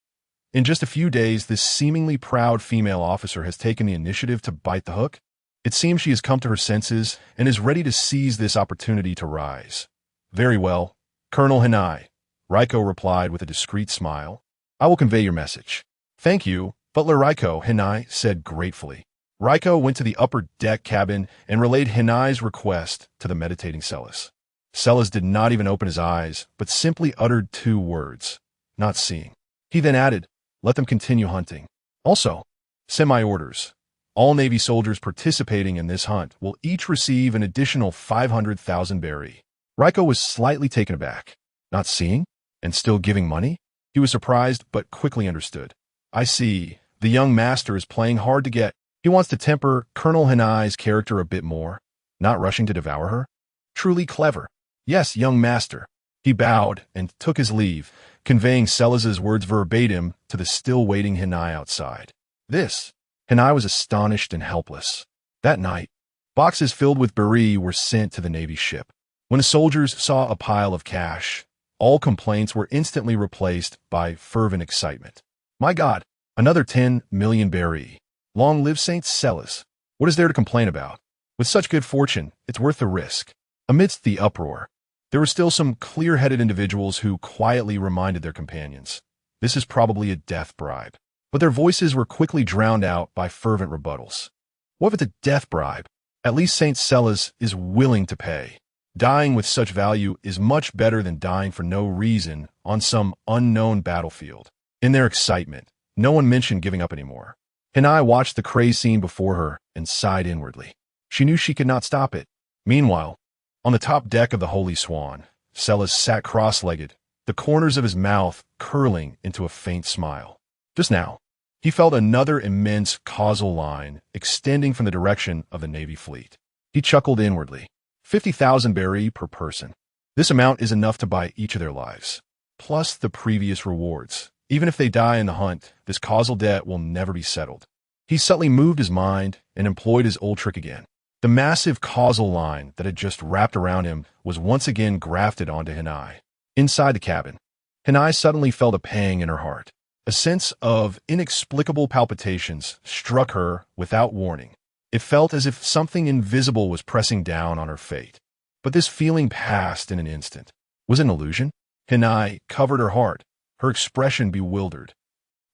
S1: In just a few days, this seemingly proud female officer has taken the initiative to bite the hook. It seems she has come to her senses and is ready to seize this opportunity to rise. Very well, Colonel Hanai, Raiko replied with a discreet smile. I will convey your message. Thank you, Butler Raiko, Hanai said gratefully. Raiko went to the upper deck cabin and relayed Hanai's request to the meditating Celes. Celes did not even open his eyes, but simply uttered 2 words, not seeing. He then added, let them continue hunting. Also, send my orders. All Navy soldiers participating in this hunt will each receive an additional 500,000 berry. Raiko was slightly taken aback. Not seeing? And still giving money? He was surprised, but quickly understood. I see. The young master is playing hard to get. He wants to temper Colonel Hanai's character a bit more, not rushing to devour her. Truly clever. Yes, young master. He bowed and took his leave, conveying Celes's words verbatim to the still-waiting Hanai outside. Hanai was astonished and helpless. That night, boxes filled with berry were sent to the Navy ship. When the soldiers saw a pile of cash, all complaints were instantly replaced by fervent excitement. My God, another 10 million berry. Long live St. Celes. What is there to complain about? With such good fortune, it's worth the risk. Amidst the uproar, there were still some clear-headed individuals who quietly reminded their companions, this is probably a death bribe. But their voices were quickly drowned out by fervent rebuttals. What if it's a death bribe? At least St. Celes is willing to pay. Dying with such value is much better than dying for no reason on some unknown battlefield. In their excitement, no one mentioned giving up anymore. Hanai watched the craze scene before her and sighed inwardly. She knew she could not stop it. Meanwhile, on the top deck of the Holy Swan, Celes sat cross-legged, the corners of his mouth curling into a faint smile. Just now, he felt another immense causal line extending from the direction of the Navy fleet. He chuckled inwardly. 50,000 berry per person. This amount is enough to buy each of their lives, plus the previous rewards. Even if they die in the hunt, this causal debt will never be settled. He subtly moved his mind and employed his old trick again. The massive causal line that had just wrapped around him was once again grafted onto Hanai. Inside the cabin, Hanai suddenly felt a pang in her heart. A sense of inexplicable palpitations struck her without warning. It felt as if something invisible was pressing down on her fate. But this feeling passed in an instant. Was it an illusion? Hanai covered her heart, her expression bewildered.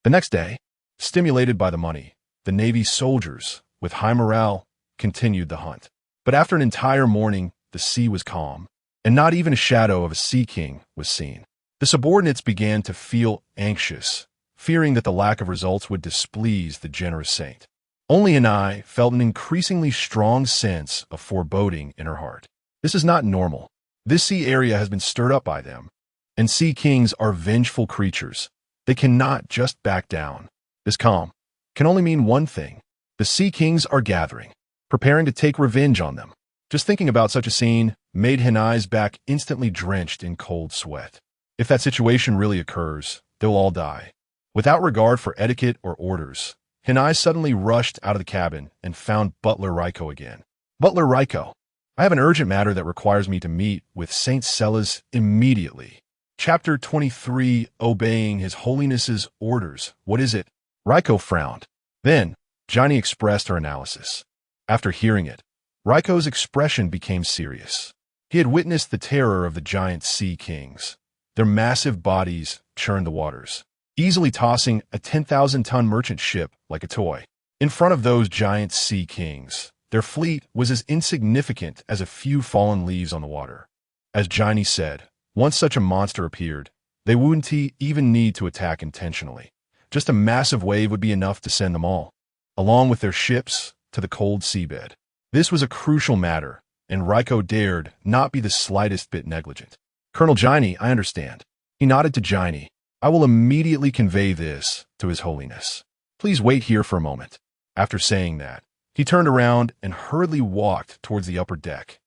S1: The next day, stimulated by the money, the Navy soldiers, with high morale, continued the hunt. But after an entire morning, the sea was calm. and not even a shadow of a sea king was seen. The subordinates began to feel anxious, fearing that the lack of results would displease the generous saint. Only Hanai felt an increasingly strong sense of foreboding in her heart. This is not normal. This sea area has been stirred up by them, and sea kings are vengeful creatures. They cannot just back down. This calm can only mean one thing. The sea kings are gathering, preparing to take revenge on them. Just thinking about such a scene made Hanai's back instantly drenched in cold sweat. If that situation really occurs, they'll all die. Without regard for etiquette or orders, Hanai suddenly rushed out of the cabin and found Butler Raiko again. Butler Raiko, I have an urgent matter that requires me to meet with Saint Celas immediately. Chapter 23, Obeying His Holiness's Orders. What is it? Raiko frowned. Then, Johnny expressed her analysis. After hearing it, Raiko's expression became serious. He had witnessed the terror of the giant sea kings. Their massive bodies churned the waters, easily tossing a 10,000-ton merchant ship like a toy. In front of those giant sea kings, their fleet was as insignificant as a few fallen leaves on the water. As Johnny said, once such a monster appeared, they wouldn't even need to attack intentionally. Just a massive wave would be enough to send them all, along with their ships, to the cold seabed. This was a crucial matter, and Raiko dared not be the slightest bit negligent. Colonel Johnny, I understand. He nodded to Johnny. I will immediately convey this to His Holiness. Please wait here for a moment. After saying that, he turned around and hurriedly walked towards the upper deck.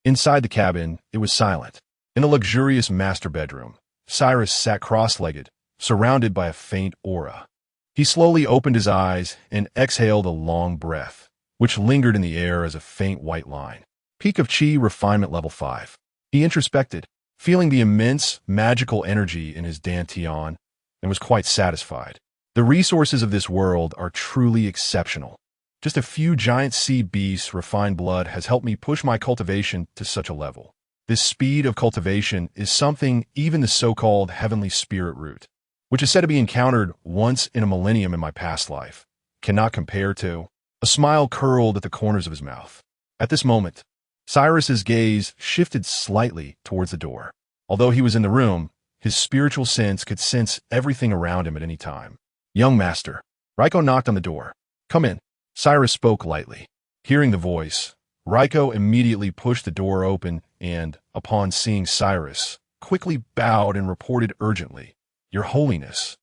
S1: Inside the cabin, it was silent. In the luxurious master bedroom, Cyrus sat cross-legged, surrounded by a faint aura. He slowly opened his eyes and exhaled a long breath, which lingered in the air as a faint white line. Peak of Chi Refinement Level 5. He introspected, feeling the immense magical energy in his dantian, and was quite satisfied. The resources of this world are truly exceptional. Just a few giant sea beasts' refined blood has helped me push my cultivation to such a level. This speed of cultivation is something even the so-called heavenly spirit root, which is said to be encountered once in a millennium in my past life, cannot compare to. A smile curled at the corners of his mouth. At this moment, Cyrus's gaze shifted slightly towards the door. Although he was in the room, his spiritual sense could sense everything around him at any time. Young master. Raiko knocked on the door. Come in. Cyrus spoke lightly. Hearing the voice, Raiko immediately pushed the door open and, upon seeing Cyrus, quickly bowed and reported urgently, Your Holiness.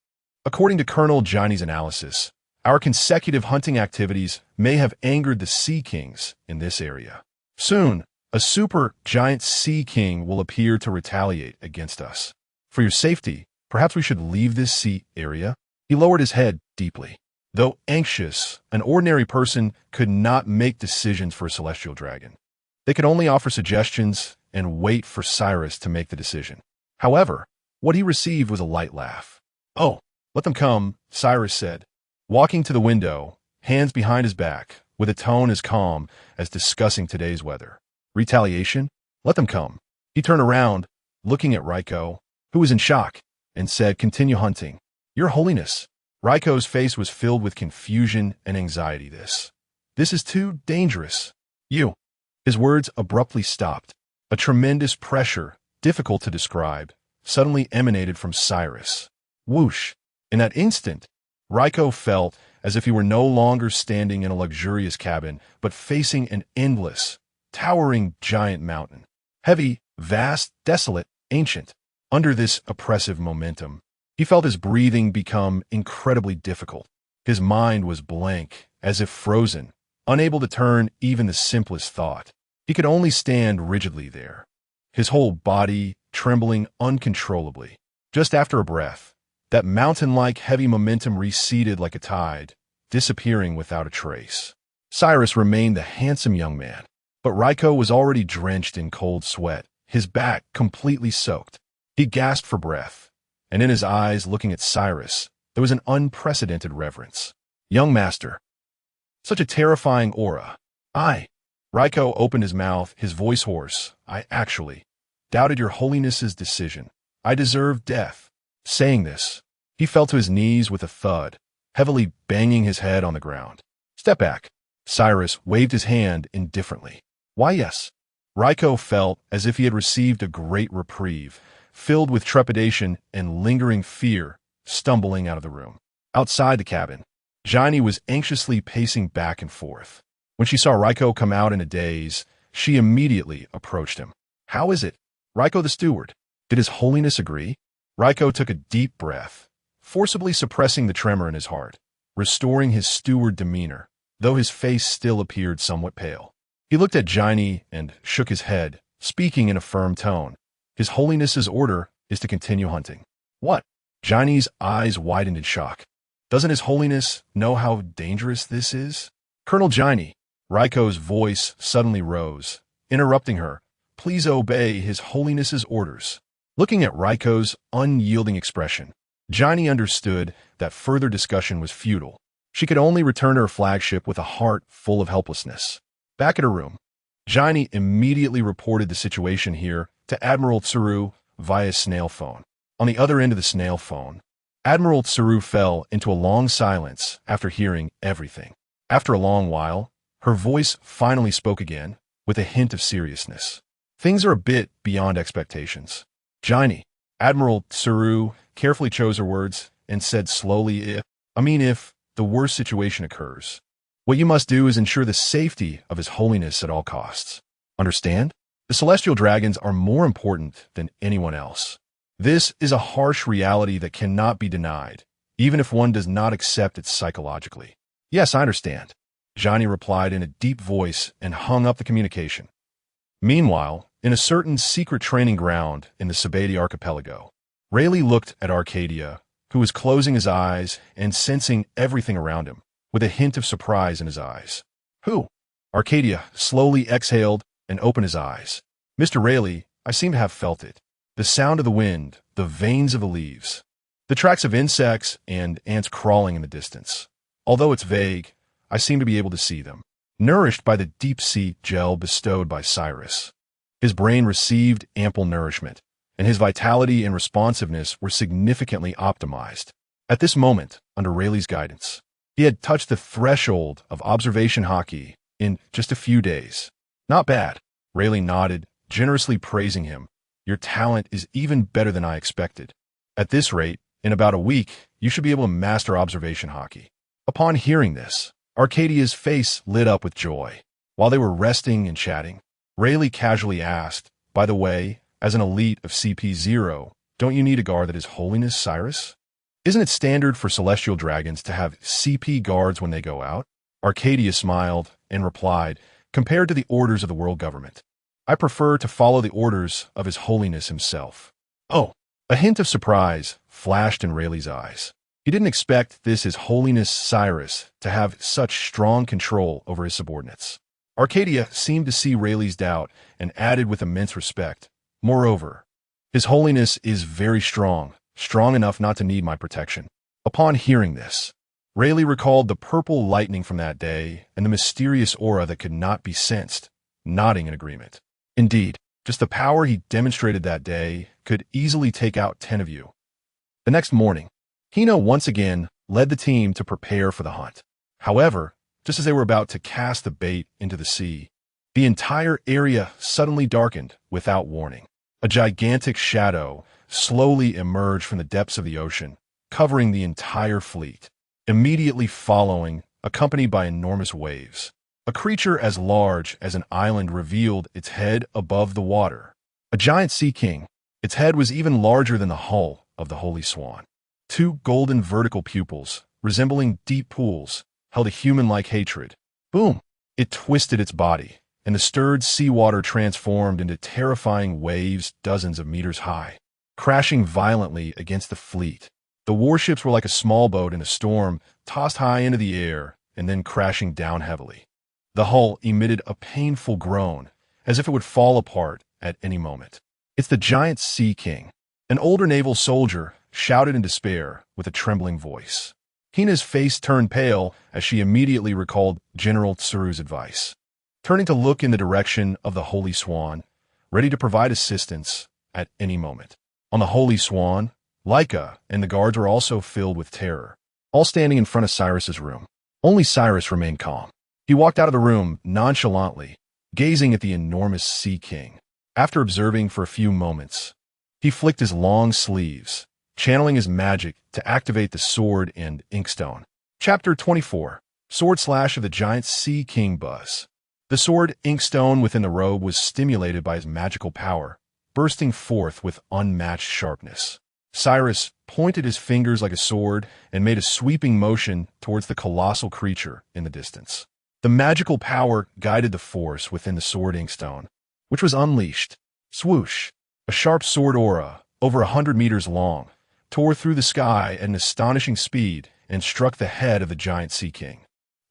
S1: According to Colonel Johnny's analysis, our consecutive hunting activities may have angered the sea kings in this area. Soon, a super giant sea king will appear to retaliate against us. For your safety, perhaps we should leave this sea area? He lowered his head deeply. Though anxious, an ordinary person could not make decisions for a celestial dragon. They could only offer suggestions and wait for Cyrus to make the decision. However, what he received was a light laugh. Oh, let them come, Cyrus said, walking to the window, hands behind his back, with a tone as calm as discussing today's weather. Retaliation? Let them come. He turned around, looking at Raiko, who was in shock, and said, Continue hunting. Your Holiness. Raiko's face was filled with confusion and anxiety. This is too dangerous. You. His words abruptly stopped. A tremendous pressure, difficult to describe, suddenly emanated from Cyrus. Whoosh. In that instant, Raiko felt as if he were no longer standing in a luxurious cabin, but facing an endless, towering giant mountain. Heavy, vast, desolate, ancient. Under this oppressive momentum, he felt his breathing become incredibly difficult. His mind was blank, as if frozen, unable to turn even the simplest thought. He could only stand rigidly there, his whole body trembling uncontrollably. Just after a breath, that mountain-like heavy momentum receded like a tide, disappearing without a trace. Cyrus remained a handsome young man, but Raiko was already drenched in cold sweat, his back completely soaked. He gasped for breath, and in his eyes looking at Cyrus, there was an unprecedented reverence. Young master. Such a terrifying aura. Raiko opened his mouth, his voice hoarse. I actually doubted your holiness's decision. I deserve death. Saying this, he fell to his knees with a thud, heavily banging his head on the ground. Step back. Cyrus waved his hand indifferently. Why yes. Raiko felt as if he had received a great reprieve, filled with trepidation and lingering fear, stumbling out of the room. Outside the cabin, Jaini was anxiously pacing back and forth. When she saw Raiko come out in a daze, she immediately approached him. "How is it? Raiko the steward. Did His Holiness agree?" Raiko took a deep breath, forcibly suppressing the tremor in his heart, restoring his steward demeanor, though his face still appeared somewhat pale. He looked at Jaini and shook his head, speaking in a firm tone. "His Holiness's order is to continue hunting." "What?" Jaini's eyes widened in shock. "Doesn't His Holiness know how dangerous this is?" "Colonel Jaini," Raiko's voice suddenly rose, interrupting her. "Please obey His Holiness's orders." Looking at Raiko's unyielding expression, Jaini understood that further discussion was futile. She could only return to her flagship with a heart full of helplessness. Back at her room, Jaini immediately reported the situation here to Admiral Tsuru via snail phone. On the other end of the snail phone, Admiral Tsuru fell into a long silence after hearing everything. After a long while, her voice finally spoke again, with a hint of seriousness. "Things are a bit beyond expectations. Jaini," Admiral Tsuru carefully chose her words and said slowly, if the worst situation occurs, what you must do is ensure the safety of His Holiness at all costs. Understand? The Celestial Dragons are more important than anyone else. This is a harsh reality that cannot be denied, even if one does not accept it psychologically." "Yes, I understand," Jaini replied in a deep voice and hung up the communication. Meanwhile, in a certain secret training ground in the Sabati archipelago, Rayleigh looked at Arcadia, who was closing his eyes and sensing everything around him, with a hint of surprise in his eyes. "Who?" Arcadia slowly exhaled and opened his eyes. "Mr. Rayleigh, I seem to have felt it. The sound of the wind, the veins of the leaves, the tracks of insects and ants crawling in the distance. Although it's vague, I seem to be able to see them, nourished by the deep-sea gel bestowed by Cyrus." His brain received ample nourishment, and his vitality and responsiveness were significantly optimized. At this moment, under Rayleigh's guidance, he had touched the threshold of observation hockey in just a few days. "Not bad," Rayleigh nodded, generously praising him. "Your talent is even better than I expected. At this rate, in about a week, you should be able to master observation hockey." Upon hearing this, Arcadia's face lit up with joy. While they were resting and chatting, Rayleigh casually asked, "By the way, as an elite of CP0, don't you need a guard that is Holiness Cyrus? Isn't it standard for Celestial Dragons to have CP guards when they go out?" Arcadia smiled and replied, "Compared to the orders of the world government, I prefer to follow the orders of His Holiness himself." "Oh," a hint of surprise flashed in Rayleigh's eyes. He didn't expect His Holiness Cyrus to have such strong control over his subordinates. Arcadia seemed to see Rayleigh's doubt and added with immense respect, "Moreover, His Holiness is very strong enough not to need my protection." Upon hearing this, Rayleigh recalled the purple lightning from that day and the mysterious aura that could not be sensed, nodding in agreement. Indeed, just the power he demonstrated that day could easily take out 10 of you. The next morning, Hino once again led the team to prepare for the hunt. However, just as they were about to cast the bait into the sea, the entire area suddenly darkened without warning. A gigantic shadow slowly emerged from the depths of the ocean, covering the entire fleet, immediately following, accompanied by enormous waves. A creature as large as an island revealed its head above the water. A giant sea king. Its head was even larger than the hull of the Holy Swan. 2 golden vertical pupils, resembling deep pools, held a human-like hatred. Boom! It twisted its body, and the stirred seawater transformed into terrifying waves dozens of meters high, crashing violently against the fleet. The warships were like a small boat in a storm, tossed high into the air and then crashing down heavily. The hull emitted a painful groan, as if it would fall apart at any moment. "It's the giant Sea King," an older naval soldier shouted in despair with a trembling voice. Hina's face turned pale as she immediately recalled General Tsuru's advice. Turning to look in the direction of the Holy Swan, ready to provide assistance at any moment. On the Holy Swan, Laika and the guards were also filled with terror, all standing in front of Cyrus's room. Only Cyrus remained calm. He walked out of the room nonchalantly, gazing at the enormous Sea King. After observing for a few moments, he flicked his long sleeves, channeling his magic to activate the sword and inkstone. Chapter 24. Sword Slash of the Giant Sea King Buzz. The sword inkstone within the robe was stimulated by his magical power, bursting forth with unmatched sharpness. Cyrus pointed his fingers like a sword and made a sweeping motion towards the colossal creature in the distance. The magical power guided the force within the sword inkstone, which was unleashed. Swoosh! A sharp sword aura, over 100 meters long, tore through the sky at an astonishing speed and struck the head of the giant Sea King.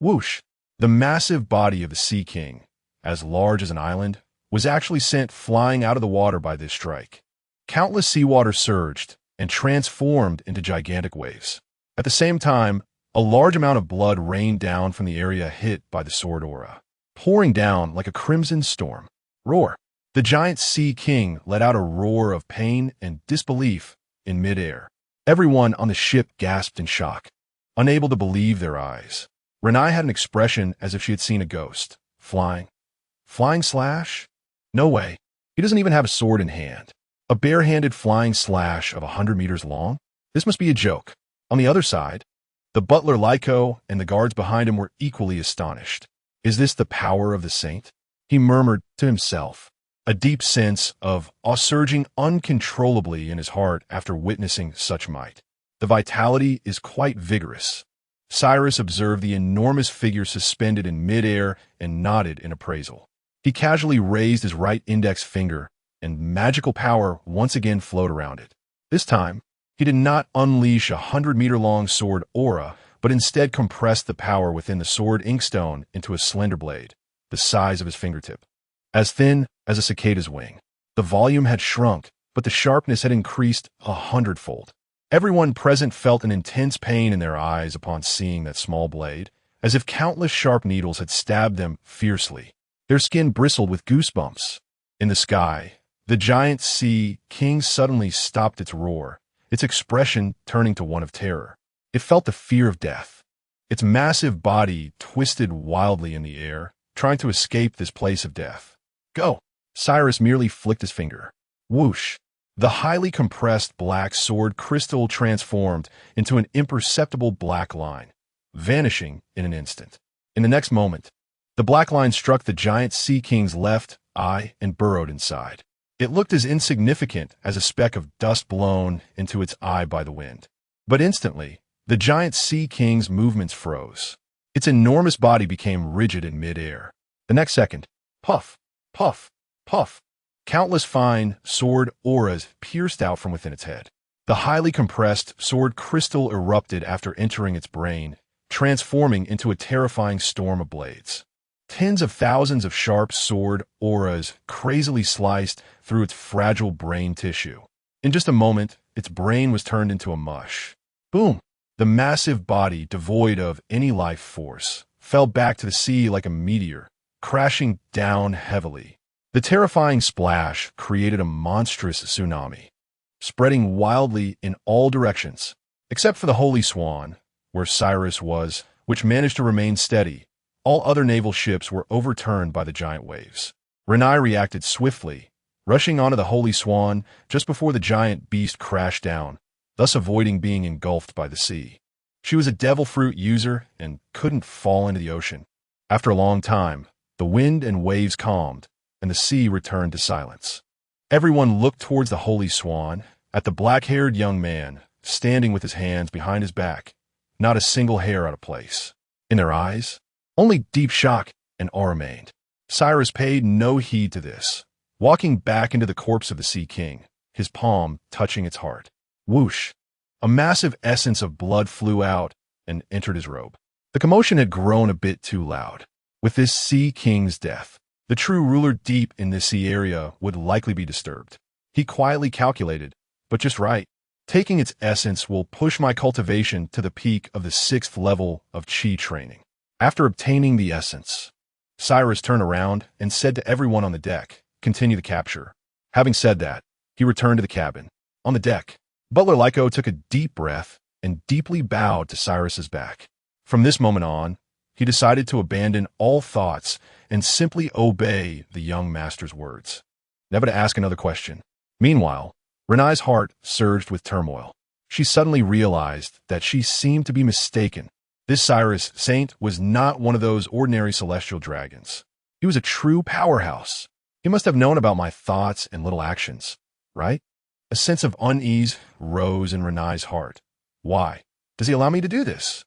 S1: Whoosh! The massive body of the Sea King, as large as an island, was actually sent flying out of the water by this strike. Countless seawater surged and transformed into gigantic waves. At the same time, a large amount of blood rained down from the area hit by the sword aura, pouring down like a crimson storm. Roar! The giant Sea King let out a roar of pain and disbelief in midair. Everyone on the ship gasped in shock, unable to believe their eyes. Renai had an expression as if she had seen a ghost. Flying? Flying slash? No way. He doesn't even have a sword in hand. A bare-handed flying slash of 100 meters long? This must be a joke. On the other side, the butler Lyco and the guards behind him were equally astonished. Is this the power of the saint? He murmured to himself, a deep sense of awe surging uncontrollably in his heart after witnessing such might. The vitality is quite vigorous. Cyrus observed the enormous figure suspended in midair and nodded in appraisal. He casually raised his right index finger, and magical power once again flowed around it. This time, he did not unleash a 100-meter-long sword aura, but instead compressed the power within the sword inkstone into a slender blade, the size of his fingertip, as thin as a cicada's wing. The volume had shrunk, but the sharpness had increased 100-fold. Everyone present felt an intense pain in their eyes upon seeing that small blade, as if countless sharp needles had stabbed them fiercely. Their skin bristled with goosebumps. In the sky, the giant Sea King suddenly stopped its roar, its expression turning to one of terror. It felt the fear of death. Its massive body twisted wildly in the air, trying to escape this place of death. Go! Cyrus merely flicked his finger. Whoosh! The highly compressed black sword crystal transformed into an imperceptible black line, vanishing in an instant. In the next moment, the black line struck the giant Sea King's left eye and burrowed inside. It looked as insignificant as a speck of dust blown into its eye by the wind. But instantly, the giant Sea King's movements froze. Its enormous body became rigid in midair. The next second, puff, puff, puff. Countless fine sword auras pierced out from within its head. The highly compressed sword crystal erupted after entering its brain, transforming into a terrifying storm of blades. Tens of thousands of sharp sword auras crazily sliced through its fragile brain tissue. In just a moment, its brain was turned into a mush. Boom! The massive body, devoid of any life force, fell back to the sea like a meteor, crashing down heavily. The terrifying splash created a monstrous tsunami, spreading wildly in all directions, except for the Holy Swan, where Cyrus was, which managed to remain steady. All other naval ships were overturned by the giant waves. Renai reacted swiftly, rushing onto the Holy Swan just before the giant beast crashed down, thus avoiding being engulfed by the sea. She was a devil fruit user and couldn't fall into the ocean. After a long time, the wind and waves calmed, and the sea returned to silence. Everyone looked towards the Holy Swan, at the black-haired young man, standing with his hands behind his back, not a single hair out of place. In their eyes, only deep shock and awe remained. Cyrus paid no heed to this, walking back into the corpse of the Sea King, his palm touching its heart. Whoosh! A massive essence of blood flew out and entered his robe. The commotion had grown a bit too loud. With this Sea King's death, the true ruler deep in this sea area would likely be disturbed. He quietly calculated, but just right. Taking its essence will push my cultivation to the peak of the 6th level of Chi training. After obtaining the essence, Cyrus turned around and said to everyone on the deck, continue the capture. Having said that, he returned to the cabin. On the deck, Butler Lyco took a deep breath and deeply bowed to Cyrus's back. From this moment on, he decided to abandon all thoughts and simply obey the young master's words, never to ask another question. Meanwhile, Renai's heart surged with turmoil. She suddenly realized that she seemed to be mistaken. This Cyrus Saint was not one of those ordinary celestial dragons. He was a true powerhouse. He must have known about my thoughts and little actions, right? A sense of unease rose in Renai's heart. Why does he allow me to do this?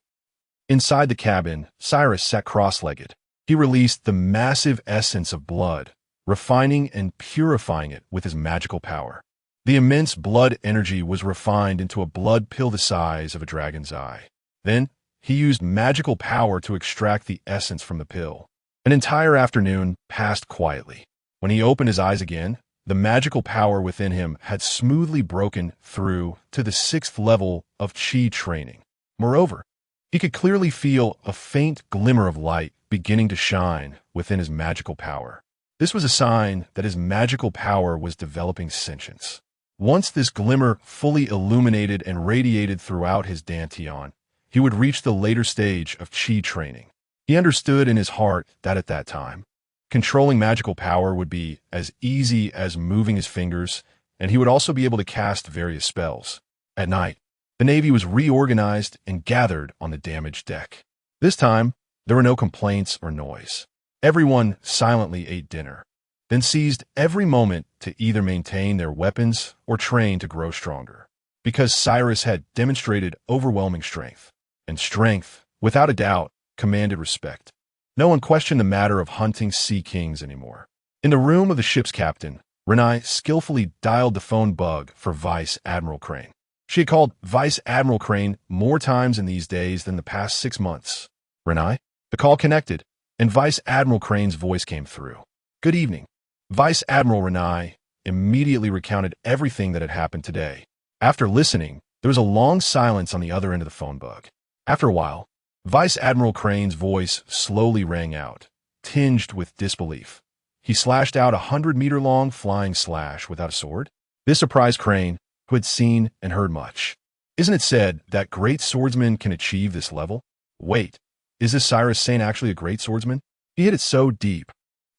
S1: Inside the cabin, Cyrus sat cross-legged. He released the massive essence of blood, refining and purifying it with his magical power. The immense blood energy was refined into a blood pill the size of a dragon's eye. Then, he used magical power to extract the essence from the pill. An entire afternoon passed quietly. When he opened his eyes again, the magical power within him had smoothly broken through to the 6th level of Qi training. Moreover, he could clearly feel a faint glimmer of light beginning to shine within his magical power. This was a sign that his magical power was developing sentience. Once this glimmer fully illuminated and radiated throughout his dantian, he would reach the later stage of Qi training. He understood in his heart that at that time, controlling magical power would be as easy as moving his fingers, and he would also be able to cast various spells. At night, the Navy was reorganized and gathered on the damaged deck. This time, there were no complaints or noise. Everyone silently ate dinner, then seized every moment to either maintain their weapons or train to grow stronger. Because Cyrus had demonstrated overwhelming strength, and strength, without a doubt, commanded respect. No one questioned the matter of hunting sea kings anymore. In the room of the ship's captain, Renai skillfully dialed the phone bug for Vice Admiral Crane. She had called Vice Admiral Crane more times in these days than the past 6 months. Renai? The call connected, and Vice Admiral Crane's voice came through. Good evening. Vice Admiral Renai immediately recounted everything that had happened today. After listening, there was a long silence on the other end of the phone bug. After a while, Vice Admiral Crane's voice slowly rang out, tinged with disbelief. He slashed out a 100-meter-long flying slash without a sword. This surprised Crane, who had seen and heard much. Isn't it said that great swordsmen can achieve this level? Wait, is this Cyrus Saint actually a great swordsman? He hit it so deep.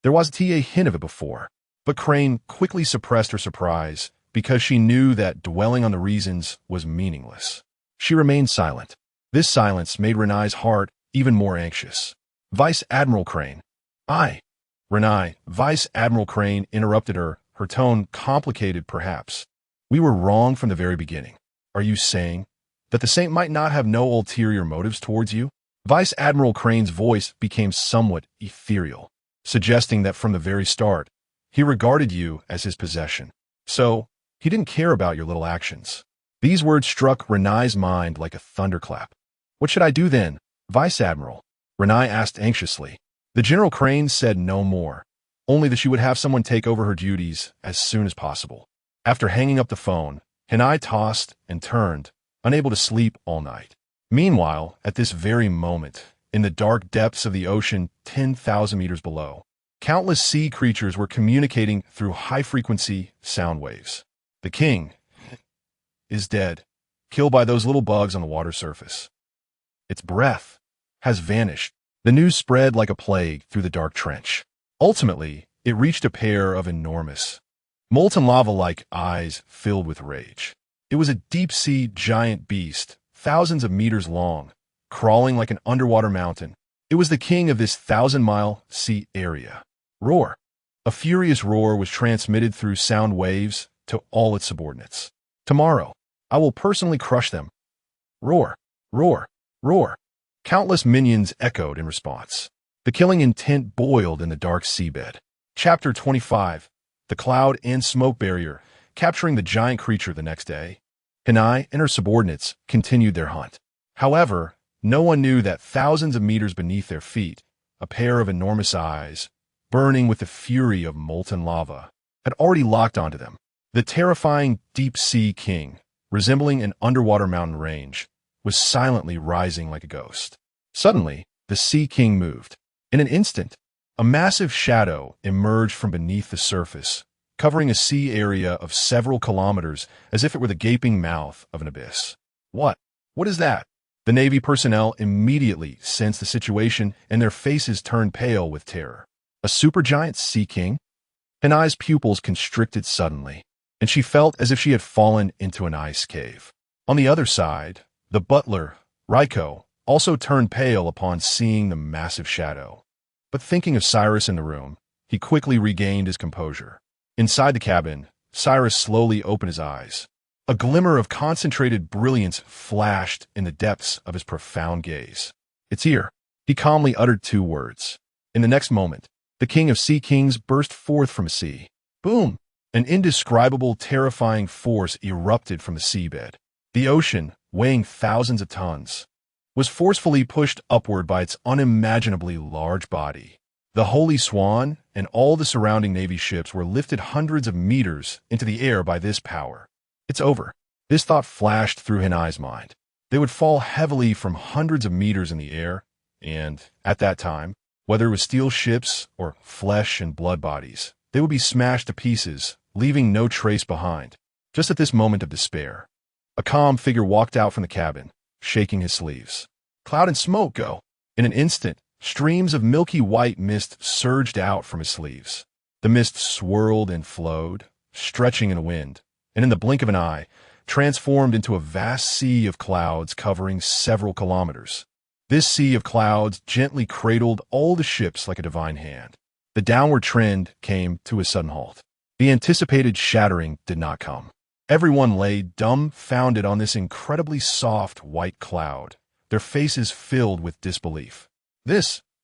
S1: There wasn't a hint of it before. But Crane quickly suppressed her surprise because she knew that dwelling on the reasons was meaningless. She remained silent. This silence made Renai's heart even more anxious. Vice Admiral Crane. Renai, Vice Admiral Crane interrupted her, her tone complicated perhaps. We were wrong from the very beginning. Are you saying that the Saint might not have no ulterior motives towards you? Vice Admiral Crane's voice became somewhat ethereal, suggesting that from the very start, he regarded you as his possession. So, he didn't care about your little actions. These words struck Renai's mind like a thunderclap. What should I do then, Vice Admiral? Renai asked anxiously. The General Crane said no more, only that she would have someone take over her duties as soon as possible. After hanging up the phone, Renai tossed and turned, unable to sleep all night. Meanwhile, at this very moment, in the dark depths of the ocean 10,000 meters below, countless sea creatures were communicating through high-frequency sound waves. The king is dead, killed by those little bugs on the water surface. Its breath has vanished. The news spread like a plague through the dark trench. Ultimately, it reached a pair of enormous, molten lava-like eyes filled with rage. It was a deep-sea giant beast, thousands of meters long, crawling like an underwater mountain. It was the king of this 1,000-mile sea area. Roar. A furious roar was transmitted through sound waves to all its subordinates. Tomorrow, I will personally crush them. Roar, roar, roar. Countless minions echoed in response. The killing intent boiled in the dark seabed. Chapter 25. The Cloud and Smoke Barrier. Capturing the giant creature the next day, Hanai and her subordinates continued their hunt. However, no one knew that thousands of meters beneath their feet, a pair of enormous eyes, burning with the fury of molten lava, had already locked onto them. The terrifying deep-sea king, resembling an underwater mountain range, was silently rising like a ghost. Suddenly, the Sea King moved. In an instant, a massive shadow emerged from beneath the surface, covering a sea area of several kilometers as if it were the gaping mouth of an abyss. What is that? The Navy personnel immediately sensed the situation and their faces turned pale with terror. A supergiant sea king? Hanai's pupils constricted suddenly, and she felt as if she had fallen into an ice cave. On the other side, the butler, Raiko, also turned pale upon seeing the massive shadow. But thinking of Cyrus in the room, he quickly regained his composure. Inside the cabin, Cyrus slowly opened his eyes. A glimmer of concentrated brilliance flashed in the depths of his profound gaze. "It's here." He calmly uttered 2 words. In the next moment, the king of sea kings burst forth from a sea. Boom! An indescribable, terrifying force erupted from the seabed. The ocean, weighing thousands of tons, was forcefully pushed upward by its unimaginably large body. The Holy Swan and all the surrounding Navy ships were lifted hundreds of meters into the air by this power. It's over. This thought flashed through Hanai's mind. They would fall heavily from hundreds of meters in the air, and, at that time, whether it was steel ships or flesh and blood bodies, they would be smashed to pieces, leaving no trace behind. Just at this moment of despair, a calm figure walked out from the cabin, shaking his sleeves. "Cloud and smoke, go!" In an instant, streams of milky white mist surged out from his sleeves. The mist swirled and flowed, stretching in the wind, and in the blink of an eye, transformed into a vast sea of clouds covering several kilometers. This sea of clouds gently cradled all the ships like a divine hand. The downward trend came to a sudden halt. The anticipated shattering did not come. Everyone lay dumbfounded on this incredibly soft white cloud, their faces filled with disbelief.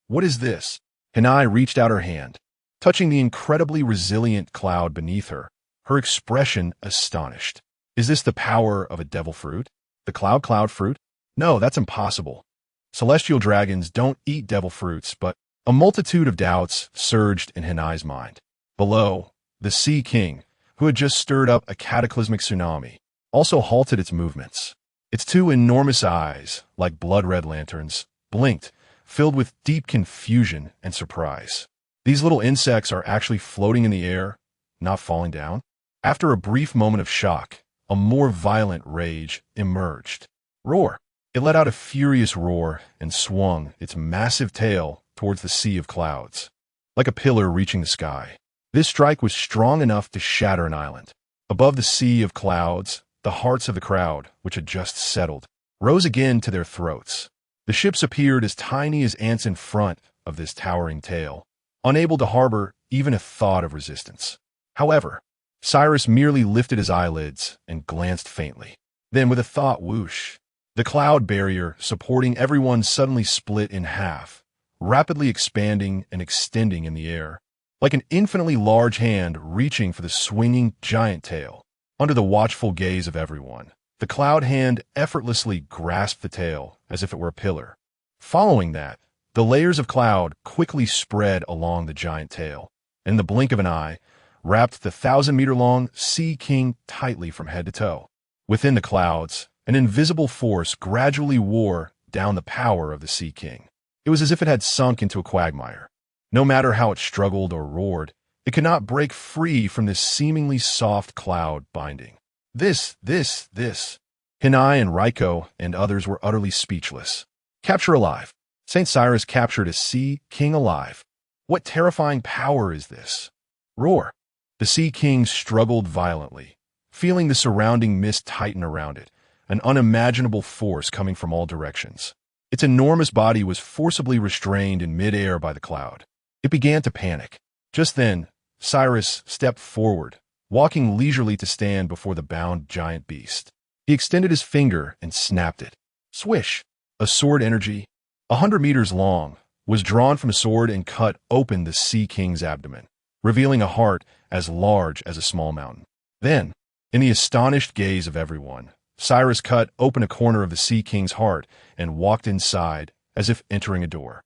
S1: What is this? Hanai reached out her hand, touching the incredibly resilient cloud beneath her, her expression astonished. "Is this the power of a devil fruit? The cloud fruit? No, that's impossible. Celestial dragons don't eat devil fruits," but a multitude of doubts surged in Hanai's mind. Below, the Sea King, who had just stirred up a cataclysmic tsunami, also halted its movements. Its 2 enormous eyes, like blood-red lanterns, blinked, filled with deep confusion and surprise. These little insects are actually floating in the air, not falling down. After a brief moment of shock, a more violent rage emerged. Roar! It let out a furious roar and swung its massive tail towards the sea of clouds, like a pillar reaching the sky. This strike was strong enough to shatter an island. Above the sea of clouds, the hearts of the crowd, which had just settled, rose again to their throats. The ships appeared as tiny as ants in front of this towering tail, unable to harbor even a thought of resistance. However, Cyrus merely lifted his eyelids and glanced faintly. Then, with a thought whoosh, the cloud barrier supporting everyone suddenly split in half, rapidly expanding and extending in the air, like an infinitely large hand reaching for the swinging giant tail. Under the watchful gaze of everyone, the cloud hand effortlessly grasped the tail as if it were a pillar. Following that, the layers of cloud quickly spread along the giant tail, and in the blink of an eye, wrapped the 1,000-meter-long Sea King tightly from head to toe. Within the clouds, an invisible force gradually wore down the power of the Sea King. It was as if it had sunk into a quagmire. No matter how it struggled or roared, it could not break free from this seemingly soft cloud binding. This. Hanai and Raiko and others were utterly speechless. Capture alive. St. Cyrus captured a Sea King alive. What terrifying power is this? Roar. The Sea King struggled violently, feeling the surrounding mist tighten around it, an unimaginable force coming from all directions. Its enormous body was forcibly restrained in mid-air by the cloud. It began to panic. Just then, Cyrus stepped forward, walking leisurely to stand before the bound giant beast. He extended his finger and snapped it. Swish! A sword energy, 100 meters long, was drawn from a sword and cut open the Sea King's abdomen, revealing a heart as large as a small mountain. Then, in the astonished gaze of everyone, Cyrus cut open a corner of the Sea King's heart and walked inside as if entering a door.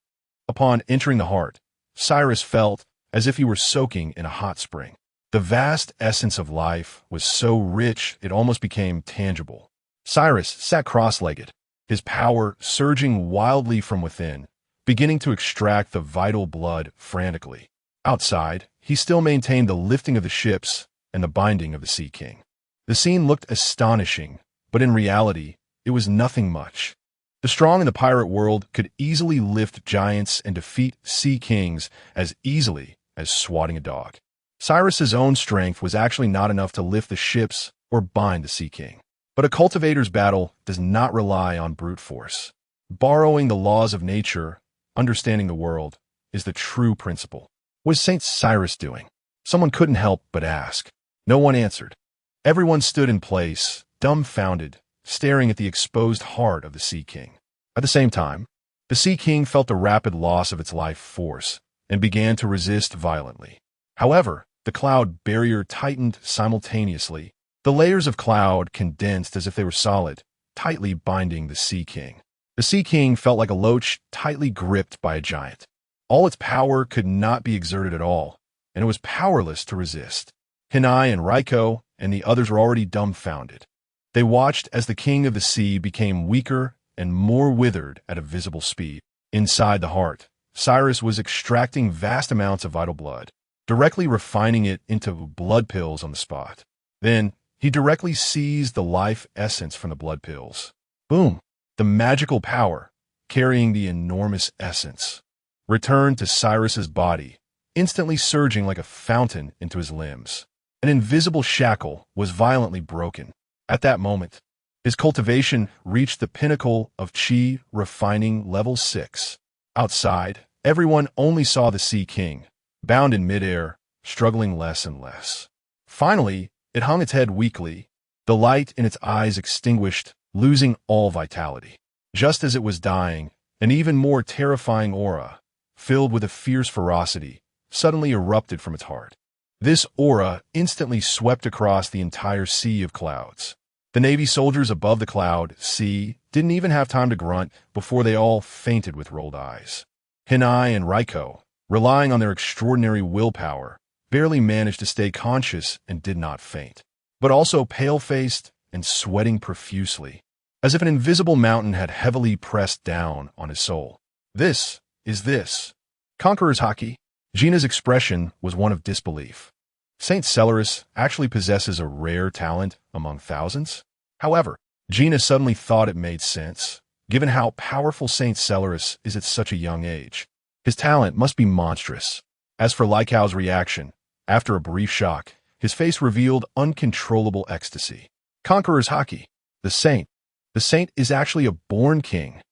S1: Upon entering the heart, Cyrus felt as if he were soaking in a hot spring. The vast essence of life was so rich it almost became tangible. Cyrus sat cross-legged, his power surging wildly from within, beginning to extract the vital blood frantically. Outside, he still maintained the lifting of the ships and the binding of the Sea King. The scene looked astonishing, but in reality, it was nothing much. The strong in the pirate world could easily lift giants and defeat sea kings as easily as swatting a dog. Cyrus's own strength was actually not enough to lift the ships or bind the Sea King. But a cultivator's battle does not rely on brute force. Borrowing the laws of nature, understanding the world, is the true principle. What is St. Cyrus doing? Someone couldn't help but ask. No one answered. Everyone stood in place, dumbfounded, staring at the exposed heart of the Sea King. At the same time, the Sea King felt the rapid loss of its life force and began to resist violently. However, the cloud barrier tightened simultaneously. The layers of cloud condensed as if they were solid, tightly binding the Sea King. The Sea King felt like a loach tightly gripped by a giant. All its power could not be exerted at all, and it was powerless to resist. Hinai and Raiko and the others were already dumbfounded. They watched as the King of the Sea became weaker and more withered at a visible speed. Inside the heart, Cyrus was extracting vast amounts of vital blood, directly refining it into blood pills on the spot. Then, he directly seized the life essence from the blood pills. Boom! The magical power, carrying the enormous essence, returned to Cyrus's body, instantly surging like a fountain into his limbs. An invisible shackle was violently broken. At that moment, his cultivation reached the pinnacle of Chi refining level 6. Outside, everyone only saw the Sea King, bound in midair, struggling less and less. Finally, it hung its head weakly, the light in its eyes extinguished, losing all vitality. Just as it was dying, an even more terrifying aura, filled with a fierce ferocity, suddenly erupted from its heart. This aura instantly swept across the entire sea of clouds. The Navy soldiers above the cloud sea didn't even have time to grunt before they all fainted with rolled eyes. Hinai and Raiko, relying on their extraordinary willpower, barely managed to stay conscious and did not faint, but also pale-faced and sweating profusely, as if an invisible mountain had heavily pressed down on his soul. This is this. Conqueror's Haki. Gina's expression was one of disbelief. St. Cyrus actually possesses a rare talent among thousands? However, Gina suddenly thought it made sense, given how powerful St. Cyrus is at such a young age. His talent must be monstrous. As for Lycow's reaction, after a brief shock, his face revealed uncontrollable ecstasy. Conqueror's Haki. The saint. The saint is actually a born king.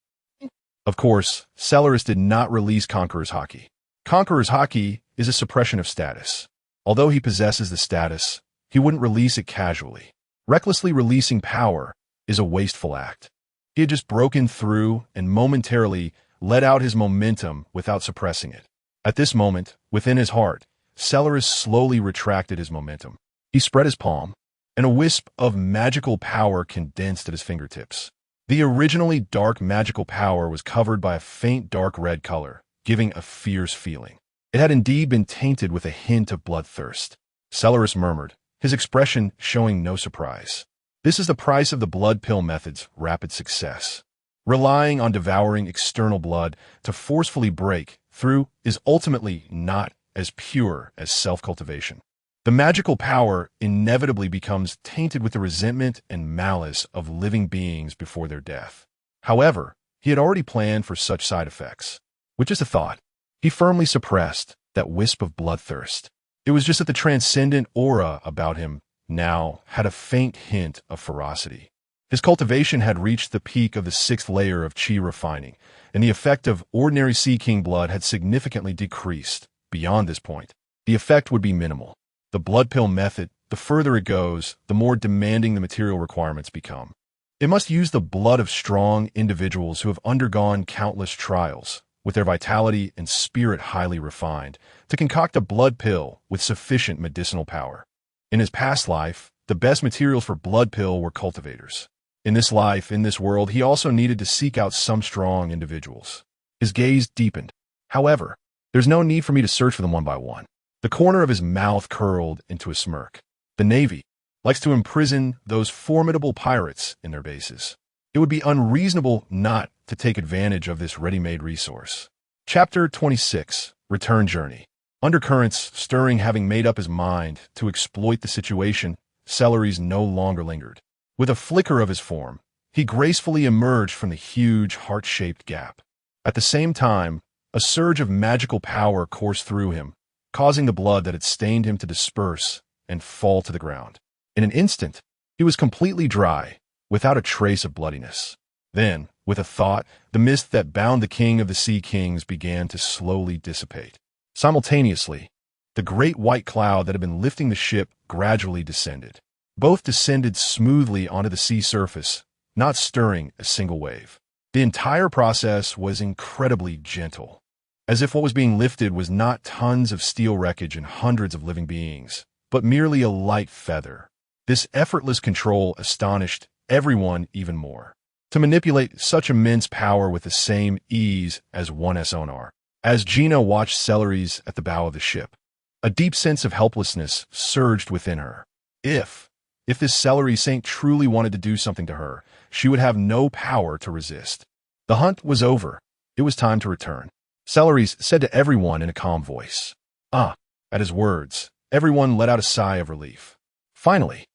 S1: Of course, Cyrus did not release Conqueror's Haki. Conqueror's Haki is a suppression of status. Although he possesses the status, he wouldn't release it casually. Recklessly releasing power is a wasteful act. He had just broken through and momentarily let out his momentum without suppressing it. At this moment, within his heart, Cyrus slowly retracted his momentum. He spread his palm, and a wisp of magical power condensed at his fingertips. The originally dark magical power was covered by a faint dark red color, giving a fierce feeling. It had indeed been tainted with a hint of bloodthirst. Cyrus murmured, his expression showing no surprise. This is the price of the blood pill method's rapid success. Relying on devouring external blood to forcefully break through is ultimately not as pure as self-cultivation. The magical power inevitably becomes tainted with the resentment and malice of living beings before their death. However, he had already planned for such side effects. With just a thought, he firmly suppressed that wisp of bloodthirst. It was just that the transcendent aura about him now had a faint hint of ferocity. His cultivation had reached the peak of the 6th layer of Chi refining, and the effect of ordinary Sea King blood had significantly decreased. Beyond this point, the effect would be minimal. The blood pill method, the further it goes, the more demanding the material requirements become. It must use the blood of strong individuals who have undergone countless trials, with their vitality and spirit highly refined, to concoct a blood pill with sufficient medicinal power. In his past life, the best materials for blood pill were cultivators. In this life, in this world, he also needed to seek out some strong individuals. His gaze deepened. However, there's no need for me to search for them one by one. The corner of his mouth curled into a smirk. The Navy likes to imprison those formidable pirates in their bases. It would be unreasonable not to take advantage of this ready-made resource. Chapter 26, Return Journey. Undercurrents stirring. Having made up his mind to exploit the situation, Celery's no longer lingered. With a flicker of his form, he gracefully emerged from the huge heart-shaped gap. At the same time, a surge of magical power coursed through him, causing the blood that had stained him to disperse and fall to the ground. In an instant, he was completely dry, without a trace of bloodiness. Then, with a thought, the mist that bound the king of the Sea Kings began to slowly dissipate. Simultaneously, the great white cloud that had been lifting the ship gradually descended. Both descended smoothly onto the sea surface, not stirring a single wave. The entire process was incredibly gentle, as if what was being lifted was not tons of steel wreckage and hundreds of living beings, but merely a light feather. This effortless control astonished everyone even more. To manipulate such immense power with the same ease as one sonar. As Gina watched Celery's at the bow of the ship, a deep sense of helplessness surged within her. If this Celery Saint truly wanted to do something to her, she would have no power to resist. The hunt was over. It was time to return. Celery's said to everyone in a calm voice. At his words, everyone let out a sigh of relief. Finally,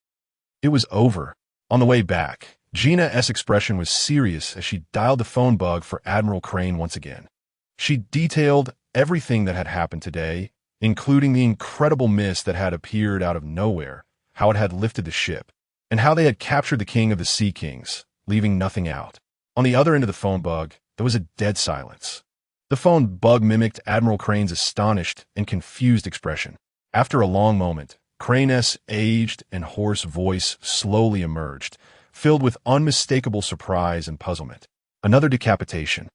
S1: it was over. On the way back, Gina's expression was serious as she dialed the phone bug for Admiral Crane once again. She detailed everything that had happened today, including the incredible mist that had appeared out of nowhere, how it had lifted the ship, and how they had captured the king of the Sea Kings, leaving nothing out. On the other end of the phone bug, there was a dead silence. The phone bug mimicked Admiral Crane's astonished and confused expression. After a long moment, Crane's aged and hoarse voice slowly emerged, filled with unmistakable surprise and puzzlement. Another decapitation.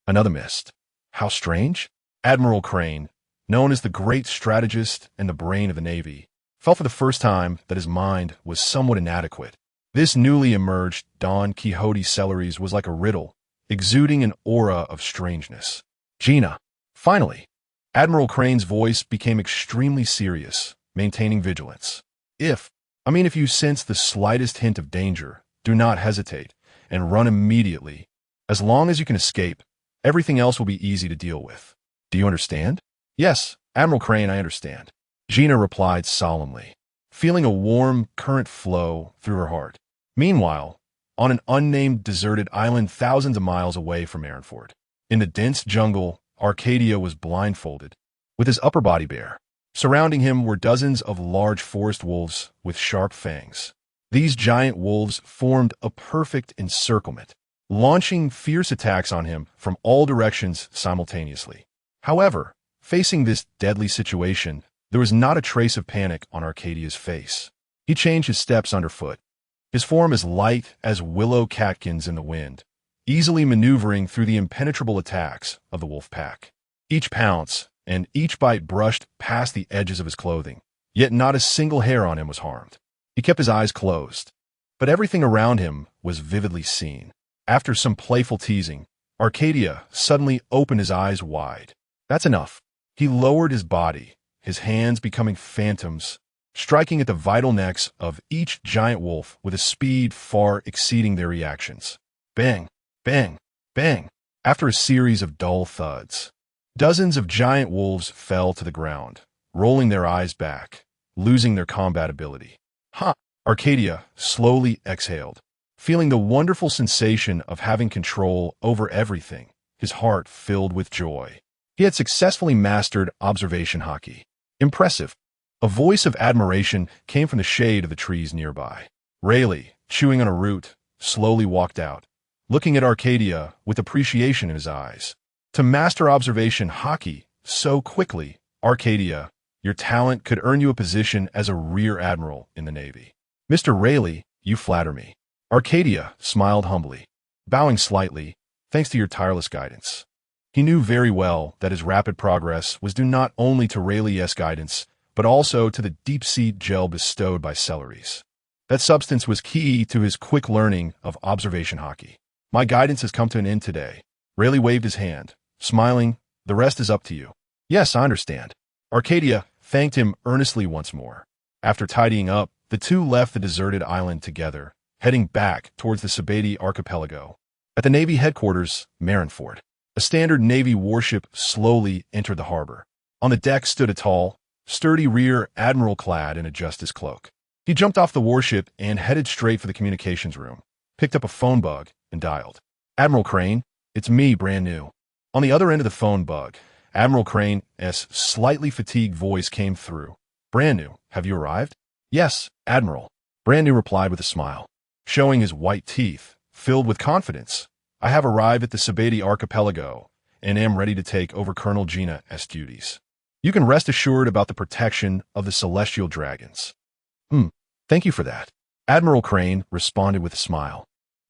S1: Another mist. How strange? Admiral Crane, known as the great strategist and the brain of the Navy, felt for the first time that his mind was somewhat inadequate. This newly emerged Don Quixote Celery's was like a riddle, exuding an aura of strangeness. Gina. Finally, Admiral Crane's voice became extremely serious, maintaining vigilance. If you sense the slightest hint of danger, do not hesitate, and run immediately. As long as you can escape, everything else will be easy to deal with. Do you understand? Yes, Admiral Crane, I understand. Gina replied solemnly, feeling a warm current flow through her heart. Meanwhile, on an unnamed deserted island thousands of miles away from Marineford, in the dense jungle, Arcadia was blindfolded, with his upper body bare. Surrounding him were dozens of large forest wolves with sharp fangs. These giant wolves formed a perfect encirclement, launching fierce attacks on him from all directions simultaneously. However, facing this deadly situation, there was not a trace of panic on Arcadia's face. He changed his steps underfoot, his form as light as willow catkins in the wind, easily maneuvering through the impenetrable attacks of the wolf pack. Each pounce and each bite brushed past the edges of his clothing, yet not a single hair on him was harmed. He kept his eyes closed, but everything around him was vividly seen. After some playful teasing, Arcadia suddenly opened his eyes wide. That's enough. He lowered his body, his hands becoming phantoms, striking at the vital necks of each giant wolf with a speed far exceeding their reactions. Bang, bang, bang. After a series of dull thuds, dozens of giant wolves fell to the ground, rolling their eyes back, losing their combat ability. Arcadia slowly exhaled, feeling the wonderful sensation of having control over everything, his heart filled with joy. He had successfully mastered observation hockey. Impressive. A voice of admiration came from the shade of the trees nearby. Rayleigh, chewing on a root, slowly walked out, looking at Arcadia with appreciation in his eyes. To master observation hockey so quickly, Arcadia, your talent could earn you a position as a rear admiral in the Navy. Mr. Rayleigh, you flatter me. Arcadia smiled humbly, bowing slightly, thanks to your tireless guidance. He knew very well that his rapid progress was due not only to Rayleigh's guidance, but also to the deep-sea gel bestowed by Celery's. That substance was key to his quick learning of observation hockey. My guidance has come to an end today. Rayleigh waved his hand, smiling, the rest is up to you. Yes, I understand. Arcadia thanked him earnestly once more. After tidying up, the two left the deserted island together, heading back towards the Sabati archipelago. At the Navy headquarters, Marineford, a standard Navy warship slowly entered the harbor. On the deck stood a tall, sturdy rear admiral clad in a justice cloak. He jumped off the warship and headed straight for the communications room, picked up a phone bug, and dialed. Admiral Crane, it's me, brand new. On the other end of the phone bug, Admiral Crane's slightly fatigued voice came through. Brand new, have you arrived? Yes, Admiral. Brand new replied with a smile, showing his white teeth, filled with confidence. I have arrived at the Sabati archipelago and am ready to take over Colonel Gina's duties. You can rest assured about the protection of the Celestial Dragons. Thank you for that. Admiral Crane responded with a smile,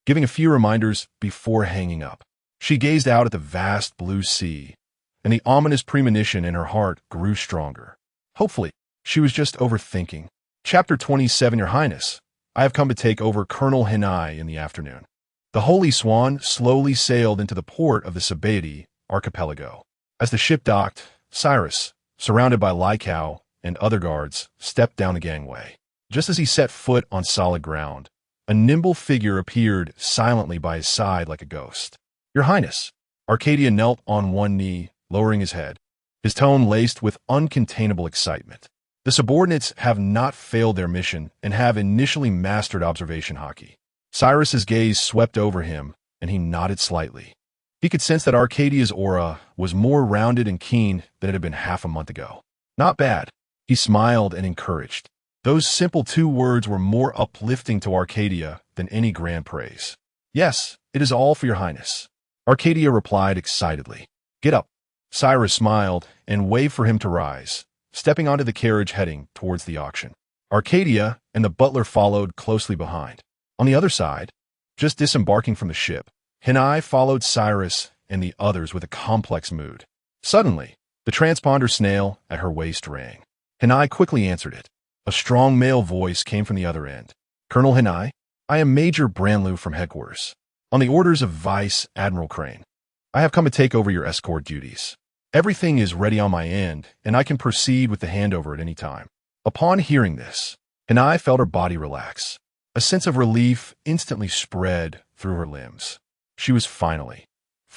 S1: giving a few reminders before hanging up. She gazed out at the vast blue sea, and the ominous premonition in her heart grew stronger. Hopefully, she was just overthinking. Chapter 27, Your Highness. I have come to take over Colonel Hinai in the afternoon. The Holy Swan slowly sailed into the port of the Sabati archipelago. As the ship docked, Cyrus, surrounded by Lycow and other guards, stepped down the gangway. Just as he set foot on solid ground, a nimble figure appeared silently by his side like a ghost. Your Highness. Arcadia knelt on one knee, lowering his head, his tone laced with uncontainable excitement. The subordinates have not failed their mission and have initially mastered observation hockey. Cyrus's gaze swept over him, and he nodded slightly. He could sense that Arcadia's aura was more rounded and keen than it had been half a month ago. Not bad. He smiled and encouraged. Those simple 2 words were more uplifting to Arcadia than any grand praise. Yes, it is all for your highness. Arcadia replied excitedly. Get up. Cyrus smiled and waved for him to rise, stepping onto the carriage heading towards the auction. Arcadia and the butler followed closely behind. On the other side, just disembarking from the ship, Hinai followed Cyrus and the others with a complex mood. Suddenly, the transponder snail at her waist rang. Hinai quickly answered it. A strong male voice came from the other end. Colonel Hinai, I am Major Branlew from headquarters. On the orders of Vice Admiral Crane, I have come to take over your escort duties. Everything is ready on my end, and I can proceed with the handover at any time. Upon hearing this, Hinai felt her body relax. A sense of relief instantly spread through her limbs. She was finally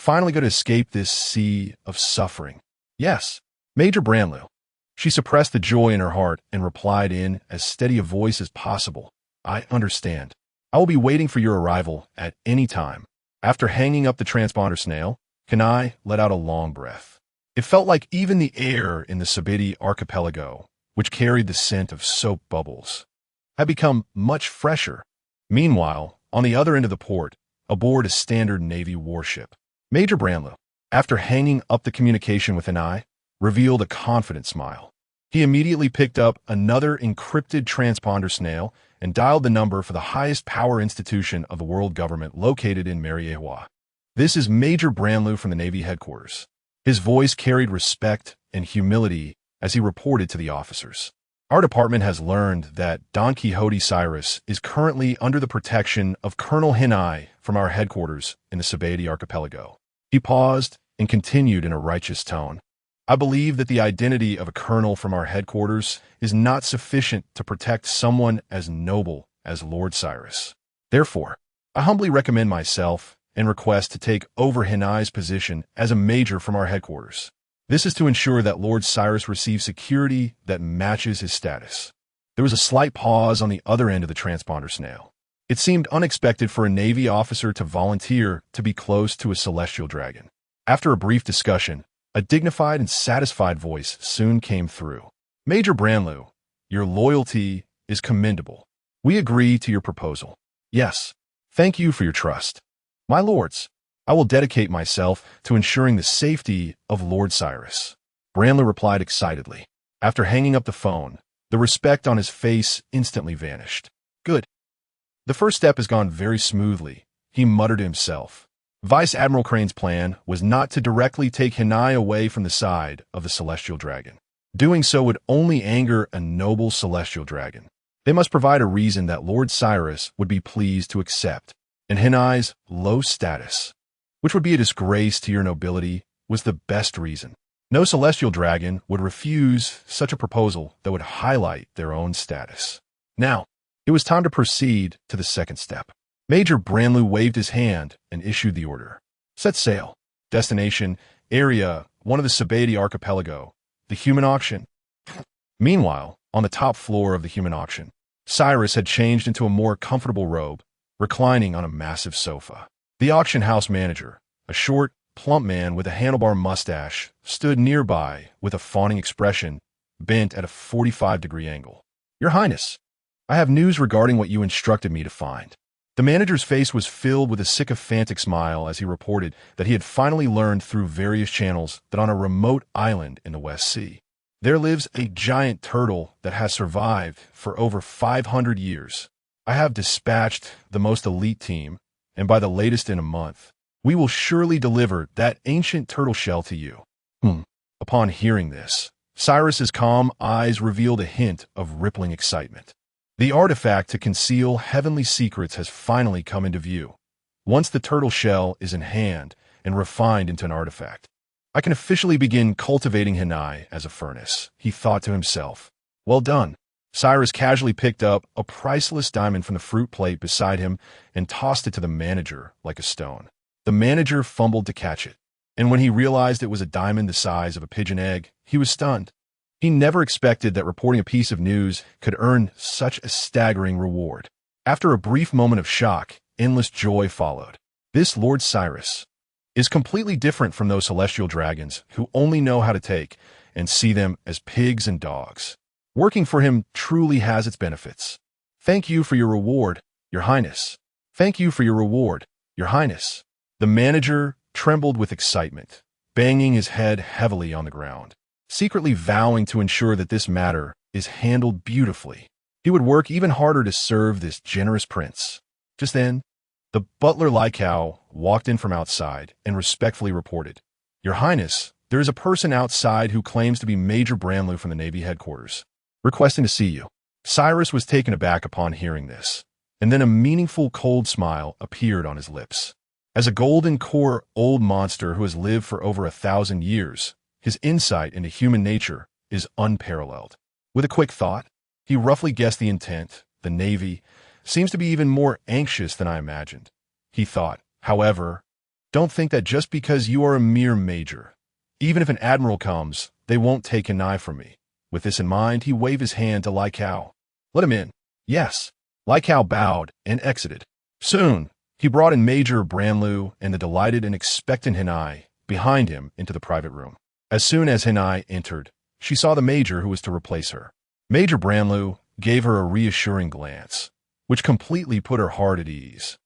S1: going to escape this sea of suffering. Yes, Major Branlew. She suppressed the joy in her heart and replied in as steady a voice as possible. I understand. I will be waiting for your arrival at any time. After hanging up the transponder snail, Hinai let out a long breath. It felt like even the air in the Sabati archipelago, which carried the scent of soap bubbles, had become much fresher. Meanwhile, on the other end of the port, aboard a standard Navy warship, Major Branlew, after hanging up the communication with Hinai, revealed a confident smile. He immediately picked up another encrypted transponder snail and dialed the number for the highest power institution of the world government located in Mariewa. This is Major Branlew from the Navy headquarters. His voice carried respect and humility as he reported to the officers. Our department has learned that Don Quixote Cyrus is currently under the protection of Colonel Hinai from our headquarters in the Sabati archipelago. He paused and continued in a righteous tone. I believe that the identity of a colonel from our headquarters is not sufficient to protect someone as noble as Lord Cyrus. Therefore, I humbly recommend myself and request to take over Hinai's position as a major from our headquarters. This is to ensure that Lord Cyrus receives security that matches his status. There was a slight pause on the other end of the transponder snail. It seemed unexpected for a Navy officer to volunteer to be close to a celestial dragon. After a brief discussion, a dignified and satisfied voice soon came through. Major Branlew, your loyalty is commendable. We agree to your proposal. Yes, thank you for your trust. My lords, I will dedicate myself to ensuring the safety of Lord Cyrus. Branlew replied excitedly. After hanging up the phone, the respect on his face instantly vanished. Good. The first step has gone very smoothly, he muttered to himself. Vice Admiral Crane's plan was not to directly take Hinai away from the side of the Celestial Dragon. Doing so would only anger a noble Celestial Dragon. They must provide a reason that Lord Cyrus would be pleased to accept, and Hinai's low status, which would be a disgrace to your nobility, was the best reason. No Celestial Dragon would refuse such a proposal that would highlight their own status. Now, it was time to proceed to the second step. Major Branlew waved his hand and issued the order. Set sail. Destination, Area 1 of the Sabati archipelago, the human auction. Meanwhile, on the top floor of the human auction, Cyrus had changed into a more comfortable robe, reclining on a massive sofa. The auction house manager, a short, plump man with a handlebar mustache, stood nearby with a fawning expression, bent at a 45-degree angle. "Your Highness, I have news regarding what you instructed me to find." The manager's face was filled with a sycophantic smile as he reported that he had finally learned through various channels that on a remote island in the West Sea, there lives a giant turtle that has survived for over 500 years. I have dispatched the most elite team, and by the latest in a month, we will surely deliver that ancient turtle shell to you. Upon hearing this, Cyrus's calm eyes revealed a hint of rippling excitement. The artifact to conceal heavenly secrets has finally come into view. Once the turtle shell is in hand and refined into an artifact, I can officially begin cultivating Hinai as a furnace, he thought to himself. Well done. Cyrus casually picked up a priceless diamond from the fruit plate beside him and tossed it to the manager like a stone. The manager fumbled to catch it, and when he realized it was a diamond the size of a pigeon egg, he was stunned. He never expected that reporting a piece of news could earn such a staggering reward. After a brief moment of shock, endless joy followed. This Lord Cyrus is completely different from those celestial dragons who only know how to take and see them as pigs and dogs. Working for him truly has its benefits. Thank you for your reward, Your Highness. Thank you for your reward, Your Highness. The manager trembled with excitement, banging his head heavily on the ground, secretly vowing to ensure that this matter is handled beautifully. He would work even harder to serve this generous prince. Just then, the butler Lycow walked in from outside and respectfully reported, "Your Highness, there is a person outside who claims to be Major Bramley from the Navy headquarters, requesting to see you." Cyrus was taken aback upon hearing this, and then a meaningful cold smile appeared on his lips. As a golden core old monster who has lived for over 1,000 years, his insight into human nature is unparalleled. With a quick thought, he roughly guessed the intent. The Navy seems to be even more anxious than I imagined. He thought, however, don't think that just because you are a mere major, even if an admiral comes, they won't take an eye from me. With this in mind, he waved his hand to Lycow. "Let him in." "Yes." Lycow bowed and exited. Soon, he brought in Major Bramley and the delighted and expectant Hinai behind him into the private room. As soon as Hinai entered, she saw the major who was to replace her. Major Bramley gave her a reassuring glance, which completely put her heart at ease.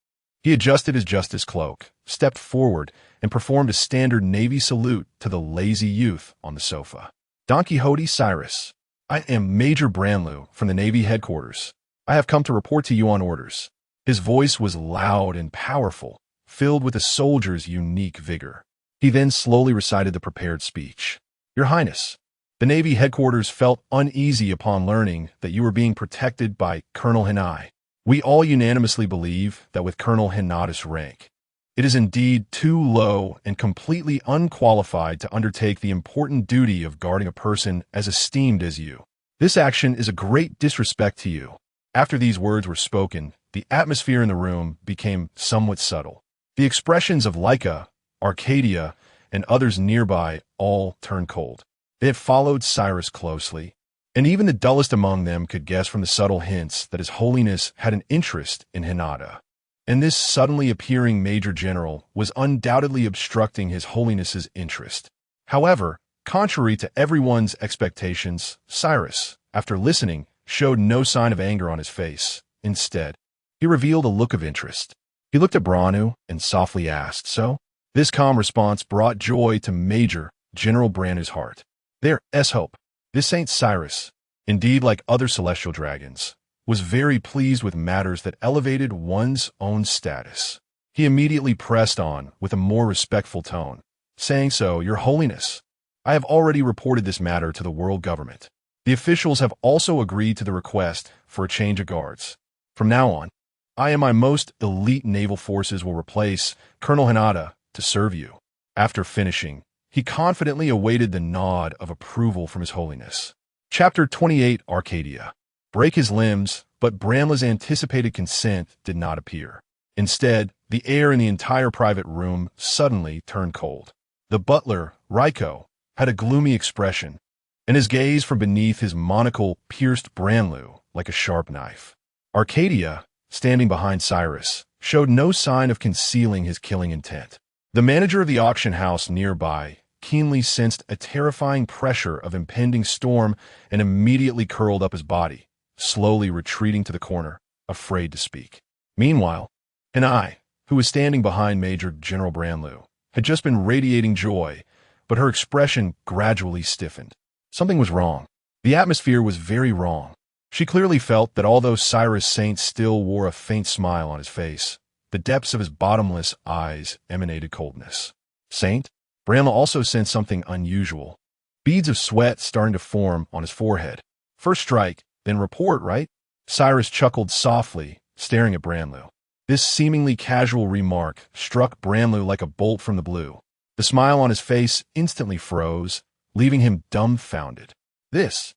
S1: He adjusted his justice cloak, stepped forward, and performed a standard Navy salute to the lazy youth on the sofa. "Don Quixote Cyrus, I am Major Bramley from the Navy headquarters. I have come to report to you on orders." His voice was loud and powerful, filled with a soldier's unique vigor. He then slowly recited the prepared speech. "Your Highness, the Navy headquarters felt uneasy upon learning that you were being protected by Colonel Hinai. We all unanimously believe that with Colonel Hinata's rank, it is indeed too low and completely unqualified to undertake the important duty of guarding a person as esteemed as you. This action is a great disrespect to you." After these words were spoken, the atmosphere in the room became somewhat subtle. The expressions of Lyca, Arcadia, and others nearby all turned cold. They had followed Cyrus closely, and even the dullest among them could guess from the subtle hints that His Holiness had an interest in Hinata. And this suddenly appearing Major General was undoubtedly obstructing His Holiness's interest. However, contrary to everyone's expectations, Cyrus, after listening, showed no sign of anger on his face. Instead, he revealed a look of interest. He looked at Branu and softly asked, "So?" This calm response brought joy to Major General Branu's heart. "There's hope. This Saint Cyrus, indeed like other celestial dragons, was very pleased with matters that elevated one's own status." He immediately pressed on with a more respectful tone, saying, "So, Your Holiness, I have already reported this matter to the world government. The officials have also agreed to the request for a change of guards. From now on, I and my most elite naval forces will replace Colonel Hinata to serve you." After finishing, he confidently awaited the nod of approval from His Holiness. Chapter 28 Arcadia. Break his limbs, but Bramley's anticipated consent did not appear. Instead, the air in the entire private room suddenly turned cold. The butler, Ryko, had a gloomy expression, and his gaze from beneath his monocle pierced Bramley like a sharp knife. Arcadia, standing behind Cyrus, showed no sign of concealing his killing intent. The manager of the auction house nearby keenly sensed a terrifying pressure of impending storm and immediately curled up his body, slowly retreating to the corner, afraid to speak. Meanwhile, I, who was standing behind Major General Branlew, had just been radiating joy, but her expression gradually stiffened. Something was wrong. The atmosphere was very wrong. She clearly felt that although Cyrus Saint still wore a faint smile on his face, the depths of his bottomless eyes emanated coldness. Saint? Branlew also sensed something unusual. Beads of sweat starting to form on his forehead. First strike, then report, right? Cyrus chuckled softly, staring at Branlew. This seemingly casual remark struck Branlew like a bolt from the blue. The smile on his face instantly froze, leaving him dumbfounded. This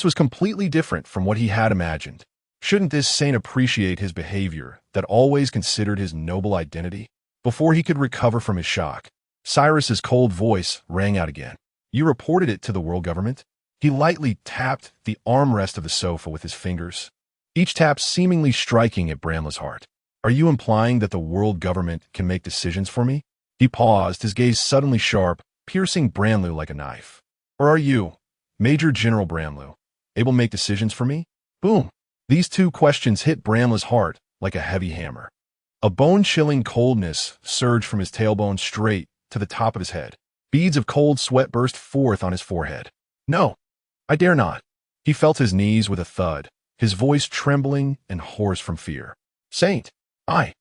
S1: was completely different from what he had imagined. Shouldn't this saint appreciate his behavior that always considered his noble identity? Before he could recover from his shock, Cyrus's cold voice rang out again. You reported it to the world government? He lightly tapped the armrest of the sofa with his fingers, each tap seemingly striking at Branlew's heart. Are you implying that the world government can make decisions for me? He paused, his gaze suddenly sharp, piercing Branlew like a knife. Or are you, Major General Branlew, able to make decisions for me? Boom! These two questions hit Branlew's heart like a heavy hammer. A bone-chilling coldness surged from his tailbone straight to the top of his head. Beads of cold sweat burst forth on his forehead. No, I dare not. He felt his knees with a thud, his voice trembling and hoarse from fear. Saint, I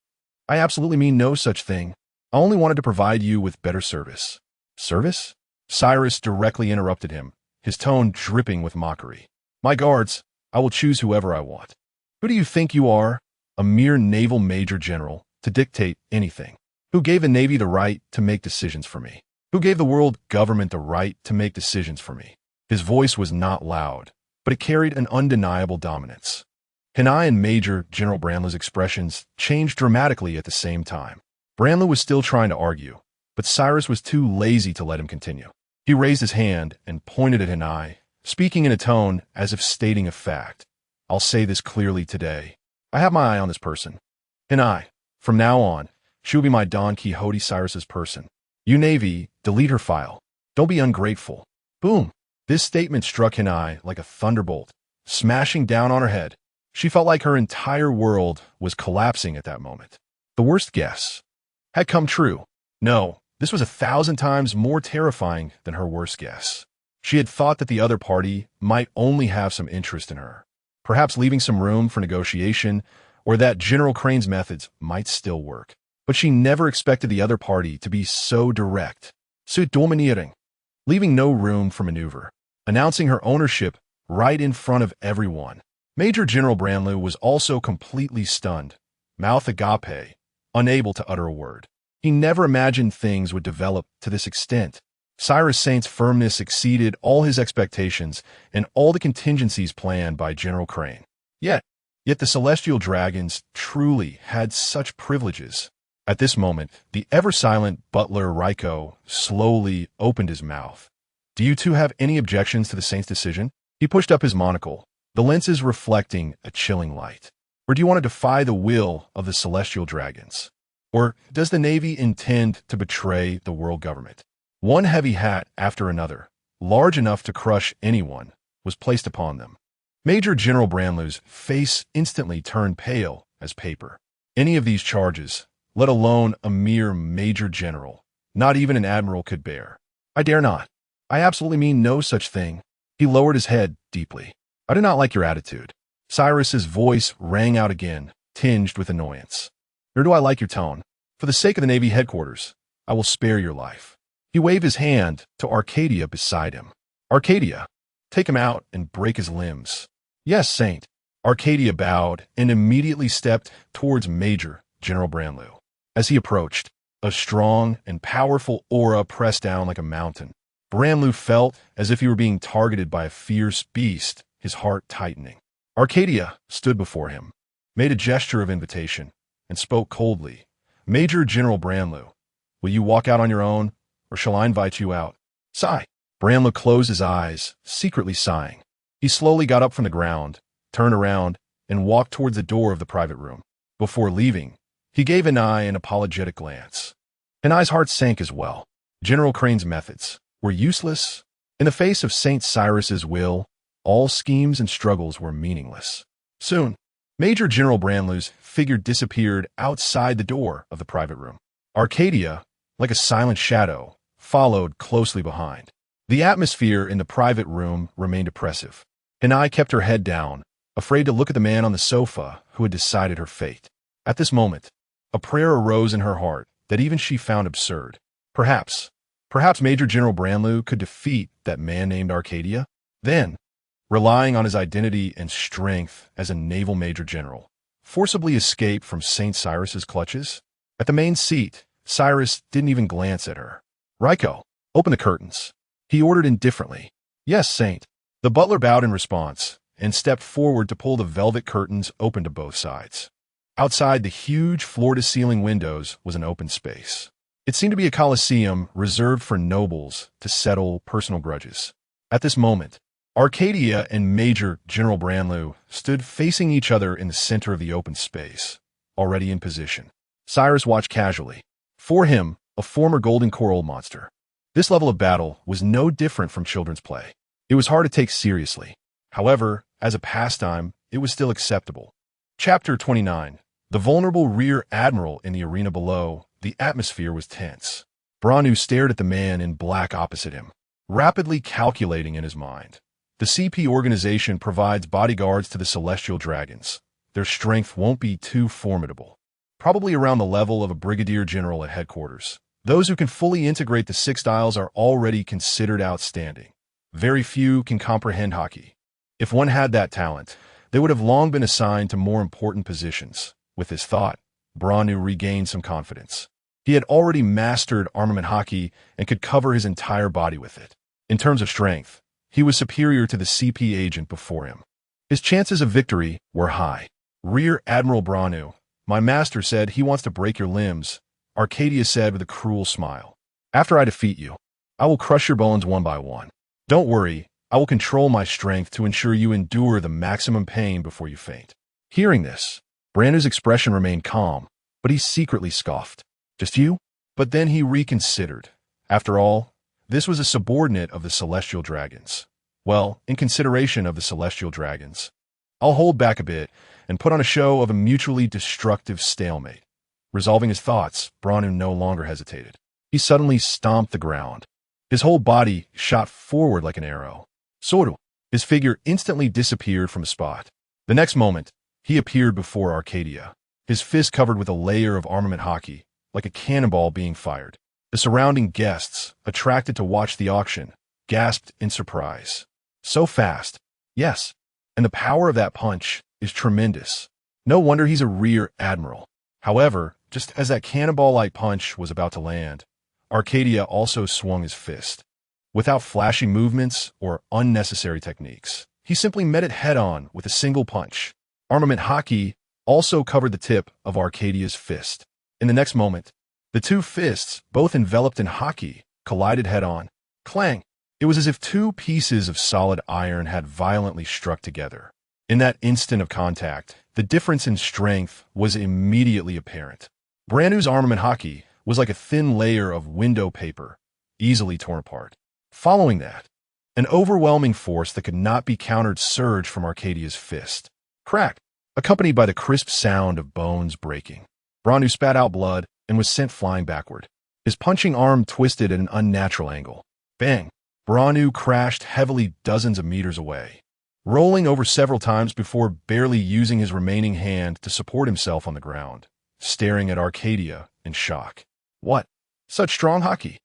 S1: absolutely mean no such thing. I only wanted to provide you with better service. Service? Cyrus directly interrupted him, his tone dripping with mockery. My guards, I will choose whoever I want. Who do you think you are? A mere naval major general, to dictate anything. Who gave the Navy the right to make decisions for me? Who gave the world government the right to make decisions for me? His voice was not loud, but it carried an undeniable dominance. Hanai and Major General Branlew's expressions changed dramatically at the same time. Branlew was still trying to argue, but Cyrus was too lazy to let him continue. He raised his hand and pointed at Hanai, speaking in a tone as if stating a fact. I'll say this clearly today. I have my eye on this person. Hanai, from now on, she will be my Don Quixote Cyrus's person. You Navy, delete her file. Don't be ungrateful. Boom! This statement struck Hanai like a thunderbolt, smashing down on her head. She felt like her entire world was collapsing at that moment. The worst guess had come true. No, this was 1,000 times more terrifying than her worst guess. She had thought that the other party might only have some interest in her, perhaps leaving some room for negotiation, or that General Crane's methods might still work. But she never expected the other party to be so direct, so domineering, leaving no room for maneuver, announcing her ownership right in front of everyone. Major General Branlew was also completely stunned, mouth agape, unable to utter a word. He never imagined things would develop to this extent. Cyrus Saint's firmness exceeded all his expectations and all the contingencies planned by General Crane. Yet the Celestial Dragons truly had such privileges. At this moment, the ever-silent butler Ryko slowly opened his mouth. Do you two have any objections to the Saint's decision? He pushed up his monocle, the lenses reflecting a chilling light. Or do you want to defy the will of the Celestial Dragons? Or does the Navy intend to betray the world government? One heavy hat after another, large enough to crush anyone, was placed upon them. Major General Branlew's face instantly turned pale as paper. Any of these charges, let alone a mere major general, not even an admiral could bear. I dare not. I absolutely mean no such thing. He lowered his head deeply. I do not like your attitude. Cyrus's voice rang out again, tinged with annoyance. Nor do I like your tone. For the sake of the Navy headquarters, I will spare your life. He waved his hand to Arcadia beside him. Arcadia, take him out and break his limbs. Yes, Saint. Arcadia bowed and immediately stepped towards Major General Branlew. As he approached, a strong and powerful aura pressed down like a mountain. Branlew felt as if he were being targeted by a fierce beast, his heart tightening. Arcadia stood before him, made a gesture of invitation, and spoke coldly. Major General Branlew, will you walk out on your own, or shall I invite you out? Sigh. Branlew closed his eyes, secretly sighing. He slowly got up from the ground, turned around, and walked towards the door of the private room. Before leaving, he gave Hanai an apologetic glance. Hanai's heart sank as well. General Crane's methods were useless. In the face of Saint Cyrus's will, all schemes and struggles were meaningless. Soon, Major General Branlu's figure disappeared outside the door of the private room. Arcadia, like a silent shadow, followed closely behind. The atmosphere in the private room remained oppressive. Hanai kept her head down, afraid to look at the man on the sofa who had decided her fate. At this moment, a prayer arose in her heart that even she found absurd. Perhaps Major General Branlu could defeat that man named Arcadia? Then, relying on his identity and strength as a naval major general, forcibly escape from St. Cyrus's clutches? At the main seat, Cyrus didn't even glance at her. "Ryko, open the curtains," he ordered indifferently. "Yes, Saint." The butler bowed in response and stepped forward to pull the velvet curtains open to both sides. Outside the huge floor-to-ceiling windows was an open space. It seemed to be a coliseum reserved for nobles to settle personal grudges. At this moment, Arcadia and Major General Branlu stood facing each other in the center of the open space, already in position. Cyrus watched casually. For him, a former golden coral monster, this level of battle was no different from children's play. It was hard to take seriously. However, as a pastime, it was still acceptable. Chapter 29. The vulnerable rear admiral in the arena below. The atmosphere was tense. Branlu stared at the man in black opposite him, rapidly calculating in his mind. The CP organization provides bodyguards to the Celestial Dragons. Their strength won't be too formidable. Probably around the level of a brigadier general at headquarters. Those who can fully integrate the six styles are already considered outstanding. Very few can comprehend hockey. If one had that talent, they would have long been assigned to more important positions. With this thought, Branlu regained some confidence. He had already mastered armament hockey and could cover his entire body with it. In terms of strength, he was superior to the CP agent before him. His chances of victory were high. Rear Admiral Branlu, my master said he wants to break your limbs, Arcadia said with a cruel smile. After I defeat you, I will crush your bones one by one. Don't worry, I will control my strength to ensure you endure the maximum pain before you faint. Hearing this, Branlu's expression remained calm, but he secretly scoffed. Just you? But then he reconsidered. After all, this was a subordinate of the Celestial Dragons. Well, in consideration of the Celestial Dragons, I'll hold back a bit and put on a show of a mutually destructive stalemate. Resolving his thoughts, Branlu no longer hesitated. He suddenly stomped the ground. His whole body shot forward like an arrow. Soru. His figure instantly disappeared from a spot. The next moment, he appeared before Arcadia, his fist covered with a layer of armament hockey, like a cannonball being fired. The surrounding guests, attracted to watch the auction, gasped in surprise. So fast. Yes, and the power of that punch is tremendous. No wonder he's a rear admiral. However, just as that cannonball-like punch was about to land, Arcadia also swung his fist. Without flashy movements or unnecessary techniques, he simply met it head-on with a single punch. Armament hockey also covered the tip of Arcadia's fist. In the next moment, the two fists, both enveloped in hockey, collided head-on. Clang! It was as if two pieces of solid iron had violently struck together. In that instant of contact, the difference in strength was immediately apparent. Branlu's armament hockey was like a thin layer of window paper, easily torn apart. Following that, an overwhelming force that could not be countered surged from Arcadia's fist. Crack! Accompanied by the crisp sound of bones breaking. Branlu spat out blood and was sent flying backward. His punching arm twisted at an unnatural angle. Bang! Branlu crashed heavily dozens of meters away, rolling over several times before barely using his remaining hand to support himself on the ground, staring at Arcadia in shock. What? Such strong hockey?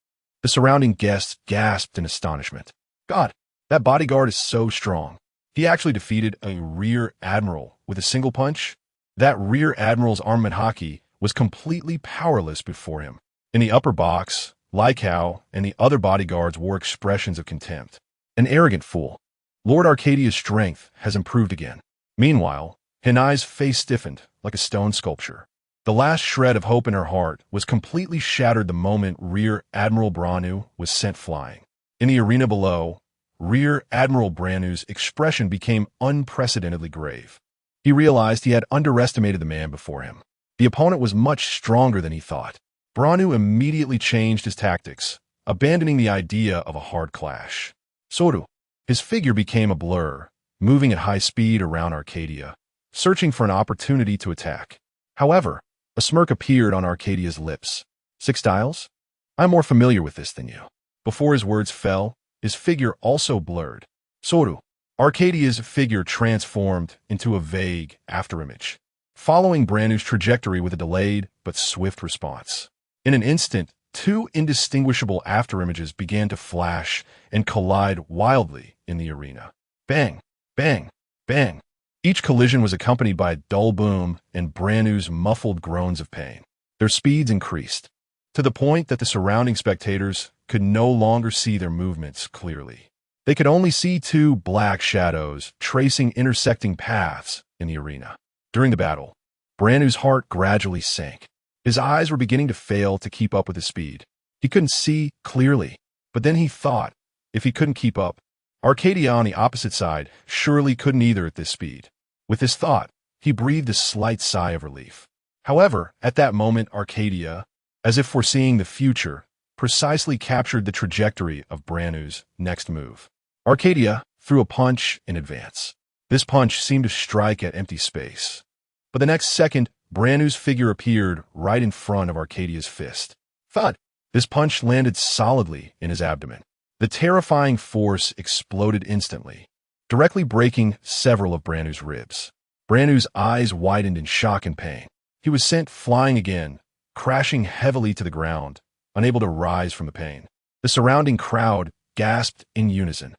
S1: The surrounding guests gasped in astonishment. God, that bodyguard is so strong. He actually defeated a rear admiral with a single punch? That rear admiral's armament hockey was completely powerless before him. In the upper box, Lykow and the other bodyguards wore expressions of contempt. An arrogant fool. Lord Arcadia's strength has improved again. Meanwhile, Hanai's face stiffened like a stone sculpture. The last shred of hope in her heart was completely shattered the moment Rear Admiral Branlu was sent flying. In the arena below, Rear Admiral Branlu's expression became unprecedentedly grave. He realized he had underestimated the man before him. The opponent was much stronger than he thought. Branu immediately changed his tactics, abandoning the idea of a hard clash. Soru. His figure became a blur, moving at high speed around Arcadia, searching for an opportunity to attack. However, a smirk appeared on Arcadia's lips. 6 dials? I'm more familiar with this than you. Before his words fell, his figure also blurred. Soru. Arcadia's figure transformed into a vague afterimage, following Branu's trajectory with a delayed but swift response. In an instant, 2 indistinguishable afterimages began to flash and collide wildly in the arena. Bang, bang, bang. Each collision was accompanied by a dull boom and Branu's muffled groans of pain. Their speeds increased, to the point that the surrounding spectators could no longer see their movements clearly. They could only see 2 black shadows tracing intersecting paths in the arena. During the battle, Branu's heart gradually sank. His eyes were beginning to fail to keep up with his speed. He couldn't see clearly, but then he thought, if he couldn't keep up, Arcadia on the opposite side surely couldn't either at this speed. With this thought, he breathed a slight sigh of relief. However, at that moment, Arcadia, as if foreseeing the future, precisely captured the trajectory of Branu's next move. Arcadia threw a punch in advance. This punch seemed to strike at empty space. But the next second, Branu's figure appeared right in front of Arcadia's fist. Thud! This punch landed solidly in his abdomen. The terrifying force exploded instantly, directly breaking several of Branu's ribs. Branu's eyes widened in shock and pain. He was sent flying again, crashing heavily to the ground, unable to rise from the pain. The surrounding crowd gasped in unison.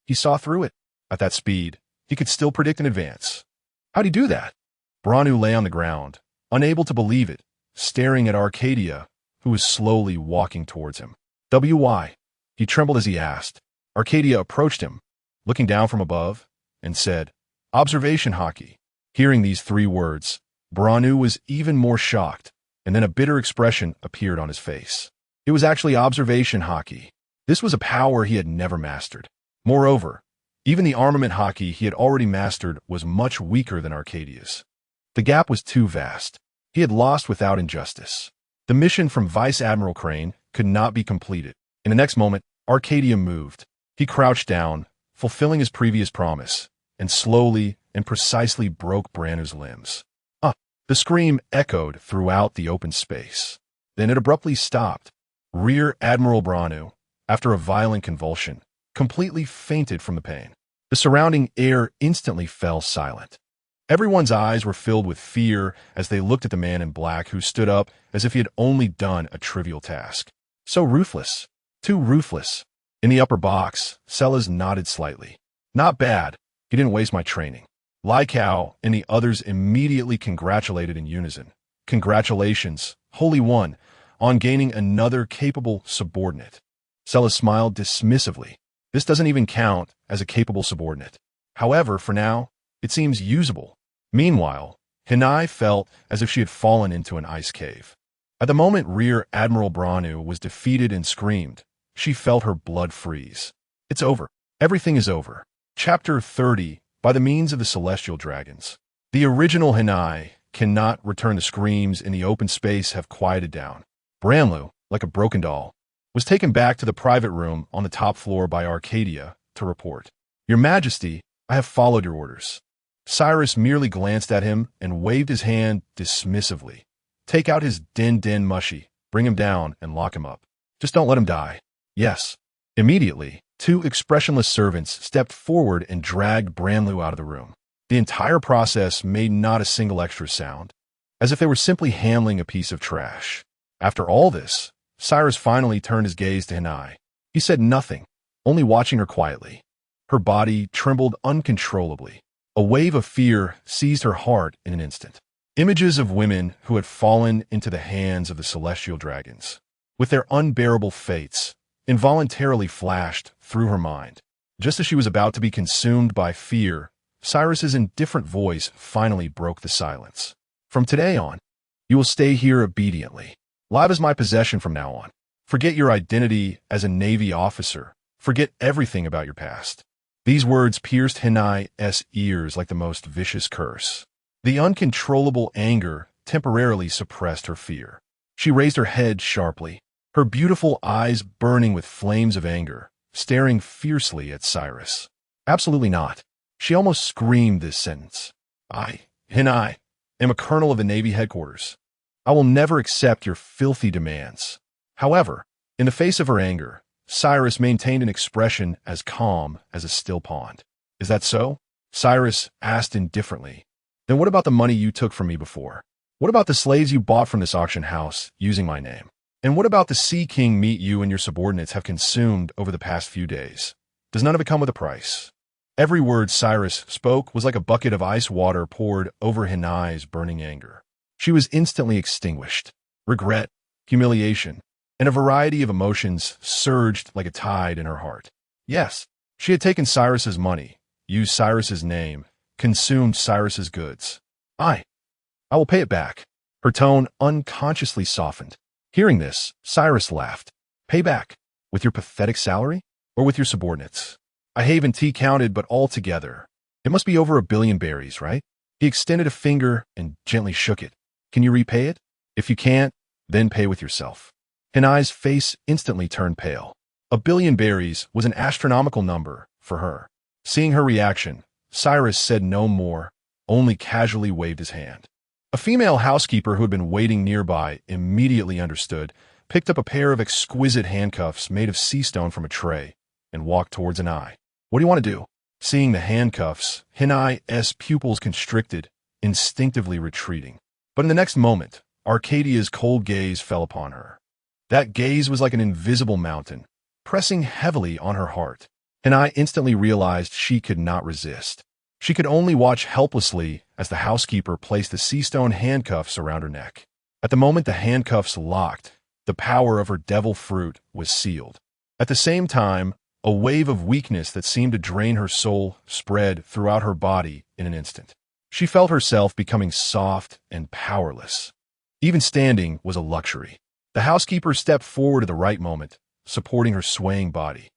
S1: He saw through it. At that speed, he could still predict in advance. How'd he do that? Branu lay on the ground, unable to believe it, staring at Arcadia, who was slowly walking towards him. Why? He trembled as he asked. Arcadia approached him, looking down from above, and said, Observation hockey. Hearing these 3 words, Branu was even more shocked, and then a bitter expression appeared on his face. It was actually observation hockey. This was a power he had never mastered. Moreover, even the armament hockey he had already mastered was much weaker than Arcadia's. The gap was too vast. He had lost without injustice. The mission from Vice Admiral Crane could not be completed. In the next moment, Arcadia moved. He crouched down, fulfilling his previous promise, and slowly and precisely broke Branu's limbs. The scream echoed throughout the open space. Then it abruptly stopped. Rear Admiral Branu, after a violent convulsion, completely fainted from the pain. The surrounding air instantly fell silent. Everyone's eyes were filled with fear as they looked at the man in black who stood up as if he had only done a trivial task. So ruthless. Too ruthless. In the upper box, Sellers nodded slightly. Not bad. He didn't waste my training. Lycow and the others immediately congratulated in unison. Congratulations, Holy One, on gaining another capable subordinate. Sellers smiled dismissively. This doesn't even count as a capable subordinate. However, for now, it seems usable. Meanwhile, Hinai felt as if she had fallen into an ice cave. At the moment Rear Admiral Branu was defeated and screamed, she felt her blood freeze. It's over. Everything is over. Chapter 30. By the means of the Celestial Dragons. The original Hinai cannot return. The screams in the open space have quieted down. Branlu, like a broken doll, was taken back to the private room on the top floor by Arcadia to report. Your Majesty, I have followed your orders. Cyrus merely glanced at him and waved his hand dismissively. Take out his den mushy, bring him down and lock him up. Just don't let him die. Yes. Immediately, 2 expressionless servants stepped forward and dragged Branlu out of the room. The entire process made not a single extra sound, as if they were simply handling a piece of trash. After all this, Cyrus finally turned his gaze to Hinai. He said nothing, only watching her quietly. Her body trembled uncontrollably. A wave of fear seized her heart in an instant. Images of women who had fallen into the hands of the Celestial Dragons, with their unbearable fates, involuntarily flashed through her mind. Just as she was about to be consumed by fear, Cyrus's indifferent voice finally broke the silence. From today on, you will stay here obediently. Live is my possession from now on. Forget your identity as a Navy officer. Forget everything about your past. These words pierced Hinai's ears like the most vicious curse. The uncontrollable anger temporarily suppressed her fear. She raised her head sharply, her beautiful eyes burning with flames of anger, staring fiercely at Cyrus. Absolutely not. She almost screamed this sentence. Hinai, am a colonel of the Navy headquarters. I will never accept your filthy demands. However, in the face of her anger, Cyrus maintained an expression as calm as a still pond. Is that so? Cyrus asked indifferently. Then what about the money you took from me before? What about the slaves you bought from this auction house using my name? And what about the Sea King meat you and your subordinates have consumed over the past few days? Does none of it come with a price? Every word Cyrus spoke was like a bucket of ice water poured over Hinai's burning anger. She was instantly extinguished. Regret, humiliation, and a variety of emotions surged like a tide in her heart. Yes, she had taken Cyrus's money, used Cyrus's name, consumed Cyrus's goods. I will pay it back. Her tone unconsciously softened. Hearing this, Cyrus laughed. Pay back? With your pathetic salary? Or with your subordinates? I haven't counted, but all together. It must be over 1 billion berries, right? He extended a finger and gently shook it. Can you repay it? If you can't, then pay with yourself. Hinai's face instantly turned pale. 1 billion berries was an astronomical number for her. Seeing her reaction, Cyrus said no more, only casually waved his hand. A female housekeeper who had been waiting nearby immediately understood, picked up a pair of exquisite handcuffs made of sea stone from a tray, and walked towards Hinai. What do you want to do? Seeing the handcuffs, Hinai's pupils constricted, instinctively retreating. But in the next moment, Arcadia's cold gaze fell upon her. That gaze was like an invisible mountain, pressing heavily on her heart. Hinai instantly realized she could not resist. She could only watch helplessly as the housekeeper placed the sea stone handcuffs around her neck. At the moment the handcuffs locked, the power of her devil fruit was sealed. At the same time, a wave of weakness that seemed to drain her soul spread throughout her body in an instant. She felt herself becoming soft and powerless. Even standing was a luxury. The housekeeper stepped forward at the right moment, supporting her swaying body.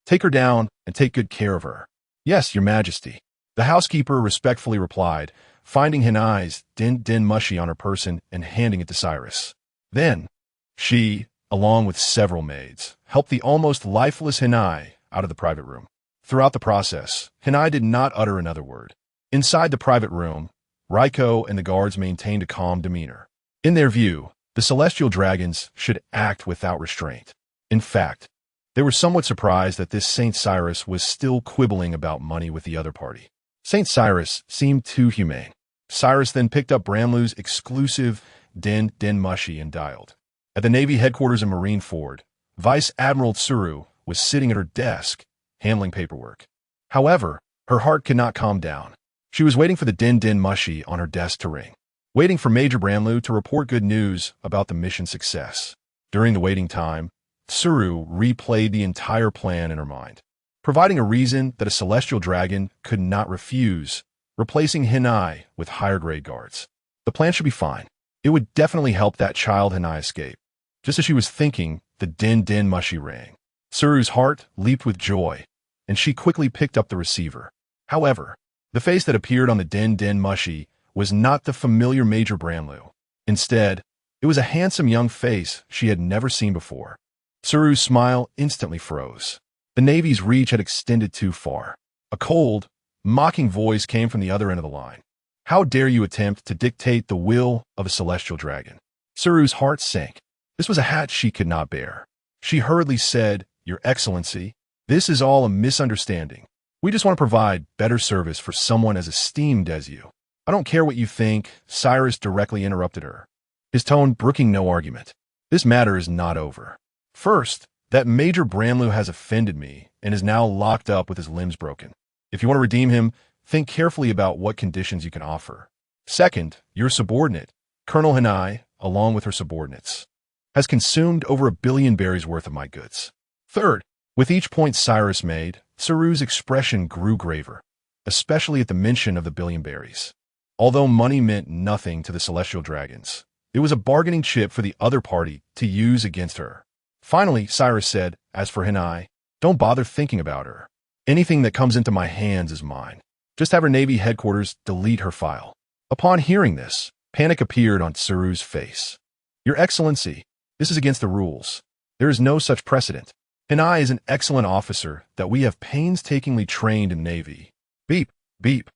S1: Take her down and take good care of her. Yes, your majesty. The housekeeper respectfully replied, finding Hinai's din mushy on her person and handing it to Cyrus. Then, she, along with several maids, helped the almost lifeless Hinai out of the private room. Throughout the process, Hinai did not utter another word. Inside the private room, Raiko and the guards maintained a calm demeanor. In their view, the Celestial Dragons should act without restraint. In fact, they were somewhat surprised that this Saint Cyrus was still quibbling about money with the other party. Saint Cyrus seemed too humane. Cyrus then picked up Bramlu's exclusive din mushy and dialed. At the Navy headquarters in Marineford, Vice Admiral Tsuru was sitting at her desk, handling paperwork. However, her heart could not calm down. She was waiting for the din mushy on her desk to ring, waiting for Major Bramlu to report good news about the mission success. During the waiting time, Tsuru replayed the entire plan in her mind, providing a reason that a Celestial Dragon could not refuse, replacing Hinai with higher-grade guards. The plan should be fine. It would definitely help that child Hinai escape. Just as she was thinking, the din mushy rang. Tsuru's heart leaped with joy, and she quickly picked up the receiver. However, the face that appeared on the din mushy was not the familiar Major Bramlu. Instead, it was a handsome young face she had never seen before. Tsuru's smile instantly froze. The Navy's reach had extended too far. A cold, mocking voice came from the other end of the line. How dare you attempt to dictate the will of a Celestial Dragon? Tsuru's heart sank. This was a hat she could not bear. She hurriedly said, Your Excellency, this is all a misunderstanding. We just want to provide better service for someone as esteemed as you. I don't care what you think, Cyrus directly interrupted her, his tone brooking no argument. This matter is not over. First, that Major Bramlu has offended me and is now locked up with his limbs broken. If you want to redeem him, think carefully about what conditions you can offer. Second, your subordinate, Colonel Hinai, along with her subordinates, has consumed over 1 billion berries worth of my goods. Third, with each point Cyrus made, Tsuru's expression grew graver, especially at the mention of the 1 billion berries. Although money meant nothing to the Celestial Dragons, it was a bargaining chip for the other party to use against her. Finally, Cyrus said, As for Hinai, don't bother thinking about her. Anything that comes into my hands is mine. Just have her Navy headquarters delete her file. Upon hearing this, panic appeared on Tsuru's face. Your Excellency, this is against the rules. There is no such precedent. Hinai is an excellent officer that we have painstakingly trained in Navy. Beep, beep,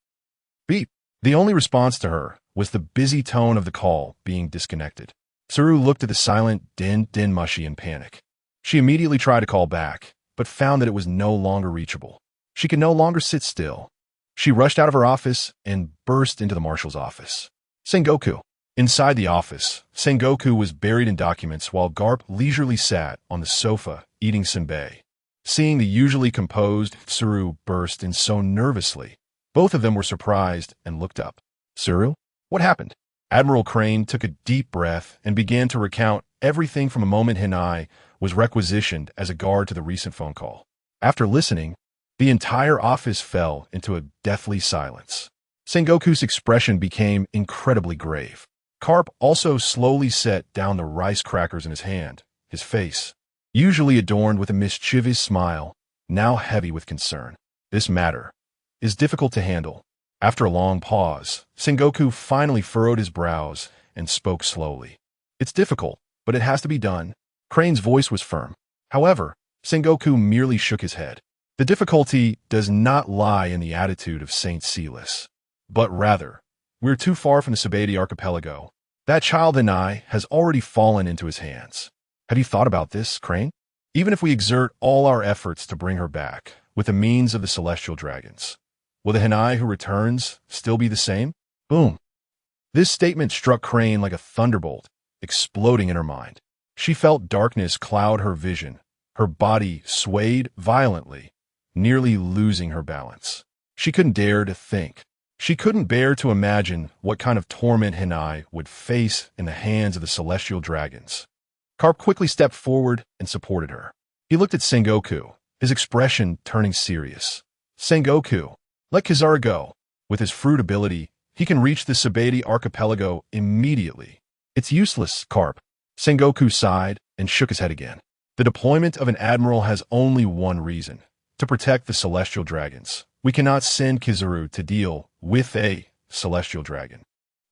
S1: beep. The only response to her was the busy tone of the call being disconnected. Tsuru looked at the silent din mushy in panic. She immediately tried to call back, but found that it was no longer reachable. She could no longer sit still. She rushed out of her office and burst into the marshal's office. Sengoku. Inside the office, Sengoku was buried in documents while Garp leisurely sat on the sofa eating senbei. Seeing the usually composed Tsuru burst in so nervously, both of them were surprised and looked up. Tsuru? What happened? Admiral Crane took a deep breath and began to recount everything from the moment Hinai was requisitioned as a guard to the recent phone call. After listening, the entire office fell into a deathly silence. Sengoku's expression became incredibly grave. Karp also slowly set down the rice crackers in his hand, his face, usually adorned with a mischievous smile, now heavy with concern. This matter is difficult to handle. After a long pause, Sengoku finally furrowed his brows and spoke slowly. It's difficult, but it has to be done. Crane's voice was firm. However, Sengoku merely shook his head. The difficulty does not lie in the attitude of Saint Celis, but rather, we're too far from the Sabati archipelago. That child and I has already fallen into his hands. Have you thought about this, Crane? Even if we exert all our efforts to bring her back, with the means of the Celestial Dragons, will the Hinai who returns still be the same? Boom. This statement struck Crane like a thunderbolt, exploding in her mind. She felt darkness cloud her vision. Her body swayed violently, nearly losing her balance. She couldn't dare to think. She couldn't bear to imagine what kind of torment Hinai would face in the hands of the Celestial Dragons. Karp quickly stepped forward and supported her. He looked at Sengoku, his expression turning serious. Sengoku, let Kizaru go. With his fruit ability, he can reach the Sabati archipelago immediately. It's useless, Karp. Sengoku sighed and shook his head again. The deployment of an admiral has only one reason: to protect the Celestial Dragons. We cannot send Kizaru to deal with a Celestial Dragon.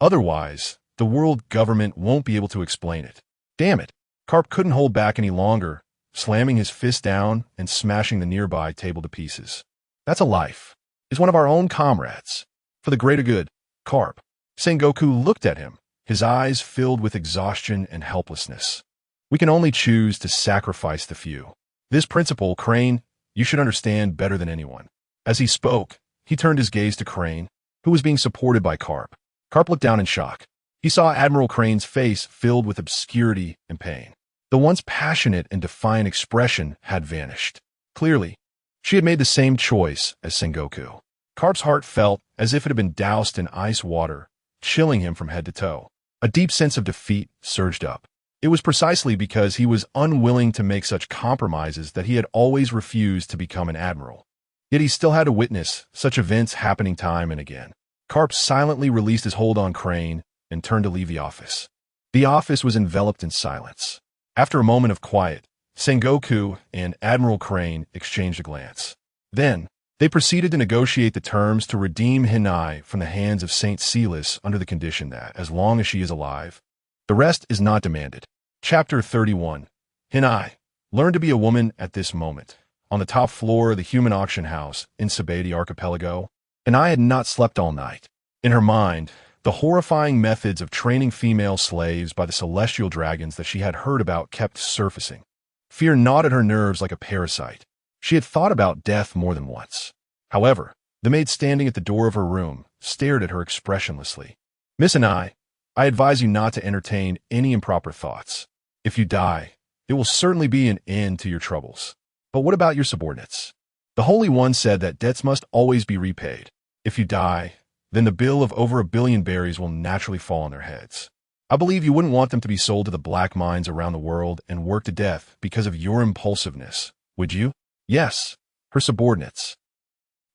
S1: Otherwise, the world government won't be able to explain it. Damn it. Karp couldn't hold back any longer, slamming his fist down and smashing the nearby table to pieces. That's a life. Is one of our own comrades. For the greater good, Karp. Sengoku looked at him, his eyes filled with exhaustion and helplessness. We can only choose to sacrifice the few. This principle, Crane, you should understand better than anyone. As he spoke, he turned his gaze to Crane, who was being supported by Karp. Karp looked down in shock. He saw Admiral Crane's face filled with obscurity and pain. The once passionate and defiant expression had vanished. Clearly, she had made the same choice as Sengoku. Karp's heart felt as if it had been doused in ice water, chilling him from head to toe. A deep sense of defeat surged up. It was precisely because he was unwilling to make such compromises that he had always refused to become an admiral. Yet he still had to witness such events happening time and again. Karp silently released his hold on Crane and turned to leave the office. The office was enveloped in silence. After a moment of quiet, Sengoku and Admiral Crane exchanged a glance. Then, they proceeded to negotiate the terms to redeem Hinai from the hands of Saint Celis under the condition that, as long as she is alive, the rest is not demanded. Chapter 31. Hinai, learn to be a woman at this moment. On the top floor of the human auction house in Sabati Archipelago, Hinai had not slept all night. In her mind, the horrifying methods of training female slaves by the Celestial Dragons that she had heard about kept surfacing. Fear gnawed at her nerves like a parasite. She had thought about death more than once. However, the maid standing at the door of her room stared at her expressionlessly. Miss Hinai, I advise you not to entertain any improper thoughts. If you die, it will certainly be an end to your troubles. But what about your subordinates? The Holy One said that debts must always be repaid. If you die, then the bill of over 1 billion berries will naturally fall on their heads. I believe you wouldn't want them to be sold to the black mines around the world and worked to death because of your impulsiveness, would you? Yes, her subordinates.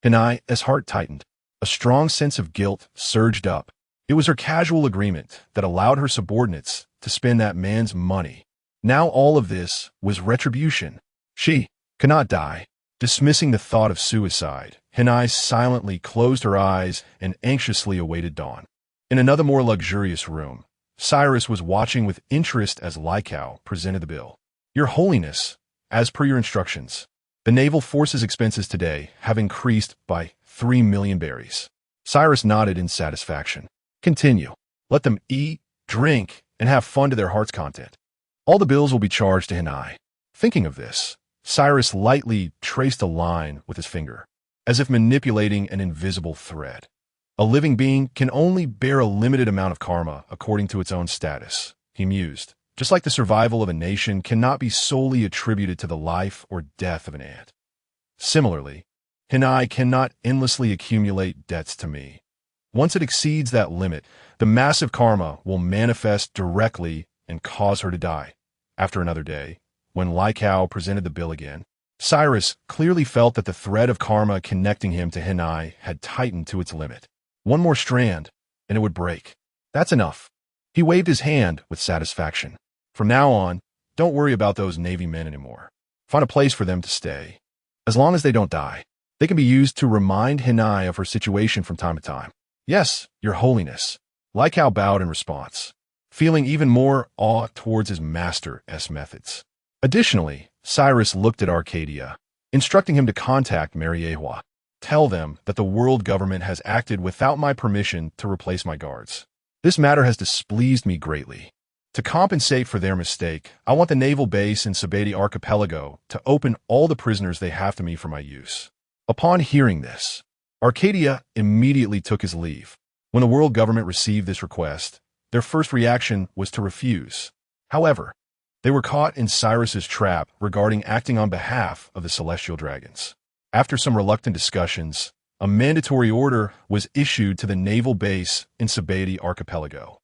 S1: Hinai's heart tightened. A strong sense of guilt surged up. It was her casual agreement that allowed her subordinates to spend that man's money. Now all of this was retribution. She cannot die. Dismissing the thought of suicide, Hinai silently closed her eyes and anxiously awaited dawn. In another more luxurious room, Cyrus was watching with interest as Lycow presented the bill. Your Holiness, as per your instructions, the naval forces expenses today have increased by 3 million berries. Cyrus nodded in satisfaction. Continue. Let them eat, drink, and have fun to their heart's content. All the bills will be charged to Hinai. Thinking of this, Cyrus lightly traced a line with his finger, as if manipulating an invisible thread. A living being can only bear a limited amount of karma according to its own status, he mused. Just like the survival of a nation cannot be solely attributed to the life or death of an ant. Similarly, Hinai cannot endlessly accumulate debts to me. Once it exceeds that limit, the massive karma will manifest directly and cause her to die. After another day, when Lycow presented the bill again, Cyrus clearly felt that the thread of karma connecting him to Hinai had tightened to its limit. One more strand, and it would break. That's enough. He waved his hand with satisfaction. From now on, don't worry about those Navy men anymore. Find a place for them to stay. As long as they don't die, they can be used to remind Hinai of her situation from time to time. Yes, Your Holiness. Lycow bowed in response, feeling even more awe towards his master's methods. Additionally, Cyrus looked at Arcadia, instructing him to contact Mariehua. Tell them that the world government has acted without my permission to replace my guards. This matter has displeased me greatly. To compensate for their mistake, I want the naval base in Sabati Archipelago to open all the prisoners they have to me for my use. Upon hearing this, Arcadia immediately took his leave. When the world government received this request, their first reaction was to refuse. However, they were caught in Cyrus's trap regarding acting on behalf of the Celestial Dragons. After some reluctant discussions, a mandatory order was issued to the naval base in Sabati Archipelago.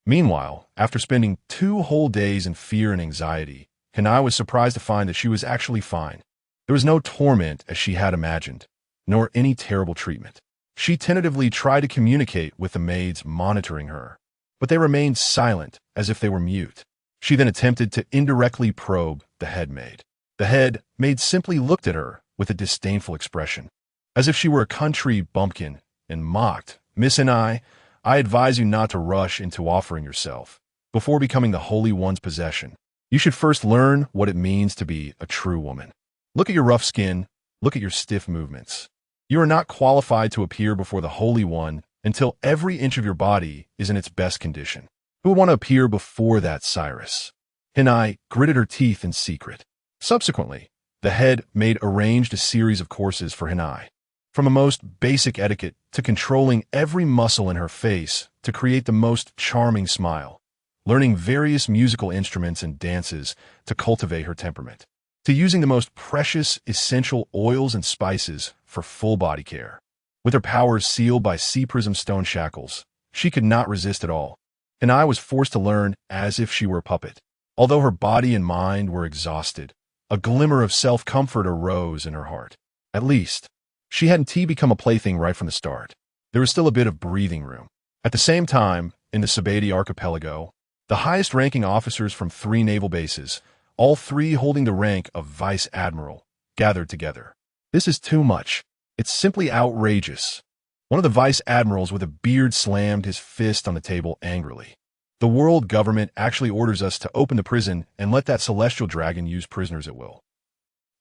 S1: Meanwhile, after spending 2 whole days in fear and anxiety, Hinai was surprised to find that she was actually fine. There was no torment as she had imagined, nor any terrible treatment. She tentatively tried to communicate with the maids monitoring her, but they remained silent as if they were mute. She then attempted to indirectly probe the head maid. The head maid simply looked at her with a disdainful expression, as if she were a country bumpkin, and mocked. Miss Hinai, I advise you not to rush into offering yourself. Before becoming the Holy One's possession, you should first learn what it means to be a true woman. Look at your rough skin, look at your stiff movements. You are not qualified to appear before the Holy One until every inch of your body is in its best condition. Who would want to appear before that, Cyrus? Hinai gritted her teeth in secret. Subsequently, the head maid arranged a series of courses for Hinai, from a most basic etiquette to controlling every muscle in her face to create the most charming smile, learning various musical instruments and dances to cultivate her temperament, to using the most precious essential oils and spices for full body care. With her powers sealed by sea prism stone shackles, she could not resist at all, and I was forced to learn as if she were a puppet. Although her body and mind were exhausted, a glimmer of self-comfort arose in her heart. At least, she hadn't become a plaything right from the start. There was still a bit of breathing room. At the same time, in the Sabati Archipelago, the highest-ranking officers from 3 naval bases, all 3 holding the rank of Vice Admiral, gathered together. This is too much. It's simply outrageous. One of the Vice Admirals with a beard slammed his fist on the table angrily. The world government actually orders us to open the prison and let that celestial dragon use prisoners at will.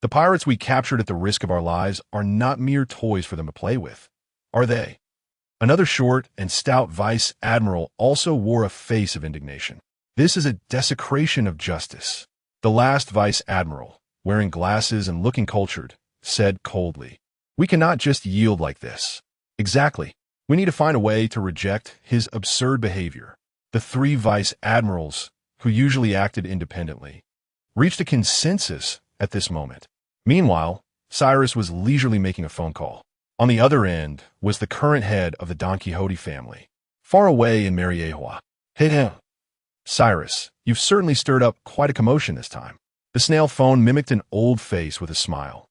S1: The pirates we captured at the risk of our lives are not mere toys for them to play with, are they? Another short and stout Vice Admiral also wore a face of indignation. This is a desecration of justice. The last Vice Admiral, wearing glasses and looking cultured, said coldly, "We cannot just yield like this." Exactly. We need to find a way to reject his absurd behavior. The 3 Vice Admirals, who usually acted independently, reached a consensus at this moment. Meanwhile, Cyrus was leisurely making a phone call. On the other end was the current head of the Don Quixote family, far away in Mariehua. Hey, Cyrus, you've certainly stirred up quite a commotion this time. The snail phone mimicked an old face with a smile.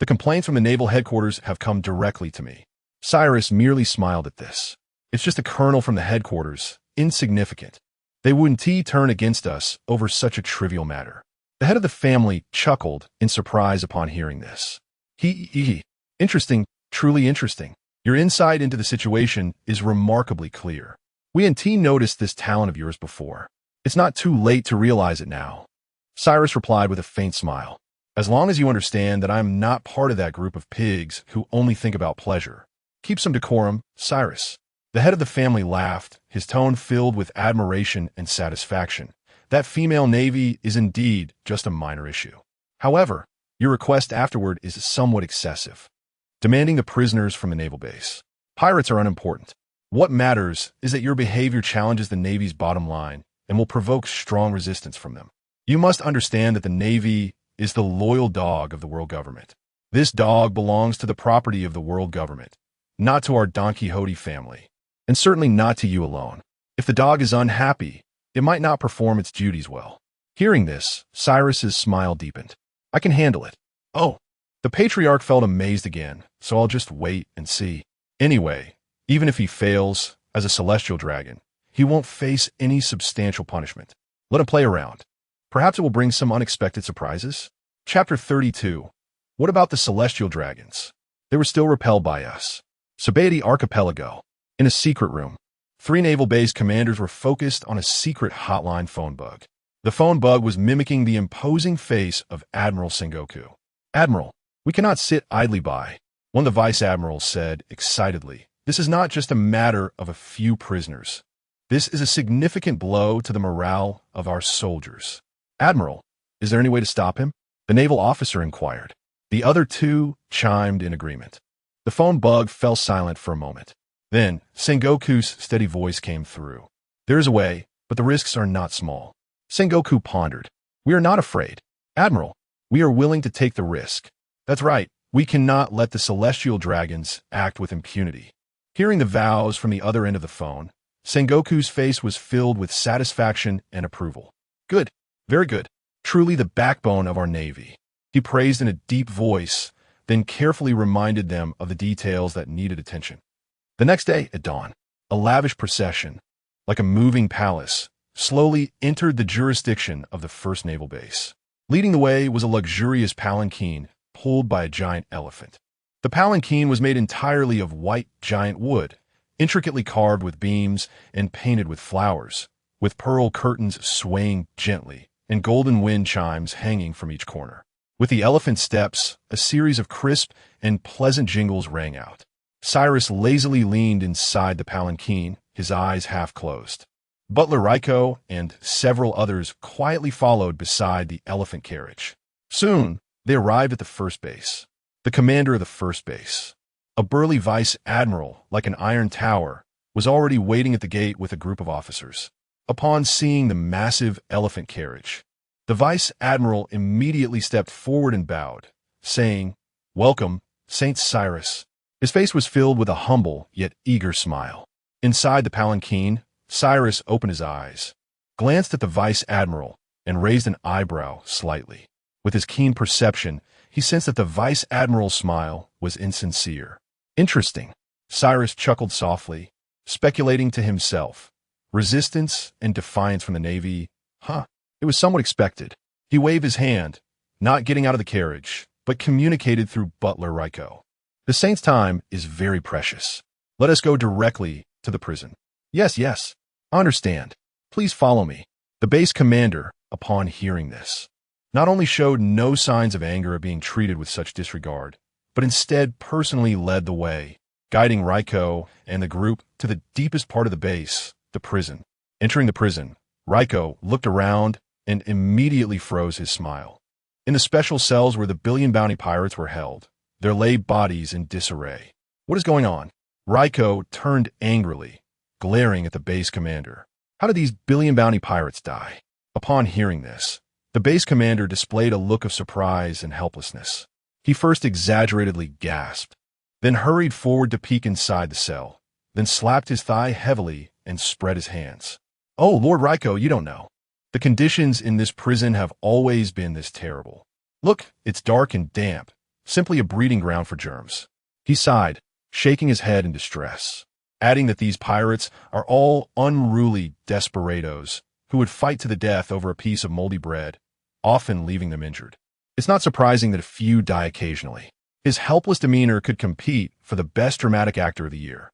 S1: The complaints from the naval headquarters have come directly to me. Cyrus merely smiled at this. It's just a colonel from the headquarters, insignificant. They wouldn't turn against us over such a trivial matter. The head of the family chuckled in surprise upon hearing this. Interesting, truly interesting. Your insight into the situation is remarkably clear. We and T noticed this talent of yours before. It's not too late to realize it now. Cyrus replied with a faint smile. As long as you understand that I am not part of that group of pigs who only think about pleasure. Keep some decorum, Cyrus. The head of the family laughed, his tone filled with admiration and satisfaction. That female navy is indeed just a minor issue. However, your request afterward is somewhat excessive. Demanding the prisoners from the naval base. Pirates are unimportant. What matters is that your behavior challenges the Navy's bottom line and will provoke strong resistance from them. You must understand that the Navy is the loyal dog of the world government. This dog belongs to the property of the world government, not to our Don Quixote family, and certainly not to you alone. If the dog is unhappy, it might not perform its duties well. Hearing this, Cyrus's smile deepened. I can handle it. Oh, the patriarch felt amazed again, so I'll just wait and see. Anyway, even if he fails as a celestial dragon, he won't face any substantial punishment. Let him play around. Perhaps it will bring some unexpected surprises. Chapter 32. What about the celestial dragons? They were still repelled by us. Sabaody Archipelago. In a secret room. 3 naval base commanders were focused on a secret hotline phone bug. The phone bug was mimicking the imposing face of Admiral Sengoku. Admiral, we cannot sit idly by. One of the vice admirals said excitedly. This is not just a matter of a few prisoners. This is a significant blow to the morale of our soldiers. Admiral, is there any way to stop him? The naval officer inquired. The other 2 chimed in agreement. The phone bug fell silent for a moment. Then, Sengoku's steady voice came through. There is a way, but the risks are not small. Sengoku pondered. We are not afraid. Admiral, we are willing to take the risk. That's right, we cannot let the celestial dragons act with impunity. Hearing the vows from the other end of the phone, Sengoku's face was filled with satisfaction and approval. Good. Very good. Truly the backbone of our Navy. He praised in a deep voice, then carefully reminded them of the details that needed attention. The next day, at dawn, a lavish procession, like a moving palace, slowly entered the jurisdiction of the first naval base. Leading the way was a luxurious palanquin pulled by a giant elephant. The palanquin was made entirely of white giant wood, intricately carved with beams and painted with flowers, with pearl curtains swaying gently and golden wind chimes hanging from each corner. With the elephant steps, a series of crisp and pleasant jingles rang out. Cyrus lazily leaned inside the palanquin, his eyes half closed. Butler Raiko and several others quietly followed beside the elephant carriage. Soon, they arrived at the first base. The commander of the first base, a burly vice admiral like an iron tower, was already waiting at the gate with a group of officers. Upon seeing the massive elephant carriage, the vice admiral immediately stepped forward and bowed, saying, "Welcome, Saint Cyrus." His face was filled with a humble yet eager smile. Inside the palanquin, Cyrus opened his eyes, glanced at the vice admiral, and raised an eyebrow slightly. With his keen perception, he sensed that the vice admiral's smile was insincere. Interesting. Cyrus chuckled softly, speculating to himself. Resistance and defiance from the Navy? It was somewhat expected. He waved his hand, not getting out of the carriage, but communicated through Butler Raiko. The Saint's time is very precious. Let us go directly to the prison. Yes, I understand. Please follow me. The base commander, upon hearing this, not only showed no signs of anger at being treated with such disregard, but instead personally led the way, guiding Raiko and the group to the deepest part of the base, the prison. Entering the prison, Raiko looked around and immediately froze his smile. In the special cells where the billion bounty pirates were held, there lay bodies in disarray. What is going on? Raiko turned angrily, glaring at the base commander. How did these billion bounty pirates die? Upon hearing this, the base commander displayed a look of surprise and helplessness. He first exaggeratedly gasped, then hurried forward to peek inside the cell, then slapped his thigh heavily and spread his hands. Oh, Lord Raiko, you don't know. The conditions in this prison have always been this terrible. Look, it's dark and damp, simply a breeding ground for germs. He sighed, shaking his head in distress, adding that these pirates are all unruly desperados who would fight to the death over a piece of moldy bread often leaving them injured. It's not surprising that a few die occasionally. His helpless demeanor could compete for the best dramatic actor of the year.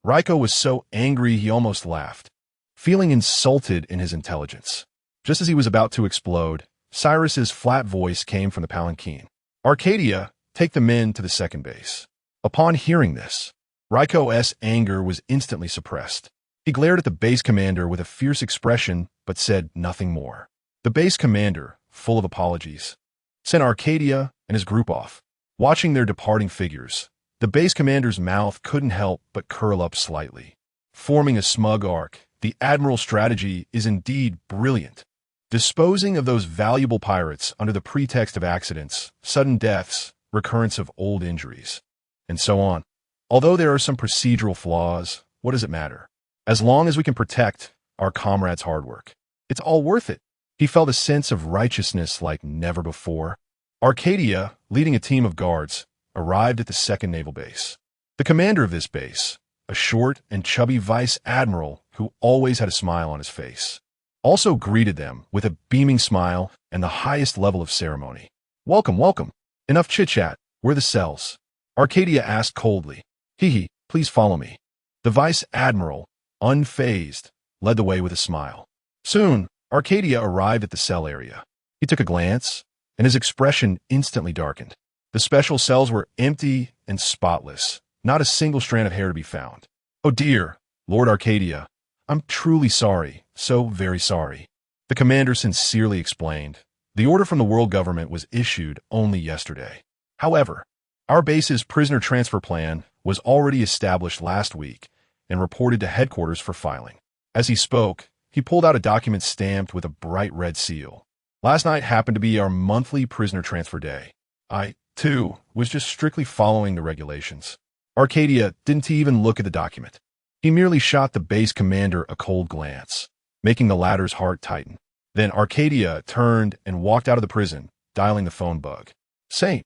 S1: Raiko was so angry he almost laughed, feeling insulted in his intelligence. Just as he was about to explode, Cyrus's flat voice came from the palanquin. Arcadia, take the men to the second base. Upon hearing this, Raiko's anger was instantly suppressed. He glared at the base commander with a fierce expression, but said nothing more. The base commander, full of apologies, sent Arcadia and his group off. Watching their departing figures, the base commander's mouth couldn't help but curl up slightly. Forming a smug arc, the Admiral's strategy is indeed brilliant. Disposing of those valuable pirates under the pretext of accidents, sudden deaths, recurrence of old injuries, and so on. Although there are some procedural flaws, what does it matter? As long as we can protect our comrades' hard work, it's all worth it. He felt a sense of righteousness like never before. Arcadia, leading a team of guards, arrived at the second naval base. The commander of this base, a short and chubby vice admiral who always had a smile on his face, also greeted them with a beaming smile and the highest level of ceremony. Welcome, welcome. Enough chit-chat. Where are the cells? Arcadia asked coldly. Please follow me. The vice admiral, unfazed, led the way with a smile. Soon, Arcadia arrived at the cell area. He took a glance, and his expression instantly darkened. The special cells were empty and spotless, not a single strand of hair to be found. Oh dear, Lord Arcadia, I'm truly sorry, so very sorry. The commander sincerely explained. The order from the world government was issued only yesterday. However, our base's prisoner transfer plan was already established last week and reported to headquarters for filing. As he spoke, he pulled out a document stamped with a bright red seal. Last night happened to be our monthly prisoner transfer day. I, too, was just strictly following the regulations. Arcadia didn't even look at the document. He merely shot the base commander a cold glance, making the latter's heart tighten. Then Arcadia turned and walked out of the prison, dialing the phone bug. Same.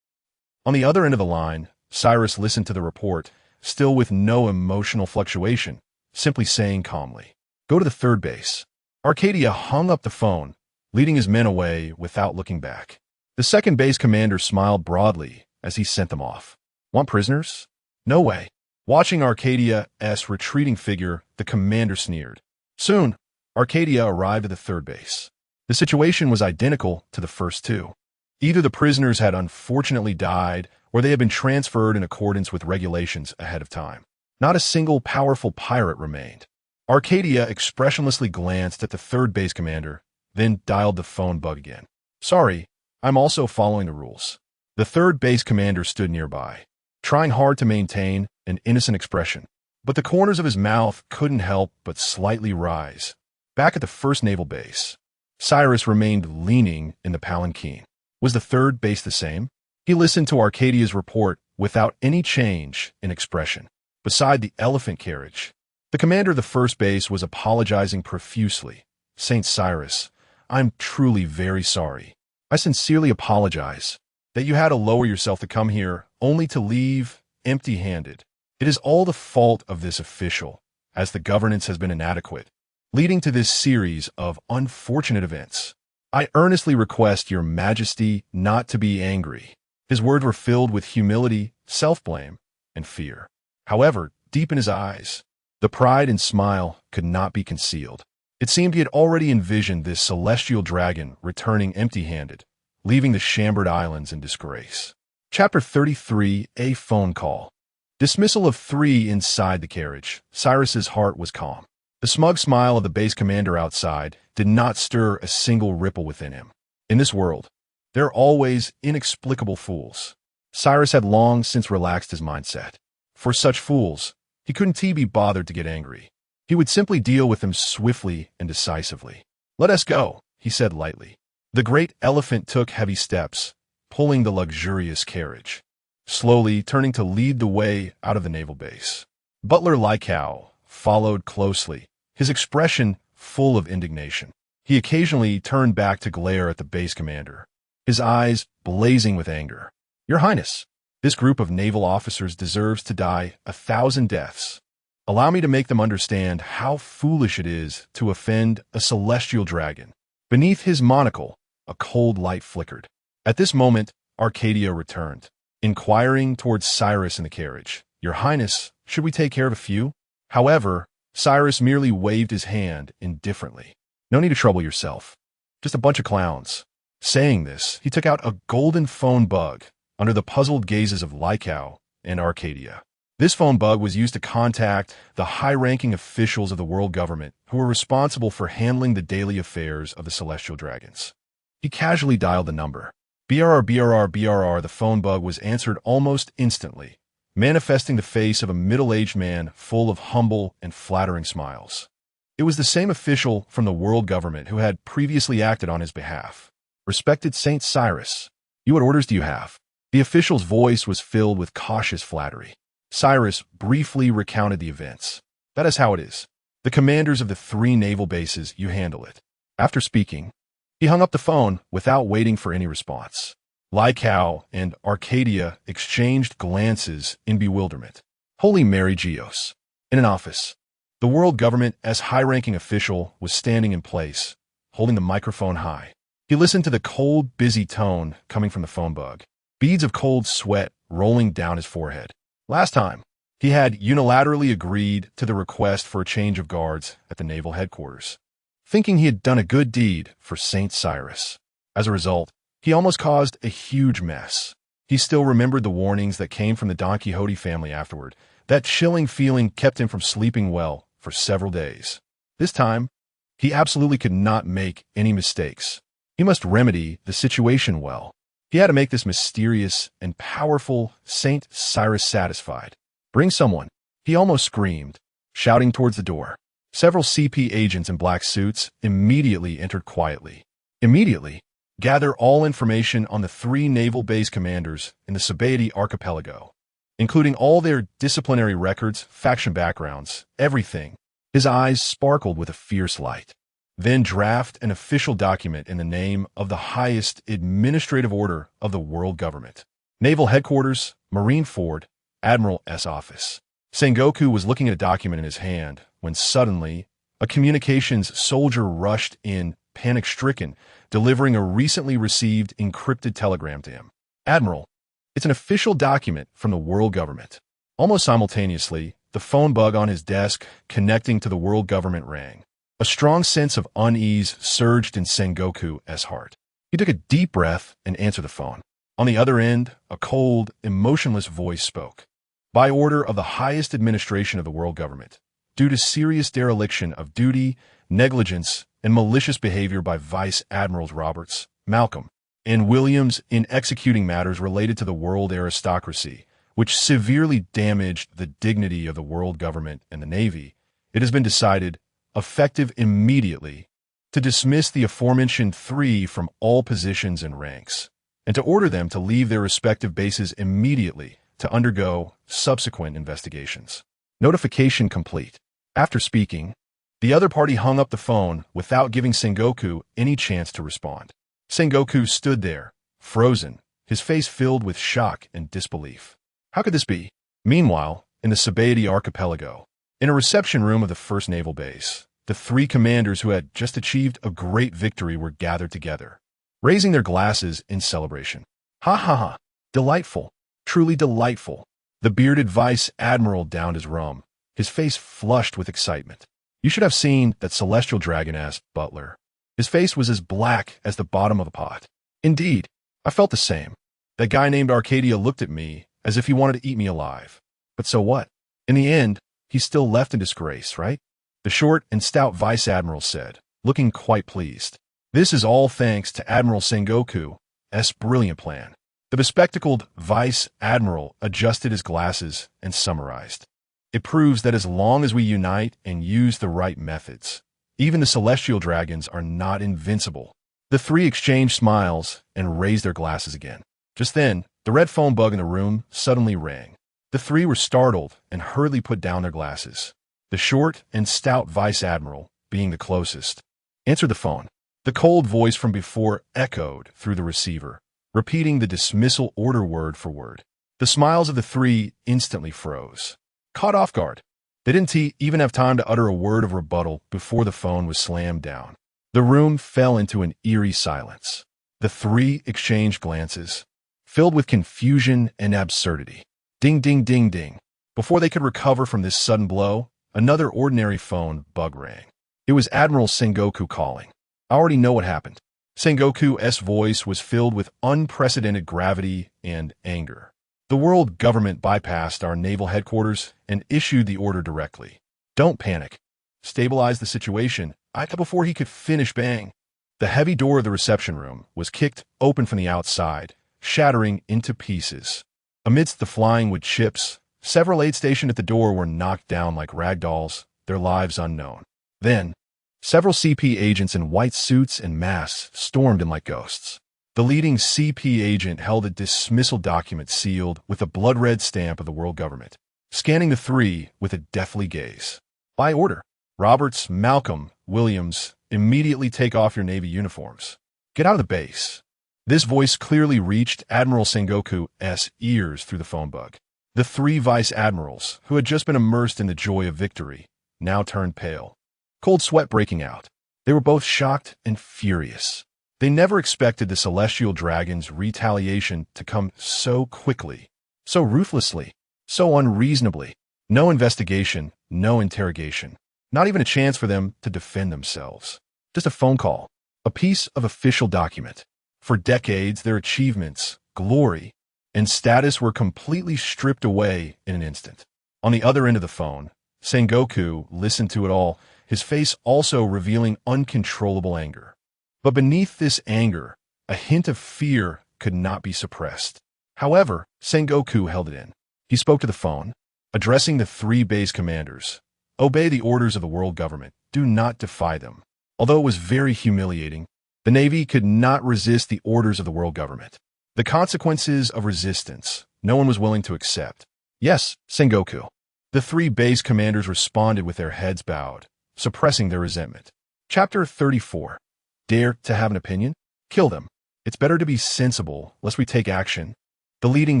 S1: On the other end of the line, Cyrus listened to the report, still with no emotional fluctuation, simply saying calmly, "Go to the third base." Arcadia hung up the phone, leading his men away without looking back. The second base commander smiled broadly as he sent them off. Want prisoners? No way. Watching Arcadia's retreating figure, the commander sneered. Soon, Arcadia arrived at the third base. The situation was identical to the first two. Either the prisoners had unfortunately died, or they had been transferred in accordance with regulations ahead of time. Not a single powerful pirate remained. Arcadia expressionlessly glanced at the third base commander, then dialed the phone bug again. Sorry, I'm also following the rules. The third base commander stood nearby, trying hard to maintain an innocent expression, but the corners of his mouth couldn't help but slightly rise. Back at the first naval base, Cyrus remained leaning in the palanquin. Was the third base the same? He listened to Arcadia's report without any change in expression. Beside the elephant carriage, the commander of the first base was apologizing profusely. Saint Cyrus, I'm truly very sorry. I sincerely apologize that you had to lower yourself to come here only to leave empty-handed. It is all the fault of this official, as the governance has been inadequate, leading to this series of unfortunate events. I earnestly request your majesty not to be angry. His words were filled with humility, self-blame, and fear. However, deep in his eyes, the pride and smile could not be concealed. It seemed he had already envisioned this celestial dragon returning empty-handed, leaving the Chambered Islands in disgrace. Chapter 33, A Phone Call. Dismissal of 3 inside the carriage. Cyrus's heart was calm. The smug smile of the base commander outside did not stir a single ripple within him. In this world, there are always inexplicable fools. Cyrus had long since relaxed his mindset. For such fools, he couldn't be bothered to get angry. He would simply deal with them swiftly and decisively. Let us go, he said lightly. The great elephant took heavy steps, pulling the luxurious carriage, slowly turning to lead the way out of the naval base. Butler Lykow followed closely, his expression full of indignation. He occasionally turned back to glare at the base commander, his eyes blazing with anger. Your Highness, this group of naval officers deserves to die 1,000 deaths. Allow me to make them understand how foolish it is to offend a celestial dragon. Beneath his monocle, a cold light flickered. At this moment, Arcadia returned, inquiring towards Cyrus in the carriage. "Your Highness, should we take care of a few?" However, Cyrus merely waved his hand indifferently. "No need to trouble yourself. Just a bunch of clowns." Saying this, he took out a golden phone bug under the puzzled gazes of Lycow and Arcadia. This phone bug was used to contact the high-ranking officials of the world government who were responsible for handling the daily affairs of the Celestial Dragons. He casually dialed the number. BRR, BRR, BRR. The phone bug was answered almost instantly, manifesting the face of a middle-aged man full of humble and flattering smiles. It was the same official from the world government who had previously acted on his behalf. "Respected Saint Cyrus, what orders do you have?" The official's voice was filled with cautious flattery. Cyrus briefly recounted the events. "That is how it is. The commanders of the 3 naval bases, you handle it." After speaking, he hung up the phone without waiting for any response. Lycow and Arcadia exchanged glances in bewilderment. Holy Mary Geos. In an office, the world government's high-ranking official was standing in place, holding the microphone high. He listened to the cold, busy tone coming from the phone bug, beads of cold sweat rolling down his forehead. Last time, he had unilaterally agreed to the request for a change of guards at the naval headquarters, thinking he had done a good deed for Saint Cyrus. As a result, he almost caused a huge mess. He still remembered the warnings that came from the Don Quixote family afterward. That chilling feeling kept him from sleeping well for several days. This time, he absolutely could not make any mistakes. He must remedy the situation well. He had to make this mysterious and powerful Saint Cyrus satisfied. "Bring someone," he almost screamed, shouting towards the door. Several CP agents in black suits immediately entered quietly. "Immediately, gather all information on the 3 naval base commanders in the Sabaody archipelago, including all their disciplinary records, faction backgrounds, everything." His eyes sparkled with a fierce light. "Then draft an official document in the name of the highest administrative order of the world government. Naval Headquarters, Marine Ford, Admiral S. Office." Sengoku was looking at a document in his hand when suddenly a communications soldier rushed in, panic-stricken, delivering a recently received encrypted telegram to him. "Admiral, it's an official document from the world government." Almost simultaneously, the phone bug on his desk connecting to the world government rang. A strong sense of unease surged in Sengoku's heart. He took a deep breath and answered the phone. On the other end, a cold, emotionless voice spoke. "By order of the highest administration of the world government, due to serious dereliction of duty, negligence, and malicious behavior by Vice Admirals Roberts, Malcolm, and Williams in executing matters related to the world aristocracy, which severely damaged the dignity of the world government and the Navy, it has been decided, effective immediately, to dismiss the aforementioned 3 from all positions and ranks, and to order them to leave their respective bases immediately to undergo subsequent investigations. Notification complete." After speaking, the other party hung up the phone without giving Sengoku any chance to respond. Sengoku stood there, frozen, his face filled with shock and disbelief. How could this be? Meanwhile, in the Sabaody archipelago, in a reception room of the 1st Naval Base, the 3 commanders who had just achieved a great victory were gathered together, raising their glasses in celebration. "Ha ha ha! Delightful! Truly delightful!" The bearded Vice Admiral downed his rum, his face flushed with excitement. "You should have seen that Celestial Dragon-ass butler. His face was as black as the bottom of a pot. Indeed, I felt the same. That guy named Arcadia looked at me as if he wanted to eat me alive. But so what? In the end, he's still left in disgrace, right?" The short and stout Vice Admiral said, looking quite pleased. "This is all thanks to Admiral Sengoku's brilliant plan." The bespectacled Vice Admiral adjusted his glasses and summarized. "It proves that as long as we unite and use the right methods, even the Celestial Dragons are not invincible." The 3 exchanged smiles and raised their glasses again. Just then, the red phone bug in the room suddenly rang. The 3 were startled and hurriedly put down their glasses. The short and stout Vice Admiral, being the closest, answered the phone. The cold voice from before echoed through the receiver, repeating the dismissal order word for word. The smiles of the 3 instantly froze. Caught off guard, they didn't even have time to utter a word of rebuttal before the phone was slammed down. The room fell into an eerie silence. The three exchanged glances, filled with confusion and absurdity. Ding, ding, ding, ding. Before they could recover from this sudden blow, another ordinary phone bug rang. It was Admiral Sengoku calling. I already know what happened. Sengoku's voice was filled with unprecedented gravity and anger. The world government bypassed our naval headquarters and issued the order directly. Don't panic. Stabilize the situation. Before he could finish, bang. The heavy door of the reception room was kicked open from the outside, shattering into pieces. Amidst the flying wood chips, several aides stationed at the door were knocked down like rag dolls, their lives unknown. Then, several CP agents in white suits and masks stormed in like ghosts. The leading CP agent held a dismissal document sealed with a blood-red stamp of the world government, scanning the three with a deathly gaze. By order, Roberts, Malcolm, Williams, immediately take off your Navy uniforms. Get out of the base. This voice clearly reached Admiral Sengoku's ears through the phone bug. The three vice admirals, who had just been immersed in the joy of victory, now turned pale. Cold sweat breaking out. They were both shocked and furious. They never expected the Celestial Dragon's retaliation to come so quickly, so ruthlessly, so unreasonably. No investigation, no interrogation. Not even a chance for them to defend themselves. Just a phone call, a piece of official document. For decades, their achievements, glory, and status were completely stripped away in an instant. On the other end of the phone, Sengoku listened to it all, his face also revealing uncontrollable anger. But beneath this anger, a hint of fear could not be suppressed. However, Sengoku held it in. He spoke to the phone, addressing the three base commanders. Obey the orders of the world government. Do not defy them. Although it was very humiliating, the Navy could not resist the orders of the world government. The consequences of resistance, no one was willing to accept. Yes, Sengoku. The three base commanders responded with their heads bowed, suppressing their resentment. Chapter 34. Dare to have an opinion? Kill them. It's better to be sensible, lest we take action. The leading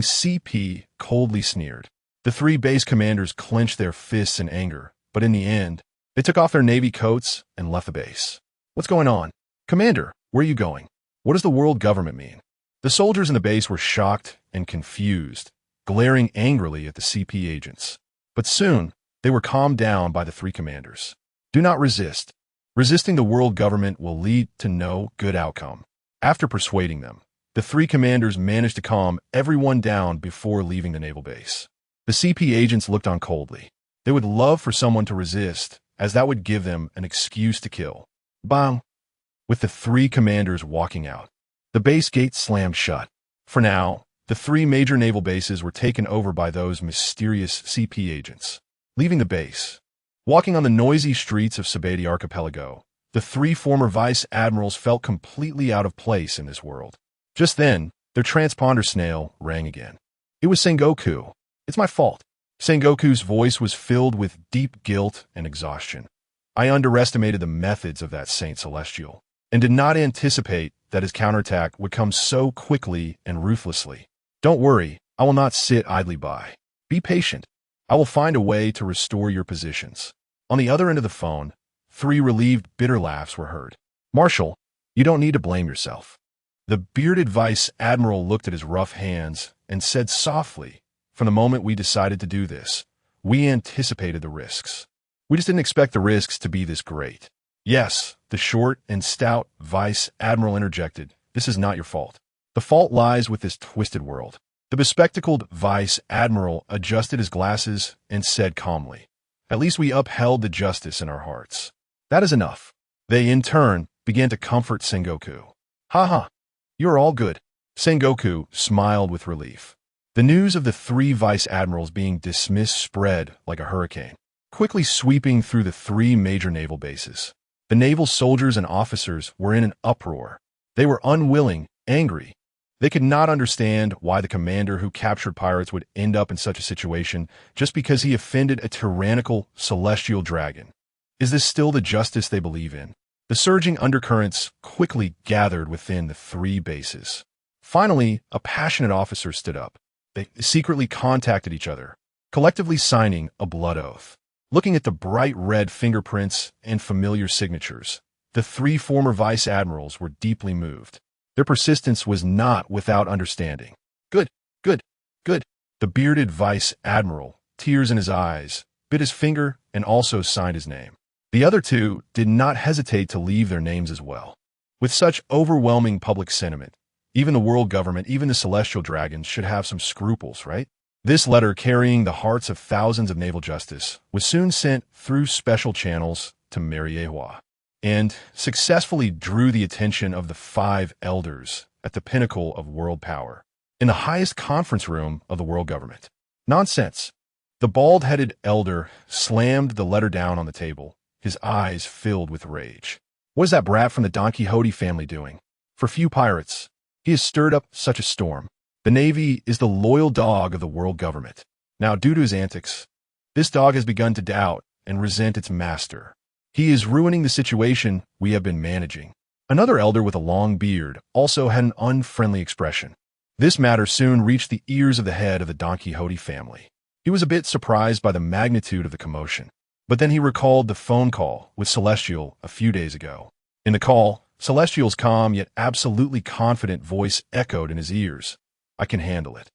S1: CP coldly sneered. The three base commanders clenched their fists in anger, but in the end, they took off their Navy coats and left the base. What's going on? Commander, where are you going? What does the world government mean? The soldiers in the base were shocked and confused, glaring angrily at the CP agents. But soon, they were calmed down by the three commanders. Do not resist. Resisting the world government will lead to no good outcome. After persuading them, the three commanders managed to calm everyone down before leaving the naval base. The CP agents looked on coldly. They would love for someone to resist, as that would give them an excuse to kill. Bang! With the three commanders walking out, the base gate slammed shut. For now, the three major naval bases were taken over by those mysterious CP agents. Leaving the base, walking on the noisy streets of Sabati Archipelago, the three former vice admirals felt completely out of place in this world. Just then, their transponder snail rang again. It was Sengoku. It's my fault. Sengoku's voice was filled with deep guilt and exhaustion. I underestimated the methods of that Saint Celestial, and did not anticipate that his counterattack would come so quickly and ruthlessly. Don't worry, I will not sit idly by. Be patient. I will find a way to restore your positions. On the other end of the phone, three relieved, bitter laughs were heard. Marshal, you don't need to blame yourself. The bearded vice admiral looked at his rough hands and said softly, from the moment we decided to do this, we anticipated the risks. We just didn't expect the risks to be this great. Yes, the short and stout vice admiral interjected, this is not your fault. The fault lies with this twisted world. The bespectacled vice admiral adjusted his glasses and said calmly, at least we upheld the justice in our hearts. That is enough. They, in turn, began to comfort Sengoku. Ha, you're all good. Sengoku smiled with relief. The news of the three vice admirals being dismissed spread like a hurricane, quickly sweeping through the three major naval bases. The naval soldiers and officers were in an uproar. They were unwilling, angry. They could not understand why the commander who captured pirates would end up in such a situation just because he offended a tyrannical celestial dragon. Is this still the justice they believe in? The surging undercurrents quickly gathered within the three bases. Finally, a passionate officer stood up. They secretly contacted each other, collectively signing a blood oath. Looking at the bright red fingerprints and familiar signatures, the three former vice admirals were deeply moved. Their persistence was not without understanding. Good, good, good. The bearded vice admiral, tears in his eyes, bit his finger and also signed his name. The other two did not hesitate to leave their names as well. With such overwhelming public sentiment, even the world government, even the Celestial Dragons should have some scruples, right? This letter, carrying the hearts of thousands of naval justice, was soon sent through special channels to Mariewa and successfully drew the attention of the 5 elders at the pinnacle of world power, in the highest conference room of the world government. Nonsense. The bald-headed elder slammed the letter down on the table, his eyes filled with rage. What is that brat from the Don Quixote family doing? For few pirates, he has stirred up such a storm. The Navy is the loyal dog of the world government. Now, due to his antics, this dog has begun to doubt and resent its master. He is ruining the situation we have been managing. Another elder with a long beard also had an unfriendly expression. This matter soon reached the ears of the head of the Don Quixote family. He was a bit surprised by the magnitude of the commotion, but then he recalled the phone call with Celestial a few days ago. In the call, Celestial's calm yet absolutely confident voice echoed in his ears. I can handle it.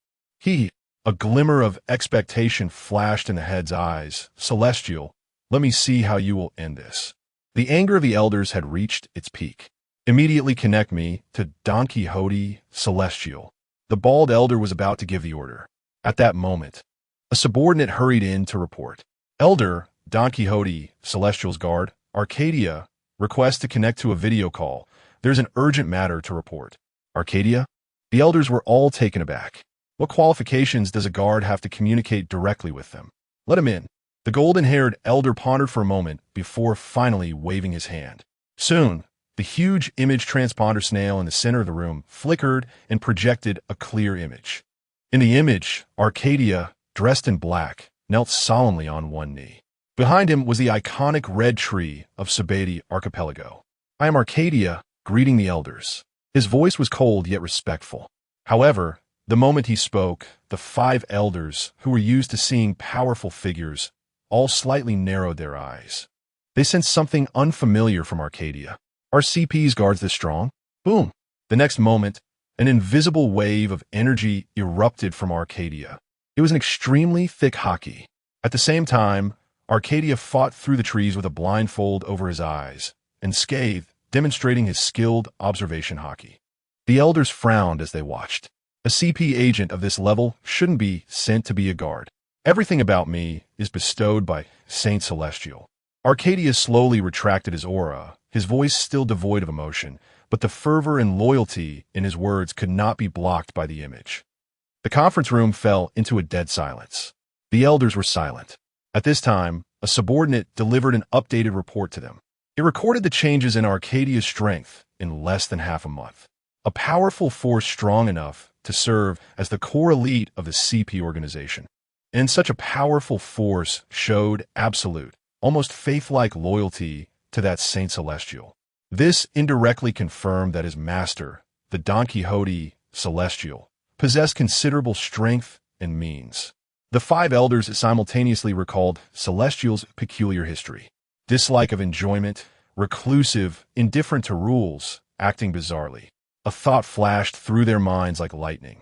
S1: A glimmer of expectation flashed in the head's eyes. Celestial, let me see how you will end this. The anger of the elders had reached its peak. Immediately connect me to Don Quixote. Celestial. The bald elder was about to give the order. At that moment, a subordinate hurried in to report. Elder, Don Quixote, Celestial's guard, Arcadia, request to connect to a video call. There's an urgent matter to report. Arcadia? The elders were all taken aback. What qualifications does a guard have to communicate directly with them? Let him in. The golden-haired elder pondered for a moment before finally waving his hand. Soon, the huge image transponder snail in the center of the room flickered and projected a clear image. In the image, Arcadia, dressed in black, knelt solemnly on one knee. Behind him was the iconic red tree of Sabati Archipelago. I am Arcadia, greeting the elders. His voice was cold yet respectful. However, the moment he spoke, the 5 elders, who were used to seeing powerful figures, all slightly narrowed their eyes. They sensed something unfamiliar from Arcadia. Are CP's guards this strong? Boom! The next moment, an invisible wave of energy erupted from Arcadia. It was an extremely thick haki. At the same time, Arcadia fought through the trees with a blindfold over his eyes, and scathed, demonstrating his skilled observation haki. The elders frowned as they watched. A CP agent of this level shouldn't be sent to be a guard. Everything about me is bestowed by Saint Celestial. Arcadia slowly retracted his aura, his voice still devoid of emotion, but the fervor and loyalty in his words could not be blocked by the image. The conference room fell into a dead silence. The elders were silent. At this time, a subordinate delivered an updated report to them. It recorded the changes in Arcadia's strength in less than half a month. A powerful force strong enough to serve as the core elite of the CP organization. And such a powerful force showed absolute, almost faith-like loyalty to that Saint Celestial. This indirectly confirmed that his master, the Don Quixote Celestial, possessed considerable strength and means. The 5 elders simultaneously recalled Celestial's peculiar history. Dislike of enjoyment, reclusive, indifferent to rules, acting bizarrely. A thought flashed through their minds like lightning.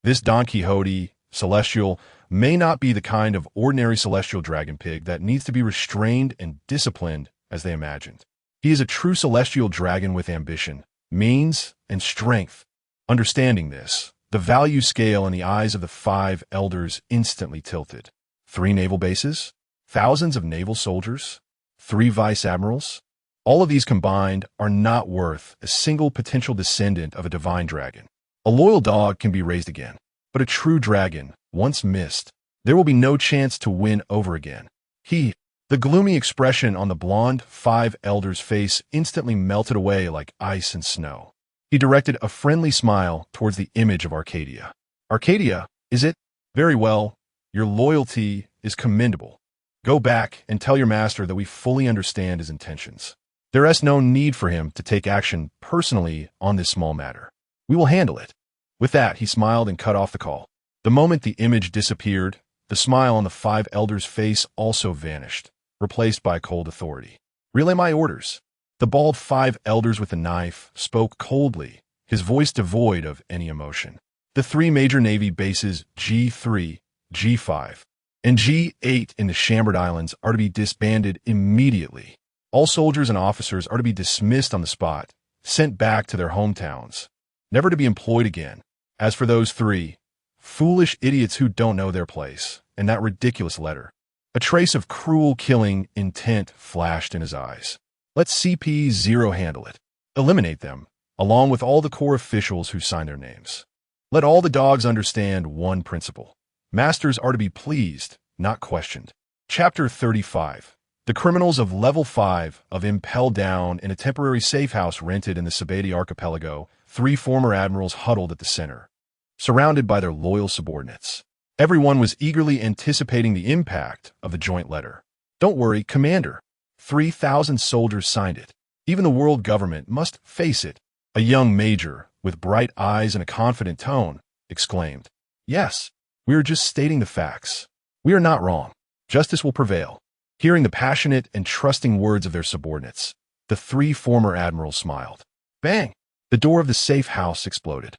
S1: This Don Quixote Celestial may not be the kind of ordinary celestial dragon pig that needs to be restrained and disciplined as they imagined. He is a true celestial dragon with ambition, means, and strength. Understanding this, the value scale in the eyes of the 5 elders instantly tilted. 3 naval bases? Thousands of naval soldiers? 3 vice admirals? All of these combined are not worth a single potential descendant of a divine dragon. A loyal dog can be raised again, but a true dragon, once missed, there will be no chance to win over again. The gloomy expression on the blonde 5 elders' face instantly melted away like ice and snow. He directed a friendly smile towards the image of Arcadia. Arcadia, is it? Very well. Your loyalty is commendable. Go back and tell your master that we fully understand his intentions. There is no need for him to take action personally on this small matter. We will handle it. With that, he smiled and cut off the call. The moment the image disappeared, the smile on the 5 elders' face also vanished, replaced by cold authority. Relay my orders. The bald 5 elders with the knife spoke coldly, his voice devoid of any emotion. The three major Navy bases G3, G5, and G8 in the Chambord Islands are to be disbanded immediately. All soldiers and officers are to be dismissed on the spot, sent back to their hometowns, never to be employed again. As for those three, foolish idiots who don't know their place, and that ridiculous letter. A trace of cruel killing intent flashed in his eyes. Let CP0 handle it. Eliminate them, along with all the Corps officials who sign their names. Let all the dogs understand one principle. Masters are to be pleased, not questioned. Chapter 35. The criminals of Level 5 of Impel Down in a temporary safe house rented in the Sabati archipelago, three former admirals huddled at the center, surrounded by their loyal subordinates. Everyone was eagerly anticipating the impact of the joint letter. Don't worry, Commander. 3,000 soldiers signed it. Even the world government must face it. A young major, with bright eyes and a confident tone, exclaimed. Yes, we are just stating the facts. We are not wrong. Justice will prevail. Hearing the passionate and trusting words of their subordinates, the three former admirals smiled. Bang! The door of the safe house exploded.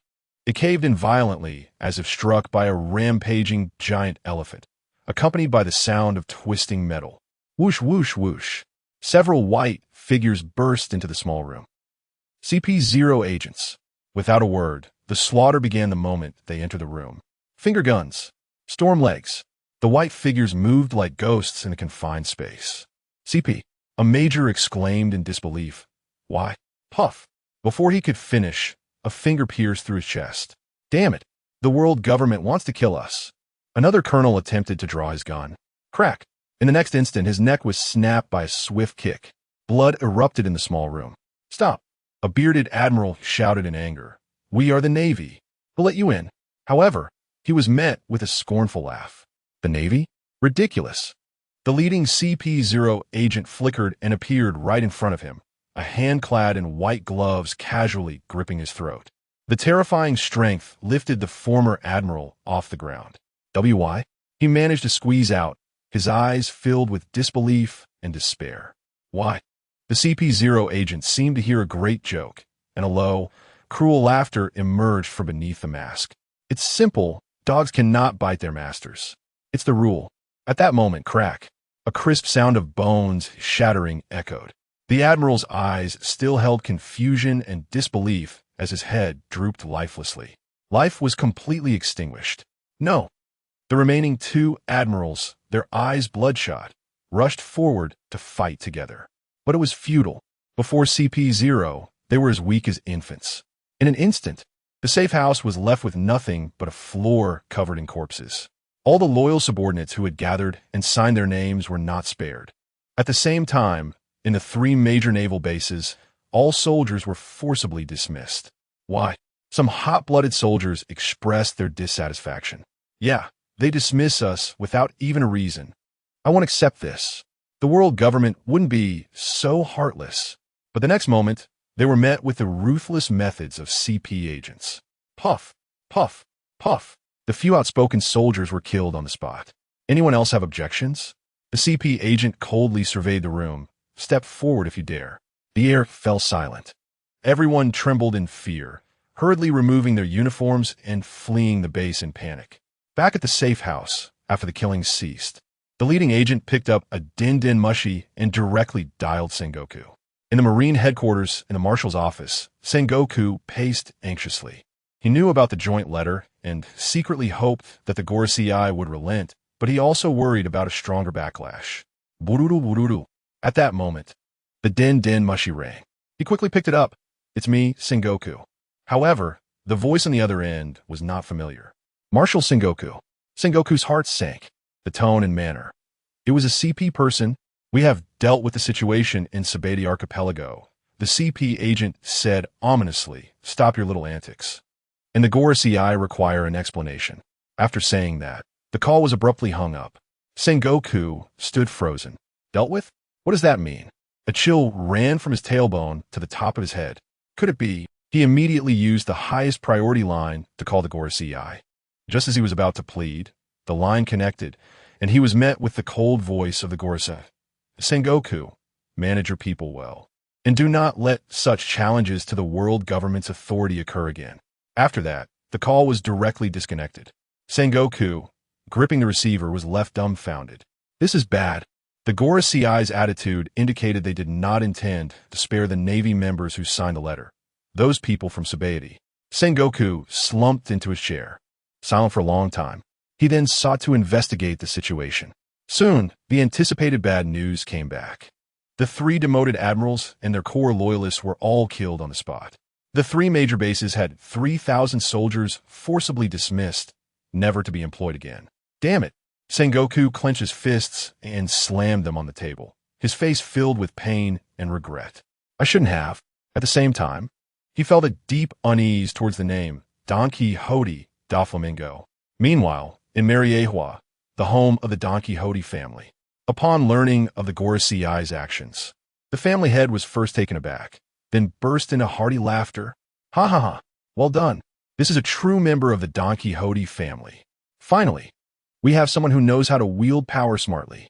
S1: It caved in violently, as if struck by a rampaging giant elephant, accompanied by the sound of twisting metal. Whoosh, whoosh, whoosh. Several white figures burst into the small room. CP0 agents. Without a word, the slaughter began the moment they entered the room. Finger guns. Storm legs. The white figures moved like ghosts in a confined space. CP. A major exclaimed in disbelief. Why? Puff. Before he could finish, a finger pierced through his chest. Damn it. The world government wants to kill us. Another colonel attempted to draw his gun. Crack. In the next instant, his neck was snapped by a swift kick. Blood erupted in the small room. Stop. A bearded admiral shouted in anger. We are the Navy. We'll let you in. However, he was met with a scornful laugh. The Navy? Ridiculous. The leading CP0 agent flickered and appeared right in front of him, a hand clad in white gloves casually gripping his throat. The terrifying strength lifted the former admiral off the ground. WY? He managed to squeeze out, his eyes filled with disbelief and despair. Why? The CP0 agent seemed to hear a great joke, and a low, cruel laughter emerged from beneath the mask. It's simple. Dogs cannot bite their masters. It's the rule. At that moment, crack. A crisp sound of bones shattering echoed. The admiral's eyes still held confusion and disbelief as his head drooped lifelessly. Life was completely extinguished. No. The remaining two admirals, their eyes bloodshot, rushed forward to fight together. But it was futile. Before CP0, they were as weak as infants. In an instant, the safe house was left with nothing but a floor covered in corpses. All the loyal subordinates who had gathered and signed their names were not spared. At the same time, in the three major naval bases, all soldiers were forcibly dismissed. Why? Some hot-blooded soldiers expressed their dissatisfaction. Yeah, they dismiss us without even a reason. I won't accept this. The world government wouldn't be so heartless. But the next moment, they were met with the ruthless methods of CP agents. Puff, puff, puff. The few outspoken soldiers were killed on the spot. Anyone else have objections? The CP agent coldly surveyed the room. Step forward if you dare. The air fell silent. Everyone trembled in fear, hurriedly removing their uniforms and fleeing the base in panic. Back at the safe house, after the killings ceased, the leading agent picked up a din-din mushy and directly dialed Sengoku. In the Marine headquarters in the Marshal's office, Sengoku paced anxiously. He knew about the joint letter and secretly hoped that the Gorosei would relent, but he also worried about a stronger backlash. Bururu bururu. At that moment, the din-din mushy rang. He quickly picked it up. It's me, Sengoku. However, the voice on the other end was not familiar. Marshal Sengoku. Sengoku's heart sank. The tone and manner. It was a CP person. We have dealt with the situation in Sabati archipelago. The CP agent said ominously, stop your little antics. And the Gorosei require an explanation. After saying that, the call was abruptly hung up. Sengoku stood frozen. Dealt with? What does that mean? A chill ran from his tailbone to the top of his head. Could it be? He immediately used the highest priority line to call the Gorosei. Just as he was about to plead, the line connected, and he was met with the cold voice of the Gorosei. Sengoku, manage your people well. and do not let such challenges to the world government's authority occur again. After that, the call was directly disconnected. Sengoku, gripping the receiver, was left dumbfounded. This is bad. The Gora CI's attitude indicated they did not intend to spare the Navy members who signed the letter. Those people from Sabaody. Sengoku slumped into his chair, silent for a long time. He then sought to investigate the situation. Soon, the anticipated bad news came back. The 3 demoted admirals and their core loyalists were all killed on the spot. The 3 major bases had 3,000 soldiers forcibly dismissed, never to be employed again. Damn it! Sengoku clenched his fists and slammed them on the table, his face filled with pain and regret. I shouldn't have. At the same time, he felt a deep unease towards the name Don Quixote da Flamingo. Meanwhile, in Mariehua, the home of the Don Quixote family, upon learning of the Gora CI's actions, the family head was first taken aback, then burst into hearty laughter. Ha ha ha! Well done! This is a true member of the Don Quixote family. Finally, we have someone who knows how to wield power smartly.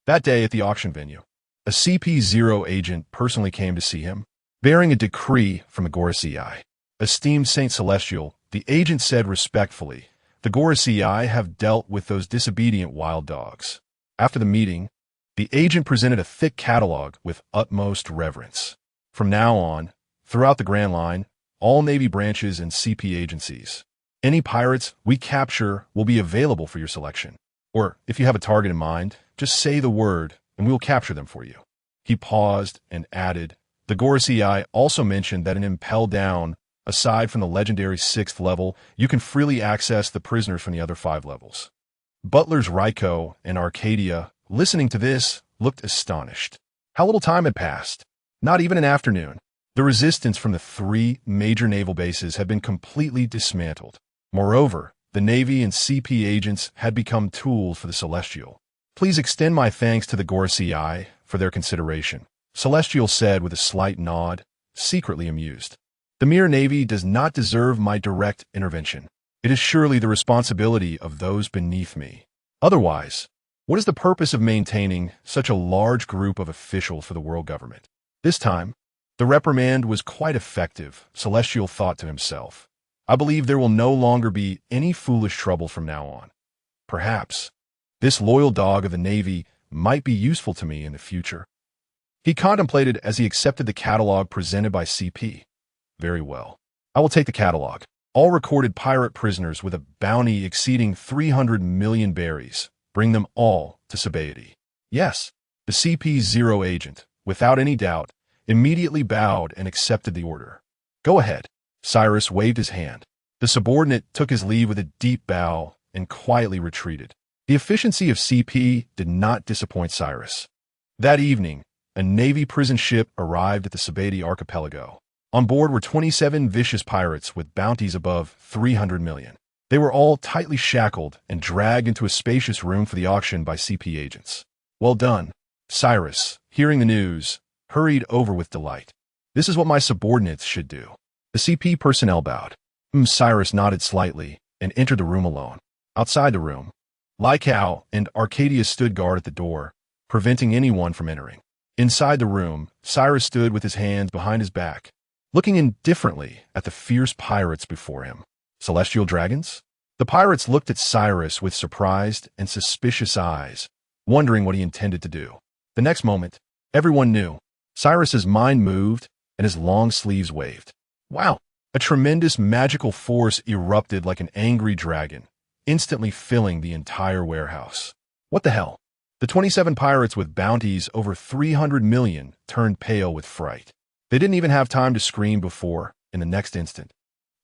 S1: That day at the auction venue, a CP0 agent personally came to see him, bearing a decree from the Gora CI. Esteemed Saint Celestial, the agent said respectfully, the Gora CI have dealt with those disobedient wild dogs. After the meeting, the agent presented a thick catalog with utmost reverence. From now on, throughout the Grand Line, all Navy branches and CP agencies, any pirates we capture will be available for your selection. Or, if you have a target in mind, just say the word and we will capture them for you. He paused and added, the Gora CI also mentioned that in Impel Down, aside from the legendary 6th level, you can freely access the prisoners from the other 5 levels. Butlers Raiko and Arcadia, listening to this, looked astonished. How little time had passed. Not even an afternoon. The resistance from the 3 major naval bases had been completely dismantled. Moreover, the Navy and CP agents had become tools for the Celestial. Please extend my thanks to the Gora CI for their consideration, Celestial said with a slight nod, secretly amused. The mere Navy does not deserve my direct intervention. It is surely the responsibility of those beneath me. Otherwise, what is the purpose of maintaining such a large group of officials for the world government? This time, the reprimand was quite effective, Celestial thought to himself. I believe there will no longer be any foolish trouble from now on. Perhaps this loyal dog of the Navy might be useful to me in the future. He contemplated as he accepted the catalog presented by CP. Very well. I will take the catalog. All recorded pirate prisoners with a bounty exceeding 300 million berries. Bring them all to Sabaody. Yes, the CP0 agent, without any doubt, immediately bowed and accepted the order. Go ahead. Cyrus waved his hand. The subordinate took his leave with a deep bow and quietly retreated. The efficiency of CP did not disappoint Cyrus. That evening, a Navy prison ship arrived at the Sabaody archipelago. On board were 27 vicious pirates with bounties above 300 million. They were all tightly shackled and dragged into a spacious room for the auction by CP agents. Well done. Cyrus, hearing the news, hurried over with delight. This is what my subordinates should do. The CP personnel bowed. Cyrus nodded slightly and entered the room alone. Outside the room, Lycow and Arcadia stood guard at the door, preventing anyone from entering. Inside the room, Cyrus stood with his hands behind his back, looking indifferently at the fierce pirates before him. Celestial dragons? The pirates looked at Cyrus with surprised and suspicious eyes, wondering what he intended to do. The next moment, everyone knew. Cyrus's mind moved and his long sleeves waved. Wow! A tremendous magical force erupted like an angry dragon, instantly filling the entire warehouse. What the hell? The 27 pirates with bounties over 300 million turned pale with fright. They didn't even have time to scream before, in the next instant,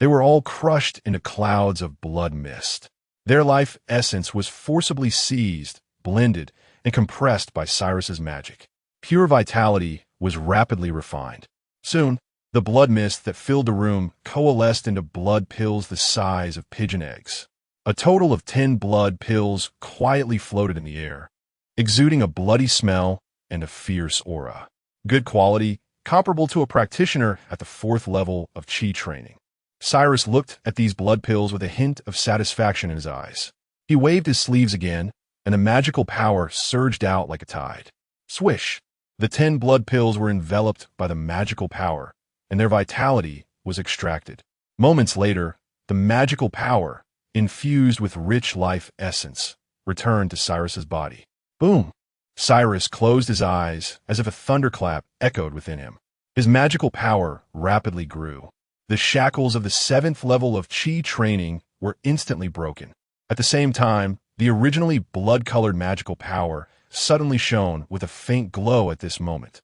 S1: they were all crushed into clouds of blood mist. Their life essence was forcibly seized, blended, and compressed by Cyrus's magic. Pure vitality was rapidly refined. Soon, the blood mist that filled the room coalesced into blood pills the size of pigeon eggs. A total of 10 blood pills quietly floated in the air, exuding a bloody smell and a fierce aura. Good quality, comparable to a practitioner at the 4th level of Chi training. Cyrus looked at these blood pills with a hint of satisfaction in his eyes. He waved his sleeves again, and the magical power surged out like a tide. Swish! The 10 blood pills were enveloped by the magical power, and their vitality was extracted. Moments later, the magical power, infused with rich life essence, returned to Cyrus's body. Boom! Cyrus closed his eyes as if a thunderclap echoed within him. His magical power rapidly grew. The shackles of the 7th level of Chi training were instantly broken. At the same time, the originally blood-colored magical power suddenly shone with a faint glow at this moment.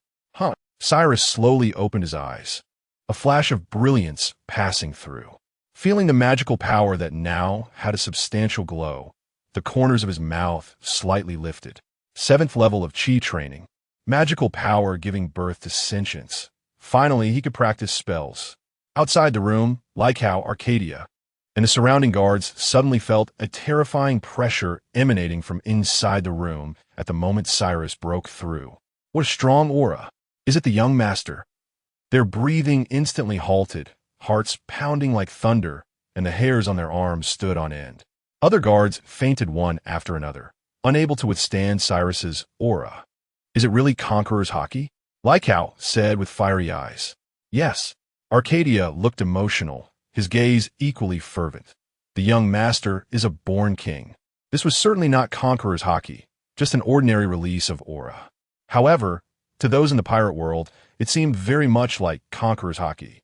S1: Cyrus slowly opened his eyes, a flash of brilliance passing through. Feeling the magical power that now had a substantial glow, the corners of his mouth slightly lifted. 7th level of Chi training. Magical power giving birth to sentience. Finally, he could practice spells. Outside the room, like how Arcadia and the surrounding guards suddenly felt a terrifying pressure emanating from inside the room at the moment Cyrus broke through. What a strong aura! Is it the young master? Their breathing instantly halted, hearts pounding like thunder, and the hairs on their arms stood on end. Other guards fainted one after another, unable to withstand Cyrus's aura. Is it really Conqueror's Haki? Lycow said with fiery eyes. Yes. Arcadia looked emotional, his gaze equally fervent. The young master is a born king. This was certainly not Conqueror's Haki, just an ordinary release of aura. However, to those in the pirate world, it seemed very much like Conqueror's Haki.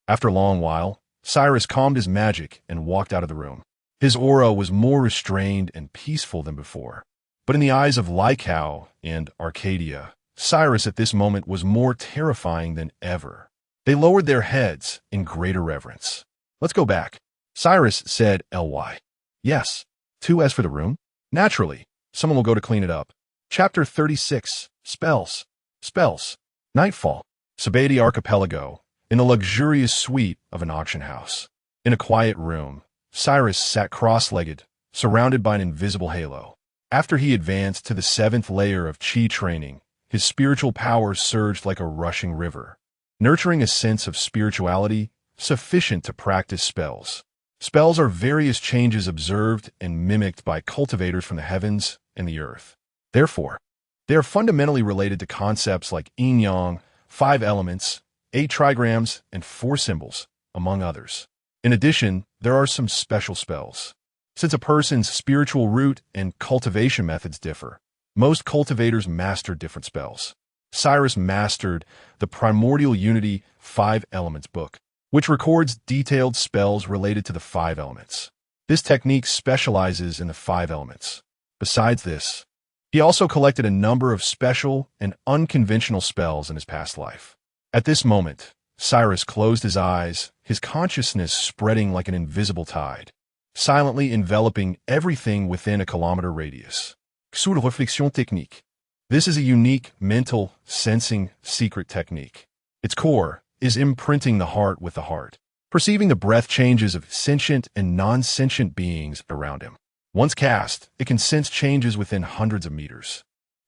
S1: After a long while, Cyrus calmed his magic and walked out of the room. His aura was more restrained and peaceful than before. But in the eyes of Lycow and Arcadia, Cyrus at this moment was more terrifying than ever. They lowered their heads in greater reverence. Let's go back. Cyrus said, "Ly." Yes. 2 as for the room? Naturally. Someone will go to clean it up. Chapter 36. Spells. Spells. Nightfall. Sabadi Archipelago. In the luxurious suite of an auction house. In a quiet room, Cyrus sat cross-legged, surrounded by an invisible halo. After he advanced to the 7th layer of Chi training, his spiritual power surged like a rushing river, nurturing a sense of spirituality sufficient to practice spells. Spells are various changes observed and mimicked by cultivators from the heavens and the earth. Therefore, they are fundamentally related to concepts like yin-yang, 5 elements, 8 trigrams, and 4 symbols, among others. In addition, there are some special spells. Since a person's spiritual root and cultivation methods differ, most cultivators master different spells. Cyrus mastered the Primordial Unity 5 Elements book, which records detailed spells related to the 5 elements. This technique specializes in the 5 elements. Besides this, he also collected a number of special and unconventional spells in his past life. At this moment, Cyrus closed his eyes, his consciousness spreading like an invisible tide, silently enveloping everything within a kilometer radius. Sous la réflexion technique. This is a unique mental, sensing, secret technique. Its core is imprinting the heart with the heart, perceiving the breath changes of sentient and non-sentient beings around him. Once cast, it can sense changes within hundreds of meters.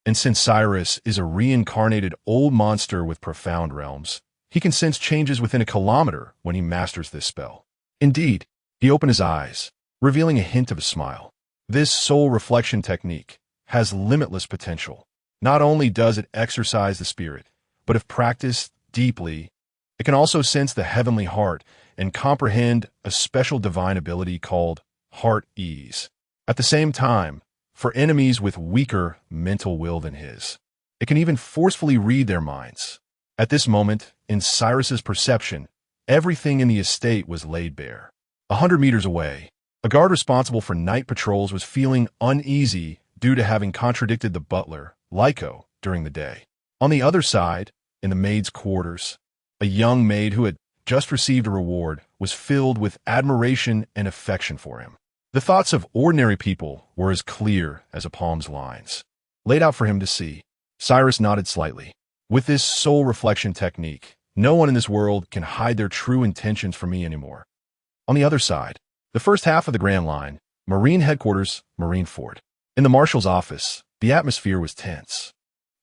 S1: And since Cyrus is a reincarnated old monster with profound realms, he can sense changes within a kilometer when he masters this spell. Indeed, he opened his eyes, revealing a hint of a smile. This soul reflection technique has limitless potential. Not only does it exercise the spirit, but if practiced deeply, it can also sense the heavenly heart and comprehend a special divine ability called heart ease. At the same time, for enemies with weaker mental will than his, it can even forcefully read their minds. At this moment, in Cyrus's perception, everything in the estate was laid bare. 100 meters away, a guard responsible for night patrols was feeling uneasy due to having contradicted the butler, Lyco, during the day. On the other side, in the maid's quarters, a young maid who had just received a reward was filled with admiration and affection for him. The thoughts of ordinary people were as clear as a palm's lines, laid out for him to see. Cyrus nodded slightly. With this soul reflection technique, no one in this world can hide their true intentions from me anymore. On the other side, the first half of the Grand Line, Marine Headquarters, Marine Fort. In the Marshal's office, the atmosphere was tense.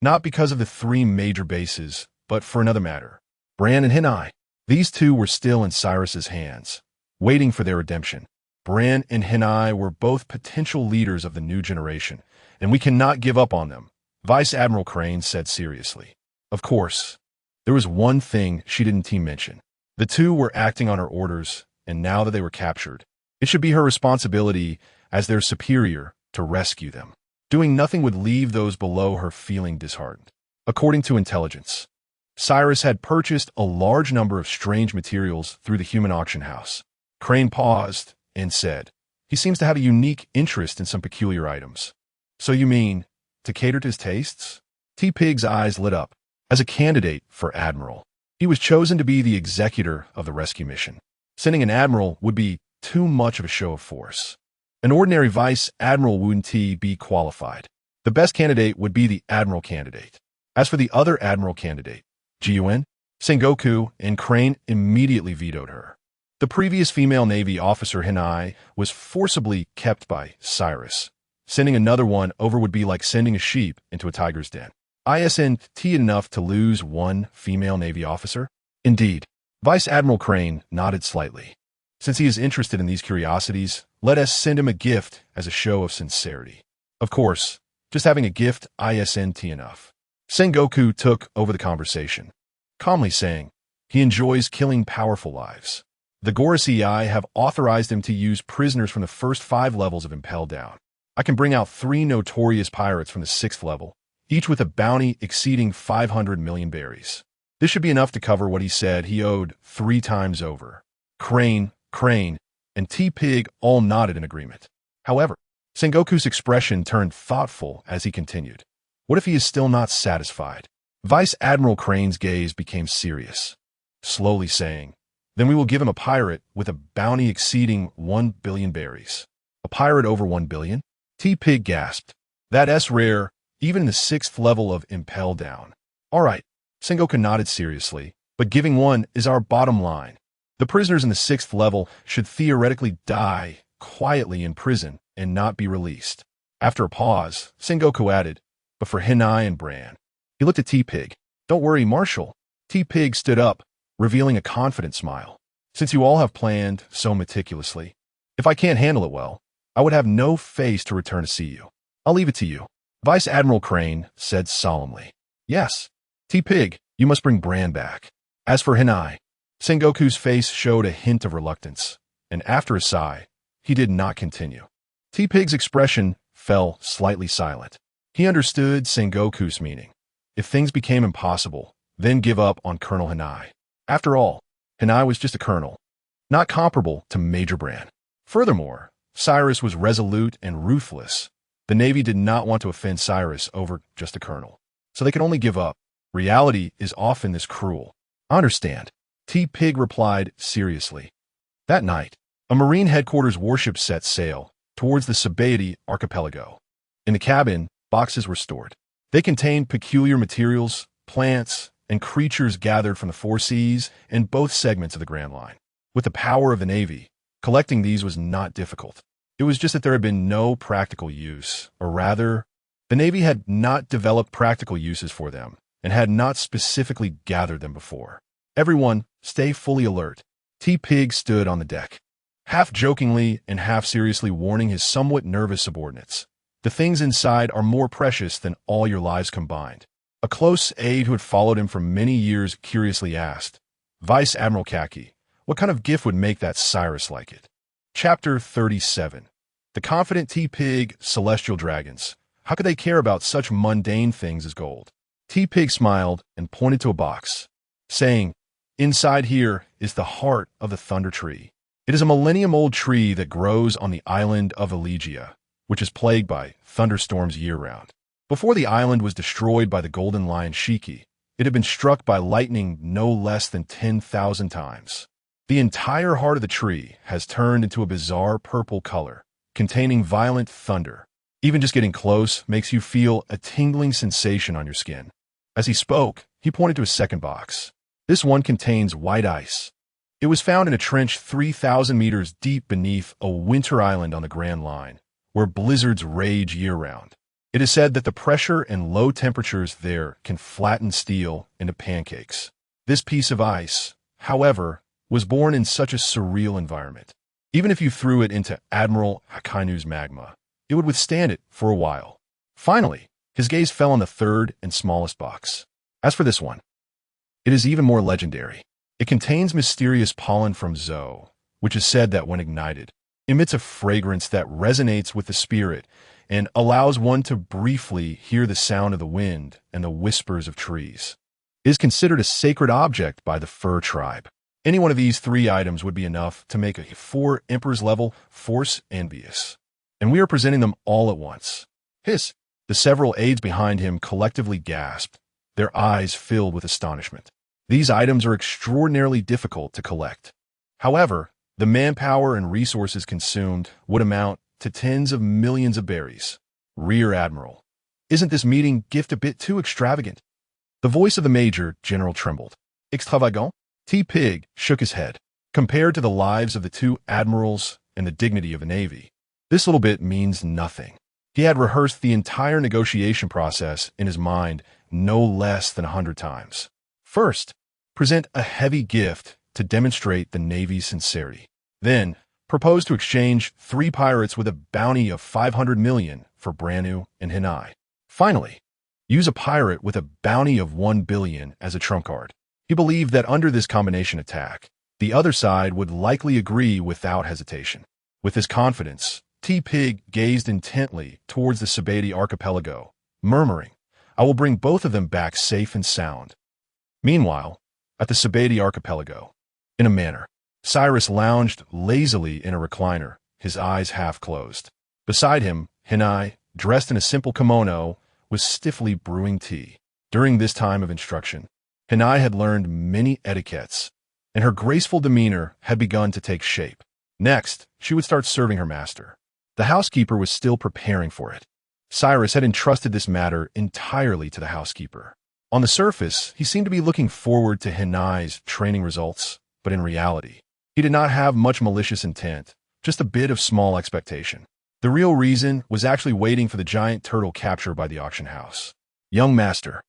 S1: Not because of the 3 major bases, but for another matter. Bran and Hinai. These 2 were still in Cyrus's hands, waiting for their redemption. Bran and Hinai were both potential leaders of the new generation, and we cannot give up on them, Vice Admiral Crane said seriously. Of course, there was one thing she didn't mention. The two were acting on her orders, and now that they were captured, it should be her responsibility as their superior to rescue them. Doing nothing would leave those below her feeling disheartened. According to intelligence, Cyrus had purchased a large number of strange materials through the human auction house. Crane paused and said, "He seems to have a unique interest in some peculiar items." "So you mean, to cater to his tastes?" T-Pig's eyes lit up. As a candidate for admiral, he was chosen to be the executor of the rescue mission. Sending an admiral would be too much of a show of force. An ordinary vice admiral wouldn't be qualified. The best candidate would be the admiral candidate. As for the other admiral candidate, Gun, Sengoku, and Crane immediately vetoed her. The previous female Navy officer Hinai was forcibly kept by Cyrus. Sending another one over would be like sending a sheep into a tiger's den. Isn't enough to lose one female Navy officer? Indeed. Vice Admiral Crane nodded slightly. Since he is interested in these curiosities, let us send him a gift as a show of sincerity. Of course, just having a gift isn't enough. Sengoku took over the conversation, calmly saying, "He enjoys killing powerful lives. The Gorosei have authorized him to use prisoners from the first 5 levels of Impel Down. I can bring out 3 notorious pirates from the 6th level, each with a bounty exceeding 500 million berries. This should be enough to cover what he said he owed 3 times over." Crane, and T-Pig all nodded in agreement. However, Sengoku's expression turned thoughtful as he continued. What if he is still not satisfied? Vice Admiral Crane's gaze became serious, slowly saying, "Then we will give him a pirate with a bounty exceeding 1 billion berries." "A pirate over 1 billion? T-Pig gasped. "That's rare, even in the 6th level of Impel Down." "All right," Sengoku nodded seriously, "but giving one is our bottom line. The prisoners in the 6th level should theoretically die quietly in prison and not be released." After a pause, Sengoku added, "But for Hinai and Bran." He looked at T-Pig. "Don't worry, Marshal." T-Pig stood up, revealing a confident smile. "Since you all have planned so meticulously, if I can't handle it well, I would have no face to return to see you. I'll leave it to you." Vice Admiral Crane said solemnly, "Yes, T-Pig, you must bring Bran back." As for Hinai, Sengoku's face showed a hint of reluctance, and after a sigh, he did not continue. T-Pig's expression fell slightly silent. He understood Sengoku's meaning. If things became impossible, then give up on Colonel Hinai. After all, Hinai was just a colonel, not comparable to Major Bran. Furthermore, Cyrus was resolute and ruthless. The Navy did not want to offend Cyrus over just a colonel, so they could only give up. Reality is often this cruel. "I understand," T-Pig replied seriously. That night, a Marine headquarters warship set sail towards the Sabaody archipelago. In the cabin, boxes were stored. They contained peculiar materials, plants, and creatures gathered from the 4 seas and both segments of the Grand Line. With the power of the Navy, collecting these was not difficult. It was just that there had been no practical use, or rather, the Navy had not developed practical uses for them and had not specifically gathered them before. "Everyone, stay fully alert." T-Pig stood on the deck, half jokingly and half seriously warning his somewhat nervous subordinates. "The things inside are more precious than all your lives combined." A close aide who had followed him for many years curiously asked, "Vice Admiral Kaki, what kind of gift would make that Cyrus like it?" Chapter 37. The confident T-Pig Celestial Dragons. How could they care about such mundane things as gold? T-Pig smiled and pointed to a box, saying, "Inside here is the heart of the Thunder Tree. It is a millennium-old tree that grows on the island of Elegia, which is plagued by thunderstorms year-round. Before the island was destroyed by the Golden Lion Shiki, it had been struck by lightning no less than 10,000 times. The entire heart of the tree has turned into a bizarre purple color, containing violent thunder. Even just getting close makes you feel a tingling sensation on your skin." As he spoke, he pointed to a second box. This one contains white ice. It was found in a trench 3,000 meters deep beneath a winter island on the Grand Line, where blizzards rage year-round. It is said that the pressure and low temperatures there can flatten steel into pancakes. This piece of ice, however, was born in such a surreal environment. Even if you threw it into Admiral Hakainu's magma, it would withstand it for a while. Finally, his gaze fell on the third and smallest box. As for this one, it is even more legendary. It contains mysterious pollen from Zoe, which is said that when ignited, emits a fragrance that resonates with the spirit and allows one to briefly hear the sound of the wind and the whispers of trees. It is considered a sacred object by the fur tribe. Any one of these 3 items would be enough to make a 4 Emperor's level force envious. And we are presenting them all at once. Hiss! The several aides behind him collectively gasped, their eyes filled with astonishment. These items are extraordinarily difficult to collect. However, the manpower and resources consumed would amount to tens of millions of berries. Rear Admiral, isn't this meeting gift a bit too extravagant? The voice of the Major General trembled. Extravagant? T-Pig shook his head. Compared to the lives of the 2 admirals and the dignity of a navy, this little bit means nothing. He had rehearsed the entire negotiation process in his mind no less than 100 times. First, present a heavy gift to demonstrate the Navy's sincerity. Then, propose to exchange 3 pirates with a bounty of 500 million for Branu and Hinai. Finally, use a pirate with a bounty of 1 billion as a trump card. He believed that under this combination attack, the other side would likely agree without hesitation. With this confidence, T-Pig gazed intently towards the Sabati archipelago, murmuring, "I will bring both of them back safe and sound." Meanwhile, at the Sabati archipelago, in a manner, Cyrus lounged lazily in a recliner, his eyes half closed. Beside him, Hinai, dressed in a simple kimono, was stiffly brewing tea. During this time of instruction, Hinai had learned many etiquettes, and her graceful demeanor had begun to take shape. Next, she would start serving her master. The housekeeper was still preparing for it. Cyrus had entrusted this matter entirely to the housekeeper. On the surface, he seemed to be looking forward to Hinai's training results, but in reality, he did not have much malicious intent, just a bit of small expectation. The real reason was actually waiting for the giant turtle capture by the auction house. Young master.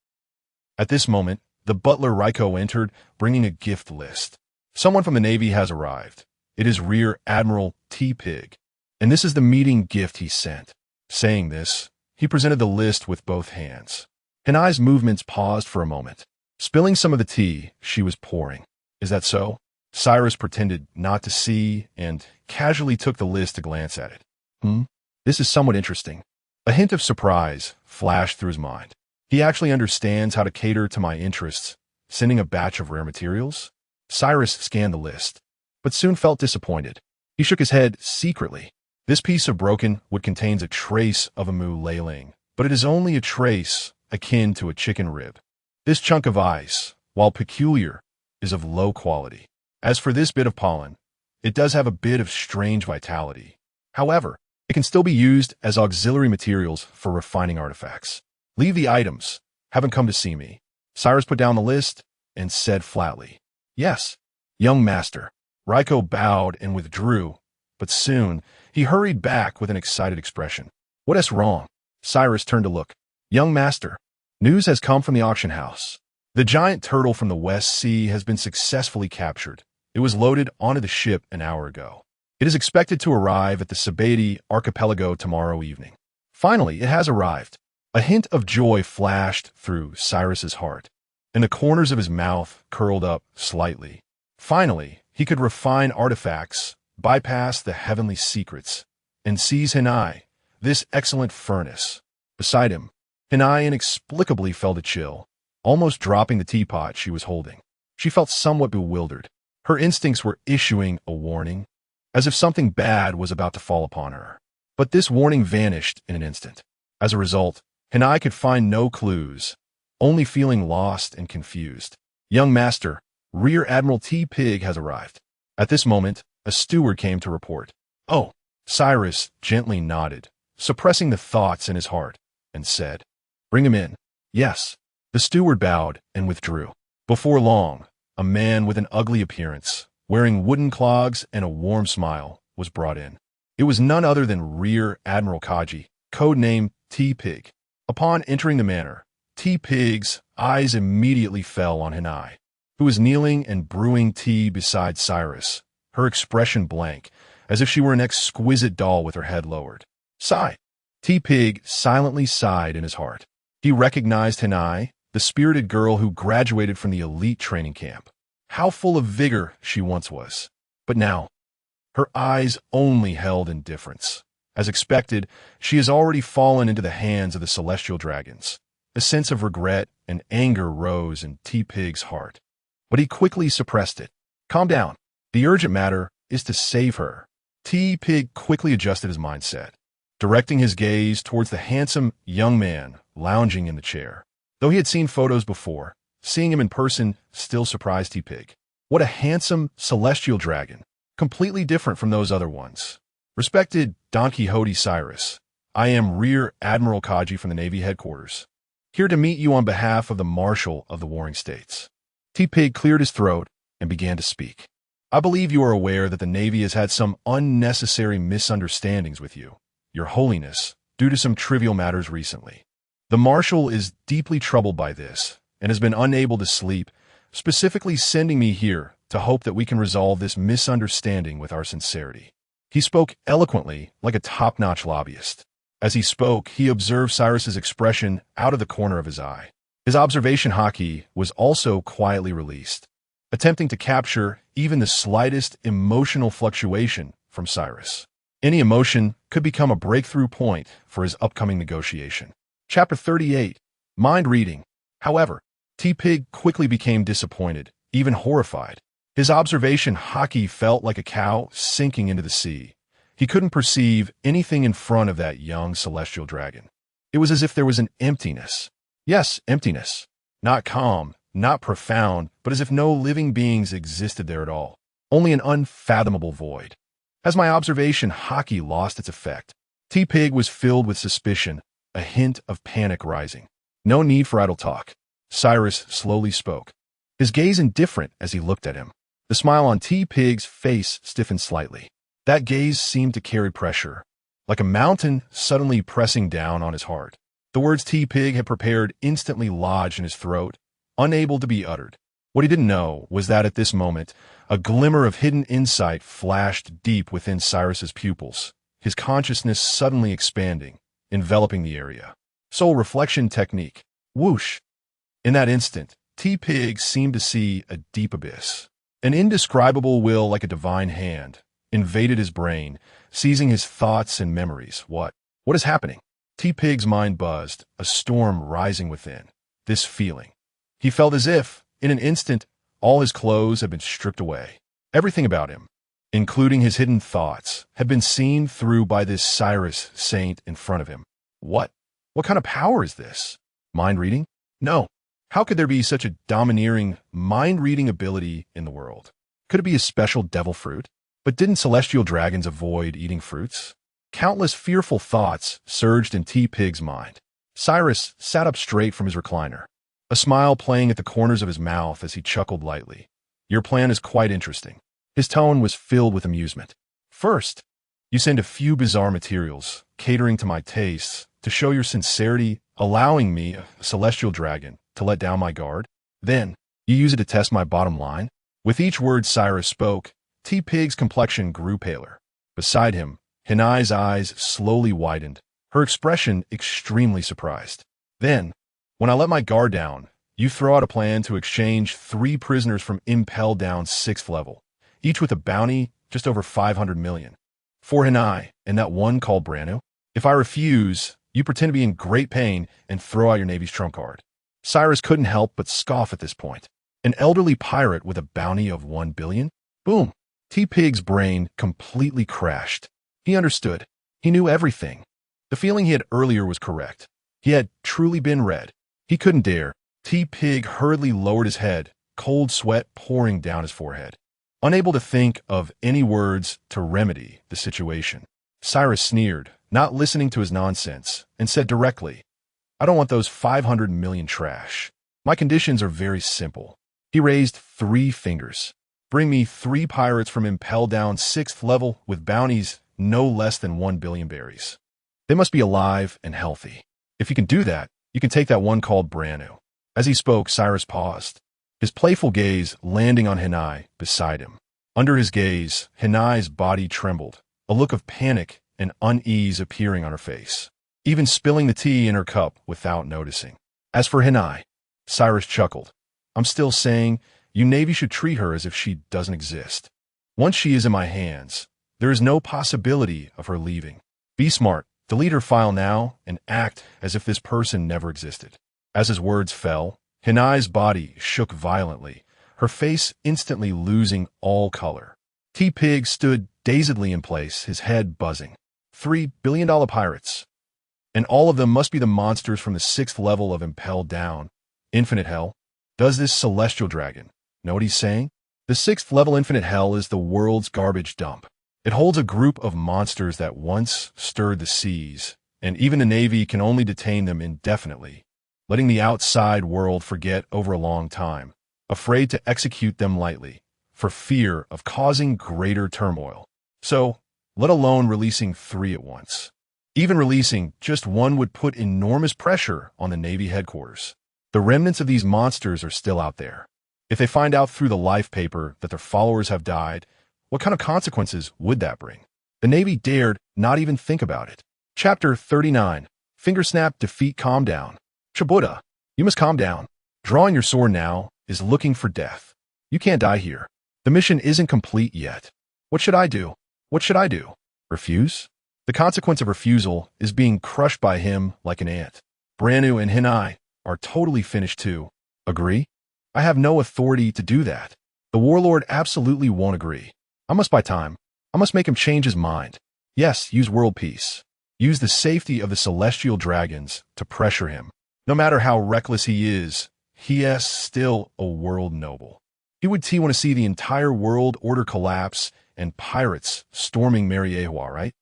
S1: At this moment, the butler Raiko entered, bringing a gift list. Someone from the Navy has arrived. It is Rear Admiral T-Pig, and this is the meeting gift he sent. Saying this, he presented the list with both hands. Hinai's movements paused for a moment, spilling some of the tea she was pouring. Is that so? Cyrus pretended not to see and casually took the list to glance at it. This is somewhat interesting. A hint of surprise flashed through his mind. He actually understands how to cater to my interests, sending a batch of rare materials? Cyrus scanned the list, but soon felt disappointed. He shook his head secretly. This piece of broken wood contains a trace of a moo leiling, but it is only a trace akin to a chicken rib. This chunk of ice, while peculiar, is of low quality. As for this bit of pollen, it does have a bit of strange vitality. However, it can still be used as auxiliary materials for refining artifacts. Leave the items. Haven't come to see me. Cyrus put down the list and said flatly, "Yes, young master." Raiko bowed and withdrew, but soon he hurried back with an excited expression. "What is wrong?" Cyrus turned to look. "Young master, news has come from the auction house. The giant turtle from the West Sea has been successfully captured. It was loaded onto the ship an hour ago. It is expected to arrive at the Sabati archipelago tomorrow evening." Finally, it has arrived. A hint of joy flashed through Cyrus's heart, and the corners of his mouth curled up slightly. Finally, he could refine artifacts, bypass the heavenly secrets, and seize Hinai, this excellent furnace. Beside him, Hinai inexplicably felt a chill, almost dropping the teapot she was holding. She felt somewhat bewildered. Her instincts were issuing a warning, as if something bad was about to fall upon her. But this warning vanished in an instant. As a result, Hinai could find no clues, only feeling lost and confused. "Young master, Rear Admiral T-Pig has arrived." At this moment, a steward came to report. "Oh." Cyrus gently nodded, suppressing the thoughts in his heart, and said, "Bring him in." "Yes." The steward bowed and withdrew. Before long, a man with an ugly appearance, wearing wooden clogs and a warm smile, was brought in. It was none other than Rear Admiral Kaji, codenamed T-Pig. Upon entering the manor, T-Pig's eyes immediately fell on Hinai, who was kneeling and brewing tea beside Cyrus, her expression blank, as if she were an exquisite doll with her head lowered. Sigh. T-Pig silently sighed in his heart. He recognized Hinai the spirited girl who graduated from the elite training camp. How full of vigor she once was. But now, her eyes only held indifference. As expected, she has already fallen into the hands of the Celestial Dragons. A sense of regret and anger rose in T-Pig's heart. But he quickly suppressed it. Calm down. The urgent matter is to save her. T-Pig quickly adjusted his mindset, directing his gaze towards the handsome young man lounging in the chair. Though he had seen photos before, seeing him in person still surprised T-Pig. What a handsome celestial dragon, completely different from those other ones. Respected Don Quixote Cyrus, I am Rear Admiral Kaji from the Navy headquarters, here to meet you on behalf of the Marshal of the Warring States. T-Pig cleared his throat and began to speak. I believe you are aware that the Navy has had some unnecessary misunderstandings with you, Your Holiness, due to some trivial matters recently. The Marshal is deeply troubled by this and has been unable to sleep, specifically sending me here to hope that we can resolve this misunderstanding with our sincerity. He spoke eloquently like a top-notch lobbyist. As he spoke, he observed Cyrus's expression out of the corner of his eye. His observation hockey was also quietly released, attempting to capture even the slightest emotional fluctuation from Cyrus. Any emotion could become a breakthrough point for his upcoming negotiation. Chapter 38. Mind Reading. However, T-Pig quickly became disappointed, even horrified. His observation hockey felt like a cow sinking into the sea. He couldn't perceive anything in front of that young celestial dragon. It was as if there was an emptiness. Yes, emptiness. Not calm, not profound, but as if no living beings existed there at all. Only an unfathomable void. As my observation hockey lost its effect, T-Pig was filled with suspicion, a hint of panic rising. No need for idle talk. Cyrus slowly spoke, his gaze indifferent as he looked at him. The smile on T-Pig's face stiffened slightly. That gaze seemed to carry pressure, like a mountain suddenly pressing down on his heart. The words T-Pig had prepared instantly lodged in his throat, unable to be uttered. What he didn't know was that at this moment, a glimmer of hidden insight flashed deep within Cyrus's pupils, his consciousness suddenly expanding, enveloping the area. Soul reflection technique. Whoosh! In that instant, T-Pig seemed to see a deep abyss. An indescribable will like a divine hand invaded his brain, seizing his thoughts and memories. What is happening? T-Pig's mind buzzed, a storm rising within. This feeling. He felt as if, in an instant, all his clothes had been stripped away. Everything about him, including his hidden thoughts, had been seen through by this Cyrus saint in front of him. What kind of power is this? Mind reading? No. How could there be such a domineering, mind-reading ability in the world? Could it be a special devil fruit? But didn't celestial dragons avoid eating fruits? Countless fearful thoughts surged in T-Pig's mind. Cyrus sat up straight from his recliner, a smile playing at the corners of his mouth as he chuckled lightly. Your plan is quite interesting. His tone was filled with amusement. First, you send a few bizarre materials, catering to my tastes, to show your sincerity, allowing me, a celestial dragon, to let down my guard. Then, you use it to test my bottom line. With each word Cyrus spoke, T-Pig's complexion grew paler. Beside him, Hinai's eyes slowly widened, her expression extremely surprised. Then, when I let my guard down, you throw out a plan to exchange 3 prisoners from Impel Down's 6th level, each with a bounty just over 500 million. For Hinai, and that one called Branu. If I refuse, you pretend to be in great pain and throw out your Navy's trump card. Cyrus couldn't help but scoff at this point. An elderly pirate with a bounty of 1 billion? Boom! T-Pig's brain completely crashed. He understood. He knew everything. The feeling he had earlier was correct. He had truly been read. He couldn't dare. T-Pig hurriedly lowered his head, cold sweat pouring down his forehead. Unable to think of any words to remedy the situation, Cyrus sneered, not listening to his nonsense, and said directly, I don't want those 500 million trash. My conditions are very simple. He raised 3 fingers. Bring me 3 pirates from Impel Down's 6th level with bounties no less than 1 billion berries. They must be alive and healthy. If you can do that, you can take that one called Branu. As he spoke, Cyrus paused, his playful gaze landing on Hinai beside him. Under his gaze, Hinai's body trembled, a look of panic and unease appearing on her face, even spilling the tea in her cup without noticing. As for Hinai, Cyrus chuckled. I'm still saying, you Navy should treat her as if she doesn't exist. Once she is in my hands, there is no possibility of her leaving. Be smart, delete her file now, and act as if this person never existed. As his words fell, Hinai's body shook violently, her face instantly losing all color. T-Pig stood dazedly in place, his head buzzing. $3 billion pirates. And all of them must be the monsters from the 6th level of Impelled Down. Infinite Hell? Does this Celestial Dragon know what he's saying? The 6th level Infinite Hell is the world's garbage dump. It holds a group of monsters that once stirred the seas, and even the Navy can only detain them indefinitely, letting the outside world forget over a long time, afraid to execute them lightly, for fear of causing greater turmoil. So, let alone releasing 3 at once. Even releasing just 1 would put enormous pressure on the Navy headquarters. The remnants of these monsters are still out there. If they find out through the life paper that their followers have died, what kind of consequences would that bring? The Navy dared not even think about it. Chapter 39. Fingersnap Defeat Calm Down. Chibuta, you must calm down. Drawing your sword now is looking for death. You can't die here. The mission isn't complete yet. What should I do? What should I do? Refuse? The consequence of refusal is being crushed by him like an ant. Branu and Hinai are totally finished too. Agree? I have no authority to do that. The warlord absolutely won't agree. I must buy time. I must make him change his mind. Yes, use world peace. Use the safety of the celestial dragons to pressure him. No matter how reckless he is still a world noble. He would want to see the entire world order collapse and pirates storming Mariewa, right?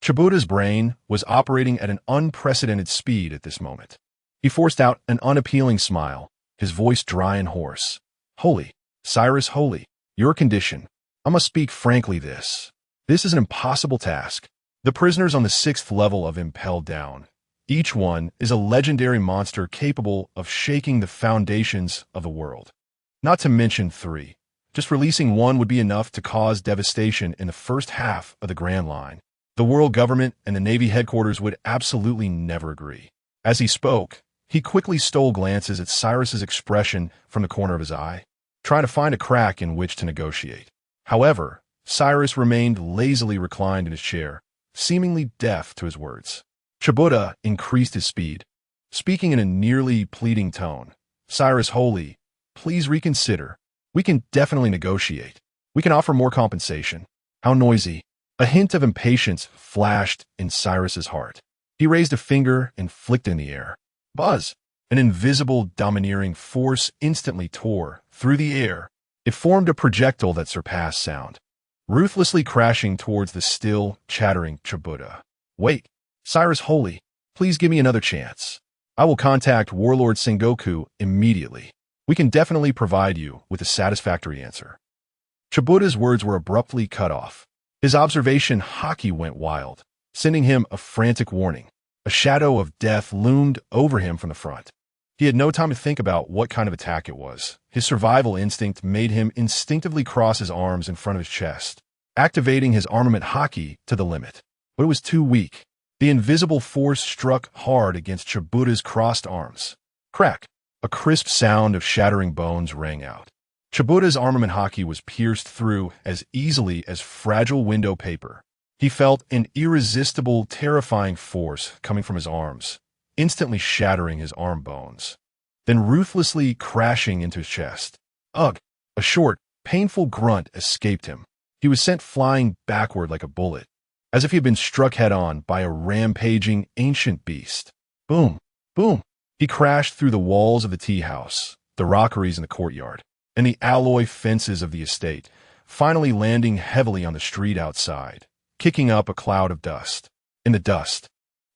S1: Chibuta's brain was operating at an unprecedented speed at this moment. He forced out an unappealing smile, his voice dry and hoarse. Holy, Cyrus, holy, your condition. I must speak frankly this. This is an impossible task. The prisoners on the 6th level of Impelled Down. Each one is a legendary monster capable of shaking the foundations of the world. Not to mention 3. Just releasing 1 would be enough to cause devastation in the first half of the Grand Line. The world government and the Navy headquarters would absolutely never agree. As he spoke, he quickly stole glances at Cyrus's expression from the corner of his eye, trying to find a crack in which to negotiate. However, Cyrus remained lazily reclined in his chair, seemingly deaf to his words. Chibuta increased his speed, speaking in a nearly pleading tone. Cyrus, holy, please reconsider. We can definitely negotiate. We can offer more compensation. How noisy. A hint of impatience flashed in Cyrus's heart. He raised a finger and flicked in the air. Buzz! An invisible, domineering force instantly tore through the air. It formed a projectile that surpassed sound, ruthlessly crashing towards the still, chattering Chibuta. Wait, Cyrus Holy, please give me another chance. I will contact Warlord Sengoku immediately. We can definitely provide you with a satisfactory answer. Chibuta's words were abruptly cut off. His observation haki went wild, sending him a frantic warning. A shadow of death loomed over him from the front. He had no time to think about what kind of attack it was. His survival instinct made him instinctively cross his arms in front of his chest, activating his armament haki to the limit. But it was too weak. The invisible force struck hard against Chibuta's crossed arms. Crack! A crisp sound of shattering bones rang out. Chibuta's armament haki was pierced through as easily as fragile window paper. He felt an irresistible, terrifying force coming from his arms, instantly shattering his arm bones, then ruthlessly crashing into his chest. Ugh! A short, painful grunt escaped him. He was sent flying backward like a bullet, as if he had been struck head-on by a rampaging ancient beast. Boom! Boom! He crashed through the walls of the tea house, the rockeries in the courtyard, and the alloy fences of the estate, finally landing heavily on the street outside, kicking up a cloud of dust. In the dust,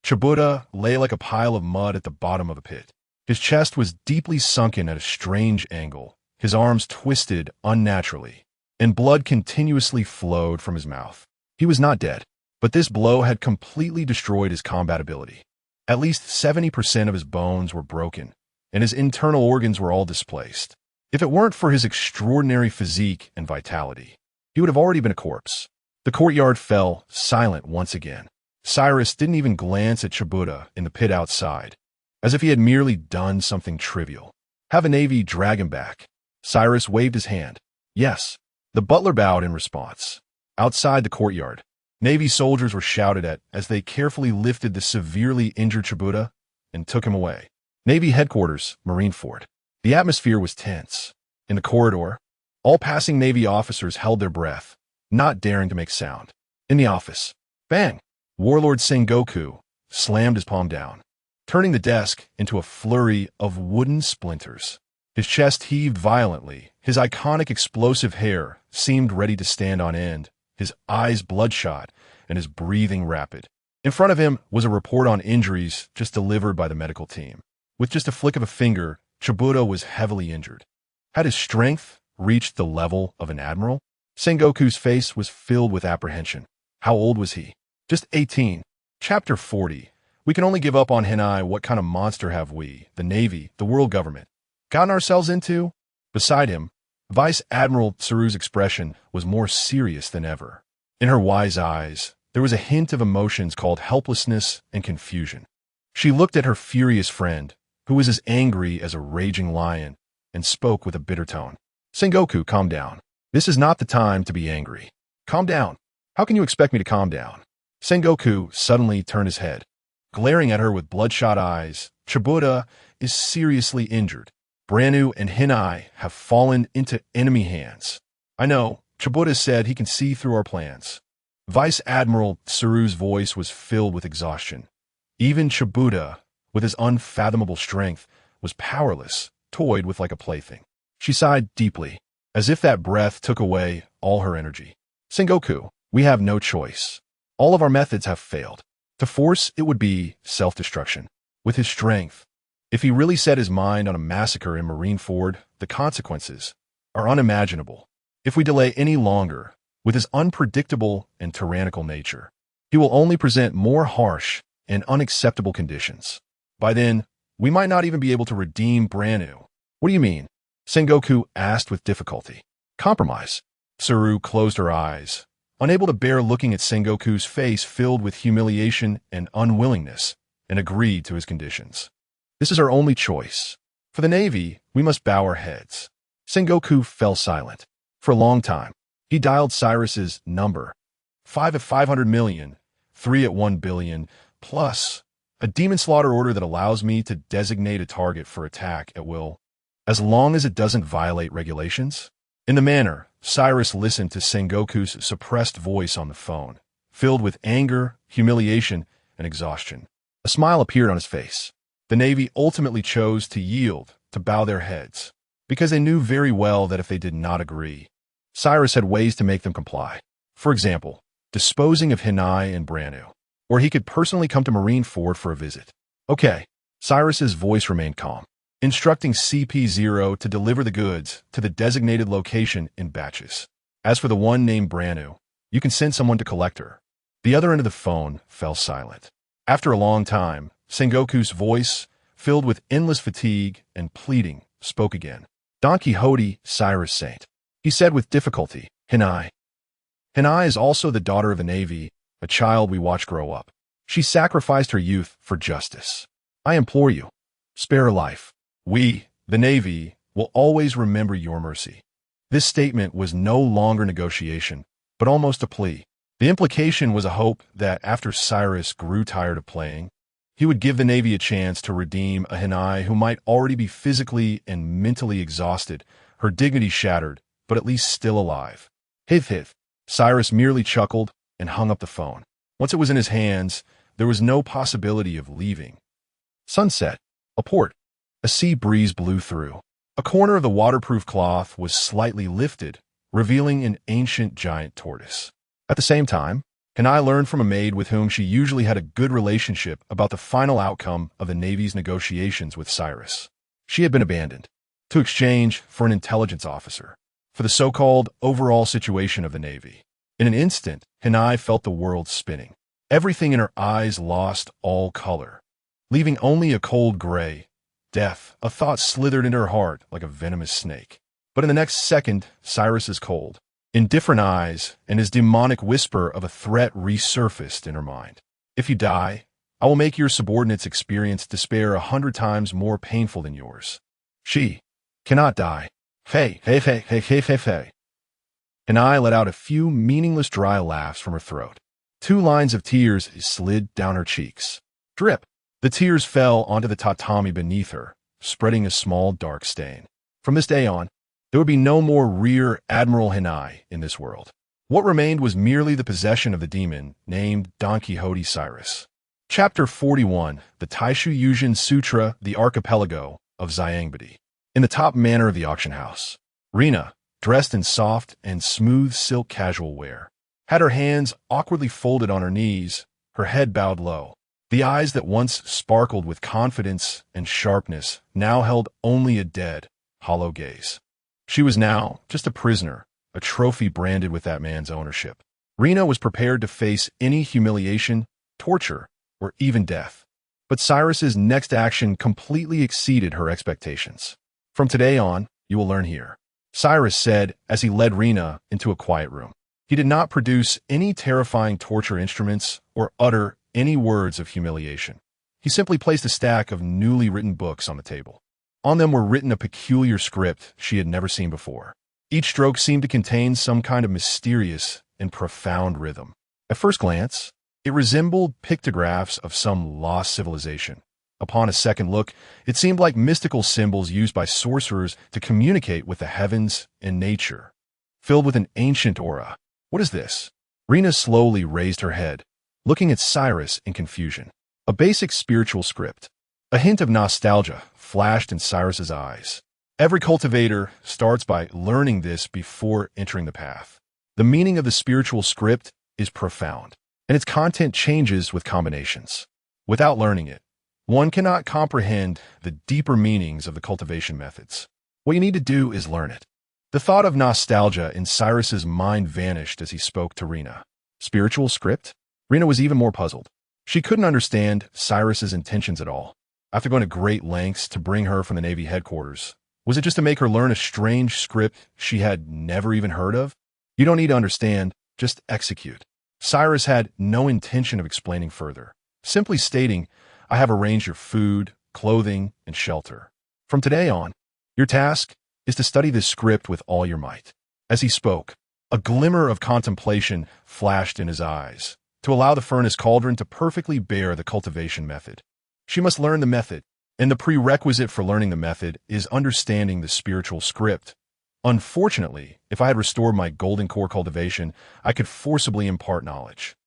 S1: Chibuta lay like a pile of mud at the bottom of a pit. His chest was deeply sunken at a strange angle, his arms twisted unnaturally, and blood continuously flowed from his mouth. He was not dead, but this blow had completely destroyed his combat ability. At least 70% of his bones were broken, and his internal organs were all displaced. If it weren't for his extraordinary physique and vitality, he would have already been a corpse. The courtyard fell silent once again. Cyrus didn't even glance at Chibuta in the pit outside, as if he had merely done something trivial. Have a Navy dragon back. Cyrus waved his hand. Yes. The butler bowed in response. Outside the courtyard, Navy soldiers were shouted at as they carefully lifted the severely injured Chibuta and took him away. Navy headquarters, Marineford. The atmosphere was tense. In the corridor, all passing Navy officers held their breath, not daring to make sound. In the office, bang! Warlord Sengoku slammed his palm down, turning the desk into a flurry of wooden splinters. His chest heaved violently. His iconic explosive hair seemed ready to stand on end, his eyes bloodshot and his breathing rapid. In front of him was a report on injuries just delivered by the medical team. With just a flick of a finger, Chibuta was heavily injured. Had his strength reached the level of an admiral? Sengoku's face was filled with apprehension. How old was he? Just 18. Chapter 40. We can only give up on Hinai. What kind of monster have we, the Navy, the world government, gotten ourselves into? Beside him, Vice Admiral Tsuru's expression was more serious than ever. In her wise eyes, there was a hint of emotions called helplessness and confusion. She looked at her furious friend, who was as angry as a raging lion, and spoke with a bitter tone. Sengoku, calm down. This is not the time to be angry. Calm down. How can you expect me to calm down? Sengoku suddenly turned his head, glaring at her with bloodshot eyes. Chibuta is seriously injured. Branu and Hinai have fallen into enemy hands. I know, Chibuta said he can see through our plans. Vice Admiral Tsuru's voice was filled with exhaustion. Even Chibuta, with his unfathomable strength, was powerless, toyed with like a plaything. She sighed deeply, as if that breath took away all her energy. Sengoku, we have no choice. All of our methods have failed. To force, it would be self-destruction. With his strength, if he really set his mind on a massacre in Marineford, the consequences are unimaginable. If we delay any longer, with his unpredictable and tyrannical nature, he will only present more harsh and unacceptable conditions. By then, we might not even be able to redeem Branu. What do you mean? Sengoku asked with difficulty. Compromise. Tsuru closed her eyes, unable to bear looking at Sengoku's face filled with humiliation and unwillingness, and agreed to his conditions. This is our only choice. For the Navy, we must bow our heads. Sengoku fell silent. For a long time, he dialed Cyrus's number. 5 at 500 million, 3 at 1 billion, plus a demon slaughter order that allows me to designate a target for attack at will, as long as it doesn't violate regulations. In the manner, Cyrus listened to Sengoku's suppressed voice on the phone, filled with anger, humiliation, and exhaustion. A smile appeared on his face. The Navy ultimately chose to yield, to bow their heads, because they knew very well that if they did not agree, Cyrus had ways to make them comply. For example, disposing of Hinai and Branu, or he could personally come to Marineford for a visit. Okay, Cyrus's voice remained calm, instructing CP0 to deliver the goods to the designated location in batches. As for the one named Branu, you can send someone to collect her. The other end of the phone fell silent. After a long time, Sengoku's voice, filled with endless fatigue and pleading, spoke again. Don Quixote, Cyrus Saint. He said with difficulty, Hinai. Hinai is also the daughter of the Navy, a child we watched grow up. She sacrificed her youth for justice. I implore you, spare her life. We, the Navy, will always remember your mercy. This statement was no longer negotiation, but almost a plea. The implication was a hope that after Cyrus grew tired of playing, he would give the Navy a chance to redeem a Hinai who might already be physically and mentally exhausted, her dignity shattered, but at least still alive. Hith hith. Cyrus merely chuckled and hung up the phone. Once it was in his hands, there was no possibility of leaving. Sunset. A port. A sea breeze blew through. A corner of the waterproof cloth was slightly lifted, revealing an ancient giant tortoise. At the same time, Hinai learned from a maid with whom she usually had a good relationship about the final outcome of the Navy's negotiations with Cyrus. She had been abandoned, to exchange for an intelligence officer, for the so-called overall situation of the Navy. In an instant, Hinai felt the world spinning. Everything in her eyes lost all color, leaving only a cold gray. Death, a thought slithered into her heart like a venomous snake. But in the next second, Cyrus's cold, indifferent eyes and his demonic whisper of a threat resurfaced in her mind. If you die, I will make your subordinates experience despair 100 times more painful than yours. She cannot die. Fei, fei, fei, fei, fei, fei, fei. And I let out a few meaningless dry laughs from her throat. 2 lines of tears slid down her cheeks. Drip. The tears fell onto the tatami beneath her, spreading a small dark stain. From this day on, there would be no more Rear Admiral Hinai in this world. What remained was merely the possession of the demon named Don Quixote Cyrus. Chapter 41, the Taishu Yujin Sutra, the Archipelago of Xiangbedi. In the top manor of the auction house, Rena, dressed in soft and smooth silk casual wear, had her hands awkwardly folded on her knees, her head bowed low. The eyes that once sparkled with confidence and sharpness now held only a dead, hollow gaze. She was now just a prisoner, a trophy branded with that man's ownership. Rena was prepared to face any humiliation, torture, or even death. But Cyrus's next action completely exceeded her expectations. From today on, you will learn here, Cyrus said as he led Rena into a quiet room. He did not produce any terrifying torture instruments or utter any words of humiliation. He simply placed a stack of newly written books on the table. On them were written a peculiar script she had never seen before. Each stroke seemed to contain some kind of mysterious and profound rhythm. At first glance, it resembled pictographs of some lost civilization. Upon a second look, it seemed like mystical symbols used by sorcerers to communicate with the heavens and nature, filled with an ancient aura. What is this? Rena slowly raised her head, looking at Cyrus in confusion. A basic spiritual script. A hint of nostalgia flashed in Cyrus's eyes. Every cultivator starts by learning this before entering the path. The meaning of the spiritual script is profound, and its content changes with combinations. Without learning it, one cannot comprehend the deeper meanings of the cultivation methods. What you need to do is learn it. The thought of nostalgia in Cyrus's mind vanished as he spoke to Rena. Spiritual script? Rena was even more puzzled. She couldn't understand Cyrus's intentions at all. After going to great lengths to bring her from the Navy headquarters, was it just to make her learn a strange script she had never even heard of? You don't need to understand, just execute. Cyrus had no intention of explaining further, simply stating, I have arranged your food, clothing, and shelter. From today on, your task is to study this script with all your might. As he spoke, a glimmer of contemplation flashed in his eyes, to allow the furnace cauldron to perfectly bear the cultivation method. She must learn the method, and the prerequisite for learning the method is understanding the spiritual script. Unfortunately, if I had restored my golden core cultivation, I could forcibly impart knowledge.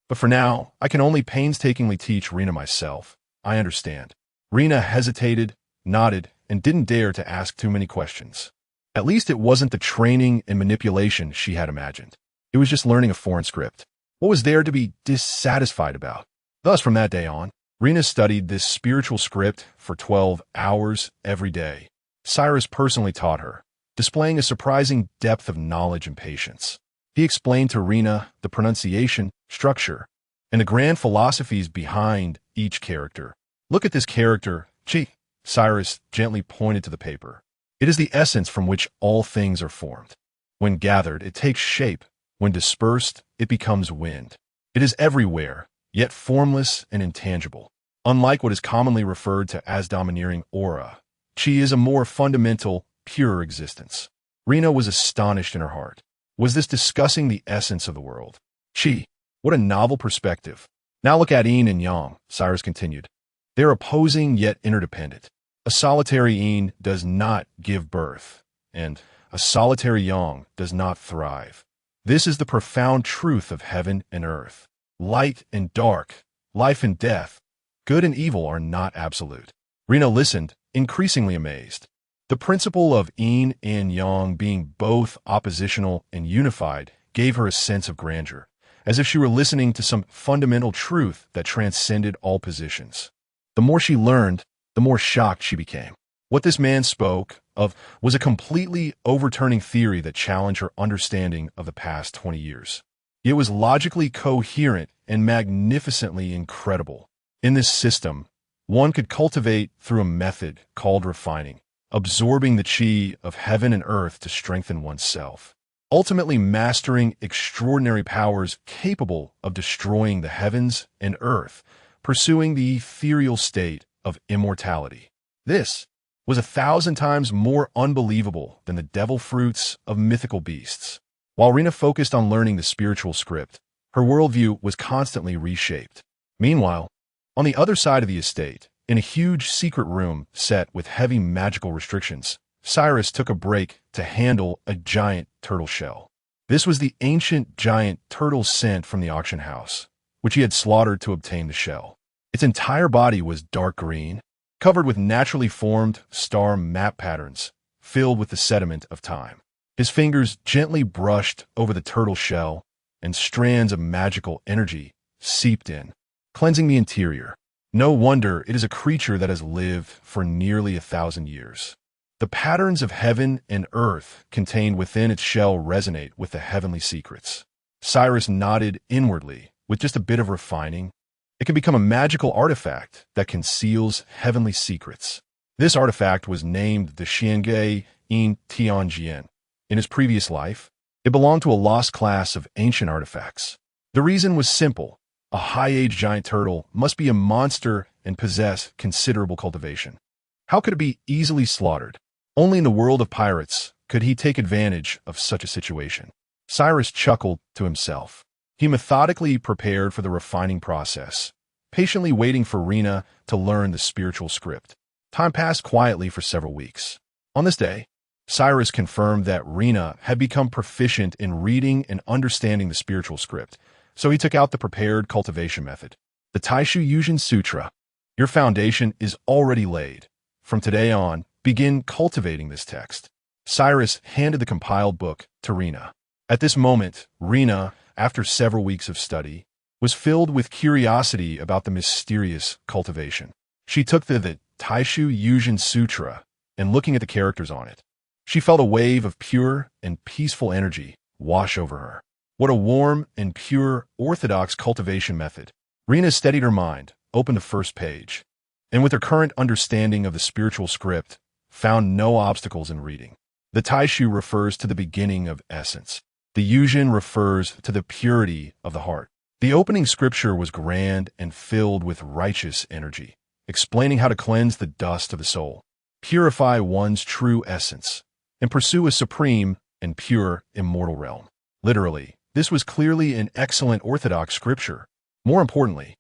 S1: But for now, I can only painstakingly teach Rena myself. I understand. Rena hesitated, nodded, and didn't dare to ask too many questions. At least it wasn't the training and manipulation she had imagined. It was just learning a foreign script. What was there to be dissatisfied about? Thus, from that day on, Rena studied this spiritual script for 12 hours every day. Cyrus personally taught her, displaying a surprising depth of knowledge and patience. He explained to Rena the pronunciation, structure, and the grand philosophies behind each character. Look at this character, Chi. Cyrus gently pointed to the paper. It is the essence from which all things are formed. When gathered, it takes shape. When dispersed, it becomes wind. It is everywhere, yet formless and intangible. Unlike what is commonly referred to as domineering aura, Chi is a more fundamental, pure existence. Rena was astonished in her heart. Was this discussing the essence of the world? Chi, what a novel perspective. Now look at yin and yang, Cyrus continued. They are opposing yet interdependent. A solitary yin does not give birth, and a solitary yang does not thrive. This is the profound truth of heaven and earth. Light and dark, life and death, good and evil are not absolute. Rena listened, increasingly amazed. The principle of yin and yang being both oppositional and unified gave her a sense of grandeur, as if she were listening to some fundamental truth that transcended all positions. The more she learned, the more shocked she became. What this man spoke of was a completely overturning theory that challenged her understanding of the past 20 years. It was logically coherent and magnificently incredible. In this system, one could cultivate through a method called refining, absorbing the chi of heaven and earth to strengthen oneself, ultimately mastering extraordinary powers capable of destroying the heavens and earth, pursuing the ethereal state of immortality. This was 1,000 times more unbelievable than the devil fruits of mythical beasts. While Rena focused on learning the spiritual script, her worldview was constantly reshaped. Meanwhile, on the other side of the estate, in a huge secret room set with heavy magical restrictions, Cyrus took a break to handle a giant turtle shell. This was the ancient giant turtle sent from the auction house, which he had slaughtered to obtain the shell. Its entire body was dark green, covered with naturally formed star map patterns, filled with the sediment of time. His fingers gently brushed over the turtle shell, and strands of magical energy seeped in, cleansing the interior. No wonder it is a creature that has lived for nearly 1,000 years. The patterns of heaven and earth contained within its shell resonate with the heavenly secrets. Cyrus nodded inwardly. With just a bit of refining, it can become a magical artifact that conceals heavenly secrets. This artifact was named the Xiangge in Tianjian. In his previous life, it belonged to a lost class of ancient artifacts. The reason was simple. A high-age giant turtle must be a monster and possess considerable cultivation. How could it be easily slaughtered? Only in the world of pirates could he take advantage of such a situation. Cyrus chuckled to himself. He methodically prepared for the refining process, patiently waiting for Rena to learn the spiritual script. Time passed quietly for several weeks. On this day, Cyrus confirmed that Rena had become proficient in reading and understanding the spiritual script, so he took out the prepared cultivation method. The Taishu Yujin Sutra. Your foundation is already laid. From today on, begin cultivating this text. Cyrus handed the compiled book to Rena. At this moment, Rena, after several weeks of study, was filled with curiosity about the mysterious cultivation. She took the Taishu Yujin Sutra, and looking at the characters on it, she felt a wave of pure and peaceful energy wash over her. What a warm and pure orthodox cultivation method. Rena steadied her mind, opened the first page, and with her current understanding of the spiritual script, found no obstacles in reading. The Taishu refers to the beginning of essence. The Yujin refers to the purity of the heart. The opening scripture was grand and filled with righteous energy, explaining how to cleanse the dust of the soul, purify one's true essence, and pursue a supreme and pure immortal realm. Literally, this was clearly an excellent orthodox scripture. More importantly,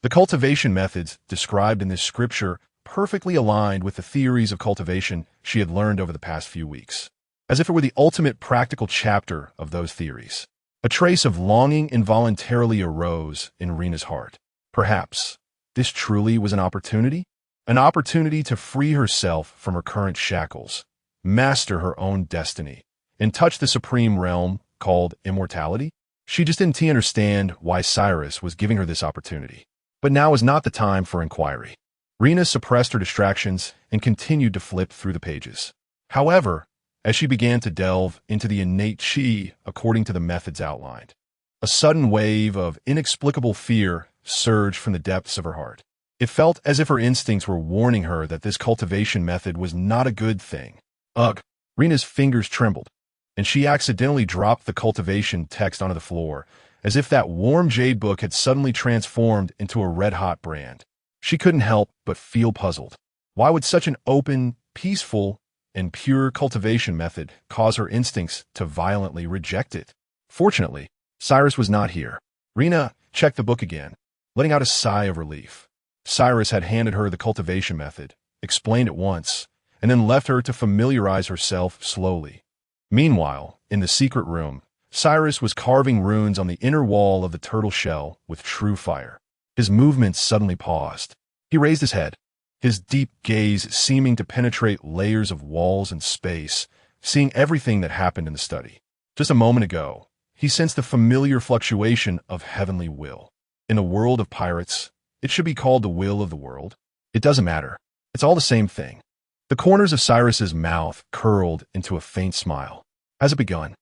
S1: the cultivation methods described in this scripture perfectly aligned with the theories of cultivation she had learned over the past few weeks, as if it were the ultimate practical chapter of those theories. A trace of longing involuntarily arose in Rena's heart. Perhaps this truly was an opportunity to free herself from her current shackles, master her own destiny, and touch the supreme realm called immortality. She just didn't understand why Cyrus was giving her this opportunity. But now was not the time for inquiry. Rena suppressed her distractions and continued to flip through the pages. However, as she began to delve into the innate chi according to the methods outlined, a sudden wave of inexplicable fear surged from the depths of her heart. It felt as if her instincts were warning her that this cultivation method was not a good thing. Ugh! Rena's fingers trembled, and she accidentally dropped the cultivation text onto the floor, as if that warm jade book had suddenly transformed into a red-hot brand. She couldn't help but feel puzzled. Why would such an open, peaceful, and pure cultivation method cause her instincts to violently reject it? Fortunately, Cyrus was not here. Rena checked the book again, letting out a sigh of relief. Cyrus had handed her the cultivation method, explained it once, and then left her to familiarize herself slowly. Meanwhile, in the secret room, Cyrus was carving runes on the inner wall of the turtle shell with true fire. His movements suddenly paused. He raised his head, his deep gaze seeming to penetrate layers of walls and space, seeing everything that happened in the study. Just a moment ago, he sensed the familiar fluctuation of heavenly will. In the world of pirates, it should be called the will of the world. It doesn't matter. It's all the same thing. The corners of Cyrus's mouth curled into a faint smile. Has it begun?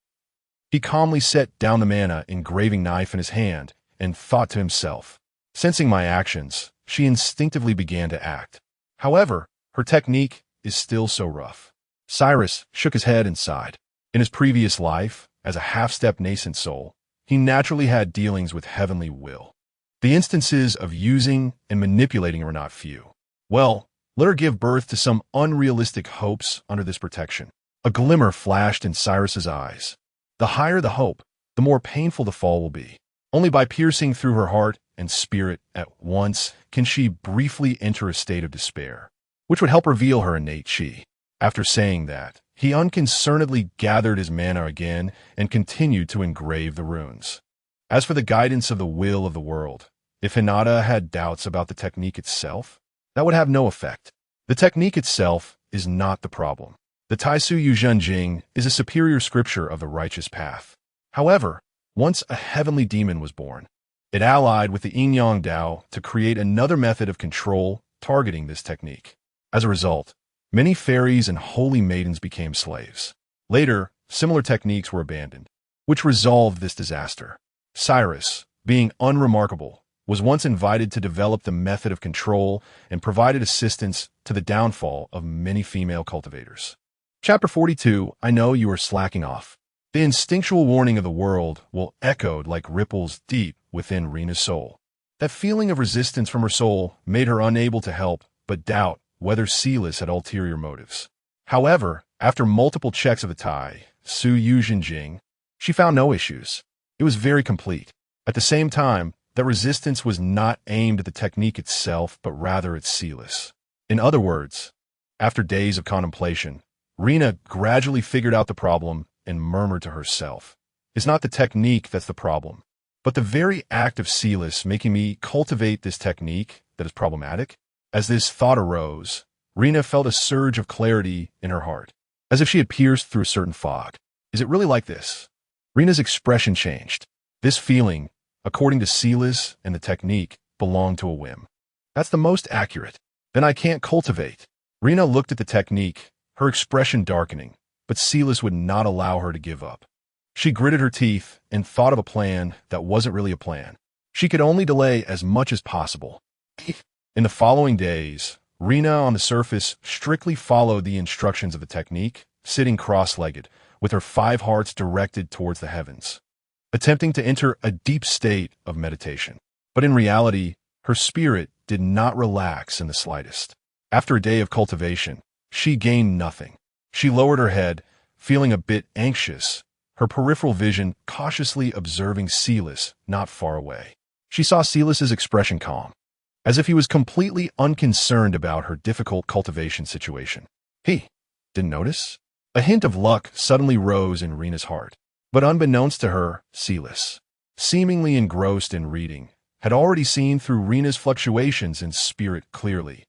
S1: He calmly set down the mana engraving knife in his hand and thought to himself, sensing my actions, she instinctively began to act. However, her technique is still so rough. Cyrus shook his head and sighed. In his previous life, as a half-step Nascent Soul, he naturally had dealings with heavenly will. The instances of using and manipulating were not few. Well, Let her give birth to some unrealistic hopes under this protection. A glimmer flashed in Cyrus's eyes. The higher the hope, the more painful the fall will be. Only by piercing through her heart and spirit at once can she briefly enter a state of despair, which would help reveal her innate chi. After saying that, he unconcernedly gathered his mana again and continued to engrave the runes. As for the guidance of the will of the world, if Hinata had doubts about the technique itself, that would have no effect. The technique itself is not the problem. The Taisu Yuzhen Jing is a superior scripture of the righteous path. However, once a heavenly demon was born, it allied with the Yin-Yang Dao to create another method of control targeting this technique. As a result, many fairies and holy maidens became slaves. Later, similar techniques were abandoned, which resolved this disaster. Cyrus, being unremarkable, was once invited to develop the method of control and provided assistance to the downfall of many female cultivators. Chapter 42, I know you are slacking off. The instinctual warning of the world will echoed like ripples deep within Rina's soul. That feeling of resistance from her soul made her unable to help but doubt whether Silas had ulterior motives. However, after multiple checks of the Tai Su Yuzhen Jing, she found no issues. It was very complete. At the same time, that resistance was not aimed at the technique itself, but rather at Silas. In other words, after days of contemplation, Rina gradually figured out the problem and murmured to herself, "It's not the technique that's the problem, but the very act of Silas making me cultivate this technique that is problematic." As this thought arose, Rina felt a surge of clarity in her heart, as if she had pierced through a certain fog. Is it really like this? Rina's expression changed. This feeling, according to Silas and the technique, belonged to a whim. That's the most accurate. Then I can't cultivate. Rina looked at the technique, her expression darkening, but Silas would not allow her to give up. She gritted her teeth and thought of a plan that wasn't really a plan. She could only delay as much as possible. In the following days, Rina on the surface strictly followed the instructions of the technique, sitting cross-legged, with her 5 hearts directed towards the heavens, attempting to enter a deep state of meditation. But in reality, her spirit did not relax in the slightest. After a day of cultivation, she gained nothing. She lowered her head, feeling a bit anxious, her peripheral vision cautiously observing Silas not far away. She saw Silas's expression calm, as if he was completely unconcerned about her difficult cultivation situation. He didn't notice? A hint of luck suddenly rose in Rina's heart. But unbeknownst to her, Silas, seemingly engrossed in reading, had already seen through Rina's fluctuations in spirit clearly.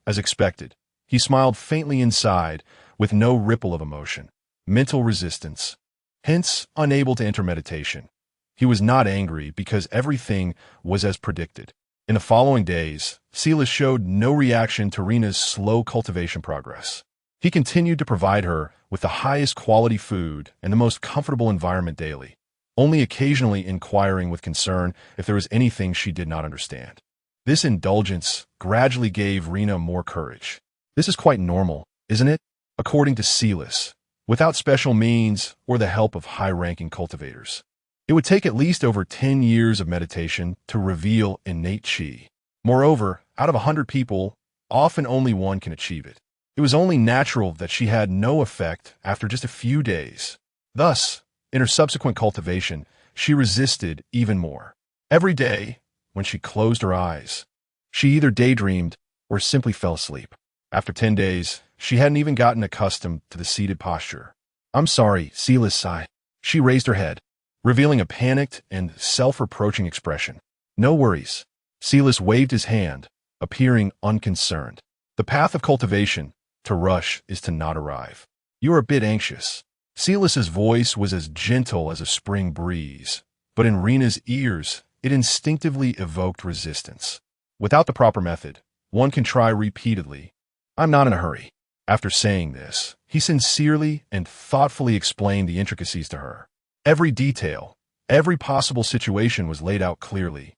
S1: As expected, he smiled faintly inside, with no ripple of emotion, mental resistance, hence unable to enter meditation. He was not angry because everything was as predicted. In the following days, Silas showed no reaction to Rina's slow cultivation progress. He continued to provide her with the highest quality food and the most comfortable environment daily, only occasionally inquiring with concern if there was anything she did not understand. This indulgence gradually gave Rina more courage. This is quite normal, isn't it? According to Silas, without special means or the help of high-ranking cultivators. It would take at least over 10 years of meditation to reveal innate chi. Moreover, out of 100 people, often only one can achieve it. It was only natural that she had no effect after just a few days. Thus, in her subsequent cultivation, she resisted even more. Every day, when she closed her eyes, she either daydreamed or simply fell asleep. After 10 days, she hadn't even gotten accustomed to the seated posture. "I'm sorry," Silas sighed. She raised her head, revealing a panicked and self-reproaching expression. "No worries." Silas waved his hand, appearing unconcerned. The path of cultivation, to rush, is to not arrive. "You're a bit anxious." Silas's voice was as gentle as a spring breeze, but in Rina's ears, it instinctively evoked resistance. Without the proper method, one can try repeatedly. "I'm not in a hurry." After saying this, he sincerely and thoughtfully explained the intricacies to her. Every detail, every possible situation was laid out clearly,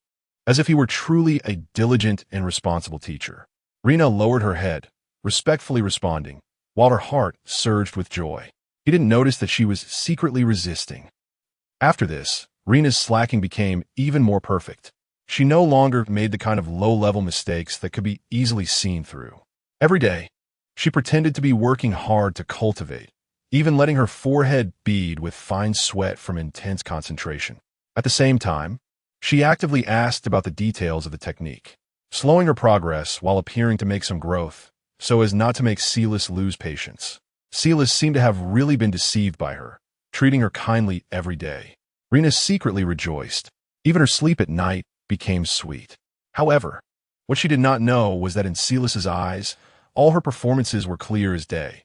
S1: as if he were truly a diligent and responsible teacher. Rina lowered her head, respectfully responding, while her heart surged with joy. He didn't notice that she was secretly resisting. After this, Rina's slacking became even more perfect. She no longer made the kind of low-level mistakes that could be easily seen through. Every day, she pretended to be working hard to cultivate, even letting her forehead bead with fine sweat from intense concentration. At the same time, she actively asked about the details of the technique, slowing her progress while appearing to make some growth, so as not to make Celis lose patience. Celis seemed to have really been deceived by her, treating her kindly every day. Rena secretly rejoiced. Even her sleep at night became sweet. However, what she did not know was that in Celis's eyes, all her performances were clear as day.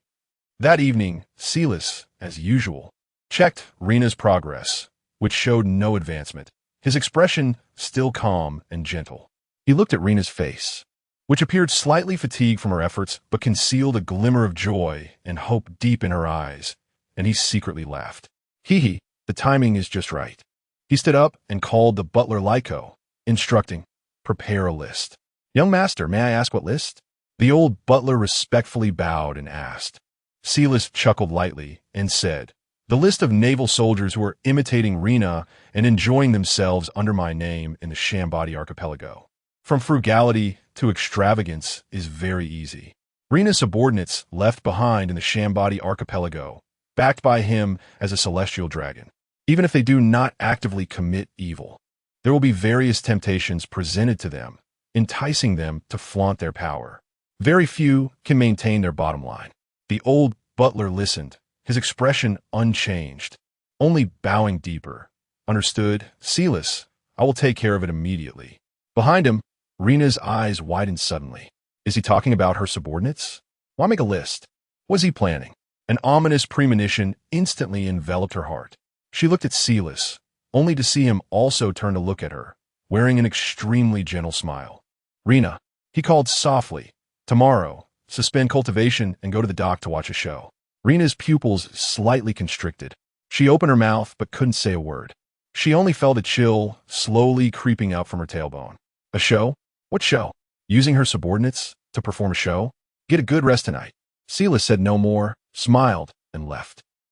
S1: That evening, Celis, as usual, checked Rena's progress, which showed no advancement. His expression still calm and gentle. He looked at Rena's face, which appeared slightly fatigued from her efforts but concealed a glimmer of joy and hope deep in her eyes, and he secretly laughed. Hee, the timing is just right. He stood up and called the butler Lyco, instructing, "Prepare a list." "Young master, may I ask what list?" The old butler respectfully bowed and asked. Celis chuckled lightly and said, "The list of naval soldiers who are imitating Rena and enjoying themselves under my name in the Shambadi archipelago. From frugality to extravagance is very easy. Rena's subordinates left behind in the Shambadi archipelago, backed by him as a celestial dragon. Even if they do not actively commit evil, there will be various temptations presented to them, enticing them to flaunt their power. Very few can maintain their bottom line." The old butler listened, his expression unchanged, only bowing deeper. "Understood, Celis. I will take care of it immediately." Behind him, Rena's eyes widened suddenly. Is he talking about her subordinates? Why make a list? Was he planning? An ominous premonition instantly enveloped her heart. She looked at Celis, only to see him also turn to look at her, wearing an extremely gentle smile. "Rena," he called softly, "tomorrow, suspend cultivation and go to the dock to watch a show." Rena's pupils slightly constricted. She opened her mouth but couldn't say a word. She only felt a chill slowly creeping up from her tailbone. A show? What show? Using her subordinates to perform a show? Get a good rest tonight. Celis said no more, smiled, and left.